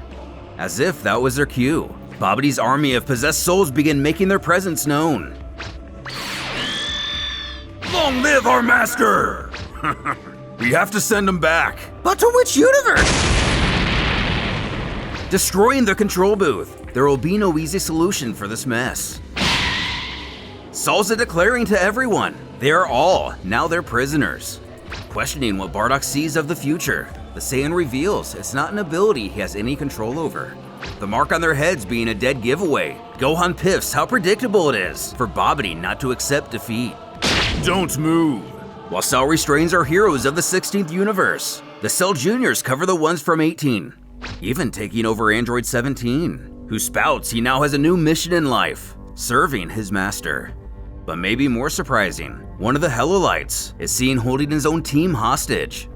As if that was their cue, Babidi's army of possessed souls begin making their presence known. Long live our master! We have to send him back. But to which universe? Destroying the control booth, there will be no easy solution for this mess. Salza declaring to everyone, they are all now their prisoners. Questioning what Bardock sees of the future, the Saiyan reveals it's not an ability he has any control over. The mark on their heads being a dead giveaway, Gohan piffs how predictable it is for Babidi not to accept defeat. Don't move. While Cell restrains our heroes of the 16th universe, the Cell Juniors cover the ones from 18, even taking over Android 17, who spouts he now has a new mission in life, serving his master. But maybe more surprising, one of the Helolites is seen holding his own team hostage.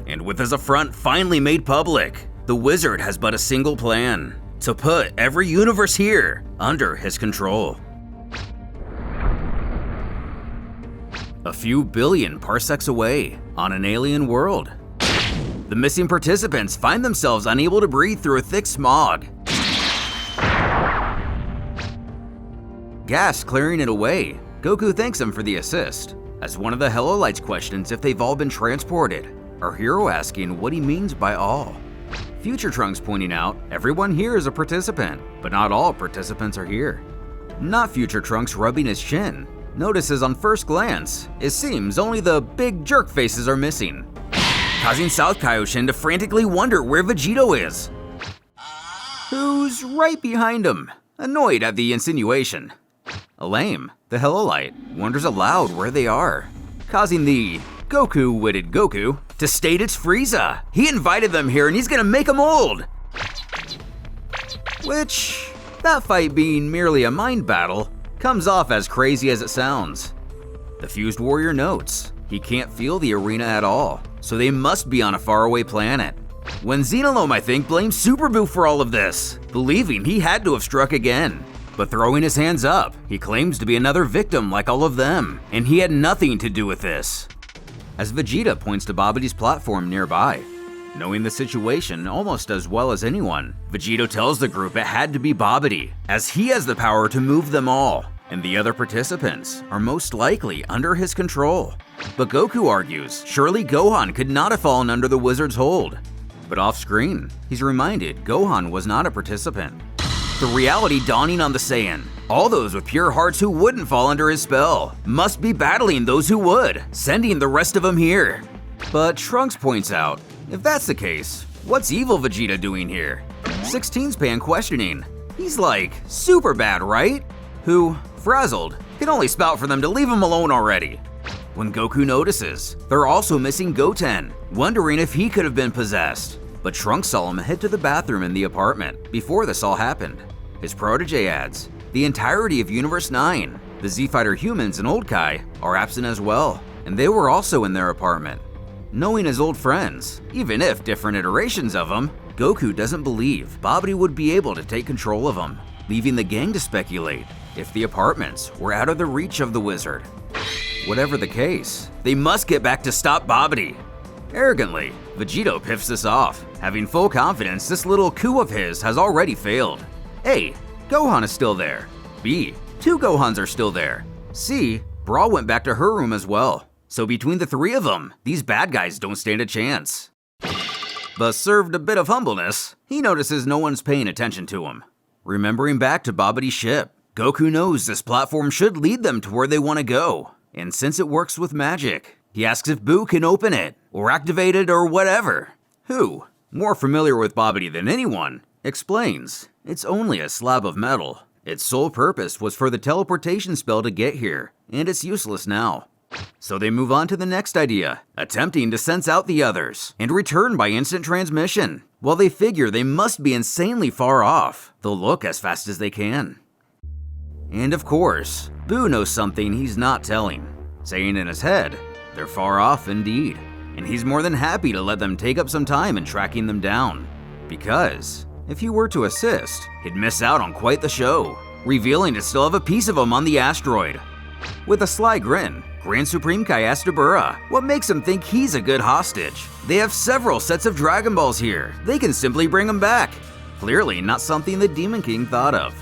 And with his affront finally made public, the wizard has but a single plan, to put every universe here under his control. A few billion parsecs away, on an alien world, the missing participants find themselves unable to breathe through a thick smog. Gas clearing it away, Goku thanks him for the assist. As one of the Helolites questions if they've all been transported, our hero asking what he means by all. Future Trunks pointing out everyone here is a participant, but not all participants are here. Not Future Trunks rubbing his chin, notices on first glance, it seems only the big jerk faces are missing, causing South Kaioshin to frantically wonder where Vegito is, who's right behind him, annoyed at the insinuation. Lame, the Helolite, wonders aloud where they are, causing the Goku-witted Goku to state it's Frieza. He invited them here and he's gonna make them old. Which, that fight being merely a mind battle, comes off as crazy as it sounds. The fused warrior notes he can't feel the arena at all, so they must be on a faraway planet. When Xenolome, I think, blames Super Buu for all of this, believing he had to have struck again. But throwing his hands up, he claims to be another victim like all of them, and he had nothing to do with this. As Vegeta points to Babidi's platform nearby. Knowing the situation almost as well as anyone, Vegito tells the group it had to be Babidi, as he has the power to move them all, and the other participants are most likely under his control. But Goku argues surely Gohan could not have fallen under the wizard's hold. But off-screen, he's reminded Gohan was not a participant. The reality dawning on the Saiyan, all those with pure hearts who wouldn't fall under his spell must be battling those who would, sending the rest of them here. But Trunks points out, if that's the case, what's evil Vegeta doing here? 16's Pan questioning. He's like, super bad, right? Who, frazzled, can only spout for them to leave him alone already. When Goku notices, they're also missing Goten, wondering if he could have been possessed. But Trunks saw him head to the bathroom in the apartment before this all happened. His protege adds, the entirety of Universe 9, the Z-Fighter humans and Old Kai, are absent as well, and they were also in their apartment. Knowing his old friends, even if different iterations of them, Goku doesn't believe Babidi would be able to take control of them, leaving the gang to speculate if the apartments were out of the reach of the wizard. Whatever the case, they must get back to stop Babidi. Arrogantly, Vegito piffs this off, having full confidence this little coup of his has already failed. A. Gohan is still there. B. 2 Gohans are still there. C. Bra went back to her room as well. So between the 3 of them, these bad guys don't stand a chance. But served a bit of humbleness, he notices no one's paying attention to him. Remembering back to Babidi's ship, Goku knows this platform should lead them to where they want to go. And since it works with magic, he asks if Buu can open it, or activate it, or whatever. Who, more familiar with Babidi than anyone, explains it's only a slab of metal. Its sole purpose was for the teleportation spell to get here, and it's useless now. So they move on to the next idea, attempting to sense out the others, and return by instant transmission. While they figure they must be insanely far off, they'll look as fast as they can. And of course, Buu knows something he's not telling, saying in his head, they're far off indeed, and he's more than happy to let them take up some time in tracking them down. Because, if he were to assist, he'd miss out on quite the show, revealing to still have a piece of him on the asteroid. With a sly grin, Grand Supreme Kai asks Dabura what makes him think he's a good hostage. They have several sets of Dragon Balls here, they can simply bring them back. Clearly not something the Demon King thought of.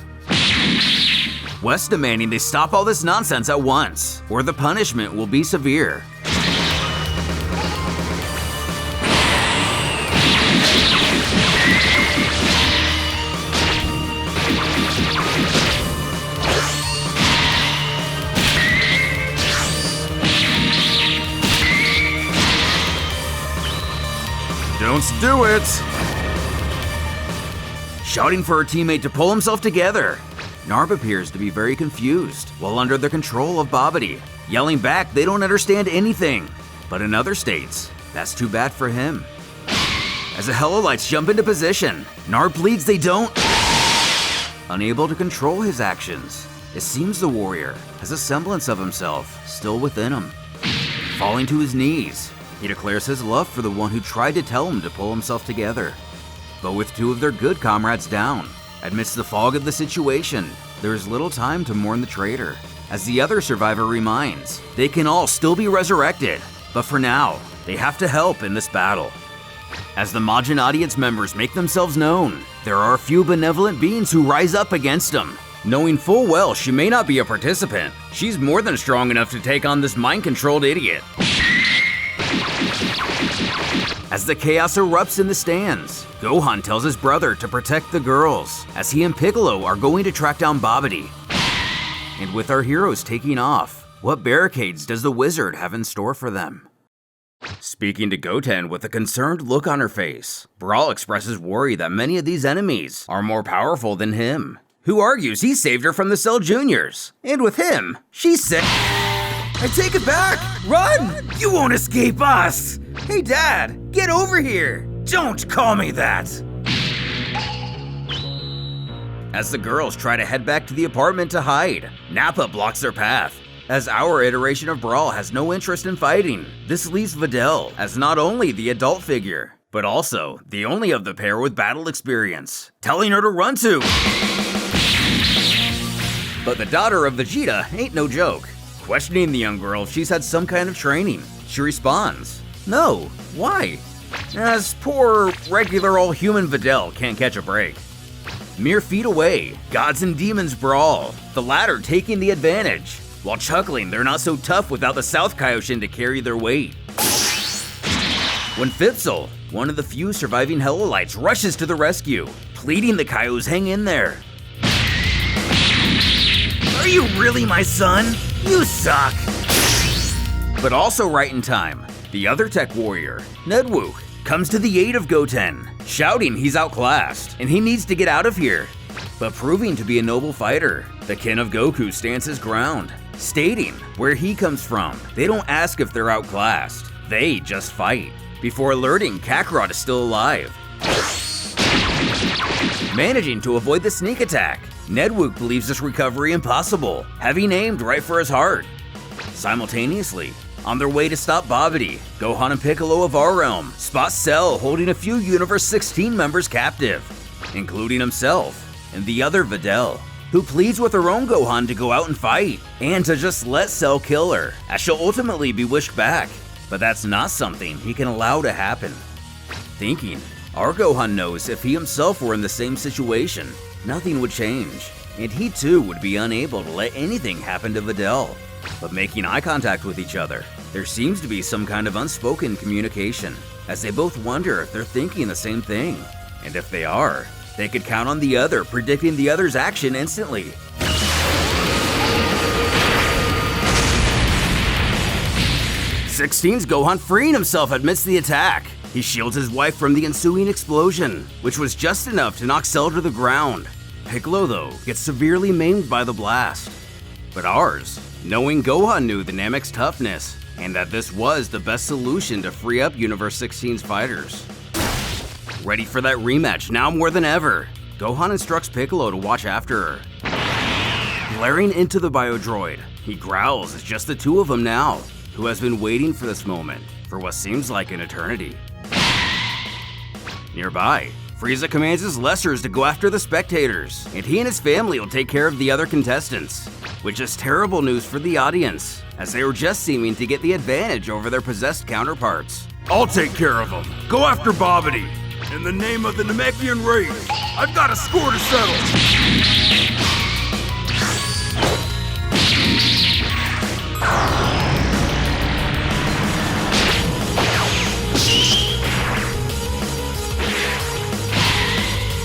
West demanding they stop all this nonsense at once, or the punishment will be severe. Don't do it! Shouting for her teammate to pull himself together. Narb appears to be very confused while under the control of Babidi, yelling back they don't understand anything. But another states, that's too bad for him. As the Helolites jump into position, Narb pleads they don't. Unable to control his actions, it seems the warrior has a semblance of himself still within him. Falling to his knees, he declares his love for the one who tried to tell him to pull himself together. But with 2 of their good comrades down, amidst the fog of the situation, there is little time to mourn the traitor. As the other survivor reminds, they can all still be resurrected, but for now, they have to help in this battle. As the Majin audience members make themselves known, there are a few benevolent beings who rise up against them. Knowing full well she may not be a participant, she's more than strong enough to take on this mind-controlled idiot. As the chaos erupts in the stands, Gohan tells his brother to protect the girls, as he and Piccolo are going to track down Babidi. And with our heroes taking off, what barricades does the wizard have in store for them? Speaking to Goten with a concerned look on her face, Brawl expresses worry that many of these enemies are more powerful than him, who argues he saved her from the Cell Juniors, and with him, she's sick. I take it back! Run! You won't escape us! Hey Dad, get over here! Don't call me that! As the girls try to head back to the apartment to hide, Nappa blocks their path. As our iteration of Brawl has no interest in fighting, this leaves Videl as not only the adult figure, but also the only of the pair with battle experience, telling her to run to. But the daughter of Vegeta ain't no joke. Questioning the young girl if she's had some kind of training, she responds, "No, why?" As poor, regular old human Videl can't catch a break. Mere feet away, gods and demons brawl, the latter taking the advantage, while chuckling they're not so tough without the South Kaioshin to carry their weight. When Phipsil, one of the few surviving Hellolites, rushes to the rescue, pleading the Kaios hang in there. Are you really my son? You suck! But also right in time, the other tech warrior, Nedwook, comes to the aid of Goten, shouting he's outclassed and he needs to get out of here. But proving to be a noble fighter, the kin of Goku stands his ground, stating where he comes from. They don't ask if they're outclassed, they just fight, before alerting Kakarot is still alive. Managing to avoid the sneak attack, Nedwook believes this recovery impossible, having aimed right for his heart. Simultaneously, on their way to stop Babidi, Gohan and Piccolo of our realm spot Cell holding a few Universe 16 members captive, including himself and the other Videl, who pleads with her own Gohan to go out and fight, and to just let Cell kill her, as she'll ultimately be wished back. But that's not something he can allow to happen. Thinking, our Gohan knows if he himself were in the same situation, nothing would change, and he too would be unable to let anything happen to Videl. But making eye contact with each other, there seems to be some kind of unspoken communication, as they both wonder if they're thinking the same thing. And if they are, they could count on the other predicting the other's action instantly. '16's Gohan freeing himself amidst the attack. He shields his wife from the ensuing explosion, which was just enough to knock Cell to the ground. Piccolo, though, gets severely maimed by the blast. But ours, knowing Gohan knew the Namek's toughness, and that this was the best solution to free up Universe 16's fighters. Ready for that rematch now more than ever, Gohan instructs Piccolo to watch after her. Glaring into the biodroid, he growls it's just the two of them now, who has been waiting for this moment for what seems like an eternity. Nearby, Frieza commands his Lessers to go after the spectators, and he and his family will take care of the other contestants, which is terrible news for the audience, as they were just seeming to get the advantage over their possessed counterparts. I'll take care of them. Go after Babidi. In the name of the Namekian race, I've got a score to settle.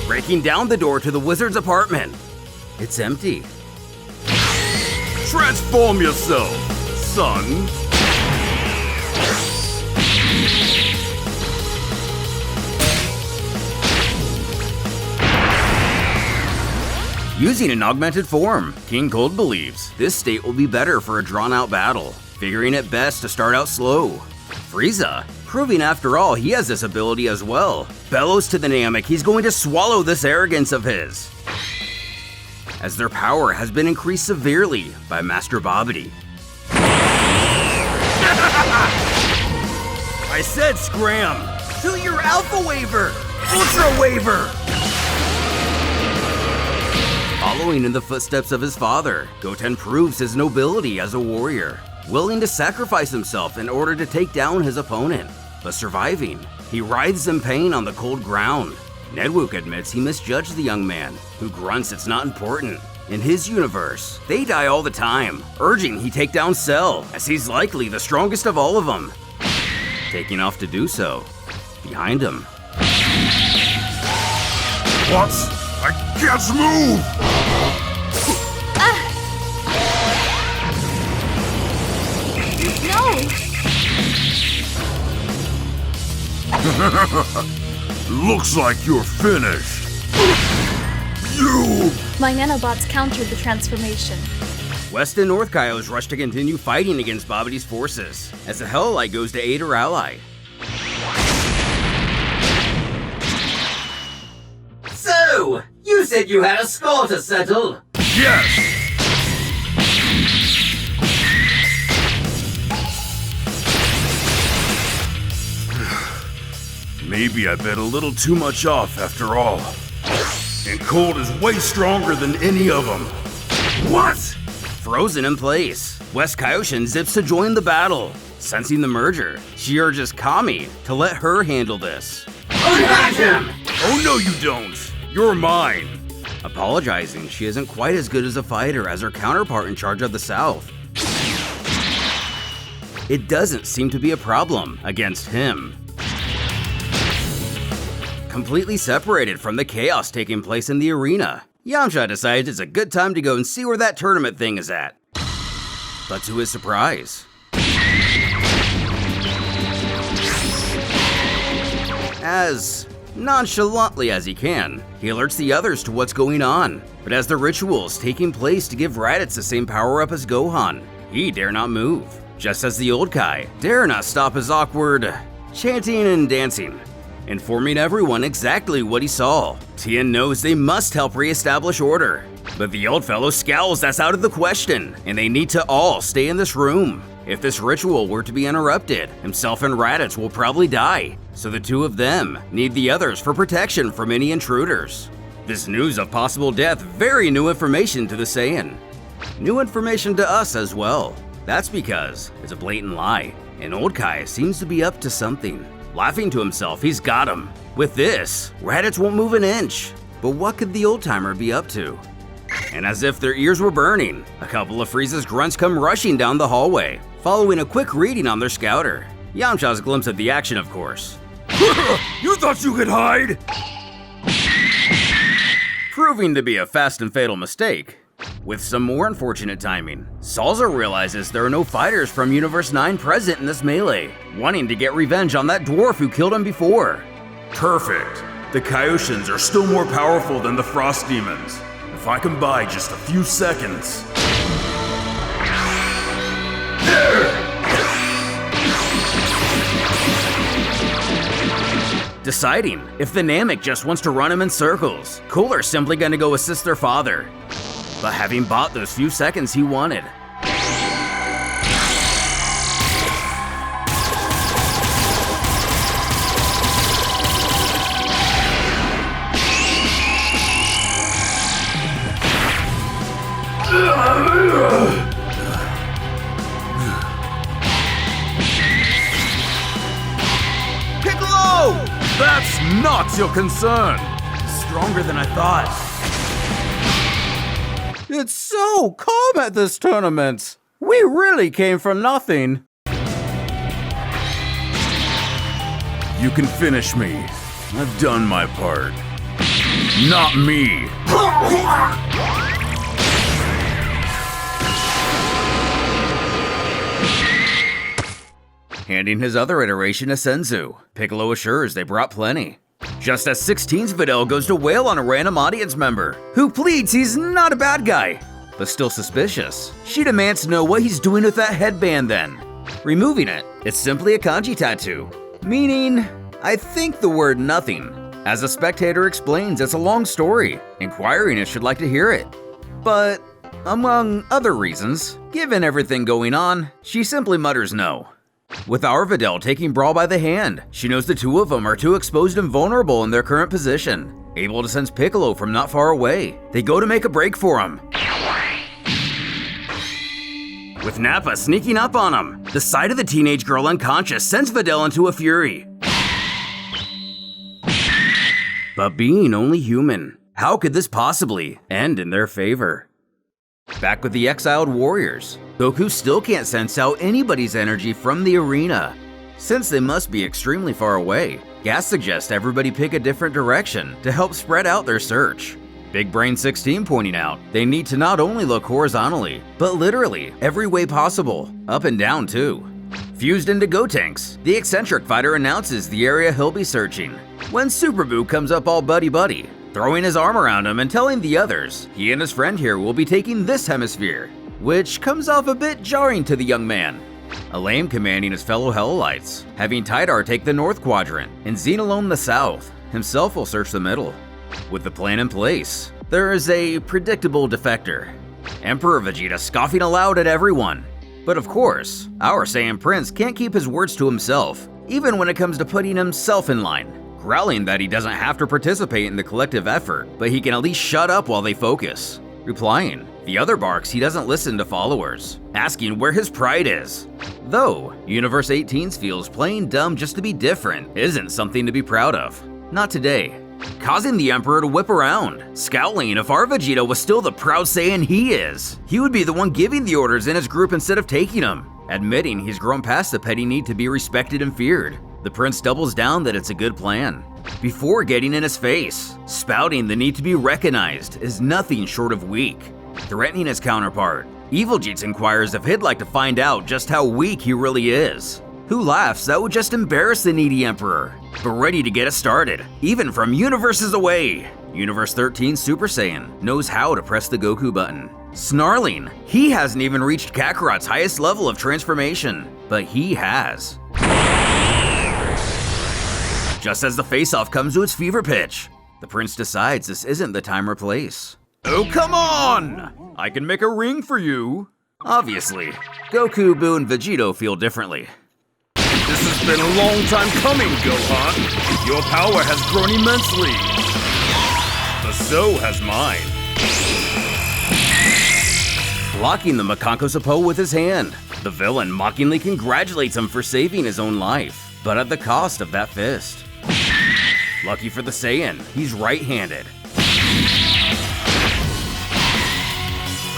Breaking down the door to the wizard's apartment. It's empty. Transform yourself, son. Using an augmented form, King Cold believes this state will be better for a drawn-out battle, figuring it best to start out slow. Frieza, proving after all he has this ability as well, bellows to the Namek he's going to swallow this arrogance of his, as their power has been increased severely by Master Babidi. I said scram! To your Alpha Waver! Ultra Waver! Following in the footsteps of his father, Goten proves his nobility as a warrior, willing to sacrifice himself in order to take down his opponent. But surviving, he writhes in pain on the cold ground. Nedwook admits he misjudged the young man, who grunts it's not important, In his universe, they die all the time, urging he take down Cell, as he's likely the strongest of all of them. Taking off to do so. Behind him. What? I can't move! No! Looks like you're finished. You! My nanobots countered the transformation. West and North Kaios rush to continue fighting against Babidi's forces, as the Hellite goes to aid her ally. So, you said you had a score to settle? Yes! Maybe I bet a little too much off after all. And Cold is way stronger than any of them. What? Frozen in place, West Kaioshin zips to join the battle. Sensing the merger, she urges Kami to let her handle this. Unmatch him! Oh no you don't! You're mine! Apologizing, she isn't quite as good as a fighter as her counterpart in charge of the South. It doesn't seem to be a problem against him. Completely separated from the chaos taking place in the arena, Yamcha decides it's a good time to go and see where that tournament thing is at. But to his surprise, as nonchalantly as he can, he alerts the others to what's going on. But as the ritual is taking place to give Raditz the same power-up as Gohan, he dare not move. Just as the old Kai dare not stop his awkward chanting and dancing, informing everyone exactly what he saw. Tien knows they must help re-establish order, but the old fellow scowls that's out of the question, and they need to all stay in this room. If this ritual were to be interrupted, himself and Raditz will probably die, so the two of them need the others for protection from any intruders. This news of possible death, very new information to the Saiyan. New information to us as well. That's because it's a blatant lie, and old Kai seems to be up to something. Laughing to himself, he's got him. With this, Raditz won't move an inch. But what could the old-timer be up to? And as if their ears were burning, a couple of Frieza's grunts come rushing down the hallway, following a quick reading on their scouter. Yamcha's glimpse of the action, of course. You thought you could hide? Proving to be a fast and fatal mistake. With some more unfortunate timing, Salza realizes there are no fighters from Universe 9 present in this melee, wanting to get revenge on that dwarf who killed him before. Perfect. The Kaioshins are still more powerful than the Frost Demons. If I can buy just a few seconds. Deciding if the Namek just wants to run him in circles, Cooler's simply gonna go assist their father. But having bought those few seconds he wanted. Piccolo! That's not your concern! Stronger than I thought. It's so calm at this tournament. We really came from nothing. You can finish me. I've done my part. Not me! Handing his other iteration to Senzu, Piccolo assures they brought plenty. Just as 16's Videl goes to wail on a random audience member, who pleads he's not a bad guy, but still suspicious. She demands to know what he's doing with that headband then. Removing it, it's simply a kanji tattoo, meaning, I think the word nothing. As a spectator explains, it's a long story, inquiring if she'd like to hear it. But, among other reasons, given everything going on, she simply mutters no. With our Videl taking Brawl by the hand, she knows the two of them are too exposed and vulnerable in their current position. Able to sense Piccolo from not far away, they go to make a break for him. With Nappa sneaking up on him, the sight of the teenage girl unconscious sends Videl into a fury. But being only human, how could this possibly end in their favor? Back with the exiled warriors, Goku still can't sense out anybody's energy from the arena. Since they must be extremely far away, Gas suggests everybody pick a different direction to help spread out their search. Big Brain 16 pointing out they need to not only look horizontally, but literally every way possible, up and down too. Fused into Gotenks, the eccentric fighter announces the area he'll be searching, when Super Buu comes up all buddy-buddy, throwing his arm around him and telling the others he and his friend here will be taking this hemisphere, which comes off a bit jarring to the young man. Elaine commanding his fellow Hellites, having Tidar take the North Quadrant, and Xenolone the South. Himself will search the middle. With the plan in place, there is a predictable defector, Emperor Vegeta scoffing aloud at everyone. But of course, our Saiyan Prince can't keep his words to himself, even when it comes to putting himself in line, growling that he doesn't have to participate in the collective effort, but he can at least shut up while they focus. Replying, the other barks he doesn't listen to followers, asking where his pride is. Though, Universe 18's feels playing dumb just to be different isn't something to be proud of. Not today. Causing the Emperor to whip around, scowling if our Vegeta was still the proud Saiyan he is. He would be the one giving the orders in his group instead of taking them, admitting he's grown past the petty need to be respected and feared. The Prince doubles down that it's a good plan, before getting in his face, spouting the need to be recognized is nothing short of weak. Threatening his counterpart, Eviljeets inquires if he'd like to find out just how weak he really is. Who laughs that would just embarrass the needy Emperor, but ready to get it started, even from universes away. Universe 13 Super Saiyan knows how to press the Goku button. Snarling, he hasn't even reached Kakarot's highest level of transformation, but he has. Just as the face-off comes to its fever pitch, the Prince decides this isn't the time or place. Oh, come on! I can make a ring for you. Obviously, Goku, Buu, and Vegito feel differently. This has been a long time coming, Gohan. Your power has grown immensely. But so has mine. Blocking the Makanko Sapo with his hand, the villain mockingly congratulates him for saving his own life, but at the cost of that fist. Lucky for the Saiyan, he's right-handed.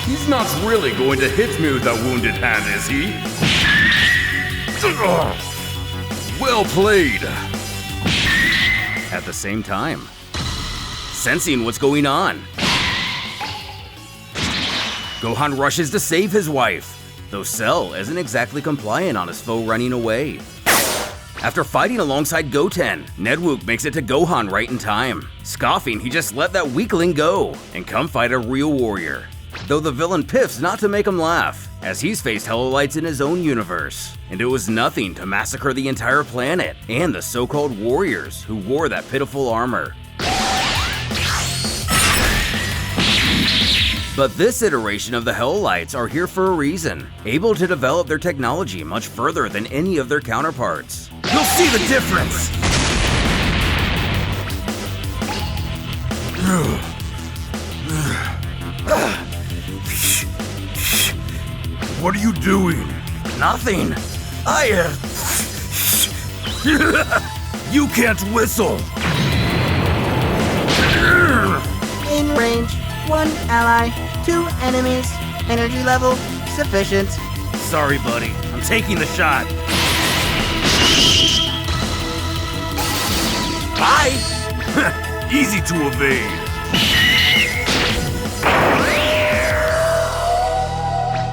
He's not really going to hit me with that wounded hand, is he? Well played. At the same time, sensing what's going on, Gohan rushes to save his wife, though Cell isn't exactly compliant on his foe running away. After fighting alongside Goten, Nedwook makes it to Gohan right in time, scoffing he just let that weakling go and come fight a real warrior. Though the villain piffs not to make him laugh, as he's faced Hellites in his own universe, and it was nothing to massacre the entire planet and the so-called warriors who wore that pitiful armor. But this iteration of the Hellites are here for a reason, able to develop their technology much further than any of their counterparts. You'll see the difference! What are you doing? Nothing. You can't whistle. In range, 1 ally, 2 enemies, energy level sufficient. Sorry, buddy. I'm taking the shot. Bye! Easy to evade.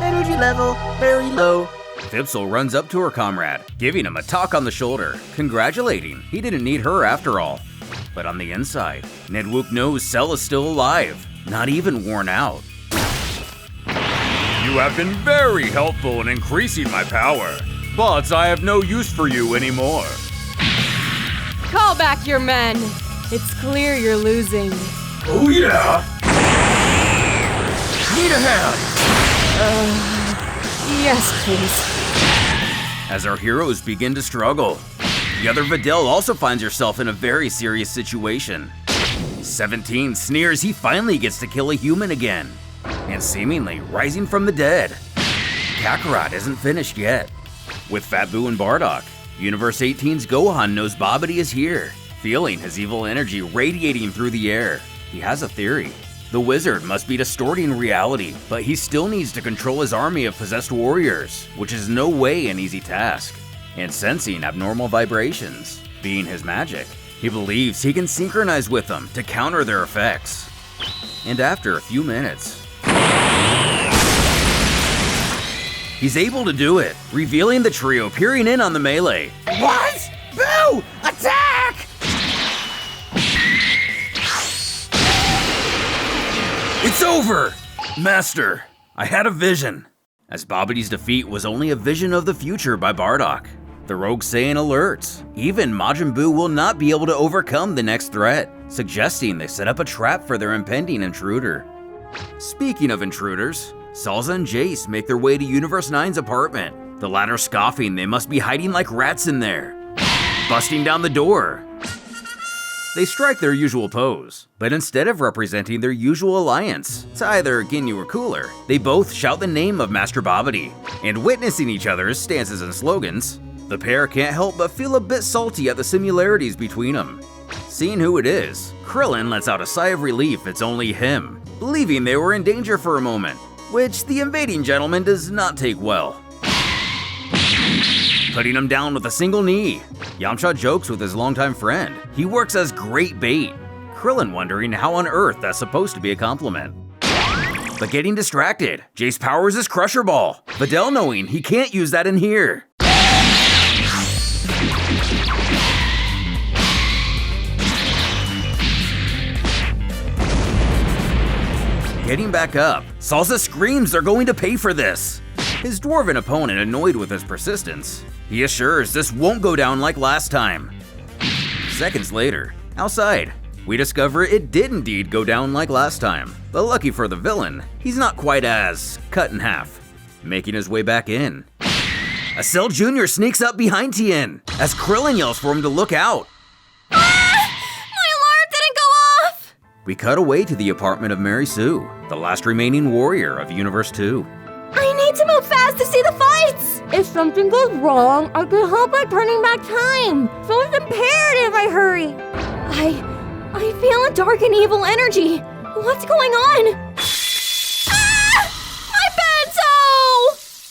Energy level very low. Phipsil runs up to her comrade, giving him a talk on the shoulder, congratulating he didn't need her after all. But on the inside, Nedwook knows Cell is still alive, not even worn out. You have been very helpful in increasing my power, but I have no use for you anymore. Call back your men. It's clear you're losing. Oh yeah? Need a hand. Yes, please. As our heroes begin to struggle, the other Videl also finds herself in a very serious situation. 17 sneers he finally gets to kill a human again, and seemingly rising from the dead. Kakarot isn't finished yet. With Fat Buu and Bardock, Universe 18's Gohan knows Babidi is here, feeling his evil energy radiating through the air. He has a theory. The wizard must be distorting reality, but he still needs to control his army of possessed warriors, which is no way an easy task. And sensing abnormal vibrations, being his magic, he believes he can synchronize with them to counter their effects. And after a few minutes, he's able to do it, revealing the trio peering in on the melee. What? Boo! Attack! It's over! Master, I had a vision. As Babidi's defeat was only a vision of the future by Bardock. The Rogue Saiyan alerts, even Majin Buu will not be able to overcome the next threat, suggesting they set up a trap for their impending intruder. Speaking of intruders, Salza and Jace make their way to Universe 9's apartment, the latter scoffing they must be hiding like rats in there. Busting down the door, they strike their usual pose, but instead of representing their usual alliance to either Ginyu or Cooler, they both shout the name of Master Babidi, and witnessing each other's stances and slogans, the pair can't help but feel a bit salty at the similarities between them. Seeing who it is, Krillin lets out a sigh of relief it's only him, believing they were in danger for a moment, which the invading gentleman does not take well. Putting him down with a single knee, Yamcha jokes with his longtime friend. He works as great bait, Krillin wondering how on earth that's supposed to be a compliment. But getting distracted, Jace powers his Crusher Ball, Videl knowing he can't use that in here. Getting back up, Salsa screams they're going to pay for this. His dwarven opponent annoyed with his persistence. He assures this won't go down like last time. Seconds later, outside, we discover it did indeed go down like last time, but lucky for the villain, he's not quite as cut in half. Making his way back in, Cell Jr. sneaks up behind Tien as Krillin yells for him to look out. My alarm didn't go off! We cut away to the apartment of Mary Sue, the last remaining warrior of Universe 2. I need to move fast to see the fights! If something goes wrong, I can help by turning back time. So it's imperative I hurry. I feel a dark and evil energy. What's going on? Ah! My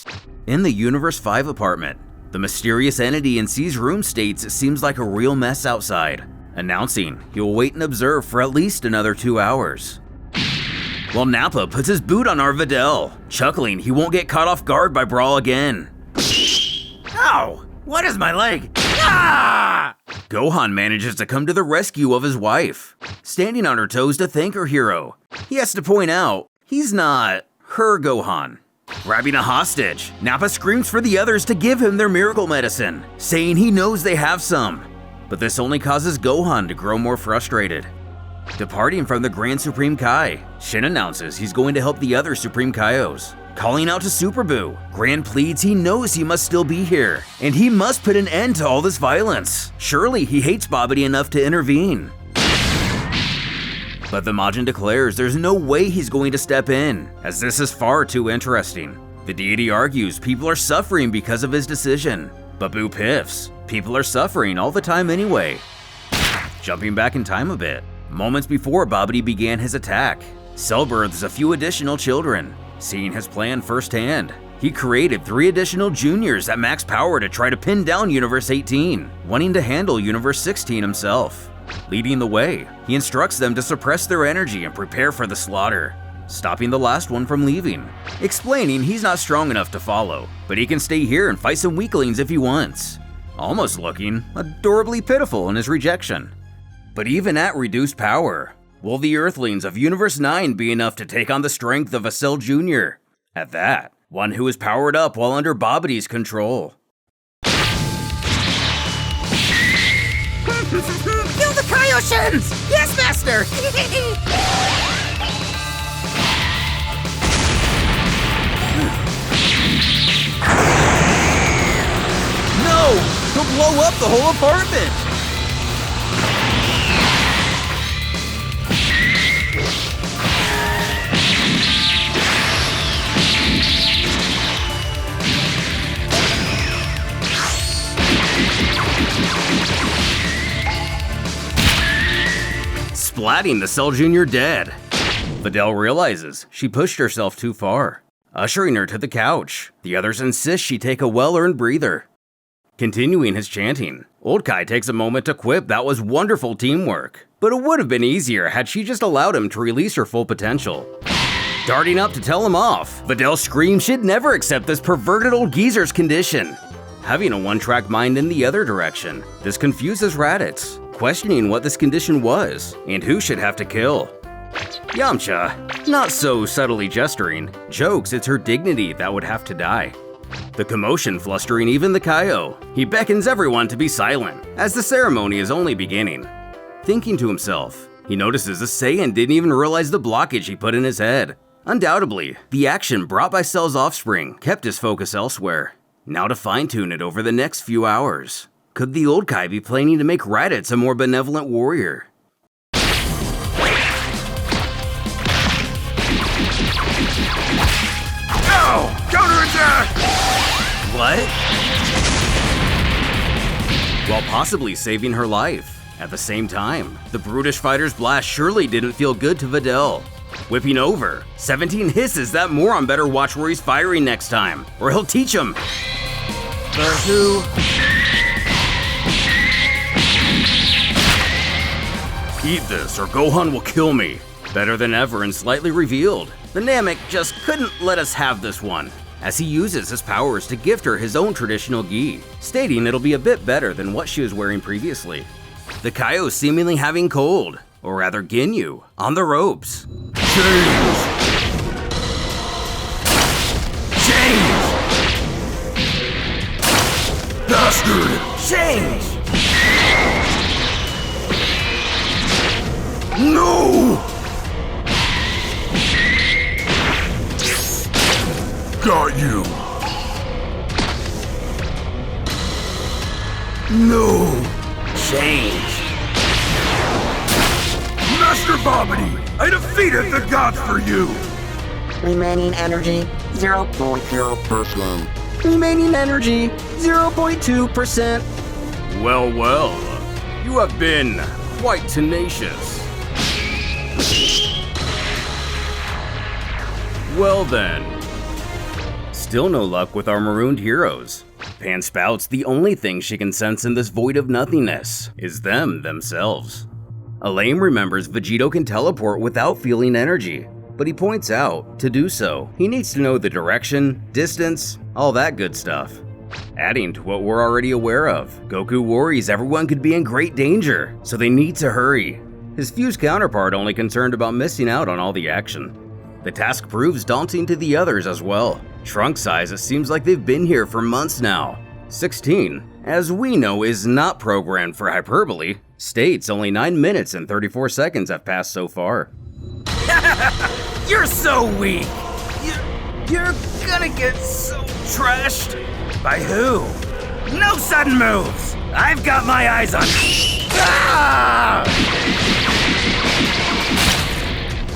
bento! In the Universe 5 apartment, the mysterious entity in C's room states it seems like a real mess outside, announcing he will wait and observe for at least another 2 hours. While Nappa puts his boot on our Videl, chuckling he won't get caught off guard by Brawl again. Ow! What is my leg? Ah! Gohan manages to come to the rescue of his wife, standing on her toes to thank her hero. He has to point out, he's not her Gohan. Grabbing a hostage, Nappa screams for the others to give him their miracle medicine, saying he knows they have some. But this only causes Gohan to grow more frustrated. Departing from the Grand Supreme Kai, Shin announces he's going to help the other Supreme Kaios. Calling out to Super Buu, Grand pleads he knows he must still be here, and he must put an end to all this violence. Surely he hates Babidi enough to intervene. But the Majin declares there's no way he's going to step in, as this is far too interesting. The deity argues people are suffering because of his decision, but Buu piffs, people are suffering all the time anyway. Jumping back in time a bit, moments before Babidi began his attack, Cell births a few additional children. Seeing his plan firsthand, he created 3 additional juniors at max power to try to pin down Universe 18, wanting to handle Universe 16 himself. Leading the way, he instructs them to suppress their energy and prepare for the slaughter, stopping the last one from leaving, explaining he's not strong enough to follow, but he can stay here and fight some weaklings if he wants, almost looking adorably pitiful in his rejection. But even at reduced power, will the Earthlings of Universe 9 be enough to take on the strength of a Cell Jr.? At that, one who is powered up while under Babidi's control. Kill the Kaioshins! Yes, Master! No! He'll blow up the whole apartment! Splatting the Cell Jr. dead. Videl realizes she pushed herself too far, ushering her to the couch. The others insist she take a well-earned breather. Continuing his chanting, Old Kai takes a moment to quip that was wonderful teamwork, but it would have been easier had she just allowed him to release her full potential. Darting up to tell him off, Videl screams she'd never accept this perverted old geezer's condition. Having a one-track mind in the other direction, this confuses Raditz, questioning what this condition was and who should have to kill. Yamcha, not so subtly gesturing, jokes it's her dignity that would have to die. The commotion flustering even the Kaio, he beckons everyone to be silent, as the ceremony is only beginning. Thinking to himself, he notices a Saiyan didn't even realize the blockage he put in his head. Undoubtedly, the action brought by Cell's offspring kept his focus elsewhere. Now to fine-tune it over the next few hours. Could the Old Kai be planning to make Raditz a more benevolent warrior? Counterattack! What? While possibly saving her life. At the same time, the brutish fighter's blast surely didn't feel good to Videl. Whipping over, 17 hisses that moron better watch where he's firing next time, or he'll teach him. But who? Eat this or Gohan will kill me. Better than ever and slightly revealed. The Namek just couldn't let us have this one, as he uses his powers to gift her his own traditional gi, stating it'll be a bit better than what she was wearing previously. The Kaio seemingly having cold, or rather Ginyu, on the ropes. Change! Bastard! Change! No! Got you! No! Change! Master Bobbity! I defeated the gods for you! Remaining energy 0.0%. Remaining energy 0.2%. Well, you have been quite tenacious. Well then. Still no luck with our marooned heroes. Pan spouts the only thing she can sense in this void of nothingness is themselves. Elaine remembers Vegito can teleport without feeling energy, but he points out, to do so, he needs to know the direction, distance, all that good stuff. Adding to what we're already aware of, Goku worries everyone could be in great danger, so they need to hurry. His fused counterpart only concerned about missing out on all the action. The task proves daunting to the others as well. Trunk size, it seems like they've been here for months now. 16, as we know, is not programmed for hyperbole, states only 9 minutes and 34 seconds have passed so far. You're so weak! You're gonna get so trashed! By who? No sudden moves! I've got my eyes on you! Ah!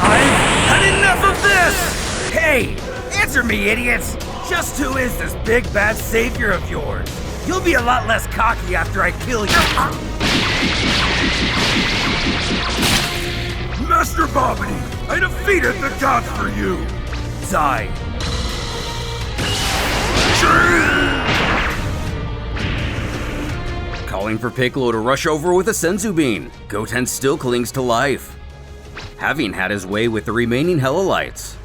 I've had enough of this! Hey! Answer me, idiots! Just who is this big bad savior of yours? You'll be a lot less cocky after I kill you. Master Bobbity, I defeated the gods for you! Die. Calling for Piccolo to rush over with a Senzu Bean, Goten still clings to life. Having had his way with the remaining Hellolites,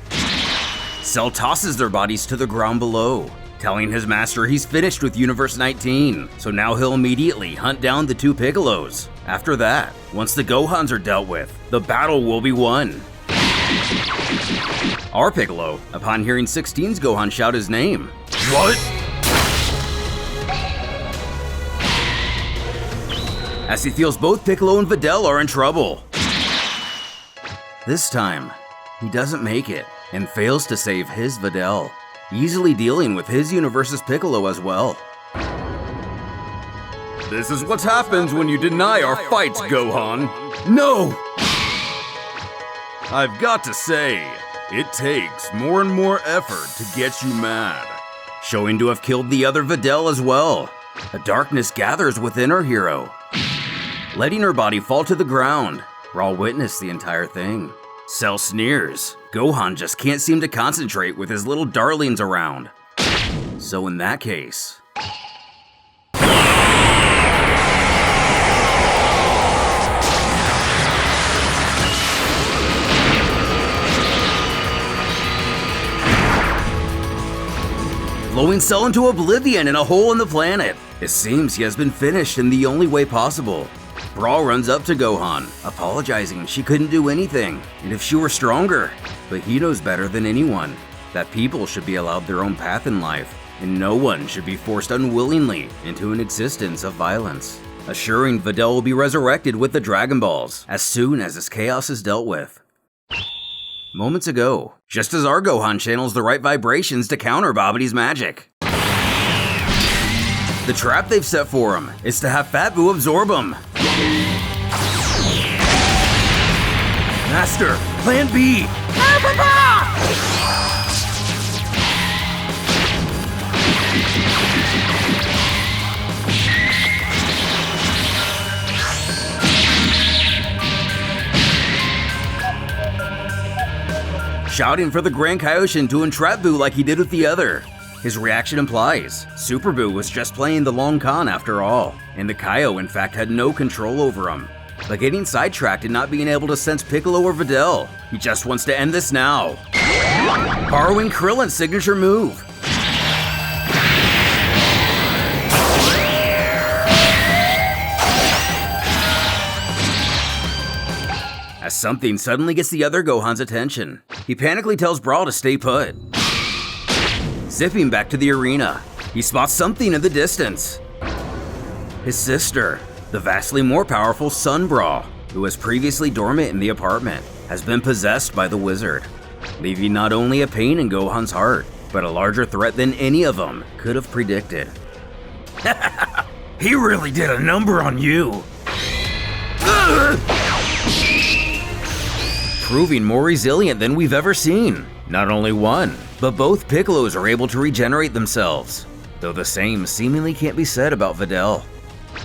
Cell tosses their bodies to the ground below, telling his master he's finished with Universe 19, so now he'll immediately hunt down the two Piccolos. After that, once the Gohans are dealt with, the battle will be won. Our Piccolo, upon hearing 16's Gohan shout his name, What? as he feels both Piccolo and Videl are in trouble. This time, he doesn't make it and fails to save his Videl, easily dealing with his universe's Piccolo as well. This is what happens when you deny our fights, Gohan. No! I've got to say, it takes more and more effort to get you mad. Showing to have killed the other Videl as well. A darkness gathers within our hero, letting her body fall to the ground. Raw witness the entire thing. Cell sneers. Gohan just can't seem to concentrate with his little darlings around. So in that case... blowing Cell into oblivion in a hole in the planet. It seems he has been finished in the only way possible. Brawl runs up to Gohan, apologizing she couldn't do anything, and if she were stronger. But he knows better than anyone that people should be allowed their own path in life, and no one should be forced unwillingly into an existence of violence. Assuring Videl will be resurrected with the Dragon Balls as soon as this chaos is dealt with. Moments ago, just as our Gohan channels the right vibrations to counter Babidi's magic. The trap they've set for him is to have Fat Buu absorb him. Master, Plan B! Shouting for the Grand Kaioshin to entrap Buu like he did with the other. His reaction implies Super Buu was just playing the long con after all, and the Kaio in fact had no control over him. But getting sidetracked and not being able to sense Piccolo or Videl, he just wants to end this now. Borrowing Krillin's signature move. As something suddenly gets the other Gohan's attention, he panically tells Brawl to stay put. Zipping back to the arena, he spots something in the distance. His sister, the vastly more powerful Sun Brawl, who was previously dormant in the apartment, has been possessed by the wizard, leaving not only a pain in Gohan's heart, but a larger threat than any of them could have predicted. He really did a number on you. Proving more resilient than we've ever seen. Not only one, but both Piccolos are able to regenerate themselves, though the same seemingly can't be said about Videl.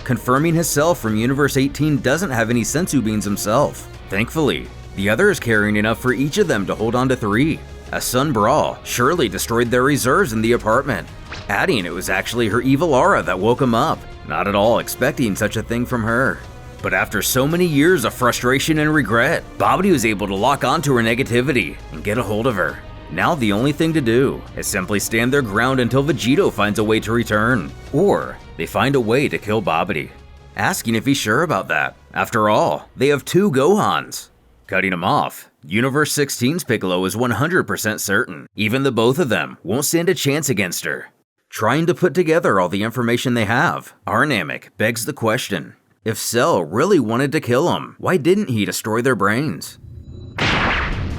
Confirming his self from Universe 18 doesn't have any sensu beans himself. Thankfully, the other is carrying enough for each of them to hold on to 3, as Sun Brawl surely destroyed their reserves in the apartment, adding it was actually her evil aura that woke him up, not at all expecting such a thing from her. But after so many years of frustration and regret, Babidi was able to lock onto her negativity and get a hold of her. Now the only thing to do is simply stand their ground until Vegito finds a way to return, or they find a way to kill Babidi. Asking if he's sure about that. After all, they have 2 Gohans. Cutting him off, Universe 16's Piccolo is 100% certain, even the both of them won't stand a chance against her. Trying to put together all the information they have, our Namek begs the question. If Cell really wanted to kill him, why didn't he destroy their brains?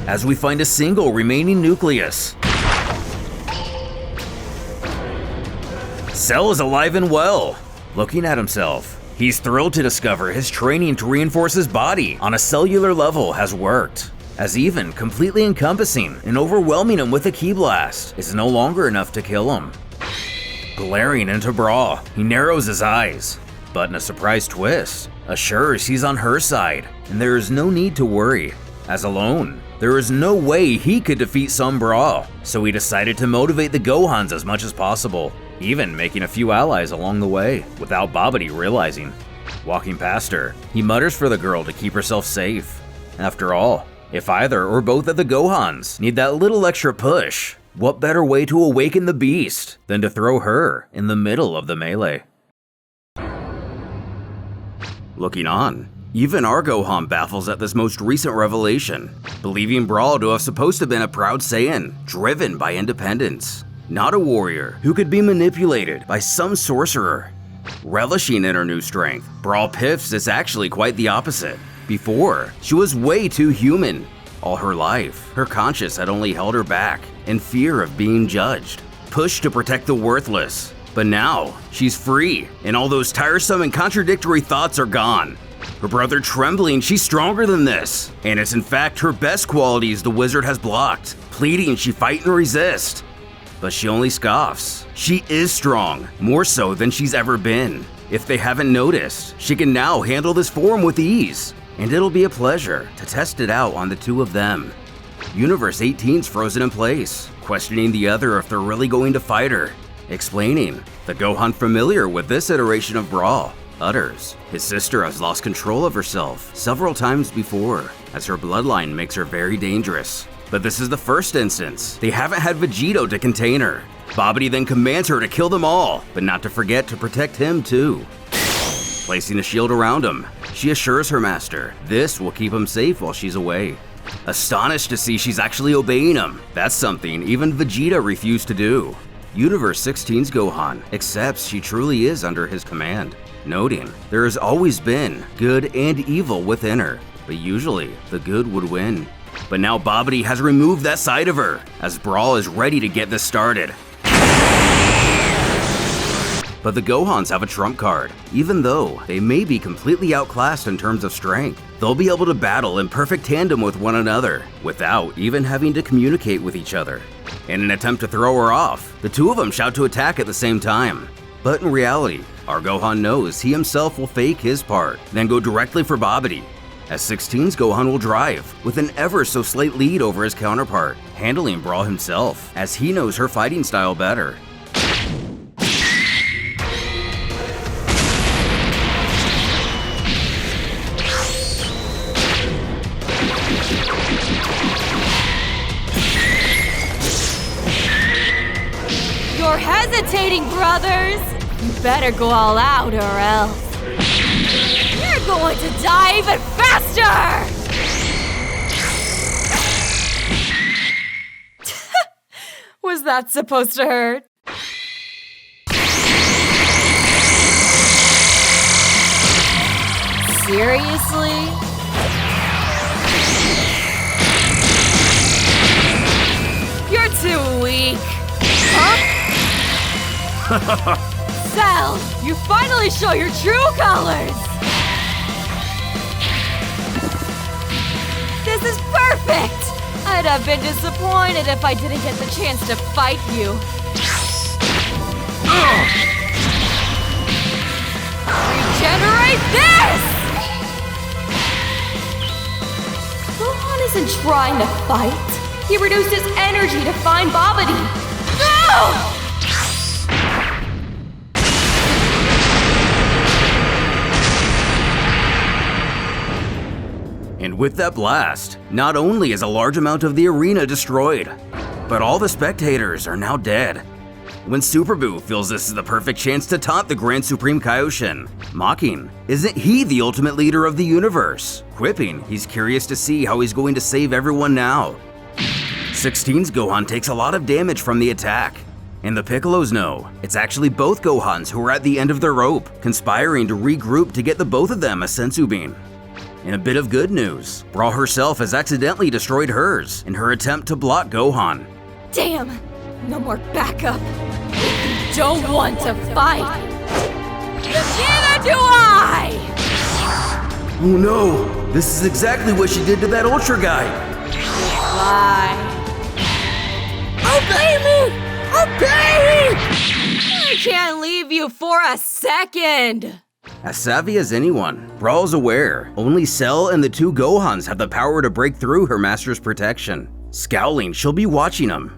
As we find a single remaining nucleus. Cell is alive and well. Looking at himself, he's thrilled to discover his training to reinforce his body on a cellular level has worked, as even completely encompassing and overwhelming him with a ki blast is no longer enough to kill him. Glaring into Brawl, he narrows his eyes. But in a surprise twist, assures he's on her side, and there is no need to worry, as alone, there is no way he could defeat Sun Brawl, so he decided to motivate the Gohans as much as possible, even making a few allies along the way, without Babidi realizing. Walking past her, he mutters for the girl to keep herself safe. After all, if either or both of the Gohans need that little extra push, what better way to awaken the beast than to throw her in the middle of the melee? Looking on, even our Gohan baffles at this most recent revelation, believing Brawl to have supposed to have been a proud Saiyan, driven by independence, not a warrior who could be manipulated by some sorcerer. Relishing in her new strength, Brawl piffs it's actually quite the opposite. Before, she was way too human. All her life, her conscience had only held her back in fear of being judged, pushed to protect the worthless. But now, she's free, and all those tiresome and contradictory thoughts are gone. Her brother trembling she's stronger than this, and it's in fact her best qualities the wizard has blocked, pleading she fight and resist. But she only scoffs. She is strong, more so than she's ever been. If they haven't noticed, she can now handle this form with ease. and it'll be a pleasure to test it out on the two of them. Universe 18's frozen in place, questioning the other if they're really going to fight her. Explaining, the Gohan familiar with this iteration of Brawl utters, his sister has lost control of herself several times before, as her bloodline makes her very dangerous. But this is the first instance. They haven't had Vegito to contain her. Babidi then commands her to kill them all, but not to forget to protect him too. Placing a shield around him, she assures her master this will keep him safe while she's away. Astonished to see she's actually obeying him. That's something even Vegeta refused to do. Universe 16's Gohan accepts she truly is under his command, noting there has always been good and evil within her, but usually the good would win. But now Babidi has removed that side of her, as Brawl is ready to get this started. But the Gohans have a trump card. Even though they may be completely outclassed in terms of strength, they'll be able to battle in perfect tandem with one another, without even having to communicate with each other. In an attempt to throw her off, the two of them shout to attack at the same time. But in reality, our Gohan knows he himself will fake his part, then go directly for Babidi. As 16's Gohan will drive, with an ever so slight lead over his counterpart, handling Brawl himself, as he knows her fighting style better. You're hesitating, brothers! You better go all out or else. You're going to die even faster! Was that supposed to hurt? Seriously? You're too weak. Huh? Cell, you finally show your true colors! This is perfect! I'd have been disappointed if I didn't get the chance to fight you. Regenerate this! Gohan isn't trying to fight. He reduced his energy to find Babidi. No! And with that blast, not only is a large amount of the arena destroyed, but all the spectators are now dead. When Super Buu feels this is the perfect chance to taunt the Grand Supreme Kaioshin, mocking, isn't he the ultimate leader of the universe? Quipping, he's curious to see how he's going to save everyone now. 16's Gohan takes a lot of damage from the attack, and the Piccolos know it's actually both Gohans who are at the end of their rope, conspiring to regroup to get the both of them a Senzu Bean. In a bit of good news, Brawl herself has accidentally destroyed hers in her attempt to block Gohan. Damn! No more backup! You don't want to fight! Neither do I! Oh no! This is exactly what she did to that Ultra guy! Lie. Obey me! Obey me! I can't leave you for a second! As savvy as anyone, Brawl's aware only Cell and the two Gohans have the power to break through her master's protection. Scowling, she'll be watching him.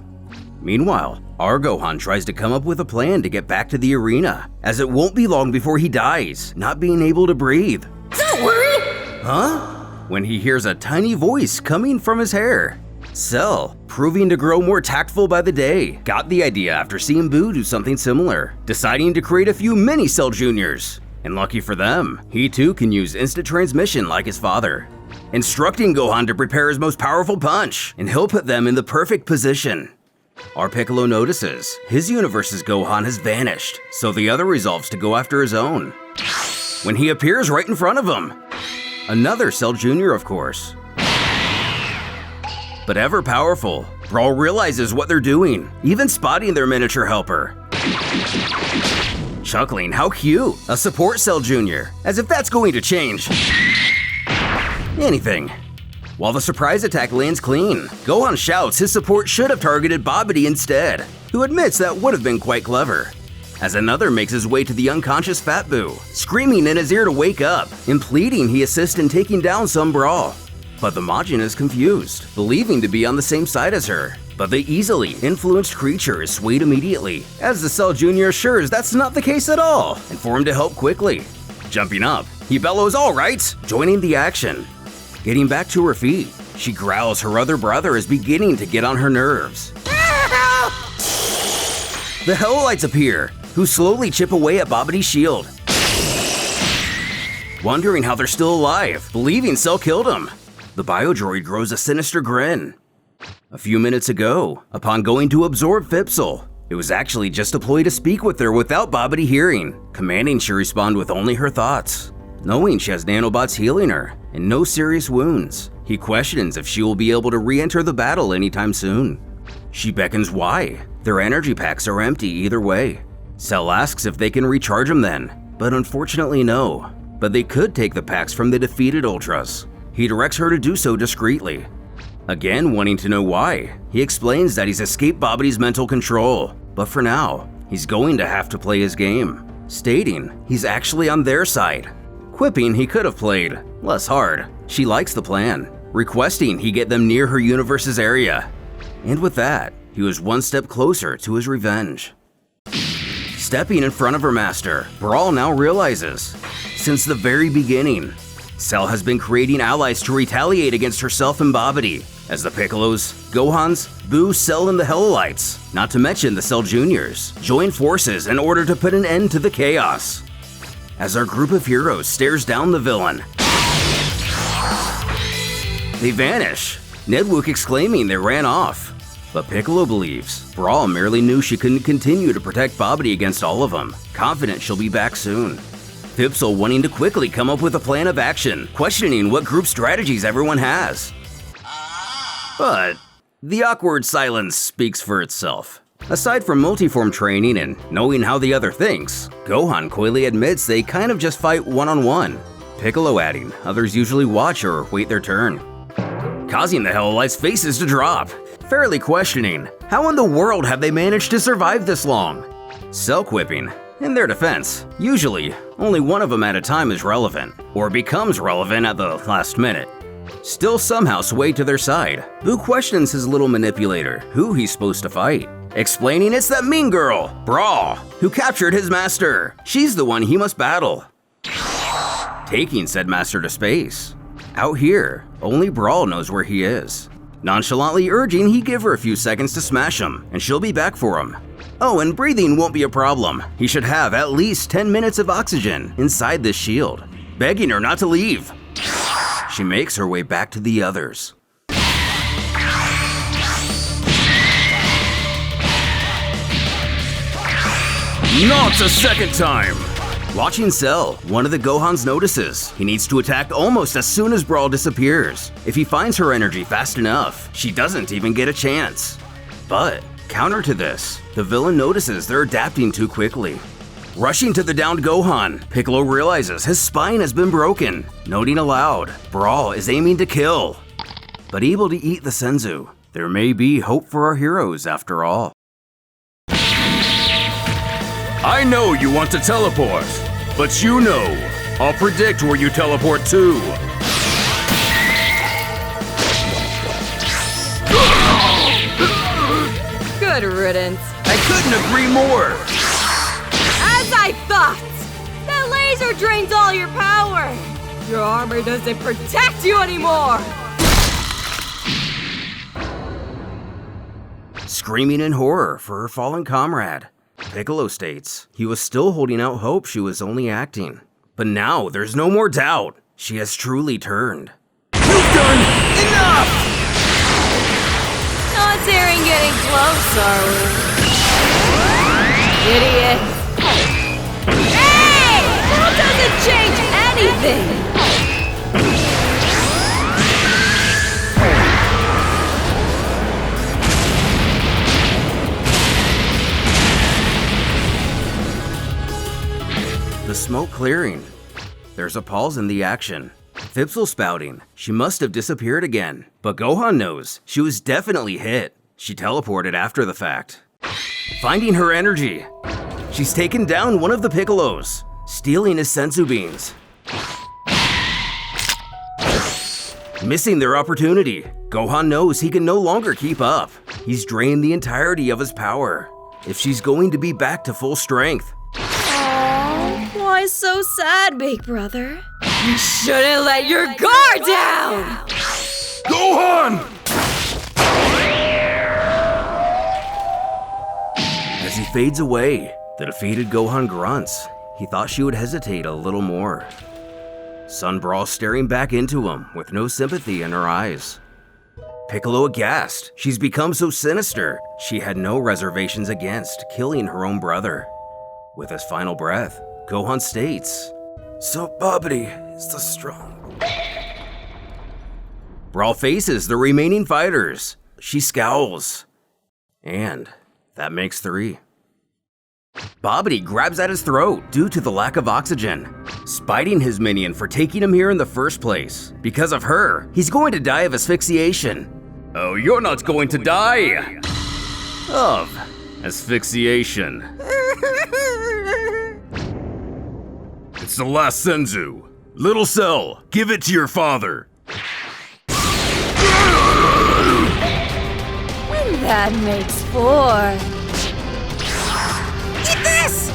Meanwhile, our Gohan tries to come up with a plan to get back to the arena, as it won't be long before he dies, not being able to breathe. Don't worry! Huh? When he hears a tiny voice coming from his hair. Cell, proving to grow more tactful by the day, got the idea after seeing Buu do something similar, deciding to create a few mini Cell Juniors. And lucky for them, he too can use instant transmission like his father, instructing Gohan to prepare his most powerful punch, and he'll put them in the perfect position. Our Piccolo notices his universe's Gohan has vanished, so the other resolves to go after his own. When he appears right in front of him, another Cell Jr. of course. But ever powerful, Brawl realizes what they're doing, even spotting their miniature helper. Chuckling, how cute, a support Cell Jr., as if that's going to change anything. While the surprise attack lands clean, Gohan shouts his support should have targeted Babidi instead, who admits that would have been quite clever. as another makes his way to the unconscious Fat Boo, screaming in his ear to wake up and pleading he assist in taking down some brawl. But the Majin is confused, believing to be on the same side as her. But the easily influenced creature is swayed immediately, as the Cell Jr. assures that's not the case at all, and for him to help quickly. Jumping up, he bellows, "All right!" joining the action. Getting back to her feet, she growls her other brother is beginning to get on her nerves. The Hellites appear, who slowly chip away at Babidi's shield. Wondering how they're still alive, believing Cell killed him. The biodroid grows a sinister grin. A few minutes ago, upon going to absorb Phipsil, it was actually just a ploy to speak with her without Babidi hearing, commanding she respond with only her thoughts. Knowing she has nanobots healing her and no serious wounds, he questions if she will be able to re-enter the battle anytime soon. She beckons why. Their energy packs are empty either way. Cell asks if they can recharge them then, but unfortunately no. But they could take the packs from the defeated Ultras. He directs her to do so discreetly. Again wanting to know why, he explains that he's escaped Babidi's mental control, but for now, he's going to have to play his game, stating he's actually on their side. Quipping he could have played less hard. She likes the plan, requesting he get them near her universe's area. And with that, he was one step closer to his revenge. Stepping in front of her master, Brawl now realizes, since the very beginning, Cell has been creating allies to retaliate against herself and Babidi, as the Piccolos, Gohans, Boo, Cell, and the Hellites, not to mention the Cell Juniors, join forces in order to put an end to the chaos. As our group of heroes stares down the villain, they vanish, Nedwook exclaiming they ran off. But Piccolo believes Brawl merely knew she couldn't continue to protect Babidi against all of them, confident she'll be back soon. Phipsil wanting to quickly come up with a plan of action, questioning what group strategies everyone has. But the awkward silence speaks for itself. Aside from multiform training and knowing how the other thinks, Gohan coyly admits they kind of just fight one-on-one, Piccolo adding others usually watch or wait their turn, causing the Hellites' faces to drop, fairly questioning how in the world have they managed to survive this long. Cell quipping, in their defense, usually only one of them at a time is relevant, or becomes relevant at the last minute. Still somehow swayed to their side, Boo questions his little manipulator who he's supposed to fight, explaining it's that mean girl, Brawl, who captured his master. She's the one he must battle. Taking said master to space. Out here, only Brawl knows where he is, nonchalantly urging he give her a few seconds to smash him, and she'll be back for him. Oh, and breathing won't be a problem. He should have at least 10 minutes of oxygen inside this shield, begging her not to leave. She makes her way back to the others. Not a second time! Watching Cell, one of the Gohans notices he needs to attack almost as soon as Brawl disappears. If he finds her energy fast enough, she doesn't even get a chance. But counter to this, the villain notices they're adapting too quickly. Rushing to the downed Gohan, Piccolo realizes his spine has been broken, noting aloud, Brawl is aiming to kill. But able to eat the Senzu, there may be hope for our heroes after all. I know you want to teleport, but you know, I'll predict where you teleport to. Good riddance. I couldn't agree more! As I thought! That laser drains all your power! Your armor doesn't protect you anymore! Screaming in horror for her fallen comrade, Piccolo states he was still holding out hope she was only acting. But now there's no more doubt. She has truly turned. You've done enough! Not daring getting close, are we? Idiot! Hey! That doesn't change anything! The smoke clearing. There's a pause in the action. Phipsil spouting she must have disappeared again, but Gohan knows she was definitely hit. She teleported after the fact. Finding her energy, She's taken down one of the Piccolos, stealing his senzu beans. Missing their opportunity, Gohan knows he can no longer keep up. He's drained the entirety of his power. If she's going to be back to full strength. Aww, why so sad, big brother? You shouldn't let your guard down! Gohan! As he fades away, the defeated Gohan grunts. He thought she would hesitate a little more. Sun Brawl staring back into him with no sympathy in her eyes. Piccolo aghast. She's become so sinister, she had no reservations against killing her own brother. With his final breath, Gohan states, "So Babidi is the strong." Brawl faces the remaining fighters. She scowls. And that makes 3. Babidi grabs at his throat due to the lack of oxygen, spiting his minion for taking him here in the first place. Because of her, he's going to die of asphyxiation. Oh, you're not going to die! Of asphyxiation. It's the last senzu. Little Cell, give it to your father. And that makes 4. Eat this!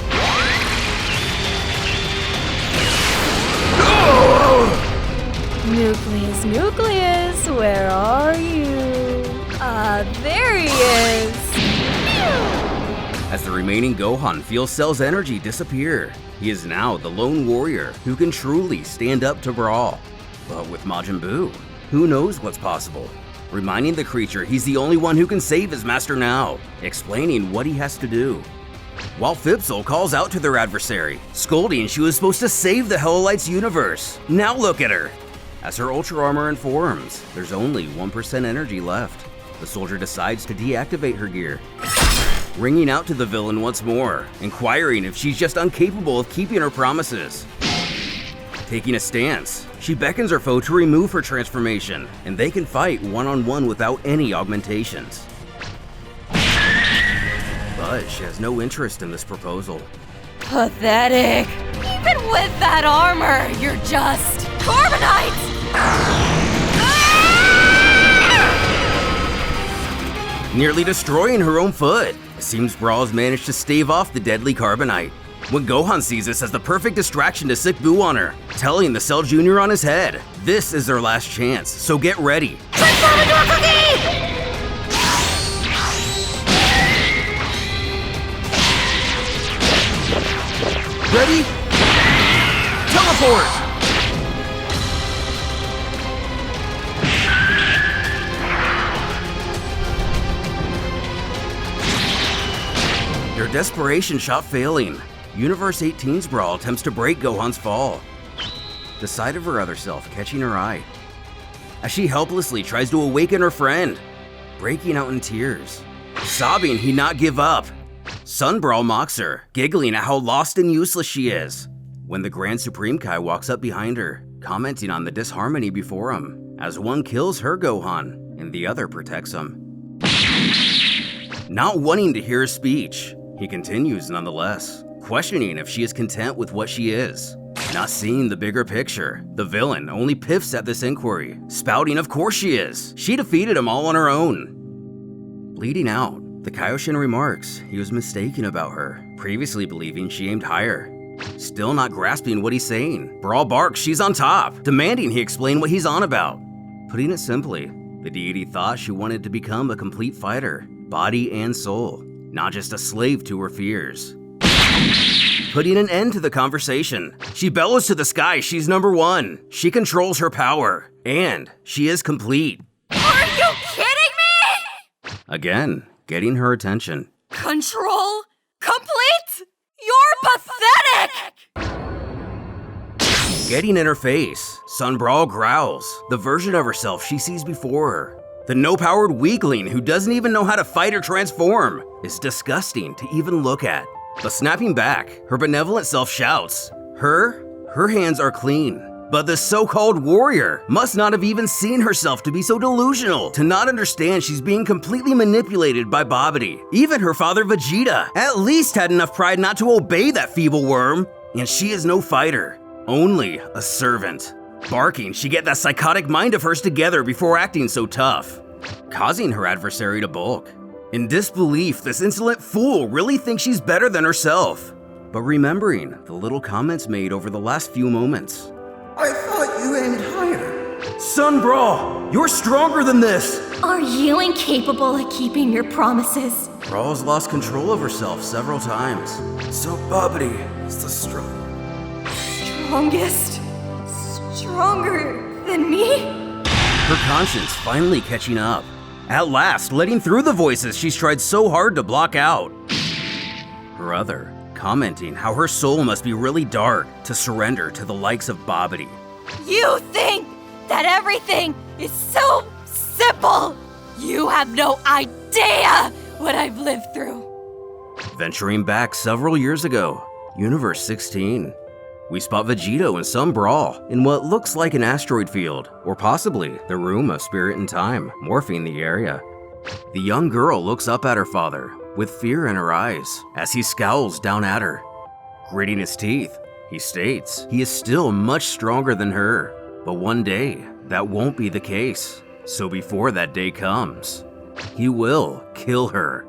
Nucleus, where are you? There he is! As the remaining Gohan feels Cell's energy disappear, he is now the lone warrior who can truly stand up to Brawl. But with Majin Buu, who knows what's possible? Reminding the creature he's the only one who can save his master now, explaining what he has to do. While Phipsil calls out to their adversary, scolding she was supposed to save the Helllight's universe. Now look at her! As her Ultra Armor informs, there's only 1% energy left. The soldier decides to deactivate her gear, ringing out to the villain once more, inquiring if she's just incapable of keeping her promises. Taking a stance, she beckons her foe to remove her transformation, and they can fight one-on-one without any augmentations. But she has no interest in this proposal. Pathetic! Even with that armor, you're just Carbonite! Nearly destroying her own foot. It seems Brawl has managed to stave off the deadly Carbonite. When Gohan sees this as the perfect distraction to sick Buu on her, telling the Cell Jr. on his head, this is their last chance, so get ready. Transform into a cookie! Ready? Teleport! Their desperation shot failing. Universe 18's Brawl attempts to break Gohan's fall. The sight of her other self catching her eye, as she helplessly tries to awaken her friend, breaking out in tears. Sobbing he'd not give up. Sun Brawl mocks her, giggling at how lost and useless she is. When the Grand Supreme Kai walks up behind her, commenting on the disharmony before him, as one kills her Gohan and the other protects him. Not wanting to hear his speech, he continues nonetheless, questioning if she is content with what she is. Not seeing the bigger picture, the villain only piffs at this inquiry, spouting of course she is. She defeated him all on her own. Bleeding out, the Kaioshin remarks he was mistaken about her, previously believing she aimed higher. Still not grasping what he's saying, Brawl barks she's on top, demanding he explain what he's on about. Putting it simply, the deity thought she wanted to become a complete fighter, body and soul, not just a slave to her fears. Putting an end to the conversation, she bellows to the sky she's number one. She controls her power, and she is complete. Are you kidding me? Again, getting her attention. Control? Complete? You're pathetic! Getting in her face, Sun Brawl growls, the version of herself she sees before her. The no-powered weakling who doesn't even know how to fight or transform is disgusting to even look at. But snapping back, her benevolent self shouts, Her hands are clean. But the so-called warrior must not have even seen herself to be so delusional to not understand she's being completely manipulated by Babidi. Even her father Vegeta at least had enough pride not to obey that feeble worm. And she is no fighter, only a servant. Barking, she get that psychotic mind of hers together before acting so tough, causing her adversary to balk. In disbelief, this insolent fool really thinks she's better than herself. But remembering the little comments made over the last few moments. I thought you aimed higher. Son Brawl, you're stronger than this! Are you incapable of keeping your promises? Brawl's lost control of herself several times. So Babidi is the Strongest? Stronger than me? Her conscience finally catching up. At last, letting through the voices she's tried so hard to block out. Her other, commenting how her soul must be really dark to surrender to the likes of Babidi. You think that everything is so simple? You have no idea what I've lived through. Venturing back several years ago, Universe 16. We spot Vegito and Son Brawl in what looks like an asteroid field, or possibly the room of spirit and time, morphing the area. The young girl looks up at her father with fear in her eyes as he scowls down at her. Gritting his teeth, he states he is still much stronger than her, but one day that won't be the case. So before that day comes, he will kill her.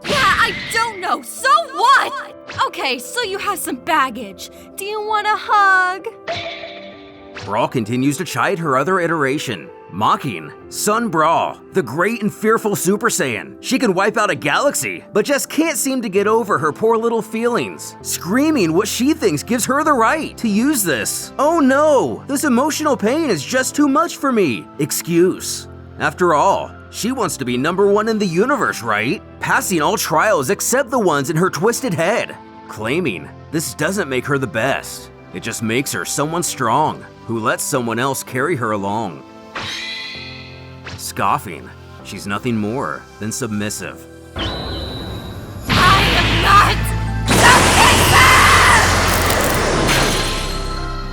Yeah, I don't know, so what? Okay, so you have some baggage. Do you want a hug? Brawl continues to chide her other iteration, mocking Son Brawl, the great and fearful Super Saiyan. She can wipe out a galaxy, but just can't seem to get over her poor little feelings, screaming what she thinks gives her the right to use this. Oh no, this emotional pain is just too much for me. Excuse. After all, she wants to be #1 in the universe, right? Passing all trials except the ones in her twisted head. Claiming this doesn't make her the best. It just makes her someone strong who lets someone else carry her along. Scoffing, she's nothing more than submissive. I am not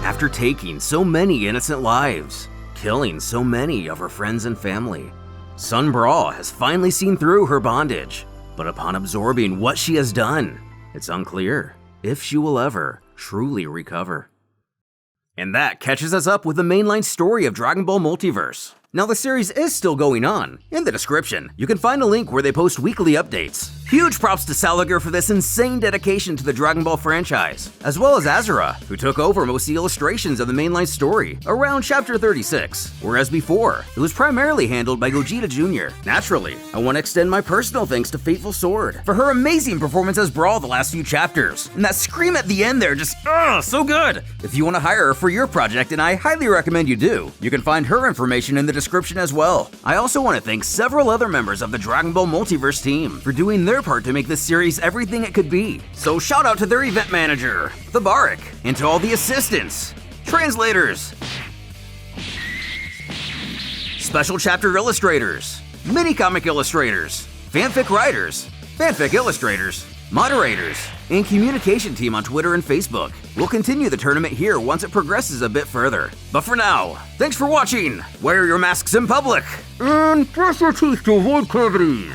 submissive! After taking so many innocent lives, killing so many of her friends and family, Son Brawl has finally seen through her bondage, but upon absorbing what she has done, it's unclear if she will ever truly recover. And that catches us up with the mainline story of Dragon Ball Multiverse. Now the series is still going on. In the description, you can find a link where they post weekly updates. Huge props to Salagir for this insane dedication to the Dragon Ball franchise, as well as Asura, who took over most of the illustrations of the mainline story around chapter 36, whereas before, it was primarily handled by Gogeta Jr. Naturally, I want to extend my personal thanks to FatefulSword for her amazing performance as Brawl the last few chapters, and that scream at the end there just, so good! If you want to hire her for your project, and I highly recommend you do, you can find her information in the description as well. I also want to thank several other members of the Dragon Ball Multiverse team for doing their part to make this series everything it could be. So shout out to their event manager, the Barik, and to all the assistants, translators, special chapter illustrators, mini comic illustrators, fanfic writers, fanfic illustrators, moderators, and communication team on Twitter and Facebook. We'll continue the tournament here once it progresses a bit further. But for now, thanks for watching! Wear your masks in public! And brush your teeth to avoid cavities!